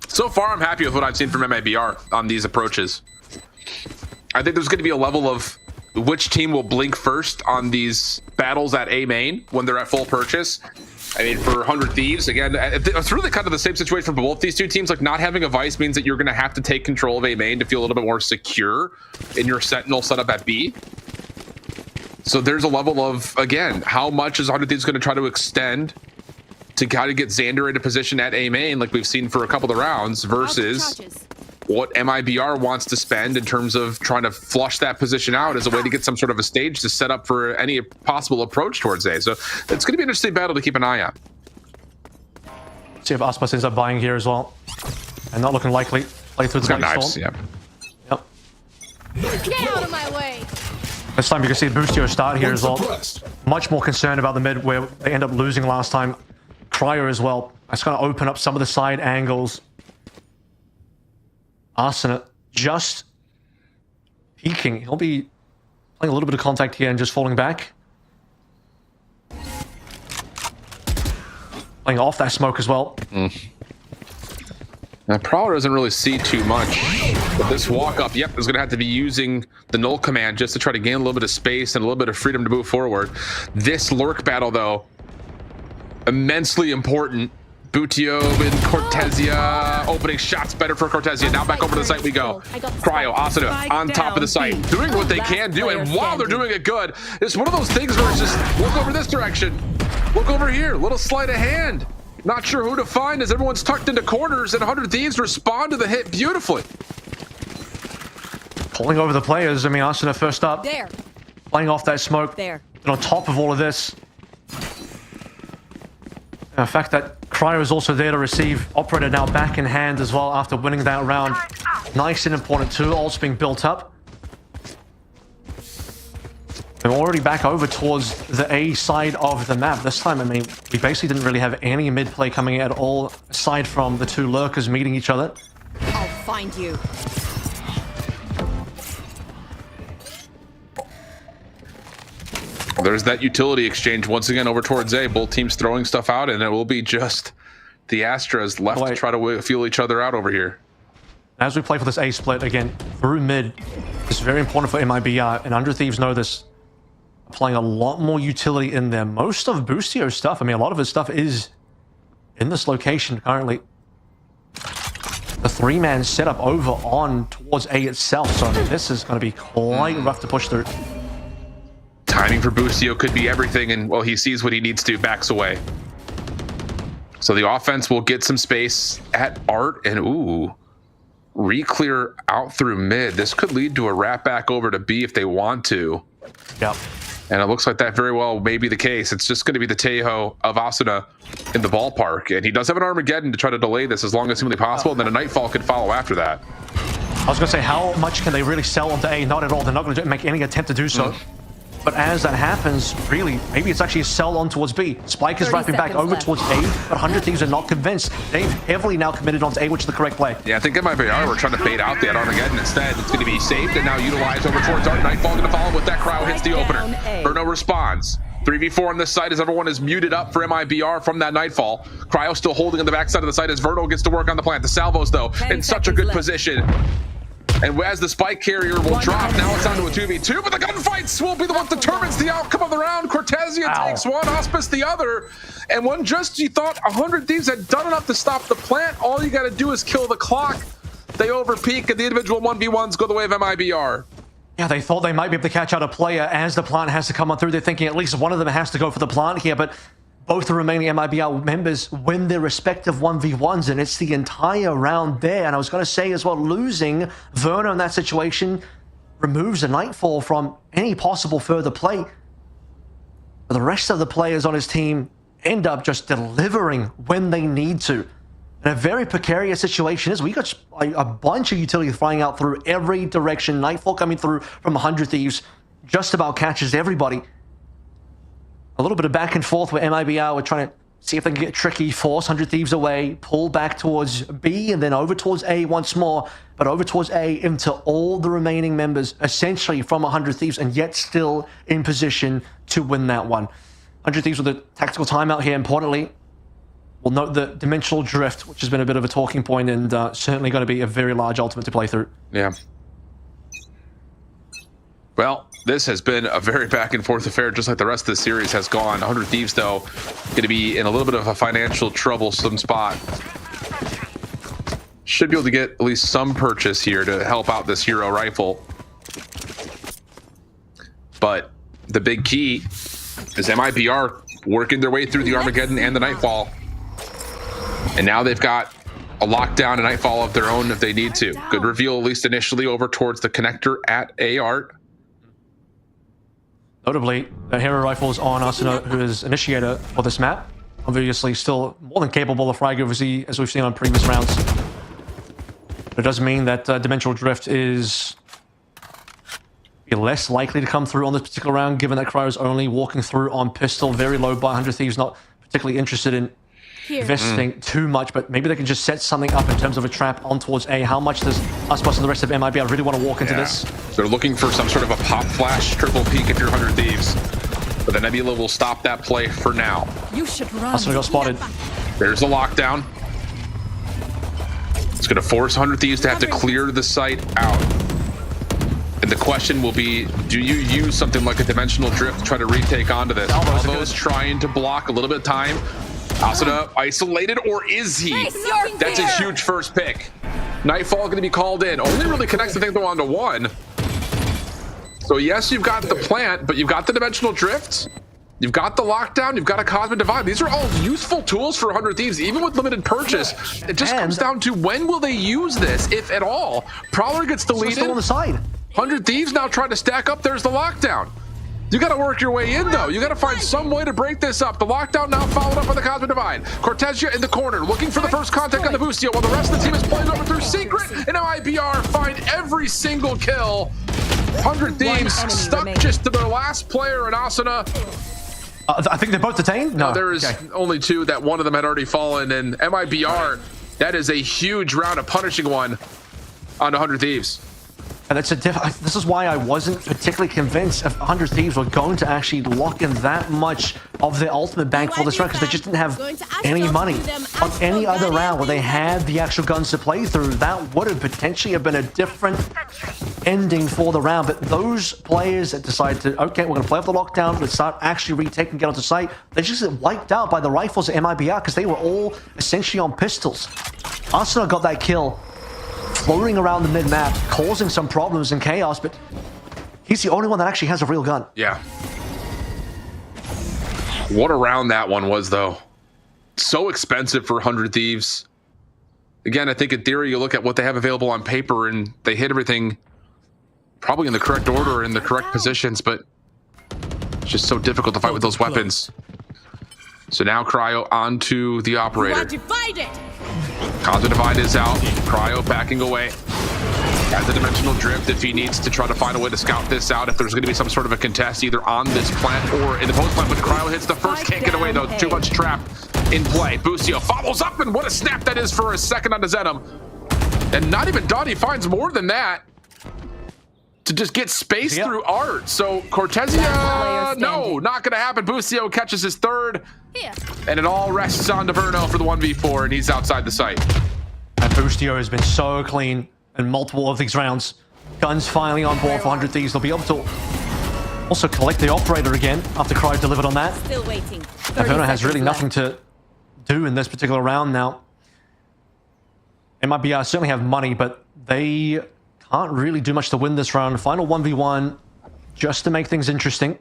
So far, I'm happy with what I've seen from MIBR on these approaches. I think there's going to be a level of which team will blink first on these battles at A main when they're at full purchase. I mean, for 100 Thieves, again, it's really kind of the same situation for both these two teams. Like, not having a Vice means that you're going to have to take control of A main to feel a little bit more secure in your Sentinel setup at B. So there's a level of, again, how much is 100 Thieves going to try to extend to kind of get Xander into position at A main, like we've seen for a couple of rounds, versus what MIBR wants to spend in terms of trying to flush that position out as a way to get some sort of a stage to set up for any possible approach towards A. So it's going to be an interesting battle to keep an eye on. See if Aspas ends up buying here as well. And not looking likely. Play through the knives, yeah. Yep. Get out of my way. This time you can see Boostio start here as well. Suppressed. Much more concerned about the mid where they end up losing last time. Cryo as well. That's going to open up some of the side angles. Arsena just peeking. He'll be playing a little bit of contact here and just falling back. Playing off that smoke as well. Now, Prowler doesn't really see too much, but this walk-up, yep, is going to have to be using the null command just to try to gain a little bit of space and a little bit of freedom to move forward. This lurk battle, though, immensely important. Butio and Cortesia opening shots better for Cortesia. Now back over to the site we go. Cryo, Asuna on top of the site, doing what they can do, and while they're doing it good, it's one of those things where it's just look over this direction, look over here, little sleight of hand. Not sure who to find as everyone's tucked into corners, and 100 Thieves respond to the hit beautifully. Pulling over the players. I mean, Asuna first up. There. Playing off that smoke. There. And on top of all of this, the fact that Cryo is also there to receive. Operator now back in hand as well after winning that round. Nice and important too. Ults being built up. They're already back over towards the A side of the map. This time, I mean, we basically didn't really have any mid play coming in at all, aside from the two lurkers meeting each other. I'll find you. There's that utility exchange once again over towards A. Both teams throwing stuff out, and it will be just the Astras left to try to feel each other out over here. As we play for this A split again through mid, it's very important for MIBR, and Under Thieves know this. Applying a lot more utility in there. Most of Boostio's stuff, I mean, a lot of his stuff is in this location currently. The three-man setup over on towards A itself, so I mean, this is going to be quite rough to push through. Timing for Boostio could be everything, and well, he sees what he needs to, backs away. So the offense will get some space at Art, and ooh, re-clear out through mid. This could lead to a wrap back over to B if they want to. Yep. And it looks like that very well may be the case. It's just going to be the Tejo of Asuna in the ballpark, and he does have an Armageddon to try to delay this as long as humanly possible, and then a Nightfall could follow after that. I was going to say, how much can they really sell onto A? Not at all. They're not going to make any attempt to do so. But as that happens, really, maybe it's actually a sell on towards B. Spike is wrapping back over towards A, but 100 Thieves are not convinced. They've heavily now committed onto A, which is the correct play. Yeah, I think MIBR were trying to bait out that Armageddon instead. It's going to be saved and now utilized over towards Art. Nightfall going to follow with that. Cryo hits the opener. Verno responds. 3v4 on this side as everyone is muted up for MIBR from that Nightfall. Cryo still holding on the backside of the site as Verno gets to work on the plant. The salvos, though, in such a good position. And as the spike carrier will drop, now it's down to a 2v2, but the gunfights will be the one that determines the outcome of the round. Cortesia takes one, Auspice the other, and when just you thought 100 Thieves had done enough to stop the plant, all you got to do is kill the clock. They overpeak, and the individual 1v1s go the way of MIBR. Yeah, they thought they might be able to catch out a player as the plant has to come on through. They're thinking at least one of them has to go for the plant here, but both the remaining MIBR members win their respective 1v1s, and it's the entire round there. And I was going to say as well, losing Verno in that situation removes a Nightfall from any possible further play. But the rest of the players on his team end up just delivering when they need to. And a very precarious situation is we got a bunch of utility flying out through every direction. Nightfall coming through from 100 Thieves just about catches everybody. A little bit of back and forth with MIBR. We're trying to see if they can get tricky, force 100 Thieves away, pull back towards B, and then over towards A once more, but over towards A into all the remaining members, essentially from 100 Thieves, and yet still in position to win that one. 100 Thieves with a tactical timeout here, importantly. We'll note the dimensional drift, which has been a bit of a talking point, and certainly going to be a very large ultimate to play through. Yeah. Well, this has been a very back and forth affair, just like the rest of the series has gone. 100 Thieves, though, going to be in a little bit of a financial troublesome spot. Should be able to get at least some purchase here to help out this hero rifle. But the big key is MIBR working their way through the Armageddon and the Nightfall. And now they've got a lockdown and nightfall of their own if they need to. Good reveal, at least initially, over towards the connector at A-Art. Notably, the hero rifles on Asuna, who is initiator for this map. Obviously, still more than capable of frag overseas, as we've seen on previous rounds. But it does mean that Dimensional Drift is less likely to come through on this particular round, given that Cryo's only walking through on pistol, very low buy. 100 Thieves not particularly interested in investing too much, but maybe they can just set something up in terms of a trap on towards A. How much does us plus and the rest of MIB really want to walk into this? They're looking for some sort of a pop flash triple peek if you're 100 Thieves. But the Nebula will stop that play for now. You should run. Asuna got spotted. There's the lockdown. It's going to force 100 Thieves to have to clear the site out. And the question will be, do you use something like a Dimensional Drift to try to retake onto this? Alvo's trying to block a little bit of time. Asuna isolated, or is he? That's a huge first pick. Nightfall going to be called in. Only really connects the thing though onto one. So yes, you've got the plant, but you've got the Dimensional Drift. You've got the lockdown. You've got a Cosmic Divide. These are all useful tools for 100 Thieves, even with limited purchase. It just comes down to when will they use this, if at all. Prowler gets deleted. Still on the side. 100 Thieves now trying to stack up. There's the lockdown. You got to work your way in, though. You got to find some way to break this up. The lockdown now followed up by the Cosmic Divide. Cortesia in the corner, looking for the first contact on the Boostio, while the rest of the team is playing over through Secret, and MIBR find every single kill. 100 Thieves stuck just to their last player in Asuna. I think they're both detained? No. There is only two. That one of them had already fallen, and MIBR, that is a huge round of punishing one on 100 Thieves. And that's this is why I wasn't particularly convinced if 100 Thieves were going to actually lock in that much of their ultimate bank for this round, because they just didn't have any money. On any other round where they had the actual guns to play through, that would have potentially have been a different ending for the round. But those players that decided to, okay, we're going to play off the lockdown, let's start actually retaking, get onto site, they just get wiped out by the rifles at MIBR because they were all essentially on pistols. Arsenal got that kill, floating around the mid-map, causing some problems and chaos, but he's the only one that actually has a real gun. Yeah. What a round that one was, though. So expensive for 100 Thieves. Again, I think in theory, you look at what they have available on paper, and they hit everything probably in the correct order, in the correct positions, but it's just so difficult to fight with those weapons. So now Cryo onto the operator. Cosmic Divide is out. Cryo backing away. Has a Dimensional Drift if he needs to try to find a way to scout this out. If there's going to be some sort of a contest either on this plant or in the post plant, but Cryo hits the first. Can't get away though. Too much trap in play. Boostio follows up, and what a snap that is for a second onto Zenom. And not even done. He finds more than that to just get space through Art. So Cortesia, no, not going to happen. Boostio catches his third. And it all rests on Diverno for the 1v4, and he's outside the site. And Boostio has been so clean in multiple of these rounds. Guns finally on board for 100 Thieves. They'll be able to also collect the operator again after Cryo delivered on that. Still waiting. Diverno has really nothing to do in this particular round now. MIBR certainly have money, but they can't really do much to win this round. Final 1v1 just to make things interesting.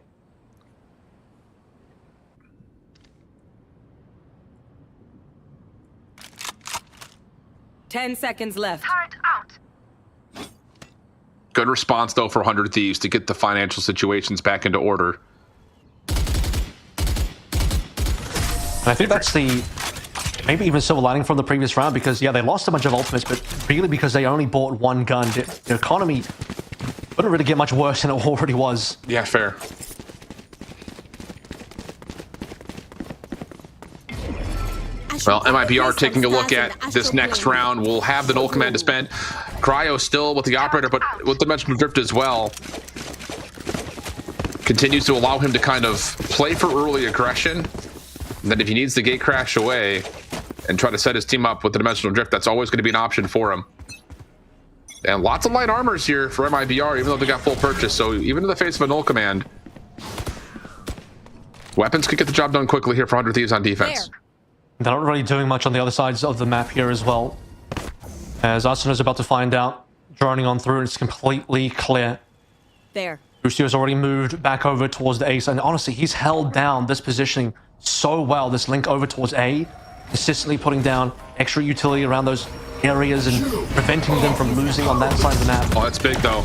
Ten seconds left. Good response, though, for 100 Thieves to get the financial situations back into order. And I think that's the maybe even silver lining from the previous round, because, yeah, they lost a bunch of ultimates, but really because they only bought one gun. The economy wouldn't really get much worse than it already was. Yeah, fair. Well, MIBR taking a look at this next round. We'll have the null command to spend. Cryo still with the operator, but with the Dimensional Drift as well. Continues to allow him to kind of play for early aggression. And then if he needs the gate crash away and try to set his team up with the Dimensional Drift, that's always going to be an option for him. And lots of light armors here for MIBR, even though they got full purchase. So even in the face of a null command, weapons could get the job done quickly here for 100 Thieves on defense. They're not really doing much on the other sides of the map here as well. As Arsenal is about to find out, droning on through, it's completely clear. There. Boostio's already moved back over towards the A, and honestly, he's held down this positioning so well, this link over towards A, consistently putting down extra utility around those areas and preventing them from losing on that side of the map. Oh, that's big though.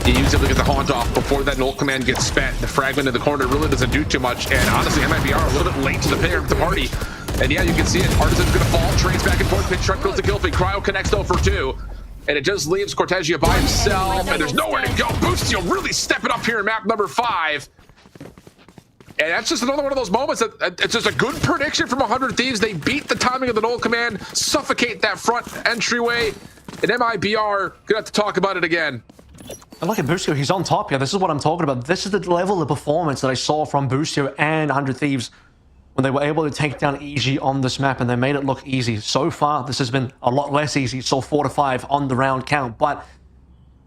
He used able to get the haunt off before that ult command gets spent. The fragment in the corner really doesn't do too much. And honestly, MIBR a little bit late to the party. And yeah, you can see it. Artisan's gonna fall, trades back and forth. Pinch truck goes to kill feed. Cryo connects though for 2. And it just leaves Cortesia by himself. And there's nowhere to go. Boostio really stepping up here in map number 5. And that's just another one of those moments that it's just a good prediction from 100 Thieves. They beat the timing of the null command, suffocate that front entryway. And MIBR gonna have to talk about it again. And look at Boostio, he's on top here. This is what I'm talking about. This is the level of performance that I saw from Boostio and 100 Thieves when they were able to take down EG on this map, and they made it look easy. So far, this has been a lot less easy. So 4 to 5 on the round count. But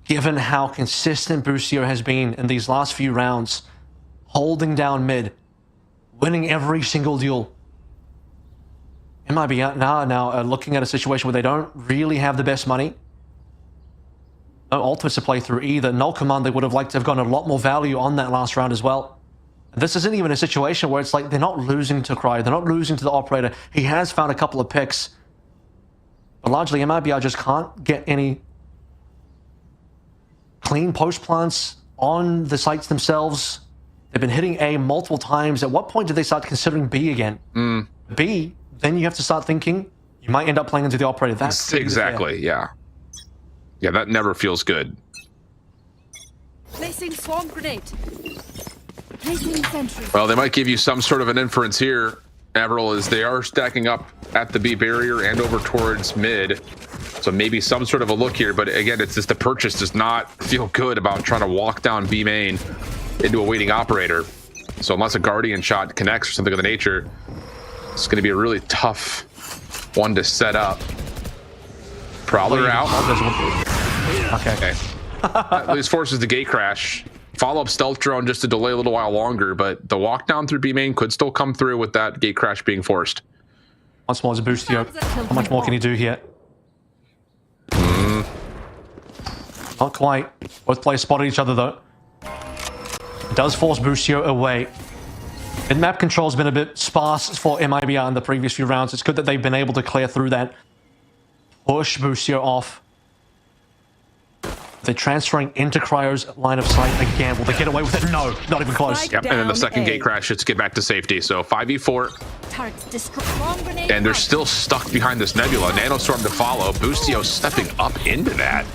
given how consistent Boostio has been in these last few rounds, holding down mid, winning every single duel, it might be now looking at a situation where they don't really have the best money. No ultimates to play through either. Null command, they would have liked to have gotten a lot more value on that last round as well. This isn't even a situation where it's like they're not losing to Cryo, they're not losing to the operator. He has found a couple of picks, but largely MIBR just can't get any clean post plants on the sites themselves. They've been hitting A multiple times. At what point do they start considering B again? B, then you have to start thinking you might end up playing into the operator. That's exactly, yeah. Yeah, that never feels good. Placing swarm grenade. Placing sentry. Well, they might give you some sort of an inference here, Avril, as they are stacking up at the B barrier and over towards mid. So maybe some sort of a look here, but again, it's just the purchase does not feel good about trying to walk down B main into a waiting operator. So unless a Guardian shot connects or something of the nature, it's going to be a really tough one to set up. Prowler out. Okay. At least forces the gate crash. Follow-up stealth drone just to delay a little while longer, but the walk down through B main could still come through with that gate crash being forced. Once more as a Boostio. How much more can he do here? Not quite. Both players spotted each other though. It does force Boostio away. Mid-map control's been a bit sparse for MIBR in the previous few rounds. It's good that they've been able to clear through that. Push Boostio off. They're transferring into Cryo's line of sight again. Will they get away with it? No, not even close. Yep, and then the second gate crash just get back to safety. So 5v4. And they're still stuck behind this nebula. Nanostorm to follow. Boostio stepping up into that.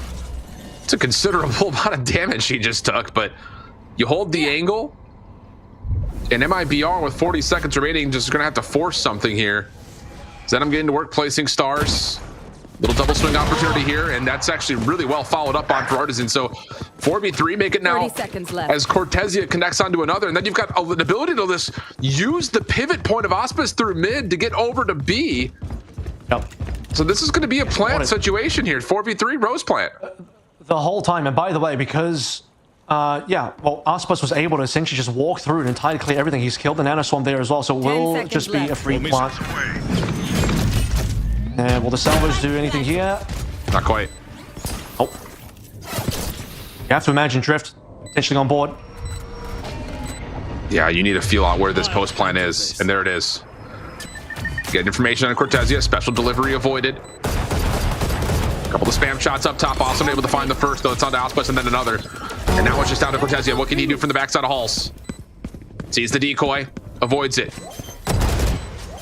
It's a considerable amount of damage he just took, but you hold the angle. And MIBR with 40 seconds remaining just going to have to force something here. Zenom getting to work placing stars. Little double swing opportunity here, and that's actually really well followed up on for Artisan. So 4v3, make it now 30 seconds left. as Cortesia connects onto another, and then you've got an ability to just use the pivot point of Auspice through mid to get over to B. Yep. So this is going to be a plant situation here. 4v3 Rose plant. The whole time, and by the way, because Auspice was able to essentially just walk through and entirely clear everything. He's killed the nanoswarm there as well, so it will just be a free plant. And will the salvage do anything here? Not quite. Oh. You have to imagine Drift potentially on board. Yeah, you need to feel out where this post plant is, and there it is. Get information on Cortesia, special delivery avoided. A couple of spam shots up top, also able to find the first, though it's on to Auspice and then another. And now it's just down to Cortesia. What can he do from the backside of Halls? Sees the decoy, avoids it.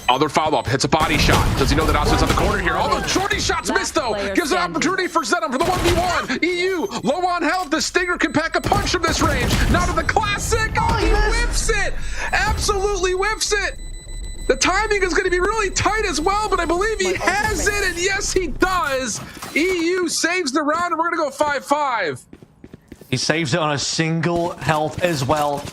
Other follow-up, hits a body shot. Does he know that Auspice on the corner here? All those shorty shots missed, though. Gives an opportunity for Zenom for the 1v1. EU, low on health. The Stinger can pack a punch from this range. Now to the classic. Oh, he whiffs it. Absolutely whiffs it. The timing is going to be really tight as well, but I believe he has it, and yes, he does. EU saves the round, and we're going to go 5-5. He saves it on a single health as well.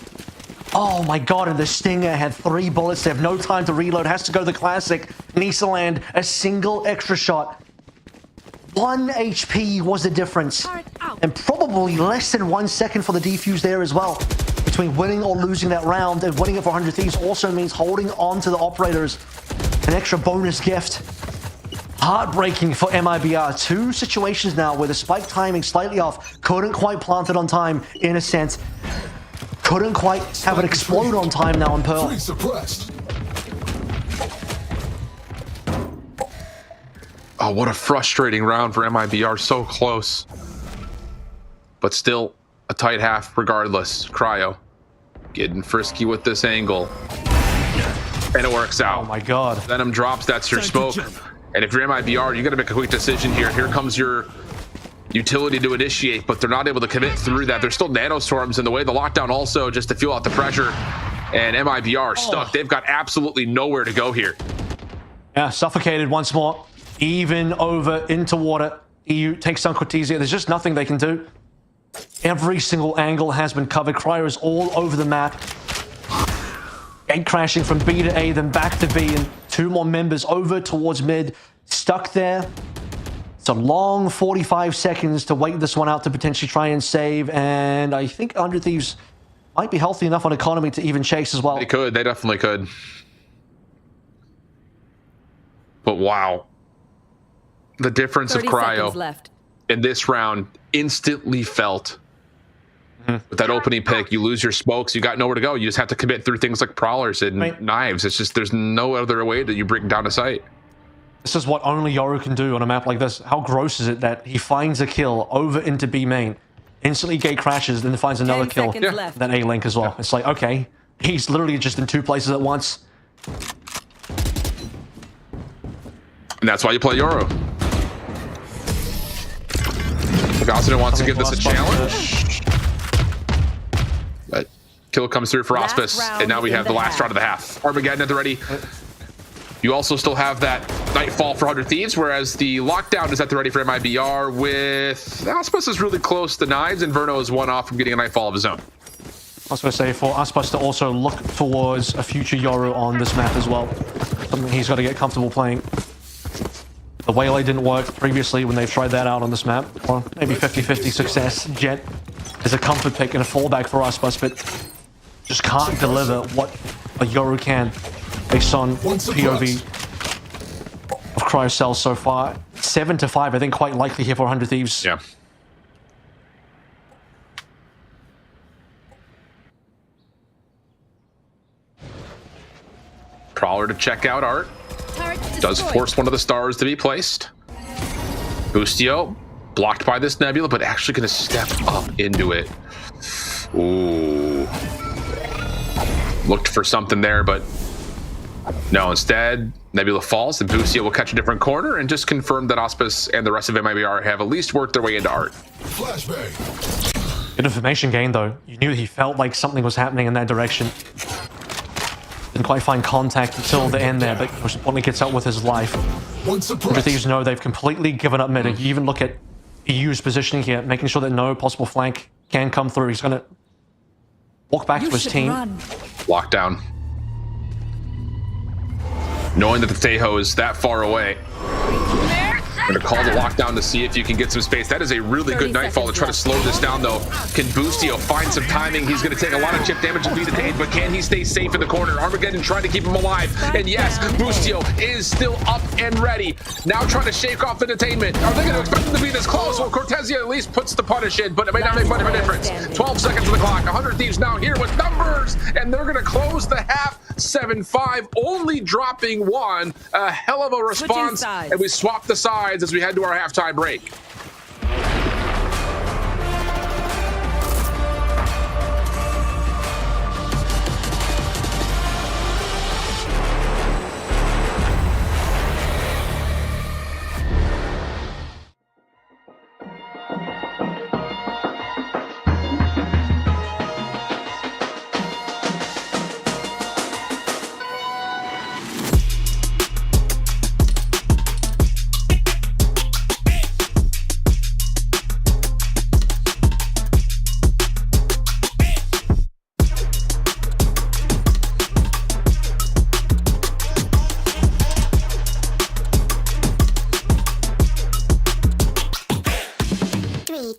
Oh my god, and the Stinger had 3 bullets. They have no time to reload. Has to go to the classic. Needs to land a single extra shot. 1 HP was the difference. And probably less than 1 second for the defuse there as well. Between winning or losing that round, and winning it for 100 Thieves also means holding on to the operators. An extra bonus gift. Heartbreaking for MIBR. 2 situations now where the spike timing slightly off. Couldn't quite plant it on time, in a sense. Couldn't quite have it explode on time now on Pearl. Oh, what a frustrating round for MIBR. So close. But still a tight half regardless. Cryo getting frisky with this angle. And it works out. Oh my god. Venom drops, that's your smoke. And if you're MIBR, you got to make a quick decision here. Here comes your utility to initiate, but they're not able to commit through that. There's still nanostorms in the way. The lockdown also just to fuel out the pressure. And MIBR are stuck. They've got absolutely nowhere to go here. Yeah, suffocated once more. Even over into water. EU takes down Cortesia. There's just nothing they can do. Every single angle has been covered. Cryo is all over the map. Gate crashing from B to A, then back to B, and 2 more members over towards mid. Stuck there. It's a long 45 seconds to wait this one out to potentially try and save. And I think 100 Thieves might be healthy enough on economy to even chase as well. They could. They definitely could. But wow. The difference of 30 seconds Cryo left. in this round instantly felt. With that opening pick, you lose your smokes. You got nowhere to go. You just have to commit through things like prowlers and knives. It's just there's no other way that you bring down a sight. This is what only Yoru can do on a map like this. How gross is it that he finds a kill over into B main, instantly gate crashes, then finds another kill, then A link as well. It's like, okay, he's literally just in 2 places at once. And that's why you play Yoru. Gossett wants to give this a challenge. But kill comes through for Auspice, and now we have the last round of the half. Armageddon at the ready. You also still have that Nightfall for 100 Thieves, whereas the lockdown is at the ready for MIBR with Auspice is really close to knives, and Verno is 1 off from getting a Nightfall of his own. I was going to say, for Auspice to also look towards a future Yoru on this map as well. Something he's got to get comfortable playing. The Waylay didn't work previously when they've tried that out on this map. Or maybe 50-50 success. Jet is a comfort pick and a fallback for Auspice, but just can't deliver what a Yoru can based on POV of Cryocell so far. 7-5, I think quite likely here for 100 Thieves. Yeah. Prowler to check out Art. Does force one of the stars to be placed. Boostio blocked by this Nebula, but actually going to step up into it. Ooh. Looked for something there, but no, instead, Nebula falls, and Boostio will catch a different corner and just confirm that Auspice and the rest of MIBR have at least worked their way into Art. Good information gain, though. You knew he felt like something was happening in that direction. Didn't quite find contact until the end there, but only gets out with his life. 100 Thieves know they've completely given up mid. You even look at EU's positioning here, making sure that no possible flank can come through. He's going to walk back to his team. Lockdown. Knowing that the Tejo is that far away. Going to call the lockdown to see if you can get some space. That is a really good Nightfall to try to slow this down, though. Can Boostio find some timing? He's going to take a lot of chip damage and be detained, but can he stay safe in the corner? Armageddon trying to keep him alive. And yes, Boostio is still up and ready. Now trying to shake off the detainment. Are they going to expect him to be this close? Well, Cortesia at least puts the punish in, but it may not make much of a difference. 12 seconds on the clock. 100 Thieves now here with numbers, and they're going to close the half 7-5, only dropping 1. A hell of a response, and we swap the sides as we head to our halftime break.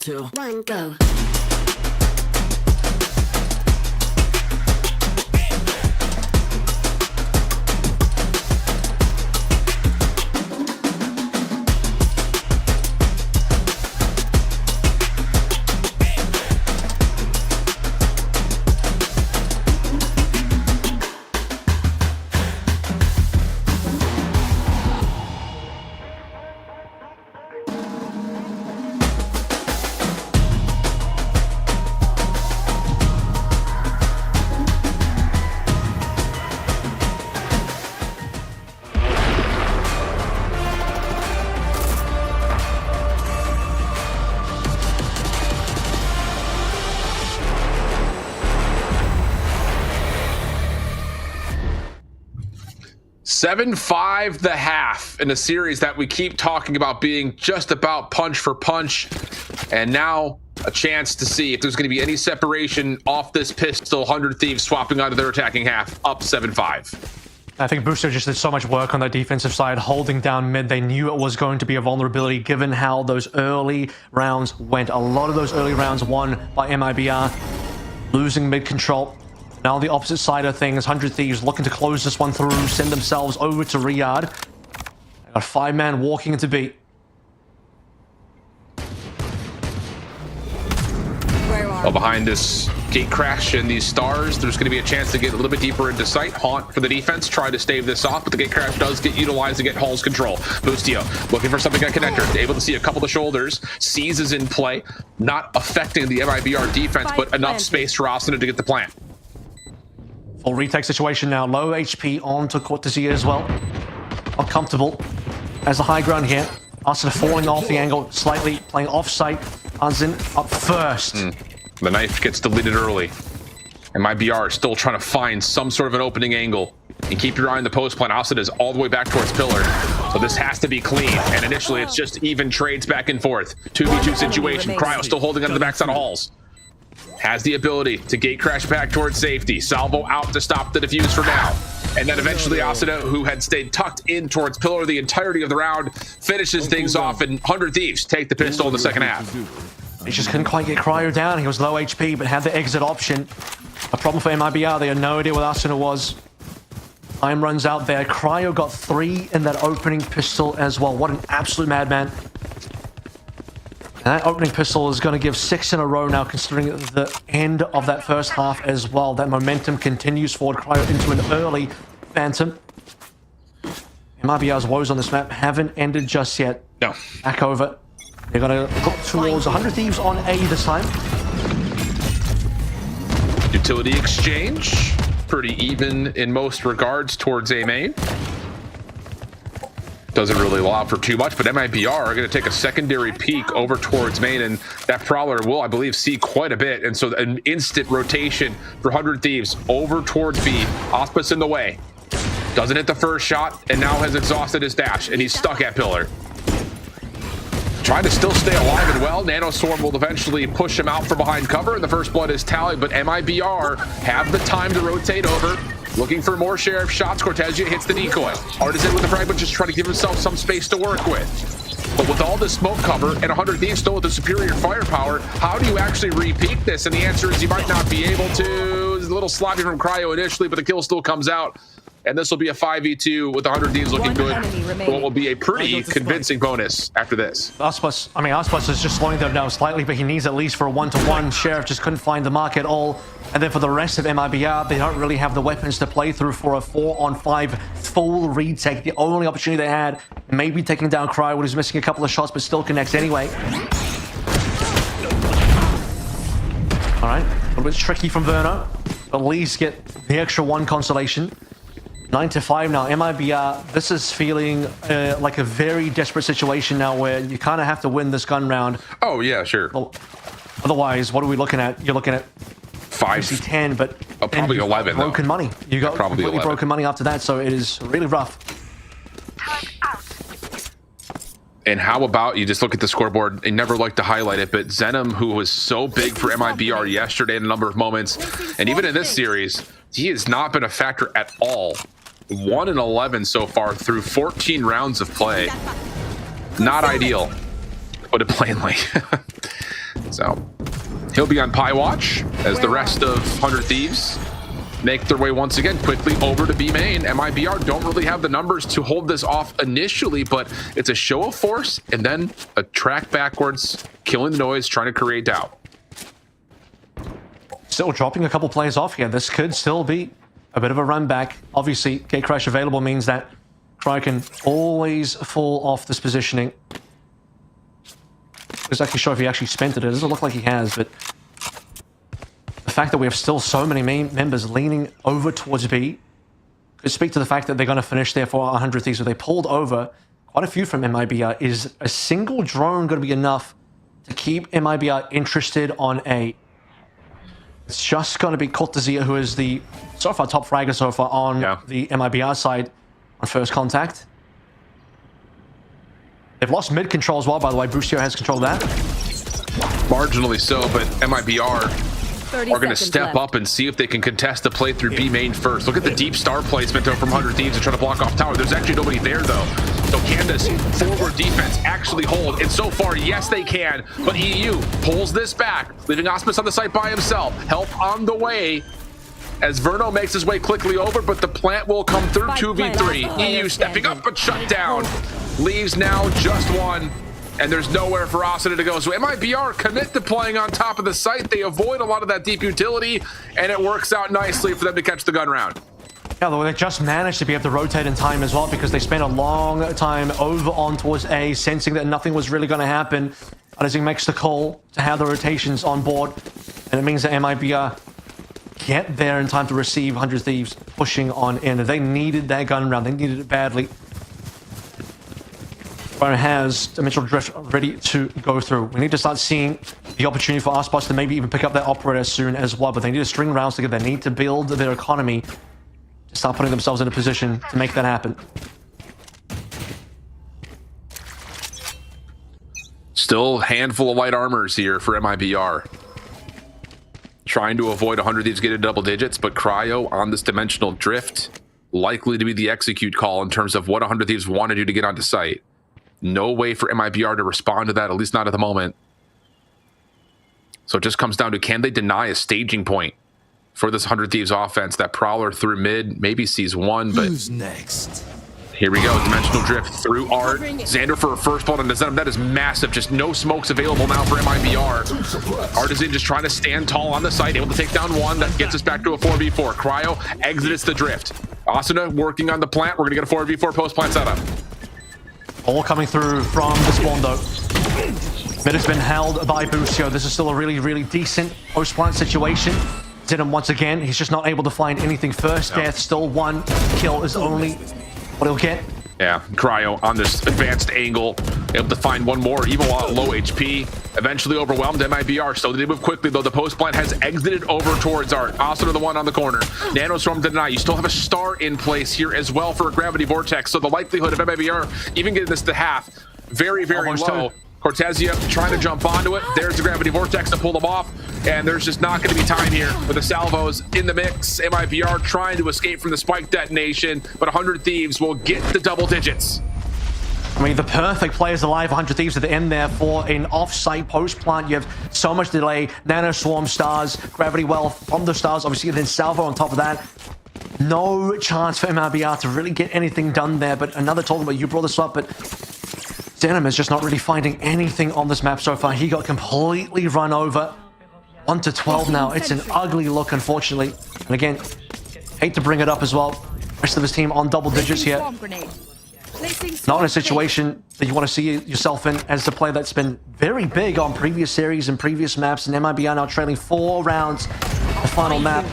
Two, one, go. 7-5 the half in a series that we keep talking about being just about punch for punch. And now a chance to see if there's going to be any separation off this pistol. 100 Thieves swapping onto their attacking half, up 7-5. I think Booster just did so much work on their defensive side, holding down mid. They knew it was going to be a vulnerability given how those early rounds went. A lot of those early rounds won by MIBR, losing mid control. Now the opposite side of things, 100 Thieves looking to close this one through, send themselves over to Riyadh. They got 5-man walking into B. Well, behind this gate crash and these stars, there's going to be a chance to get a little bit deeper into sight. Haunt for the defense, trying to stave this off, but the gate crash does get utilized to get Hall's control. Boostio looking for something on connector, able to see a couple of shoulders. Seize is in play, not affecting the MIBR defense, but enough space for Asuna to get the plant. Full retake situation now, low HP onto Cortesia as well. Uncomfortable as the high ground here. Asuna falling off the angle, slightly playing off-site. Anzin up first. The knife gets deleted early. And MIBR is still trying to find some sort of an opening angle. And keep your eye on the post plan. Asuna is all the way back towards pillar. So this has to be clean. And initially it's just even trades back and forth. 2v2 situation. Cryo still holding onto the backside of Halls. Has the ability to gate crash back towards safety. Salvo out to stop the defuse for now. And then eventually Asuna, who had stayed tucked in towards pillar the entirety of the round, finishes things off, and 100 Thieves take the pistol in the second half. He just couldn't quite get Cryo down. He was low HP, but had the exit option. A problem for MIBR. They had no idea what Asuna was. Time runs out there. Cryo got 3 in that opening pistol as well. What an absolute madman. And that opening pistol is going to give 6 in a row now, considering the end of that first half as well. That momentum continues forward. Cryo into an early Phantom. MIBR's woes on this map haven't ended just yet. No. Back over. They're going to look towards 100 Thieves on A this time. Utility exchange. Pretty even in most regards towards A main. Doesn't really allow for too much, but MIBR are going to take a secondary peek over towards main, and that Prowler will, I believe, see quite a bit. And so an instant rotation for 100 Thieves over towards B. Ospas in the way. Doesn't hit the first shot, and now has exhausted his dash, and he's stuck at pillar. Trying to still stay alive and well. Nanoswarm will eventually push him out from behind cover, and the first blood is tallied, but MIBR have the time to rotate over. Looking for more sheriff shots. Cortesia hits the decoy. Artisan with the fragment, just trying to give himself some space to work with. But with all this smoke cover and 100 Thieves still with the superior firepower, how do you actually repeat this? And the answer is you might not be able to. It's a little sloppy from Cryo initially, but the kill still comes out. And this will be a 5v2 with 100 Thieves looking good. What will be a pretty convincing bonus after this. Ospas is just slowing them down slightly, but he needs at least for a 1-to-1. Sheriff just couldn't find the mark at all. And then for the rest of MIBR, they don't really have the weapons to play through for a 4-on-5 full retake. The only opportunity they had, maybe taking down Cryo, who's missing a couple of shots, but still connects anyway. All right, a little bit tricky from Verno. At least get the extra 1 consolation. 9-5 now. MIBR, this is feeling like a very desperate situation now where you kind of have to win this gun round. Oh, yeah, sure. Otherwise, what are we looking at? You're looking at 10, but probably 11. Broken money. You got probably completely 11. broken money after that, so it is really rough. And how about you just look at the scoreboard? I never like to highlight it, but Zenom, who was so big for MIBR yesterday in a number of moments, and even in this series, he has not been a factor at all. 1-11 so far through 14 rounds of play. Not ideal, to put it plainly. So he'll be on Pie Watch as the rest of 100 Thieves make their way once again quickly over to B main. MIBR don't really have the numbers to hold this off initially, but it's a show of force and then a track backwards, killing the noise, trying to create doubt. Still dropping a couple players off here. This could still be a bit of a run back. Obviously, gate crash available means that Cryo can always fall off this positioning. It's actually sure if he actually spent it. It doesn't look like he has, but the fact that we have still so many main members leaning over towards B could speak to the fact that they're going to finish there for 100 Thieves. So they pulled over quite a few from MIBR. Is a single drone going to be enough to keep MIBR interested on A? It's just going to be Cortesia, who is the so far top fragger so far on the MIBR side. on first contact. They've lost mid control as well, by the way. Boostio has control of that. Marginally so, but MIBR 30 are going to seconds step left. up and see if they can contest the play through B main first. Look at the deep star placement though from 100 Thieves to try to block off tower. There's actually nobody there though. So can this forward defense actually hold? And so far, yes they can, but EU pulls this back, leaving Auspice on the site by himself. Help on the way as Verno makes his way quickly over, but the plant will come through 2v3. EU stepping up but shut down. Leaves now just one. And there's nowhere for Asuna to go. So MIBR commit to playing on top of the site. They avoid a lot of that deep utility, and it works out nicely for them to catch the gun round. Yeah, though they just managed to be able to rotate in time as well because they spent a long time over on towards A, sensing that nothing was really going to happen. And as he makes the call to have the rotations on board, and it means that MIBR get there in time to receive 100 Thieves pushing on in. They needed that gun round. They needed it badly. Has Dimensional Drift ready to go through. We need to start seeing the opportunity for Auspice to maybe even pick up that operator soon as well, but they need to string rounds together. They need to build their economy to start putting themselves in a position to make that happen. Still handful of light armors here for MIBR. Trying to avoid 100 Thieves getting double digits, but Cryo on this Dimensional Drift likely to be the execute call in terms of what 100 Thieves want to do to get onto site. No way for MIBR to respond to that, at least not at the moment. So it just comes down to, can they deny a staging point for this 100 Thieves offense? That Prowler through mid maybe sees one, but Who's next? here we go. Dimensional Drift through Art. Xander for a first blood on the Zenom. That is massive. Just no smokes available now for MIBR. Artisan just trying to stand tall on the site, able to take down one. That gets us back to a 4v4. Cryo exits the Drift. Asuna working on the plant. We're going to get a 4v4 post-plant setup. All coming through from the spawn though. Mid has been held by Boostio. This is still a really, really decent post-plant situation. Zenom once again, he's just not able to find anything first. Death, still one kill is only what he'll get. Yeah, Cryo on this advanced angle, able to find one more, even while at low HP. Eventually overwhelmed MIBR, so they move quickly, though the post plant has exited over towards Art. Asuna the one on the corner. Nanostorm to deny. You still have a star in place here as well for a Gravity Vortex, so the likelihood of MIBR even getting this to half, very, very Almost low. Cortezia trying to jump onto it. There's the Gravity Vortex to pull them off, and there's just not going to be time here with the salvos in the mix. MIBR trying to escape from the spike detonation, but 100 Thieves will get the double digits. I mean, the perfect players alive, 100 Thieves at the end there for an off-site post-plant. You have so much delay, Nano Swarm stars, Gravity Well from the stars, obviously, then Salvo on top of that. No chance for MIBR to really get anything done there, but another tournament, you brought this up, but Zenom is just not really finding anything on this map so far. He got completely run over. 1 to 12 now. It's an ugly look, unfortunately. And again, hate to bring it up as well. Rest of his team on double digits here. Not in a situation that you want to see yourself in as the player that's been very big on previous series and previous maps, and MIBR now trailing 4 rounds the final map.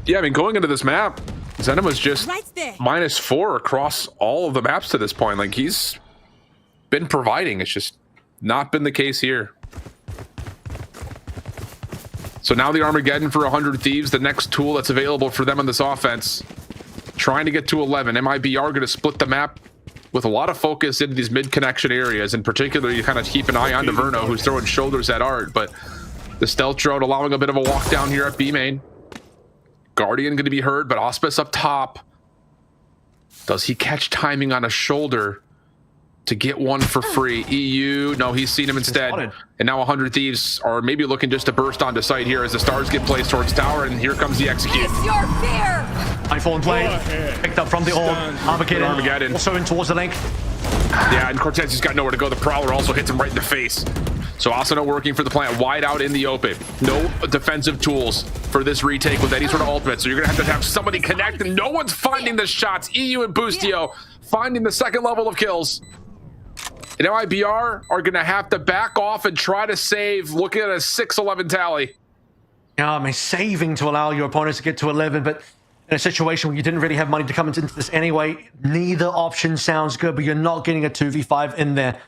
Yeah, I mean, going into this map, Zenom was just Right there. -4 across all of the maps to this point. Like, he's been providing. It's just not been the case here. So now the Armageddon for 100 Thieves, the next tool that's available for them on this offense. Trying to get to 11. MIBR going to split the map with a lot of focus into these mid-connection areas. In particular, you kind of keep an eye on Verno, who's throwing shoulders at Art, but the stealth drone allowing a bit of a walk down here at B main. Guardian going to be heard, but Auspice up top. Does he catch timing on a shoulder to get one for free? EU, no, he's seen him instead. And now 100 Thieves are maybe looking just to burst onto site here as the stars get placed towards tower, and here comes the execute. It's your fear. Nightfall in play. Picked up from the orb. Armageddon. Also in towards the link. Yeah, and Cortez has got nowhere to go. The Prowler also hits him right in the face. So Asuna working for the plant, wide out in the open. No defensive tools for this retake with any sort of ultimate. So you're going to have somebody connect, and no one's finding the shots. EU and Boostio finding the second level of kills. And MIBR are going to have to back off and try to save, looking at a 6-11 tally. Yeah, I mean, saving to allow your opponents to get to 11, but in a situation where you didn't really have money to come into this anyway, neither option sounds good, but you're not getting a 2v5 in there.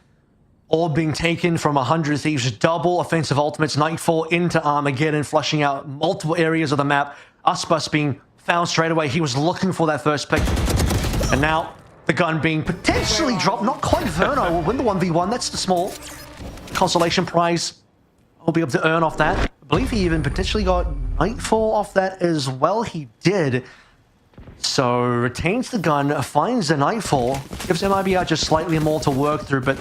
All being taken from 100 Thieves, double offensive ultimates, Nightfall into Armageddon, flushing out multiple areas of the map. Auspice being found straight away. He was looking for that first pick. And now the gun being potentially dropped. Not quite. Verno will win the 1v1. That's the small consolation prize. We'll be able to earn off that. I believe he even potentially got Nightfall off that as well. He did. So retains the gun, finds the Nightfall, gives MIBR just slightly more to work through, but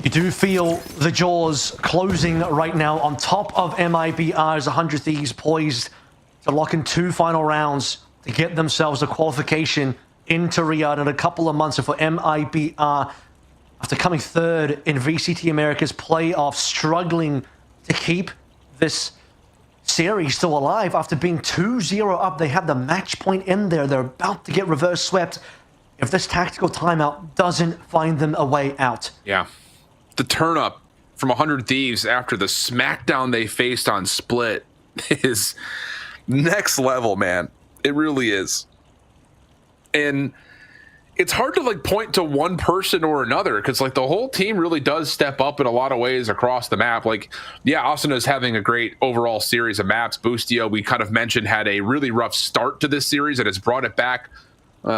you do feel the jaws closing right now on top of MIBR's 100 Thieves, poised to lock in 2 final rounds to get themselves a qualification into Riyadh in a couple of months. And for MIBR, after coming third in VCT America's playoff, struggling to keep this series still alive after being 2-0 up. They have the match point in there. They're about to get reverse swept if this tactical timeout doesn't find them a way out. Yeah. The turn up from 100 Thieves after the smackdown they faced on Split is next level, man. It really is. And it's hard to like point to one person or another, because like the whole team really does step up in a lot of ways across the map. Like, yeah, Austin is having a great overall series of maps. Boostio, we kind of mentioned, had a really rough start to this series and has brought it back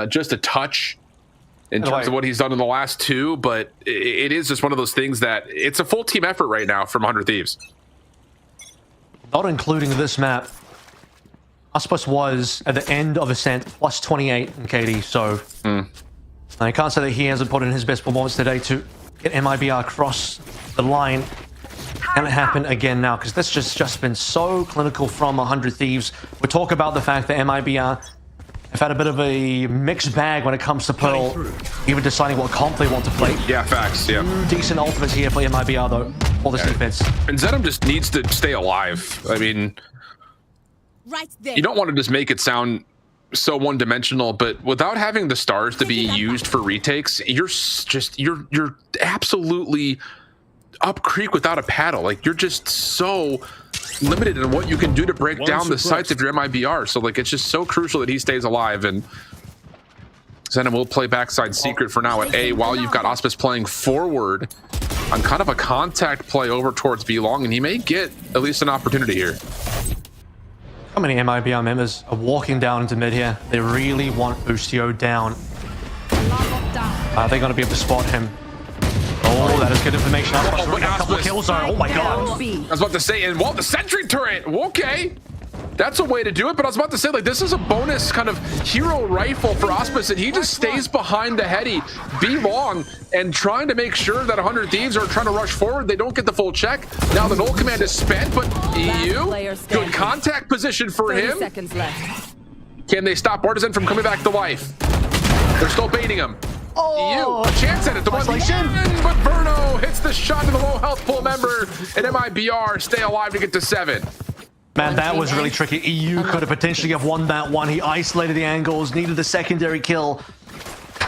just a touch in terms of what he's done in the last 2. But it is just one of those things that it's a full team effort right now from 100 Thieves. Not including this map, Aspus was at the end of Ascent plus 28 in KD, so I can't say that he hasn't put in his best performance today to get MIBR across the line. Can it happen again now? Because this just been so clinical from 100 Thieves. We talk about the fact that MIBR have had a bit of a mixed bag when it comes to Pearl, even deciding what comp they want to play. Yeah, facts, yeah. Decent ultimates here for MIBR, though, for this defense. And Zenom just needs to stay alive. I mean, Right there. you don't want to just make it sound so one-dimensional, but without having the stars to be used for retakes, you're absolutely up creek without a paddle. Like, you're just so limited in what you can do to break down the sights of your MIBR. So like, it's just so crucial that he stays alive. And Zenom will play backside secret for now at A, while you've got Auspice playing forward on kind of a contact play over towards B long, and he may get at least an opportunity here. How many MIBR members are walking down into mid here? They really want Boostio down. Are they going to be able to spot him? Oh, that is good information. Oh, A couple of kills on. Oh my god. I was about to say, and well, the sentry turret, okay. That's a way to do it, but I was about to say, like, this is a bonus kind of hero rifle for Auspice, and he just stays behind the heady, B long, and trying to make sure that 100 Thieves are trying to rush forward. They don't get the full check. Now the null command is spent, but EU, good contact position for 30 him. seconds left. Can they stop Artisan from coming back to life? They're still baiting him. Oh, EU, a chance at it. The one, but Verno hits the shot to the low health pool member, and MIBR stay alive to get to 7. man, that was really tricky. EU could have potentially have won that one. He isolated the angles, needed the secondary kill.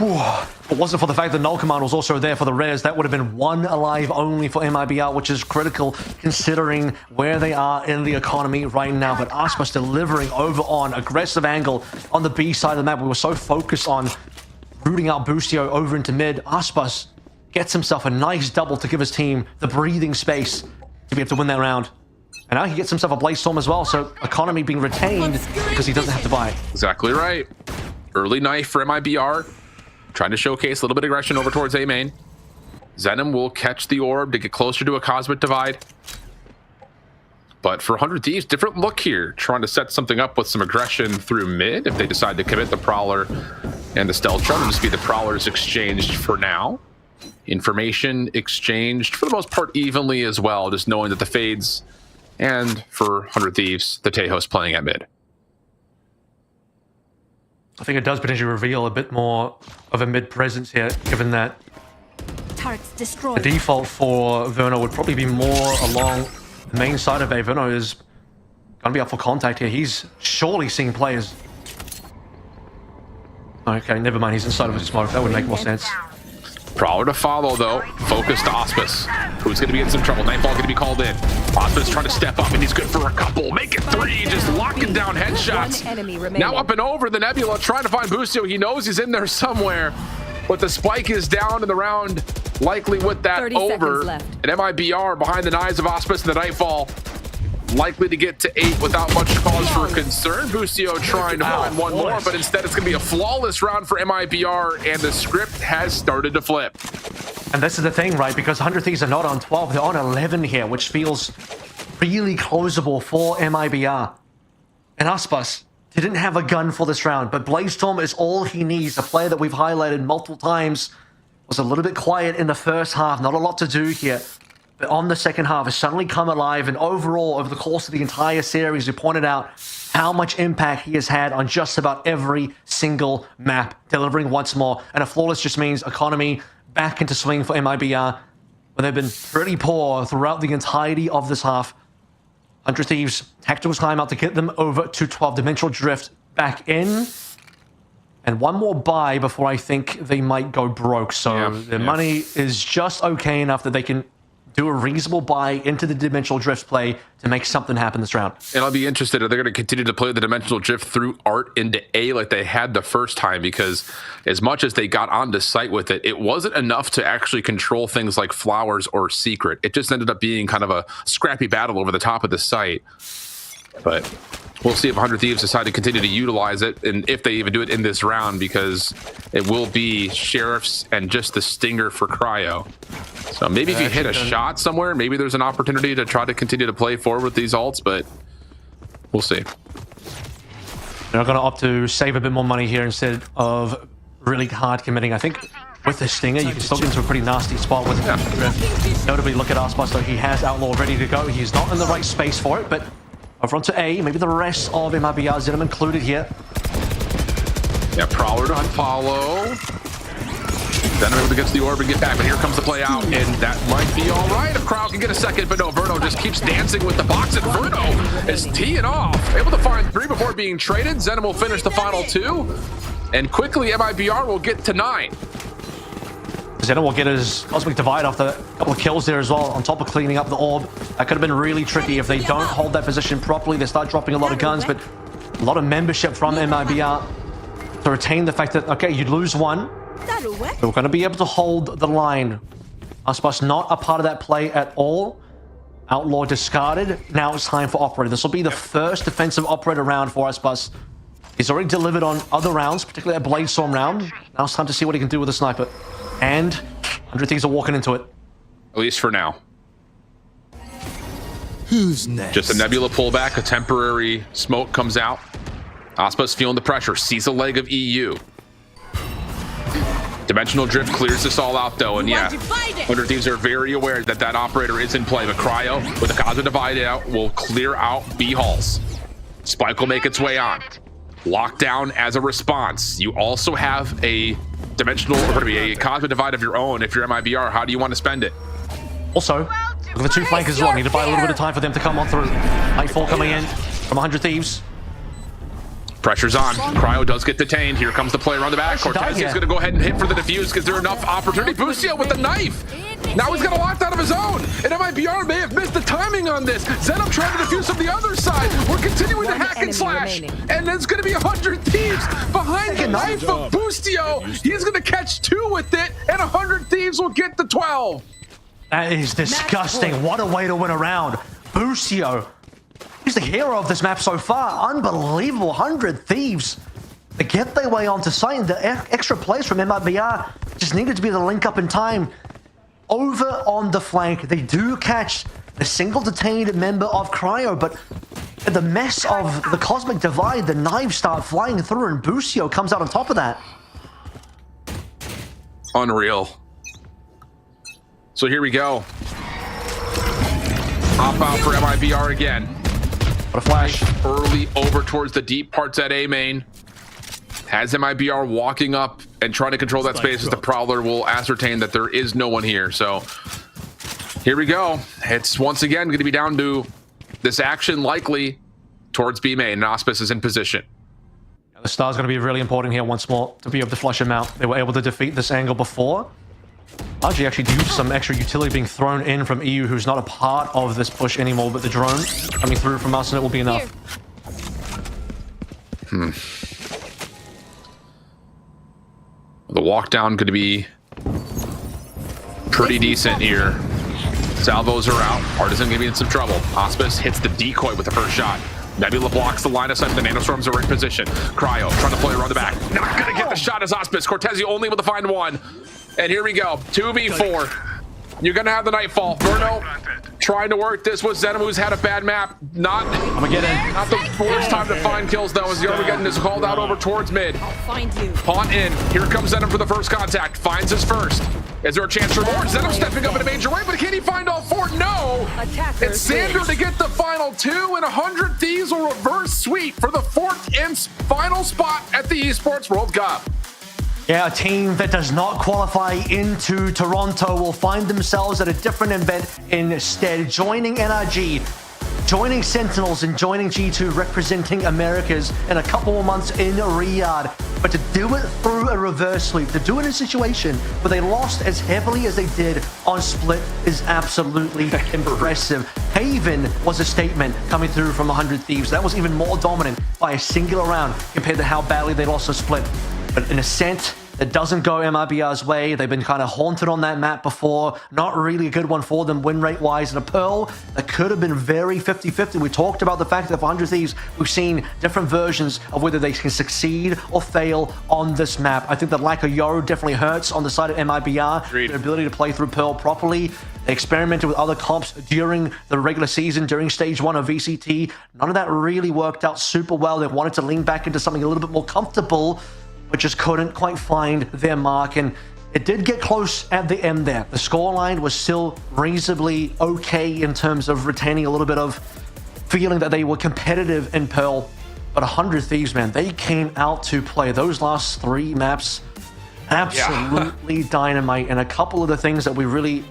If it wasn't for the fact that Null Command was also there for the res, that would have been 1 alive only for MIBR, which is critical considering where they are in the economy right now. But Aspas delivering over on aggressive angle on the B side of the map. We were so focused on rooting out Boostio over into mid. Aspas gets himself a nice double to give his team the breathing space to be able to win that round. And now he gets himself a Blaze Storm as well, so economy being retained because he doesn't have to buy it. Exactly right. Early knife for MIBR. Trying to showcase a little bit of aggression over towards A main. Zenom will catch the orb to get closer to a Cosmic Divide. But for 100 Thieves, different look here. Trying to set something up with some aggression through mid if they decide to commit the Prowler and the Stealth Drone. It'll just be the Prowlers exchanged for now. Information exchanged for the most part evenly as well, just knowing that the Fades and for 100 Thieves, the Tejo's playing at mid. I think it does potentially reveal a bit more of a mid presence here, given that Turrets destroyed. the default for Verno would probably be more along the main side of A. Verno is going to be up for contact here. He's surely seeing players. Okay, never mind. He's inside of a smoke. That would make more sense. Prowler to follow, though. Focused Auspice, who's going to be in some trouble. Nightfall going to be called in. Auspice trying to step up, and he's good for a couple. Make it 3, just locking down headshots. Now up and over the Nebula, trying to find Boostio. He knows he's in there somewhere, but the spike is down in the round, likely with that over. And MIBR behind the knives of Auspice and the Nightfall. likely to get to 8 without much cause for concern. Boostio trying to find one more, but instead it's going to be a flawless round for MIBR, and the script has started to flip. And this is the thing, right? Because 100 Thieves are not on 12, they're on 11 here, which feels really closable for MIBR. And Aspas didn't have a gun for this round, but Bladestorm is all he needs. A player that we've highlighted multiple times, was a little bit quiet in the first half, not a lot to do here. But on the second half, has suddenly come alive, and overall, over the course of the entire series, we pointed out how much impact he has had on just about every single map, delivering once more. And a flawless just means economy back into swing for MIBR, when they've been pretty poor throughout the entirety of this half. 100 Thieves, tactical timeout to get them over to 12. Dimensional Drift back in. And one more buy before I think they might go broke. So their money is just okay enough that they can do a reasonable buy into the Dimensional Drift play to make something happen this round. And I'll be interested if they're going to continue to play the Dimensional Drift through Art into A like they had the first time, because as much as they got onto site with it, it wasn't enough to actually control things like Flowers or Secret. It just ended up being kind of a scrappy battle over the top of the site. But we'll see if 100 Thieves decide to continue to utilize it, and if they even do it in this round, because it will be Sheriffs and just the Stinger for Cryo. So maybe if you hit a shot somewhere, maybe there's an opportunity to try to continue to play forward with these ults, but we'll see. They're going to opt to save a bit more money here instead of really hard committing. I think with the Stinger, you can still get into a pretty nasty spot with it. Notably, look at Aspas, though. He has Outlaw ready to go. He's not in the right space for it, but over onto A, maybe the rest of MIBR, Zenom included here. Yeah, Prowler to unfollow. Then able to get to the orb and get back, but here comes the play out, and that might be all right if Crowd can get a second, but no, Verno just keeps dancing with the box, and Verno is teeing off. Able to find 3 before being traded. Zenom will finish the final 2, and quickly MIBR will get to 9. Zenom will get his Cosmic Divide off the couple of kills there as well, on top of cleaning up the orb. That could have been really tricky if they don't hold that position properly. They start dropping a lot of guns, but a lot of membership from MIBR to retain the fact that, okay, you lose one, but we're going to be able to hold the line. Aspas not a part of that play at all. Outlaw discarded. Now it's time for Operator. This will be the first defensive Operator round for Aspas. He's already delivered on other rounds, particularly a Bladestorm round. Now it's time to see what he can do with a sniper. And 100 Thieves are walking into it. At least for now. Who's next? Just a Nebula pullback, a temporary smoke comes out. Aspas feeling the pressure, sees a leg of EU. Dimensional Drift clears this all out, though, and yeah, 100 Thieves are very aware that that Operator is in play, but Cryo, with the Cosmic Divide out, will clear out B halls. Spike will make its way on. Lockdown as a response. You also have a dimensional, or going to be a Cosmic Divide of your own if you're MIBR. How do you want to spend it? Also, look at the 2 flankers as well. Need to buy a little bit of time for them to come on through. Nightfall coming in from 100 Thieves. Pressure's on. Cryo does get detained. Here comes the player on the back. Cortez is going to go ahead and hit for the defuse because there's enough opportunity. Boostio with the knife. Now he's got a lockdown of his own. And MIBR may have missed the timing on this. Zenom trying to defuse from the other side. We're continuing to hack and slash. And there's going to be 100 Thieves behind the knife of Boostio. He's going to catch 2 with it. And 100 Thieves will get the 12. That is disgusting. What a way to win a round. Boostio. He's the hero of this map so far. Unbelievable. 100 Thieves to get their way onto site. The extra plays from MIBR just needed to be the link up in time. Over on the flank, they do catch a single detained member of Cryo, but at the mess of the Cosmic Divide, the knives start flying through, and Boostio comes out on top of that. Unreal. So here we go. Hop out for MIBR again. What a flash. Early over towards the deep parts at A main. Has MIBR walking up and trying to control that space as the Prowler will ascertain that there is no one here. So here we go. It's once again going to be down to this action likely towards B main, and Auspice is in position. The Star's going to be really important here once more to be able to flush him out. They were able to defeat this angle before. Largely actually due to some extra utility being thrown in from EU, who's not a part of this push anymore, but the drone coming through from us, and it will be enough. The walk down going to be pretty decent here. Salvos are out. Partisan gonna be in some trouble. Hospice hits the decoy with the first shot. Nebula blocks the line of sight. The nanostorms are in position. Cryo trying to play around the back. Not gonna get the shot as Hospice. Cortezio only able to find one. And here we go. 2v4. You're gonna have the Nightfall. Verno trying to work this with Zenom, who's had a bad map. Not the worst time to find kills though, as the Armageddon is called out over towards mid. I'll find you. Pawn in. Here comes Zenom for the first contact. Finds his first. Is there a chance for more? Zenom stepping up in a major way, but can he find all four? No! It's Sander to get the final two, and 100 Thieves will reverse sweep for the fourth and final spot at the Esports World Cup. Yeah, a team that does not qualify into Toronto will find themselves at a different event instead, joining NRG, joining Sentinels, and joining G2, representing Americas in a couple more months in Riyadh. But to do it through a reverse sweep, to do it in a situation where they lost as heavily as they did on Split is absolutely impressive. Haven was a statement coming through from 100 Thieves. That was even more dominant by a singular round compared to how badly they lost to Split. But in Ascent, it doesn't go MIBR's way. They've been kind of haunted on that map before. Not really a good one for them win rate wise. And a Pearl that could have been very 50-50. We talked about the fact that for 100 Thieves, we've seen different versions of whether they can succeed or fail on this map. I think the lack of Yoru definitely hurts on the side of MIBR. Agreed. Their ability to play through Pearl properly. They experimented with other comps during the regular season, during stage 1 of VCT. None of that really worked out super well. They wanted to lean back into something a little bit more comfortable, but just couldn't quite find their mark. And it did get close at the end there. The scoreline was still reasonably okay in terms of retaining a little bit of feeling that they were competitive in Pearl. But 100 Thieves, man, they came out to play. Those last three maps, absolutely dynamite. And a couple of the things that we really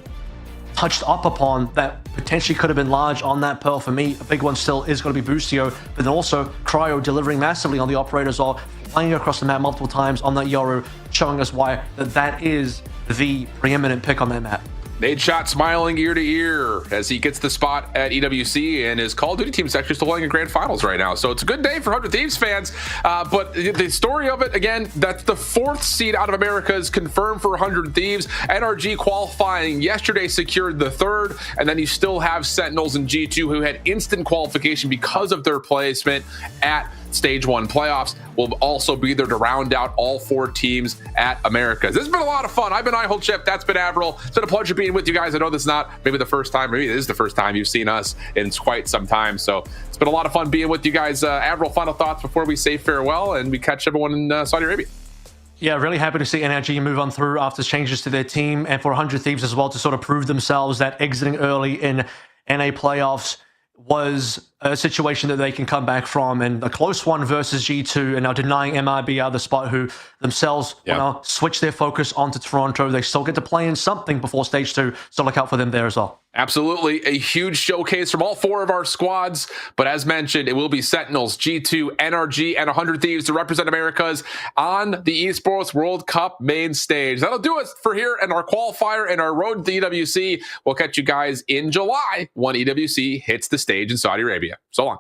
touched up upon that potentially could have been large on that Pearl for me. A big one still is going to be Boostio, but then also Cryo delivering massively on the operators, or flying across the map multiple times on that Yoru, showing us why that is the preeminent pick on that map. Nade Shot smiling ear to ear as he gets the spot at EWC, and his Call of Duty team is actually still playing in Grand Finals right now. So it's a good day for 100 Thieves fans. But the story of it, again, that's the fourth seed out of America is confirmed for 100 Thieves. NRG qualifying yesterday secured the third, and then you still have Sentinels and G2 who had instant qualification because of their placement at Stage 1 playoffs. Will also be there to round out all four teams at Americas. This has been a lot of fun. I've been iHoldChef. That's been Avril. It's been a pleasure being with you guys. I know this is not maybe the first time, maybe it is the first time you've seen us in quite some time. So it's been a lot of fun being with you guys. Avril, final thoughts before we say farewell and we catch everyone in Saudi Arabia. Yeah, really happy to see NRG move on through after changes to their team, and for 100 Thieves as well to sort of prove themselves that exiting early in NA playoffs was a situation that they can come back from, and a close one versus G2, and now denying MIBR the spot, who themselves want to switch their focus onto Toronto. They still get to play in something before stage 2, so look out for them there as well. Absolutely. A huge showcase from all four of our squads. But as mentioned, it will be Sentinels, G2, NRG, and 100 Thieves to represent Americas on the Esports World Cup main stage. That'll do it for here and our qualifier and our road to EWC. We'll catch you guys in July when EWC hits the stage in Saudi Arabia. So long.